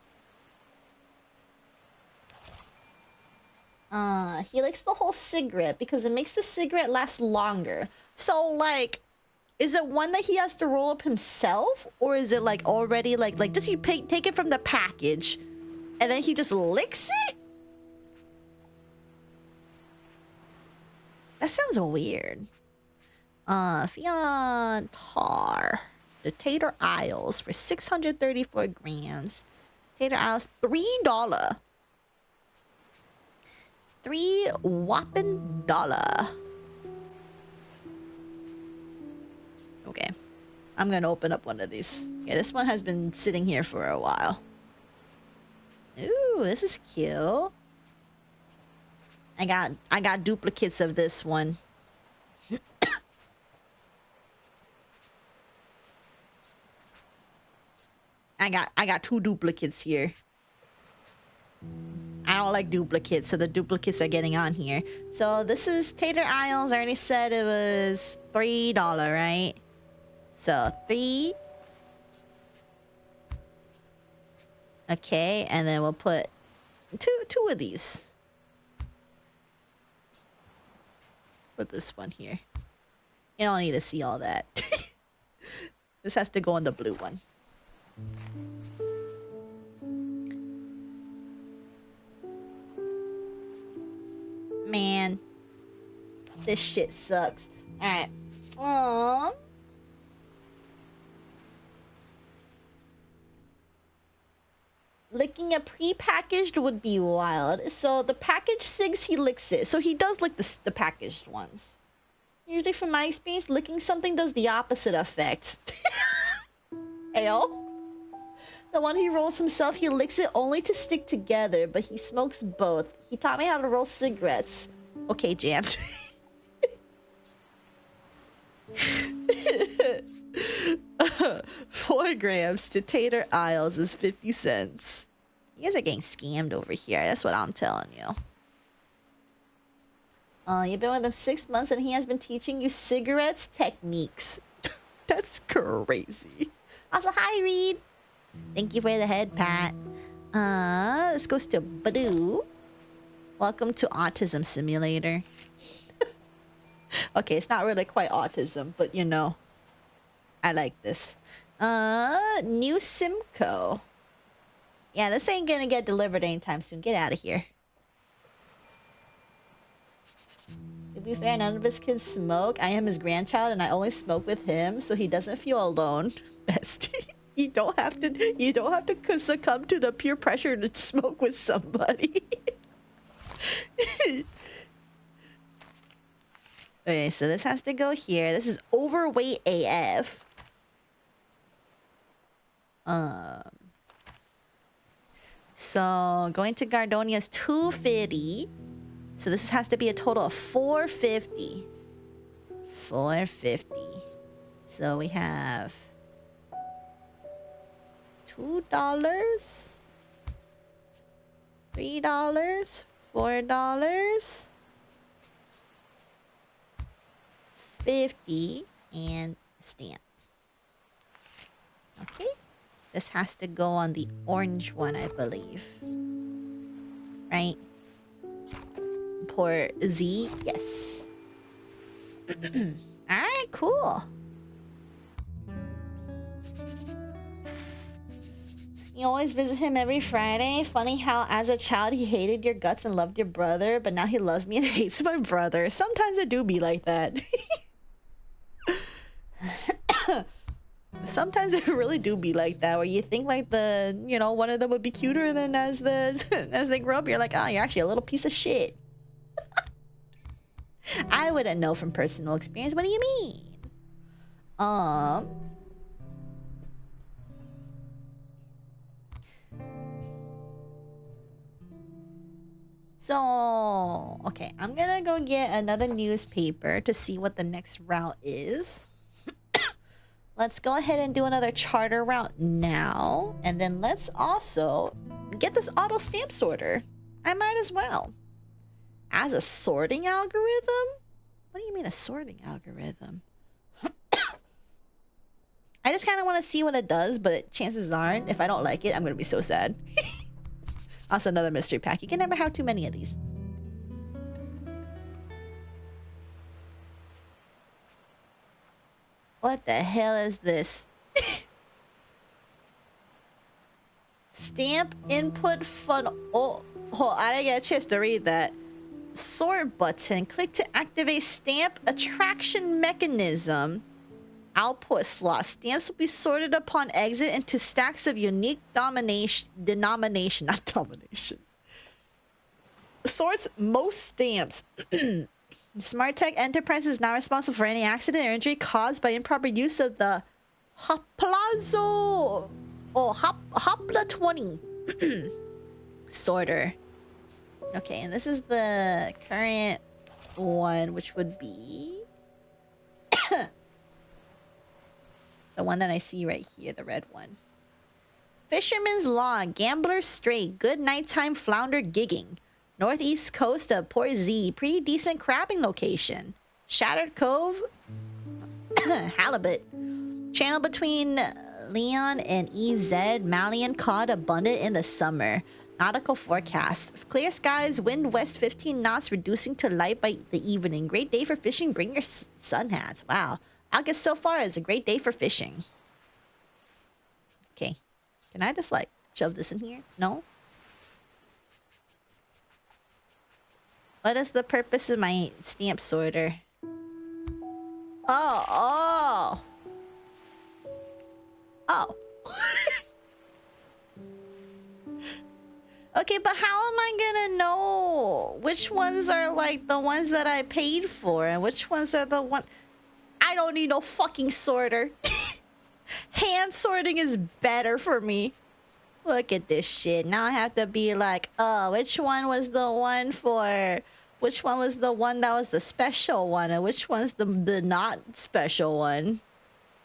He likes the whole cigarette because it makes the cigarette last longer. So, like, is it one that he has to roll up himself? Or is it, like, already, like does he take it from the package and then he just licks it? That sounds weird. Fion Tar. The Tater Isles for 634 grams. Tater Isles, $3. $3 whopping dollar. Okay. I'm gonna open up one of these. Yeah, this one has been sitting here for a while. Ooh, this is cute. I got duplicates of this one. I got 2 duplicates here. I don't like duplicates, so the duplicates are getting on here. So this is Tater Isles. I already said it was $3, right? So 3. Okay, and then we'll put two of these. Put this one here. You don't need to see all that. This has to go on the blue one. Man, this shit sucks. All right. Licking a pre-packaged would be wild. So the packaged cigs, he licks it. So he does lick the packaged ones. Usually, from my experience, licking something does the opposite effect. Ayo. The one he rolls himself, he licks it only to stick together, but he smokes both. He taught me how to roll cigarettes. Okay, jammed. 4 grams to Tater Isles is 50 cents. You guys are getting scammed over here. That's what I'm telling you. You've been with him 6 months and he has been teaching you cigarettes techniques. That's crazy. Also, hi, Reed. Thank you for the head pat. This goes to Badoo. Welcome to Autism Simulator. Okay, it's not really quite autism, but you know, I like this. New Simcoe. Yeah, this ain't gonna get delivered anytime soon. Get out of here. To be fair, none of his kids smoke. I am his grandchild and I only smoke with him, so he doesn't feel alone. Bestie. You don't have to succumb to the peer pressure to smoke with somebody. Okay, so this has to go here. This is overweight AF. So going to Gardonia is 250. So this has to be a total of 450. 450. So we have $2, $3, $4, 50, and stamp. Okay. This has to go on the orange one, I believe. Right? Poor Z. Yes. Alright, cool. You always visit him every Friday. Funny how as a child he hated your guts and loved your brother, but now he loves me and hates my brother. Sometimes it do be like that. Sometimes it really do be like that, where you think like one of them would be cuter, and then as they grow up, you're like, oh, you're actually a little piece of shit. I wouldn't know from personal experience. What do you mean? So, okay, I'm gonna go get another newspaper to see what the next route is. Let's go ahead and do another charter route now. And then let's also get this auto stamp sorter. I might as well. As a sorting algorithm? What do you mean a sorting algorithm? I just kind of want to see what it does, but chances aren't, if I don't like it, I'm going to be so sad. Also, another mystery pack. You can never have too many of these. What the hell is this? Stamp input funnel. Oh, I didn't get a chance to read that. Sort button. Click to activate stamp attraction mechanism. Output slot. Stamps will be sorted upon exit into stacks of unique denomination. Not domination. Sorts most stamps. SmartTech Enterprise is now responsible for any accident or injury caused by improper use of the Hoplazo or Hopla 20 sorter. Okay, and this is the current one, which would be the one that I see right here, the red one. Fisherman's Law, Gambler Strait, good nighttime flounder gigging. Northeast coast of Port Z, pretty decent crabbing location. Shattered Cove, halibut. Channel between Leon and EZ, Malian cod abundant in the summer. Nautical forecast. Clear skies, wind west 15 knots, reducing to light by the evening. Great day for fishing, bring your sun hats. Wow. August so far is a great day for fishing. Okay. Can I just like shove this in here? No? What is the purpose of my stamp sorter? Oh. Okay, but how am I gonna know which ones are like the ones that I paid for and which ones are the ones... I don't need no fucking sorter. Hand sorting is better for me. Look at this shit. Now I have to be like, oh, which one was the one for... Which one was the one that was the special one? And which one's the not special one?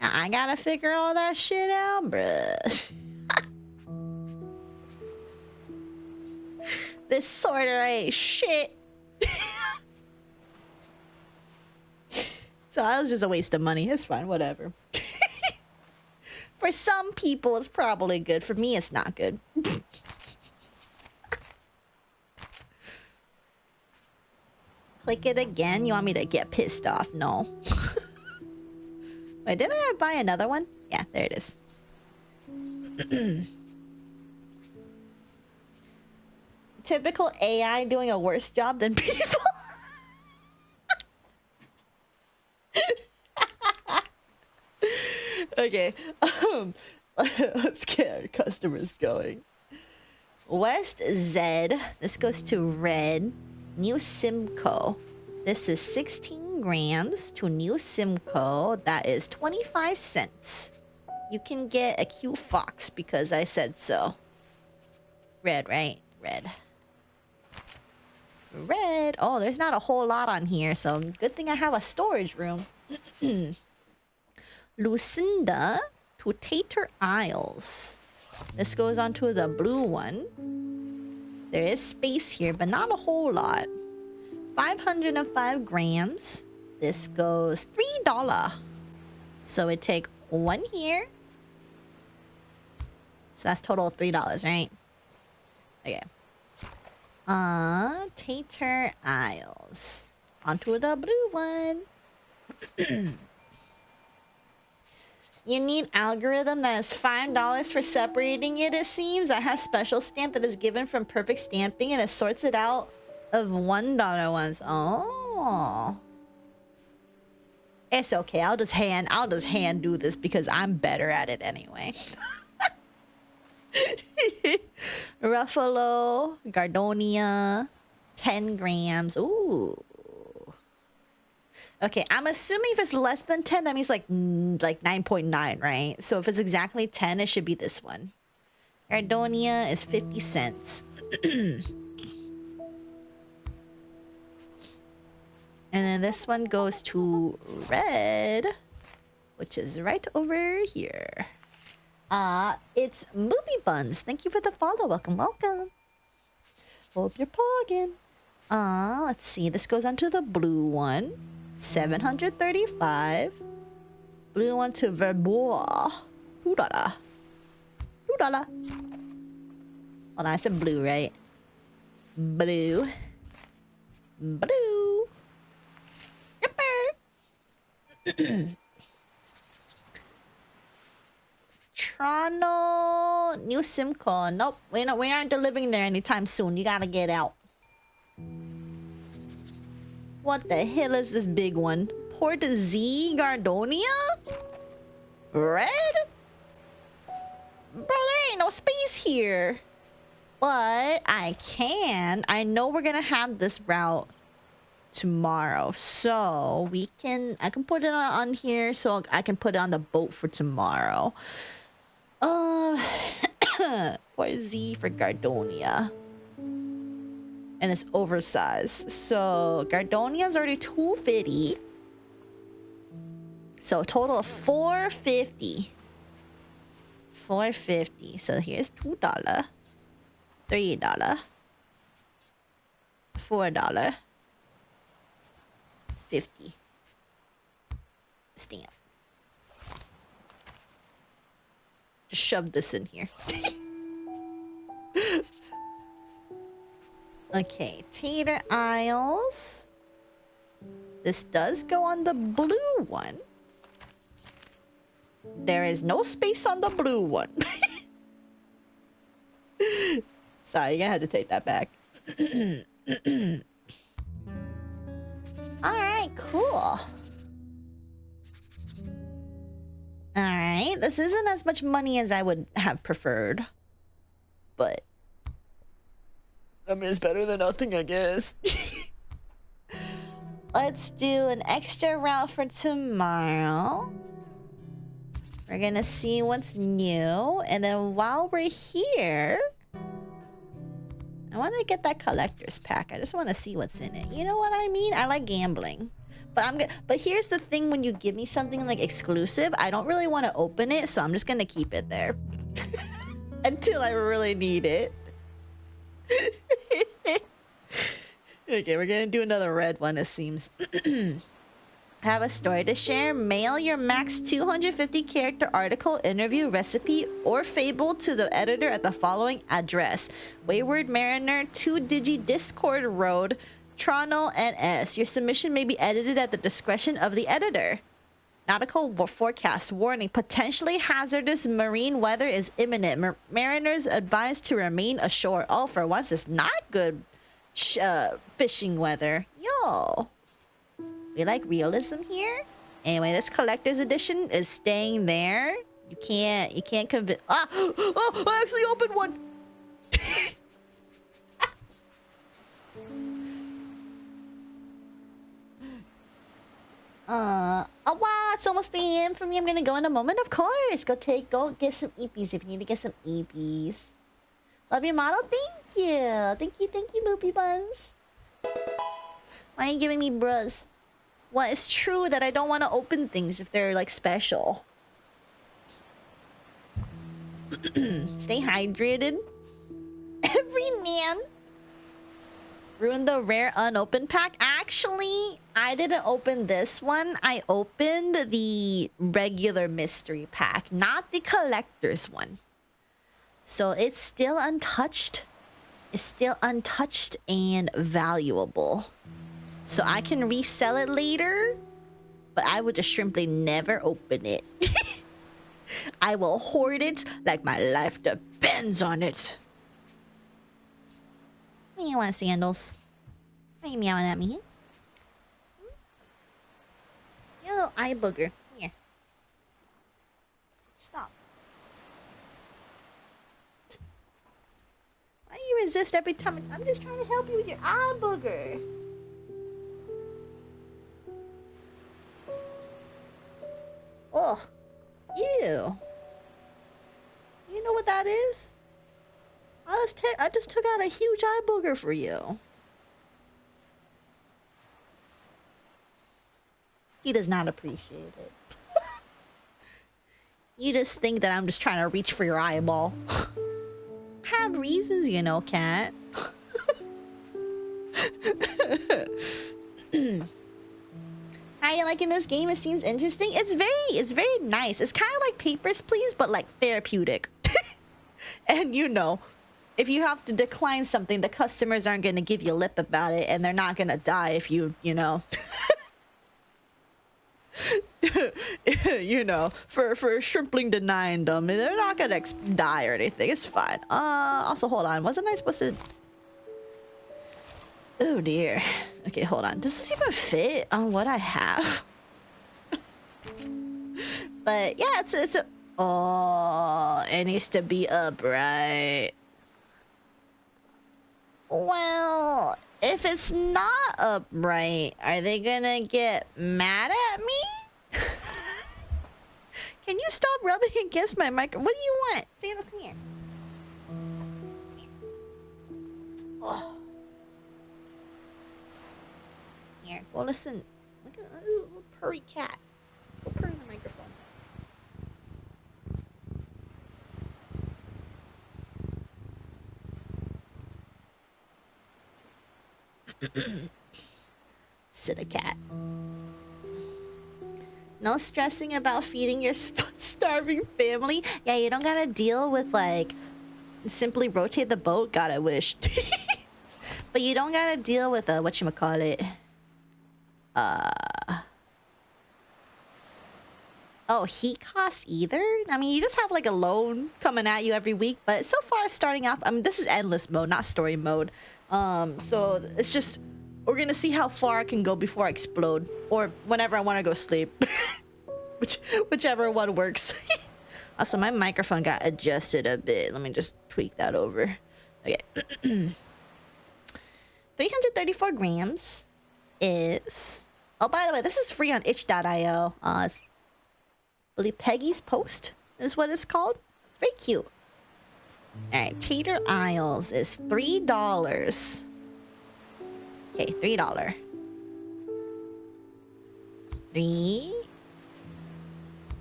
Now I gotta figure all that shit out, bruh. This sorter ain't shit. So that was just a waste of money. It's fine, whatever. For some people, it's probably good. For me, it's not good. Click it again. You want me to get pissed off? No. Wait, didn't I buy another one? Yeah, there it is. Typical AI doing a worse job than people. Okay. Let's get our customers going. West Z. This goes to Red. New Simcoe. This is 16 grams to New Simcoe. That is 25 cents. You can get a cute fox because I said so. Red, right? Red. Red. Oh, there's not a whole lot on here, so good thing I have a storage room. Lucinda to Tater Isles. This goes on to the blue one. There is space here, but not a whole lot. 505 grams. This goes $3. So it take one here. So that's total of $3, right? Okay. Tater Isles. Onto the blue one. You need algorithm that is $5 for separating it, it seems. I have special stamp that is given from perfect stamping and it sorts it out of $1 ones. Oh. It's okay. I'll just hand do this because I'm better at it anyway. Ruffalo, Gardonia, 10 grams. Ooh. Okay, I'm assuming if it's less than 10, that means like 9.9, right? So if it's exactly 10, it should be this one. Gardonia is 50 cents. And then this one goes to Red, which is right over here. It's Movie Buns. Thank you for the follow. Welcome, welcome. Hope you're pogging. Let's see. This goes on to the blue one. 735. Blue one to Verbois. $2. $2. Hold on, I said blue, right? Blue. Blue. Yipper. Toronto. New Simcoe. Nope. We aren't delivering there anytime soon. You gotta get out. What the hell is this big one? Port Z Gardonia? Red? Bro, there ain't no space here. But I know we're gonna have this route tomorrow. So I can put it on here so I can put it on the boat for tomorrow. Port Z for Gardonia. And it's oversized. So Gardonia is already $2.50. So a total of $4.50. $4.50. So here's $2, $3, $4, $50. Stamp. Just shove this in here. Okay, Tater Isles. This does go on the blue one. There is no space on the blue one. Sorry, you're gonna have to take that back. Alright, cool. Alright, this isn't as much money as I would have preferred. But I mean, it's better than nothing, I guess. Let's do an extra route for tomorrow. We're gonna see what's new. And then while we're here, I want to get that collector's pack. I just want to see what's in it. You know what I mean? I like gambling. But here's the thing, when you give me something like exclusive, I don't really want to open it, so I'm just gonna keep it there. Until I really need it. Okay, we're gonna do another red one, it seems. Have a story to share? Mail your max 250 character article, interview, recipe, or fable to the editor at the following address: Wayward Mariner, 2 Digi Discord Road, Toronto, NS. Your submission may be edited at the discretion of the editor. Nautical forecast warning: potentially hazardous marine weather is imminent. Mariners advised to remain ashore. Oh, for once, it's not good fishing weather. Yo. We like realism here. Anyway, this collector's edition is staying there. You can't convince. Ah! Oh, I actually opened one. Oh wow, it's almost the end for me. I'm gonna go in a moment, of course. Go get some EPs if you need to get some EPs. Love your model. Thank you, Boopy Buns. Why are you giving me brus? Well, it's true that I don't want to open things if they're like special. Stay hydrated. Every man ruined the rare unopened pack. Actually, I didn't open this one. I opened the regular mystery pack, not the collector's one. So it's still untouched. It's still untouched and valuable. So I can resell it later, but I would just simply never open it. I will hoard it like my life depends on it. What do you want, sandals? Why are you meowing at me? You little eye booger. Here. Stop. Why do you resist every time? I'm just trying to help you with your eye booger. Oh, ew. You know what that is? I just took out a huge eye booger for you. He does not appreciate it. You just think that I'm just trying to reach for your eyeball. I have reasons, you know, cat. How are you liking this game? It seems interesting. It's very nice. It's kind of like Papers, Please, but like therapeutic. And you know, if you have to decline something, the customers aren't going to give you lip about it, and they're not going to die if you know. You know, for shrimpling denying them, they're not going to die or anything. It's fine. Also, hold on. Wasn't I supposed to... Oh dear. Okay, hold on. Does this even fit on what I have? But yeah, it's a... Oh, it needs to be upright. Well, if it's not upright, are they gonna get mad at me? Can you stop rubbing against my mic? What do you want? Sandals, come here. Oh. Here, go listen. Look at that little purry cat. Go purr in the microphone. Sit a cat. No stressing about feeding your starving family. Yeah, you don't gotta deal with like simply rotate the boat. God, I wish. But you don't gotta deal with whatchamacallit. Oh, heat costs either? I mean, you just have like a loan coming at you every week, but so far starting off, I mean, this is endless mode, not story mode. So it's just, we're gonna see how far I can go before I explode, or whenever I want to go sleep. Whichever one works. Also, my microphone got adjusted a bit. Let me just tweak that over. Okay. 334 grams is... Oh, by the way, this is free on itch.io. It's, I believe, Peggy's Post is what it's called. It's very cute. Alright, Tater Isles is $3. Okay, $3. 3.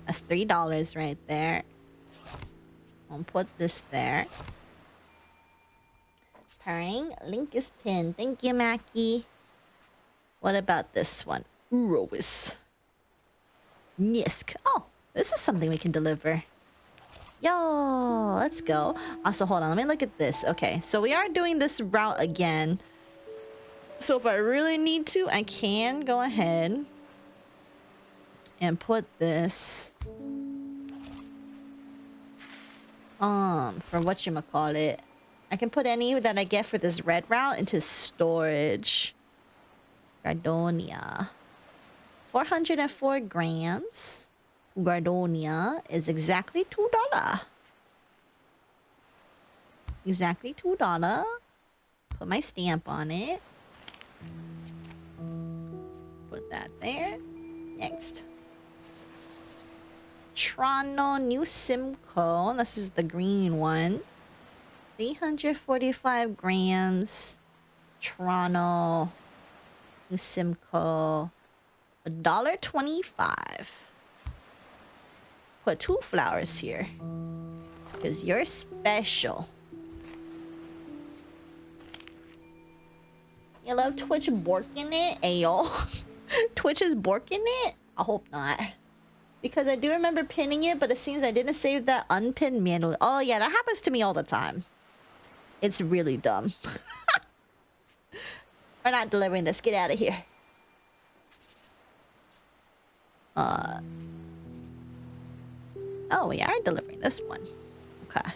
That's $3 right there. I'll put this there. Purring. Link is pinned. Thank you, Mackie. What about this one? Urois. Nisk. Oh, this is something we can deliver. Yo, let's go. Also, hold on. Let me look at this. Okay, so we are doing this route again. So if I really need to, I can go ahead and put this for whatchamacallit. I can put any that I get for this red route into storage. Gardonia. 404 grams. Gardonia is exactly $2. Exactly $2. Put my stamp on it. Put that there. Next. Toronto New Simcoe. This is the green one. 345 grams. Toronto New Simcoe. $1.25. Put 2 flowers here. Because you're special. You love Twitch borking it? Ayo. Twitch is borking it? I hope not. Because I do remember pinning it, but it seems I didn't save that unpinned manually. Oh yeah, that happens to me all the time. It's really dumb. We're not delivering this. Get out of here. Oh, we are delivering this one. Okay.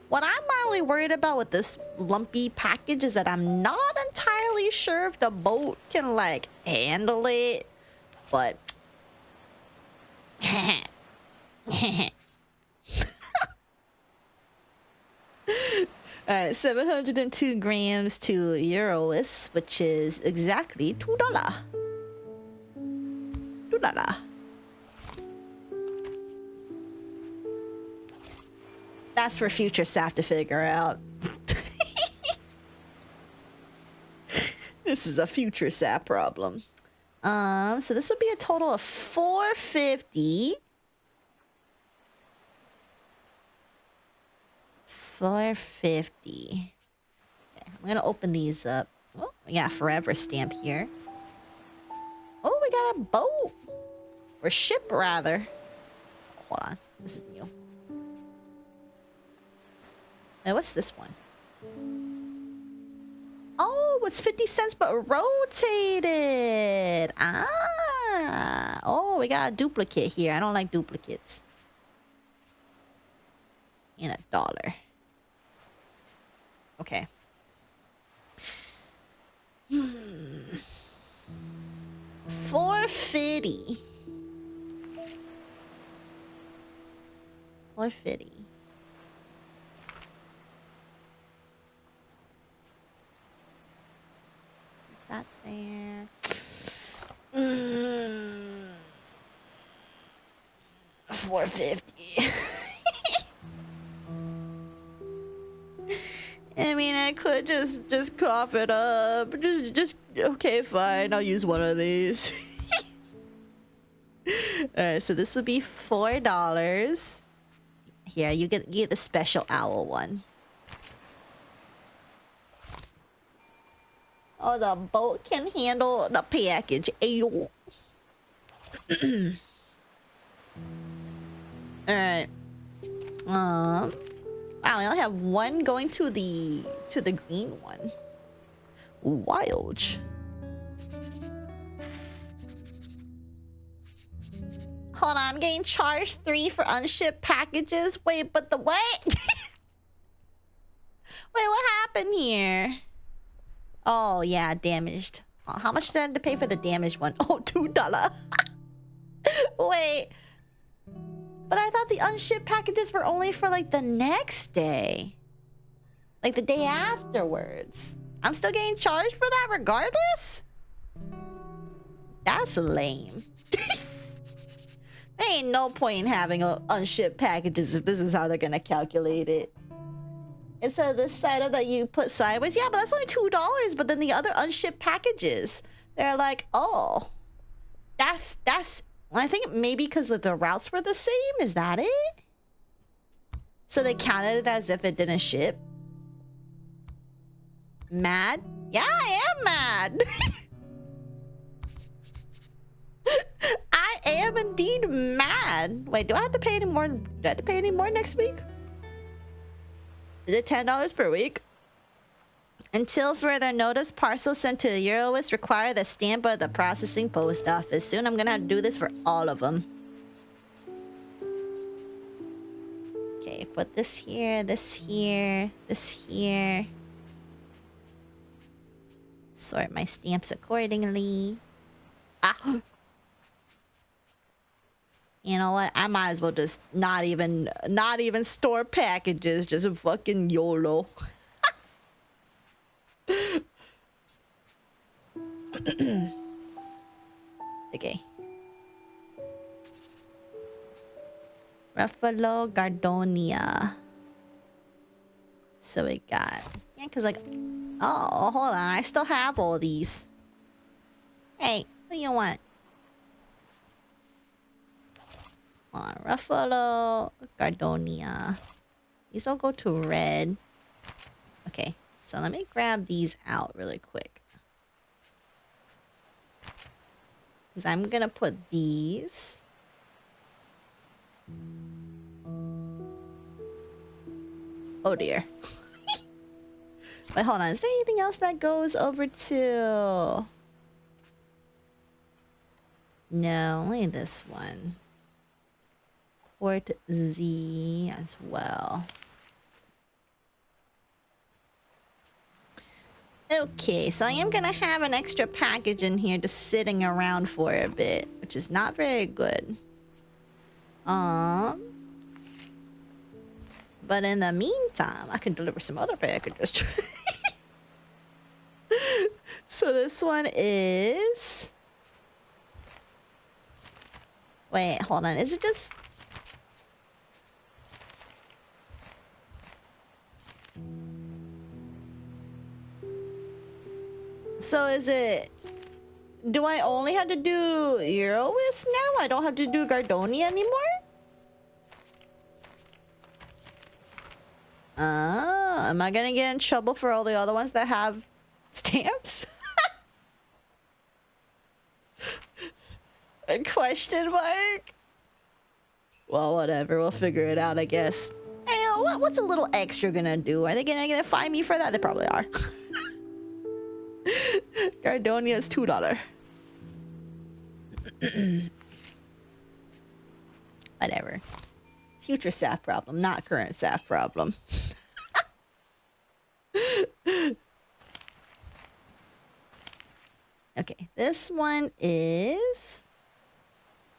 What I'm mildly worried about with this lumpy package is that I'm not entirely sure if the boat can, like, handle it. But... Alright, 702 grams to Eurowis, which is exactly $2. $2. That's for future Sap to figure out. This is a future Sap problem. So this would be a total of 450. 450. Okay, I'm gonna open these up. Oh, we got a forever stamp here. Oh, we got a boat. Or ship, rather. Hold on. This is new. Hey, what's this one? Oh, it's 50 cents but rotated. Ah. Oh, we got a duplicate here. I don't like duplicates. And $1. Okay. 450. 450. That there. 450. I mean, I could just cough it up. Just okay, fine. I'll use one of these. All right, so this would be $4. Here, you get the special owl one. Oh, the boat can handle the package. Ayo. All right. Wow, we only have one going to the green one. Wild. Hold on, I'm getting charged 3 for unshipped packages. Wait, but the what? Wait, what happened here? Oh yeah, damaged. Oh, how much did I have to pay for the damaged one? Oh, $2. Wait. But I thought the unshipped packages were only for like the next day. Like the day afterwards. I'm still getting charged for that regardless? That's lame. There ain't no point in having unshipped packages if this is how they're gonna calculate it. Instead of the side that you put sideways. Yeah, but that's only $2. But then the other unshipped packages, they're like, oh, that's... I think maybe because the routes were the same. Is that it? So they counted it as if it didn't ship. Mad? Yeah, I am mad. I am indeed bad. Wait, do I have to pay any more? Do I have to pay any more next week? Is it $10 per week? Until further notice, parcels sent to Eurowest require the stamp of the processing post office. Soon I'm gonna have to do this for all of them. Okay, put this here, this here, this here. Sort my stamps accordingly. Ah! You know what? I might as well just not even store packages. Just a fucking YOLO. Okay. Ruffalo Gardonia. So we got... Yeah, because like... Oh, hold on. I still have all these. Hey, what do you want? Ruffalo Gardonia. These all go to red. Okay, so let me grab these out really quick. Because I'm going to put these... Oh dear. Wait, hold on. Is there anything else that goes over to... No, only this one. Port Z as well. Okay, so I am gonna have an extra package in here just sitting around for a bit, which is not very good. But in the meantime, I can deliver some other packages. So this one is... Wait, hold on. Is it just... So is it... Do I only have to do Eurowist now? I don't have to do Gardonia anymore? Am I gonna get in trouble for all the other ones that have stamps? A question mark? Well, whatever. We'll figure it out, I guess. Hey, what's a little extra gonna do? Are they gonna fine me for that? They probably are. Gardonia is $2. Whatever. Future staff problem, not current staff problem. Okay, this one is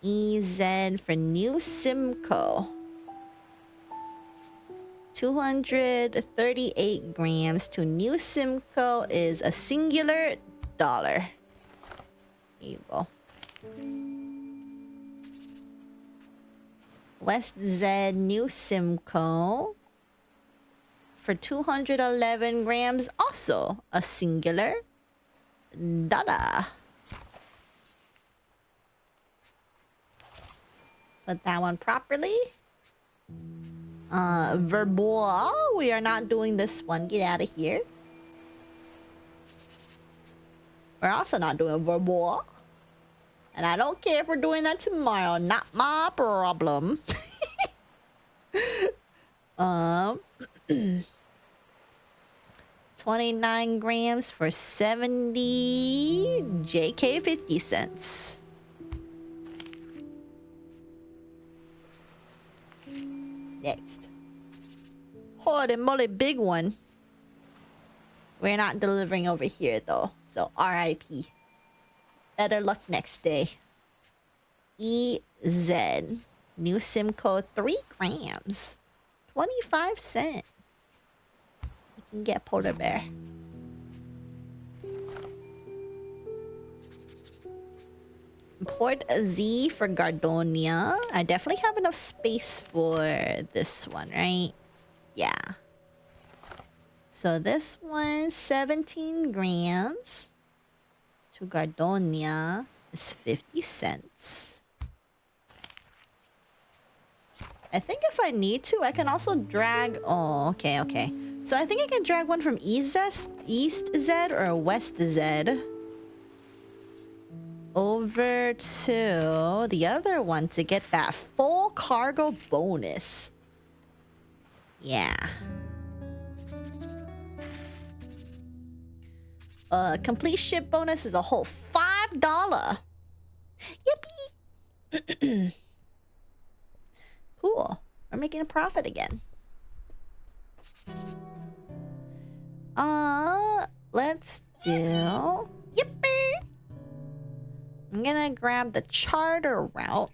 EZ for new Simcoe. 238 grams to new Simcoe is a singular dollar. Here you go. West Z new Simcoe for 211 grams, also a singular dollar. Put that one properly. Verbois, we are not doing this one. Get out of here. We're also not doing Verbois. And I don't care if we're doing that tomorrow. Not my problem. 29 grams for 70 JK 50 cents. Next. Holy moly, big one. We're not delivering over here though. So RIP. Better luck next day. EZ. New Simcoe 3 grams. 25 cents. You can get polar bear. Port Z for Gardonia. I definitely have enough space for this one, right? Yeah. So this one, 17 grams to Gardonia is 50 cents. I think if I need to, I can also drag... Oh, okay, okay. So I think I can drag one from East Z or West Z over over to the other one to get that full cargo bonus. Yeah. Complete ship bonus is a whole $5. Yippee! Cool. We're making a profit again. Let's do... Yippee! I'm gonna grab the charter route.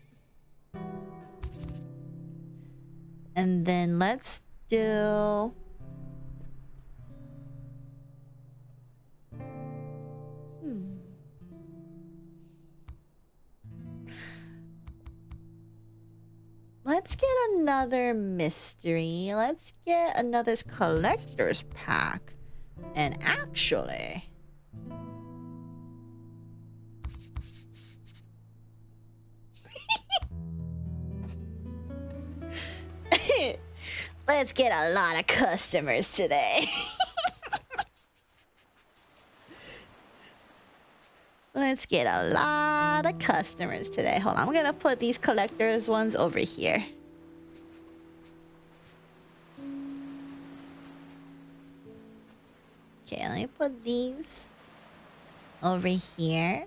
And then let's do... Let's get another mystery. Let's get another collector's pack. And actually... Let's get a lot of customers today. Let's get a lot of customers today. Hold on, I'm gonna put these collectors ones over here. Okay, let me put these over here.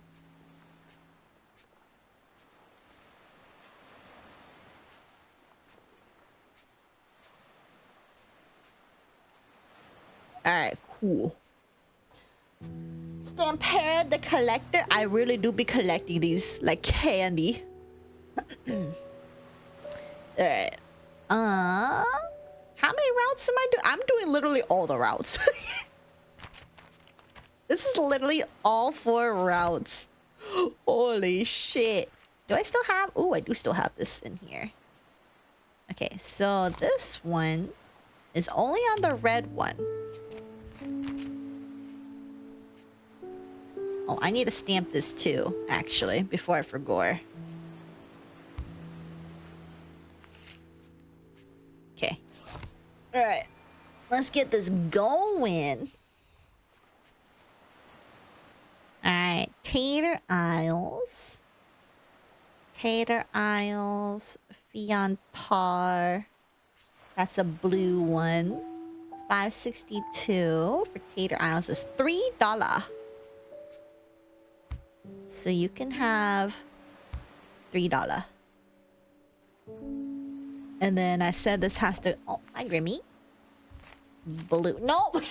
Alright, cool. Saphera the collector. I really do be collecting these like candy. Alright. How many routes am I doing? I'm doing literally all the routes. This is literally all 4 routes. Holy shit. Do I still have... Oh, I do still have this in here. Okay, so this one is only on the red one. Oh, I need to stamp this too, actually, before I forgot. Okay. Alright. Let's get this going. Alright. Tater Isles. Tater Isles. Fiantar. That's a blue one. $5.62 for Tater Isles is $3. So you can have $3. And then I said this has to... Oh, hi, Grimmy. Blue. No! What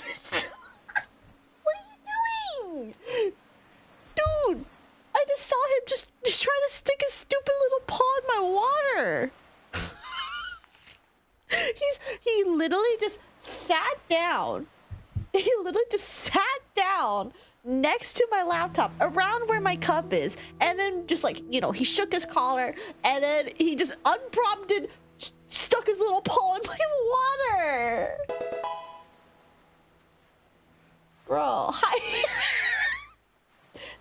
are you doing? Dude! I just saw him just trying to stick his stupid little paw in my water. He literally just sat down. He literally just sat down next to my laptop, around where my cup is, and then just like, you know, he shook his collar, and then he just unprompted stuck his little paw in my water. Bro, hi.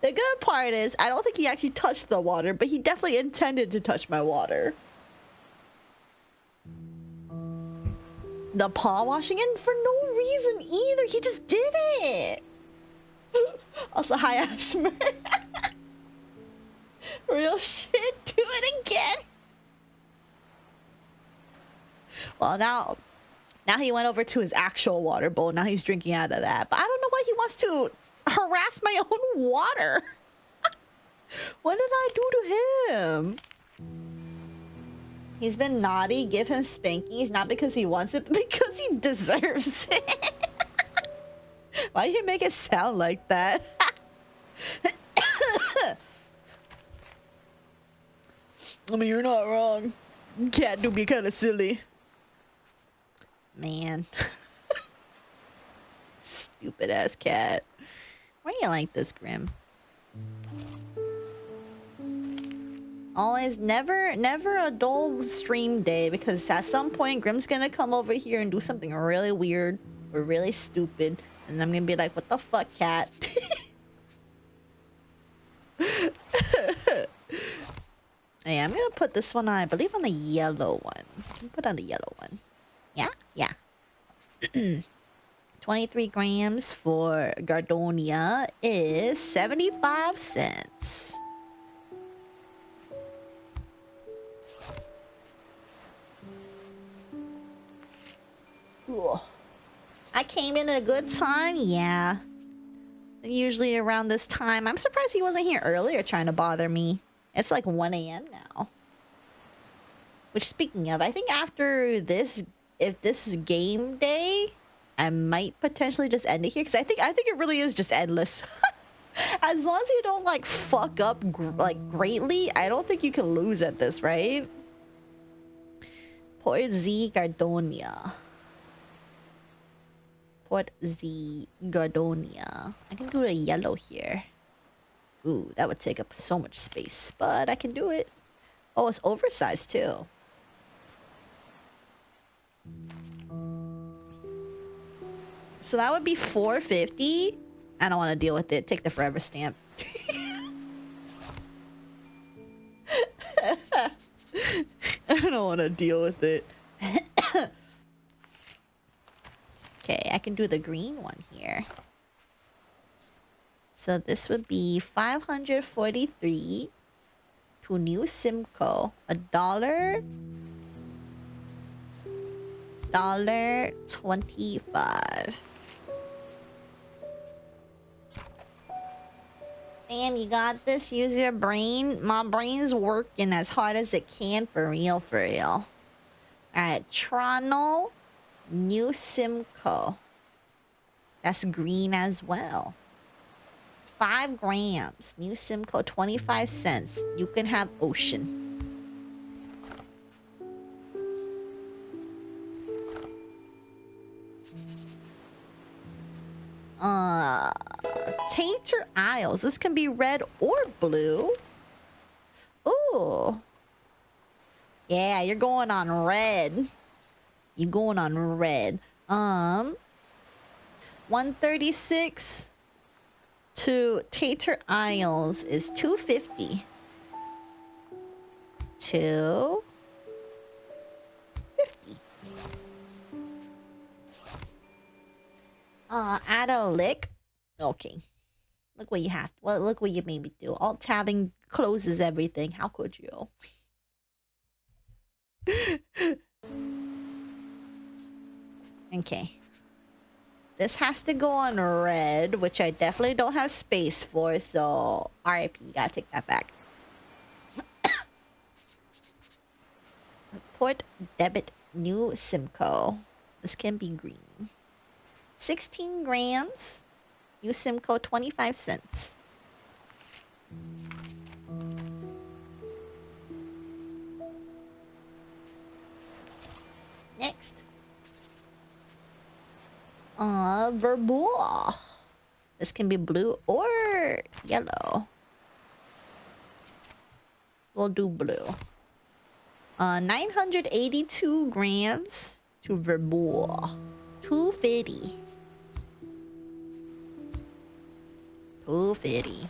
The good part is, I don't think he actually touched the water, but he definitely intended to touch my water. The paw washing in for no reason either. He just did it. Also, hi, Ashmer. Real shit. Do it again. Well, now he went over to his actual water bowl. Now he's drinking out of that. But I don't know why he wants to harass my own water. What did I do to him? He's been naughty. Give him spankies. Not because he wants it, but because he deserves it. Why do you make it sound like that? I mean, you're not wrong. Cat do be kind of silly. Man. Stupid ass cat. Why are you like this, Grim? Always, never a dull stream day, because at some point Grim's gonna come over here and do something really weird or really stupid, and I'm gonna be like, what the fuck, cat? Yeah, I'm gonna put this one on, I believe on the yellow one. Put on the yellow one. Yeah? Yeah. 23 grams for Gardonia is 75 cents. Ugh. I came in at a good time? Yeah. Usually around this time. I'm surprised he wasn't here earlier trying to bother me. It's like 1 a.m. now. Which, speaking of, I think after this, if this is game day, I might potentially just end it here. Because I think it really is just endless. As long as you don't, like, fuck up, greatly, I don't think you can lose at this, right? Port Z Gardonia. Port Z Gardonia. I can do a yellow here. Ooh, that would take up so much space, but I can do it. Oh, it's oversized too. So that would be 450. I don't want to deal with it. Take the forever stamp. I don't want to deal with it. Okay, I can do the green one here. So this would be 543 to New Simcoe. $1.25. Damn, you got this. Use your brain. My brain's working as hard as it can for real, for real. Alright, Toronto, New Simcoe. That's green as well. 5 grams. New Simcoe, 25 cents. You can have ocean. Tainter Isles. This can be red or blue. Ooh. Yeah, you're going on red. You're going on red. 136 to Tainter Isles is 250. 250. Add a lick. Okay. Look what you have. Well, look what you made me do. Alt tabbing closes everything. How could you? Okay. This has to go on red, which I definitely don't have space for, so RIP, gotta take that back. Port debit New Simcoe. This can be green. 16 grams. New Simcoe, 25 cents. Next. Verbois. This can be blue or yellow. We'll do blue. 982 grams to Verbois. 250. 250.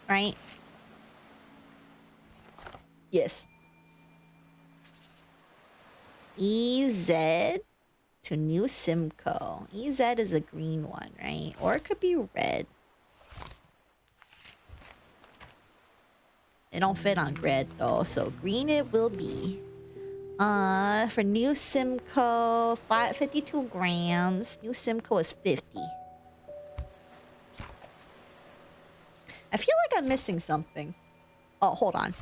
Right? Yes. EZ to New Simcoe. EZ is a green one, right? Or it could be red. They don't fit on red though, so green it will be. For New Simcoe, 52 grams. New Simcoe is 50. I feel like I'm missing something. Oh, hold on.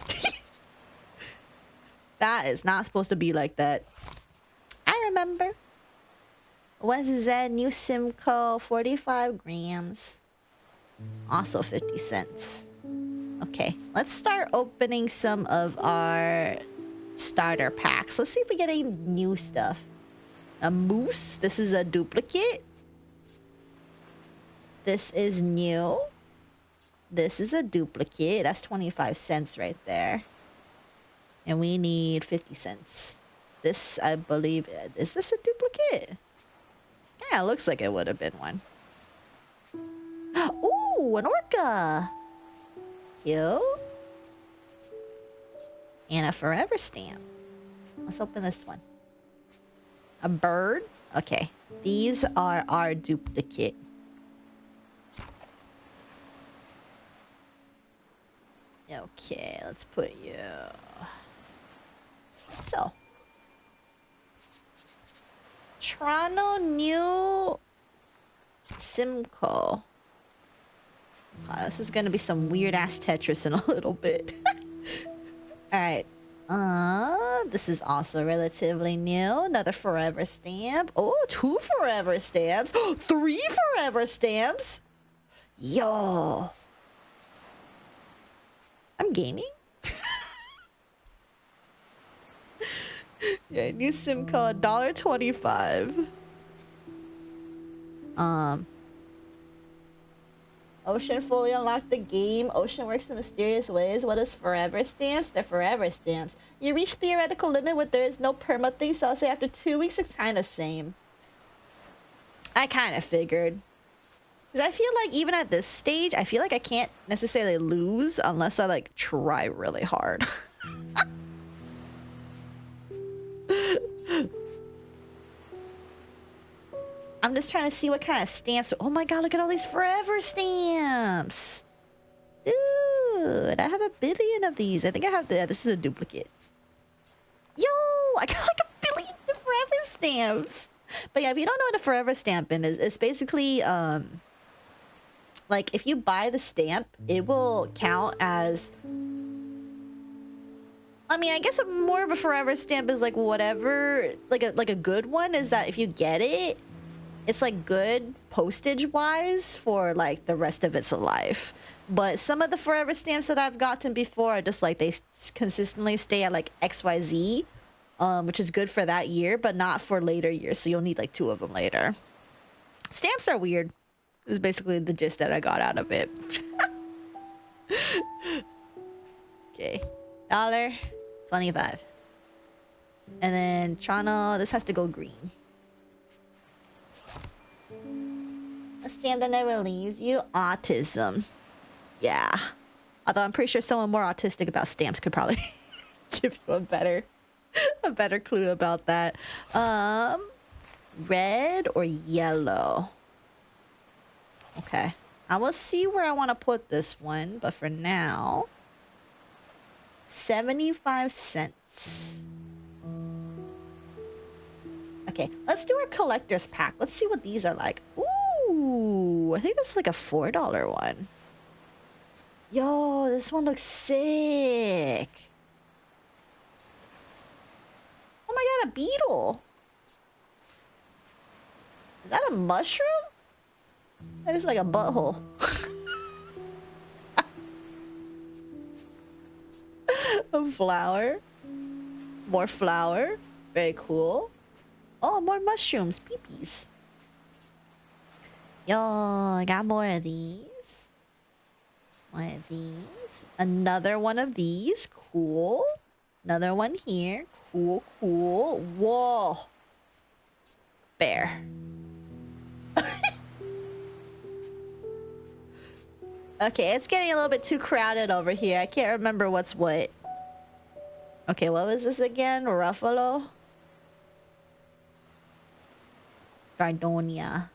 That is not supposed to be like that. I remember. What's that? New Simcoe, 45 grams. Also 50 cents. Okay, let's start opening some of our starter packs. Let's see if we get any new stuff. A moose. This is a duplicate. This is new. This is a duplicate. That's 25 cents right there. And we need 50 cents. This, I believe, is this a duplicate? Yeah, it looks like it would have been one. Ooh, an orca. Cute. And a forever stamp. Let's open this one. A bird. Okay. These are our duplicate. Okay, let's put you. So. Toronto New Simcoe. This is gonna be some weird ass Tetris in a little bit. Alright. This is also relatively new. Another forever stamp. Oh, 2 forever stamps. 3 forever stamps. Yo. I'm gaming. Yeah, new SIM card, $1.25. Ocean fully unlocked the game. Ocean works in mysterious ways. What is forever stamps? They're forever stamps. You reach theoretical limit where there is no perma thing, so I'll say after 2 weeks it's kind of same. I kind of figured. Because I feel like even at this stage, I feel like I can't necessarily lose unless I like try really hard. I'm just trying to see what kind of stamps. Oh my god, look at all these forever stamps. Dude, I have 1 billion of these. I think I have the... This is a duplicate. Yo, I got like 1 billion of forever stamps. But yeah, if you don't know what a forever stamp is, it's basically... like, if you buy the stamp, it will count as... I mean, I guess more of a forever stamp is like whatever... Like a good one is that if you get it... It's like good postage-wise for like the rest of its life. But some of the forever stamps that I've gotten before are just like they consistently stay at like XYZ, which is good for that year, but not for later years. So you'll need like 2 of them later. Stamps are weird. This is basically the gist that I got out of it. Okay, $1.25. And then Toronto, this has to go green. A stamp that never leaves you. Autism. Yeah. Although I'm pretty sure someone more autistic about stamps could probably give you a better clue about that. Red or yellow? Okay. I will see where I want to put this one, but for now, 75 cents. Okay, let's do our collector's pack. Let's see what these are like. Ooh, I think this is like a $4 one. Yo, this one looks sick. Oh my god, a beetle. Is that a mushroom? That is like a butthole. A flower. More flower. Very cool. Oh, more mushrooms. Peepees. Yo, I got more of these. One of these. Another one of these. Cool. Another one here. Cool, cool. Whoa. Bear. Okay, it's getting a little bit too crowded over here. I can't remember what's what. Okay, what was this again? Ruffalo? Gardonia.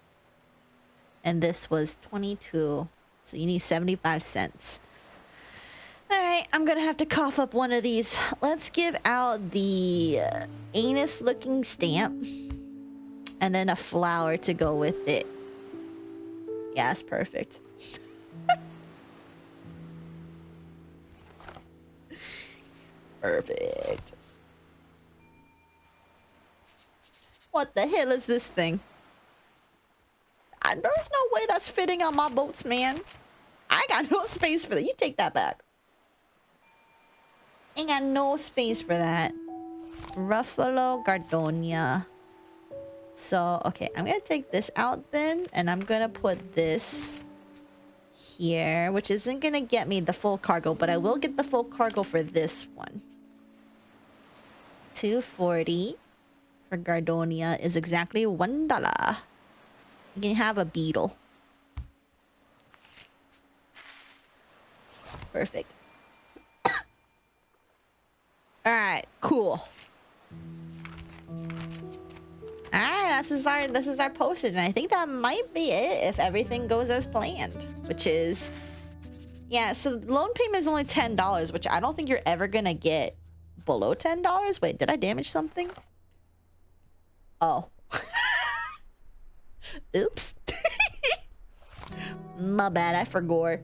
And this was 22. So you need 75 cents. Alright, I'm gonna have to cough up one of these. Let's give out the anus looking stamp. And then a flower to go with it. Yeah, that's perfect. Perfect. What the hell is this thing? There's no way that's fitting on my boats, man. I got no space for that. You take that back. Ain't got no space for that. Ruffalo Gardonia. So, okay, I'm gonna take this out then, and I'm gonna put this here, which isn't gonna get me the full cargo, but I will get the full cargo for this one. 240 for Gardonia is exactly $1. You can have a beetle. Perfect. Alright, cool. Alright, this is our postage, and I think that might be it if everything goes as planned. Which is... Yeah, so the loan payment is only $10, which I don't think you're ever gonna get below $10. Wait, did I damage something? Oh. Oops. My bad, I forgot.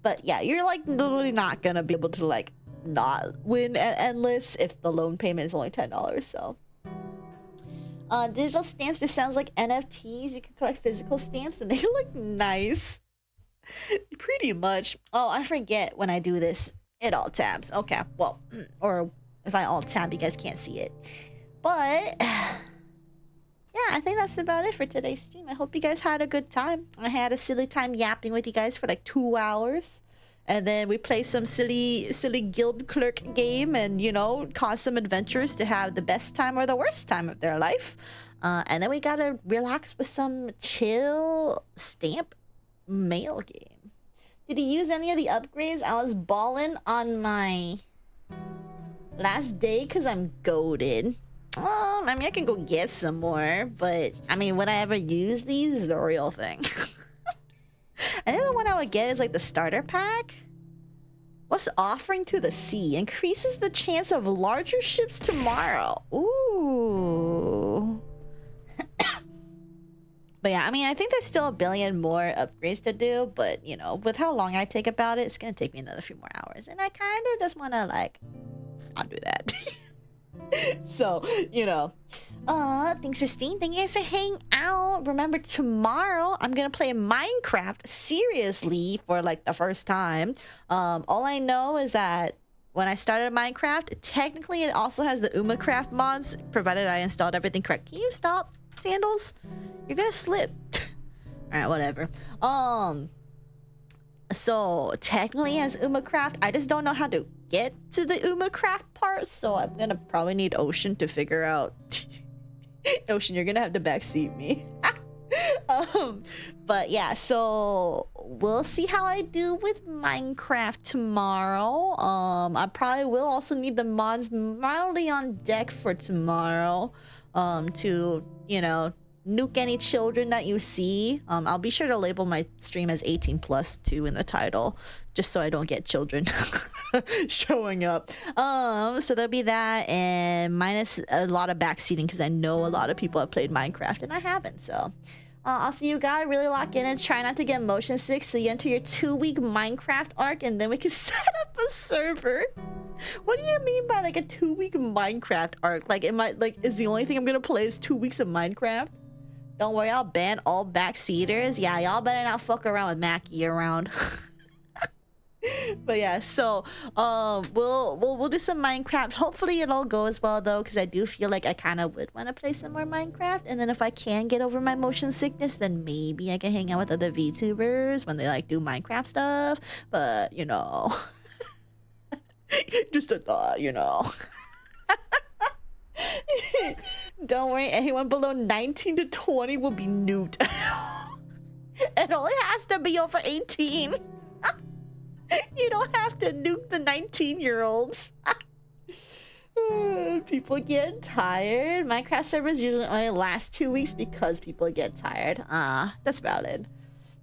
But yeah, you're like literally not gonna be able to like not win at Endless if the loan payment is only $10, so. Digital stamps just sounds like NFTs. You can collect physical stamps and they look nice. Pretty much. Oh, I forget when I do this. It all tabs. Okay, well, or if I alt tab, you guys can't see it. But yeah, I think that's about it for today's stream. I hope you guys had a good time. I had a silly time yapping with you guys for like 2 hours. And then we play some silly guild clerk game and, you know, cause some adventurers to have the best time or the worst time of their life. And then we gotta relax with some chill stamp mail game. Did you use any of the upgrades? I was balling on my last day because I'm goated. Oh, I mean, I can go get some more, but I mean, would I ever use these is the real thing. I think the one I would get is like the starter pack. What's offering to the sea? Increases the chance of larger ships tomorrow. Ooh. But yeah, I mean, I think there's still a billion more upgrades to do, but you know, with how long I take about it, it's gonna take me another few more hours. And I kind of just want to like, I'll do that. So, you know. Thanks for staying. Thank you guys for hanging out. Remember, tomorrow I'm gonna play Minecraft seriously for like the first time. All I know is that when I started Minecraft, technically it also has the UmaCraft mods, provided I installed everything correct. Can you stop, Sandals? You're gonna slip. Alright, whatever. So technically as UmaCraft, I just don't know how to get to the UmaCraft part, so I'm gonna probably need Ocean to figure out. Ocean, you're gonna have to backseat me. But yeah, so we'll see how I do with Minecraft tomorrow. I probably will also need the mods mildly on deck for tomorrow, to, you know, nuke any children that you see. I'll be sure to label my stream as 18+ too in the title, just so I don't get children showing up. So there'll be that, and minus a lot of backseating because I know a lot of people have played Minecraft and I haven't. So I'll see you guys. Really lock in and try not to get motion sick, so you enter your 2-week Minecraft arc and then we can set up a server. What do you mean by like a 2-week Minecraft arc? Like, is the only thing I'm gonna play is 2 weeks of Minecraft? Don't worry, I'll ban all backseaters. Yeah, y'all better not fuck around with Mackie around. But yeah, so we'll do some Minecraft. Hopefully it all goes well though, because I do feel like I kind of would want to play some more Minecraft. And then if I can get over my motion sickness, then maybe I can hang out with other VTubers when they like do Minecraft stuff. But you know, just a thought, you know. Don't worry, anyone below 19 to 20 will be nuked. It only has to be over 18. You don't have to nuke the 19-year-olds. People get tired. Minecraft servers usually only last 2 weeks because people get tired. That's valid.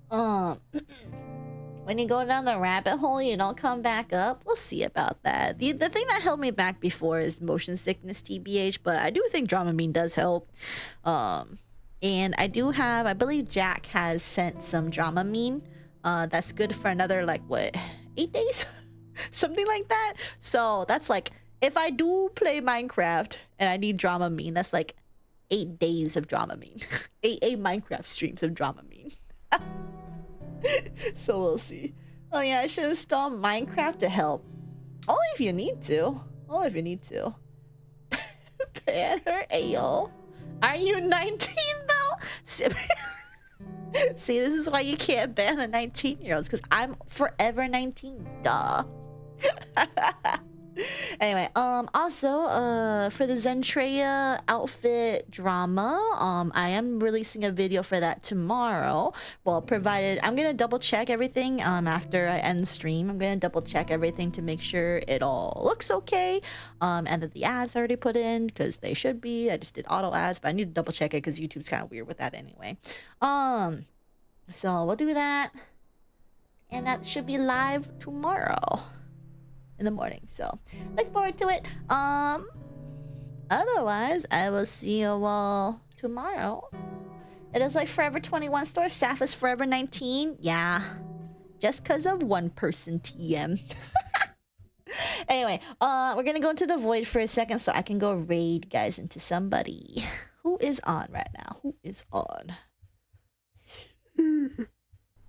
When you go down the rabbit hole, you don't come back up. We'll see about that. The thing that held me back before is motion sickness, TBH, but I do think Dramamine does help. And I do have, I believe Jack has sent some Dramamine. That's good for another, like, what, 8 days? Something like that. So that's like, if I do play Minecraft and I need Dramamine, that's like 8 days of Dramamine. 8 Minecraft streams of Dramamine. So we'll see. Oh yeah, I should install Minecraft to help. Only if you need to. Only if you need to. Better, ayo. Are you 19 though? See, this is why you can't ban the 19-year-olds, because I'm forever 19. Duh. Anyway, also, for the Zentreya outfit drama, I am releasing a video for that tomorrow. Well, provided I'm gonna double check everything after I end stream. I'm gonna double check everything to make sure it all looks okay, and that the ads are already put in, because they should be. I just did auto ads, but I need to double check it because YouTube's kind of weird with that anyway. So we'll do that, and that should be live tomorrow in the morning, so look forward to it. Otherwise I will see you all tomorrow. It is like Forever 21 store. Saf is Forever 19. Yeah. Just because of one person TM. Anyway, we're gonna go into the void for a second so I can go raid guys into somebody. Who is on right now? Who is on?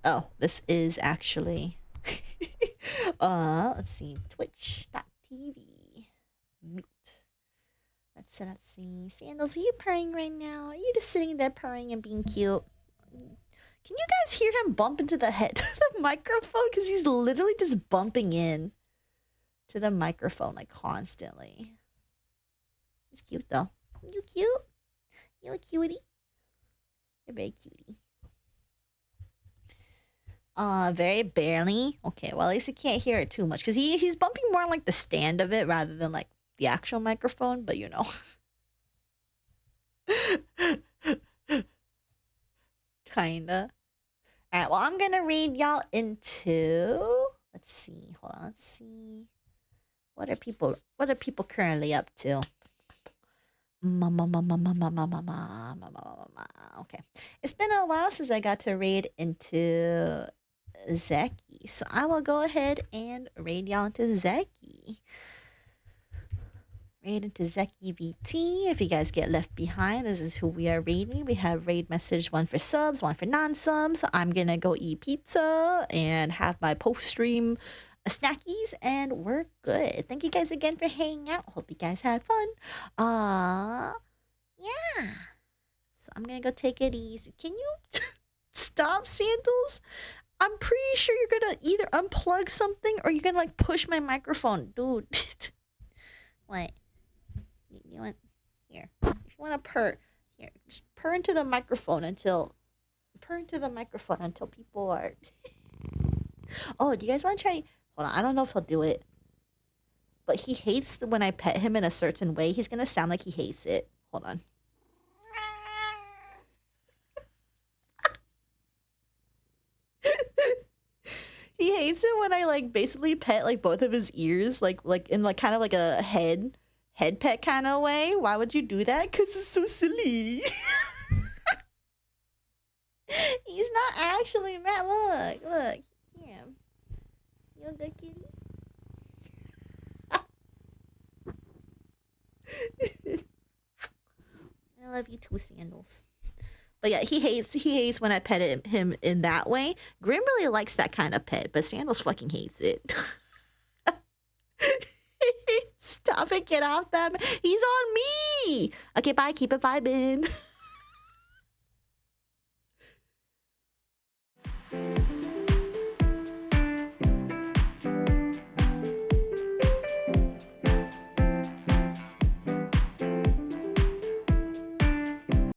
Oh, this is actually let's see, twitch.tv. Mute. Let's see. Sandals, are you purring right now? Are you just sitting there purring and being cute? Can you guys hear him bump into the head of the microphone? Because he's literally just bumping in to the microphone like constantly. He's cute though. You cute? You a cutie? You're very cutie. Very barely. Okay, well at least he can't hear it too much because he's bumping more on like the stand of it rather than like the actual microphone, but you know. Kinda. Alright, well I'm gonna read y'all into, let's see, hold on, let's see. What are people currently up to? Okay. It's been a while since I got to raid into Zeki. So I will go ahead and raid y'all into Zeki. Raid into Zeki VT. If you guys get left behind, this is who we are raiding. We have raid message, one for subs, one for non-subs. So I'm gonna go eat pizza and have my post-stream snackies, and we're good. Thank you guys again for hanging out. Hope you guys had fun. Yeah. So I'm gonna go take it easy. Can you stop, Sandals? I'm pretty sure you're gonna either unplug something or you're gonna like push my microphone, dude. What? You want here? If you want to purr, here, just purr into the microphone until people are. Oh, do you guys want to try? Hold on, I don't know if he'll do it, but he hates when I pet him in a certain way. He's gonna sound like he hates it. Hold on. He hates it when I like basically pet like both of his ears, like in like kind of like a head pet kind of way. Why would you do that? Because it's so silly. He's not actually mad. Look. Yeah. You a good kitty? I love you too, Sandals. But yeah, he hates when I pet him in that way. Grim really likes that kind of pet, but Sandals fucking hates it. Stop it, get off that. He's on me. Okay, bye, keep it vibing.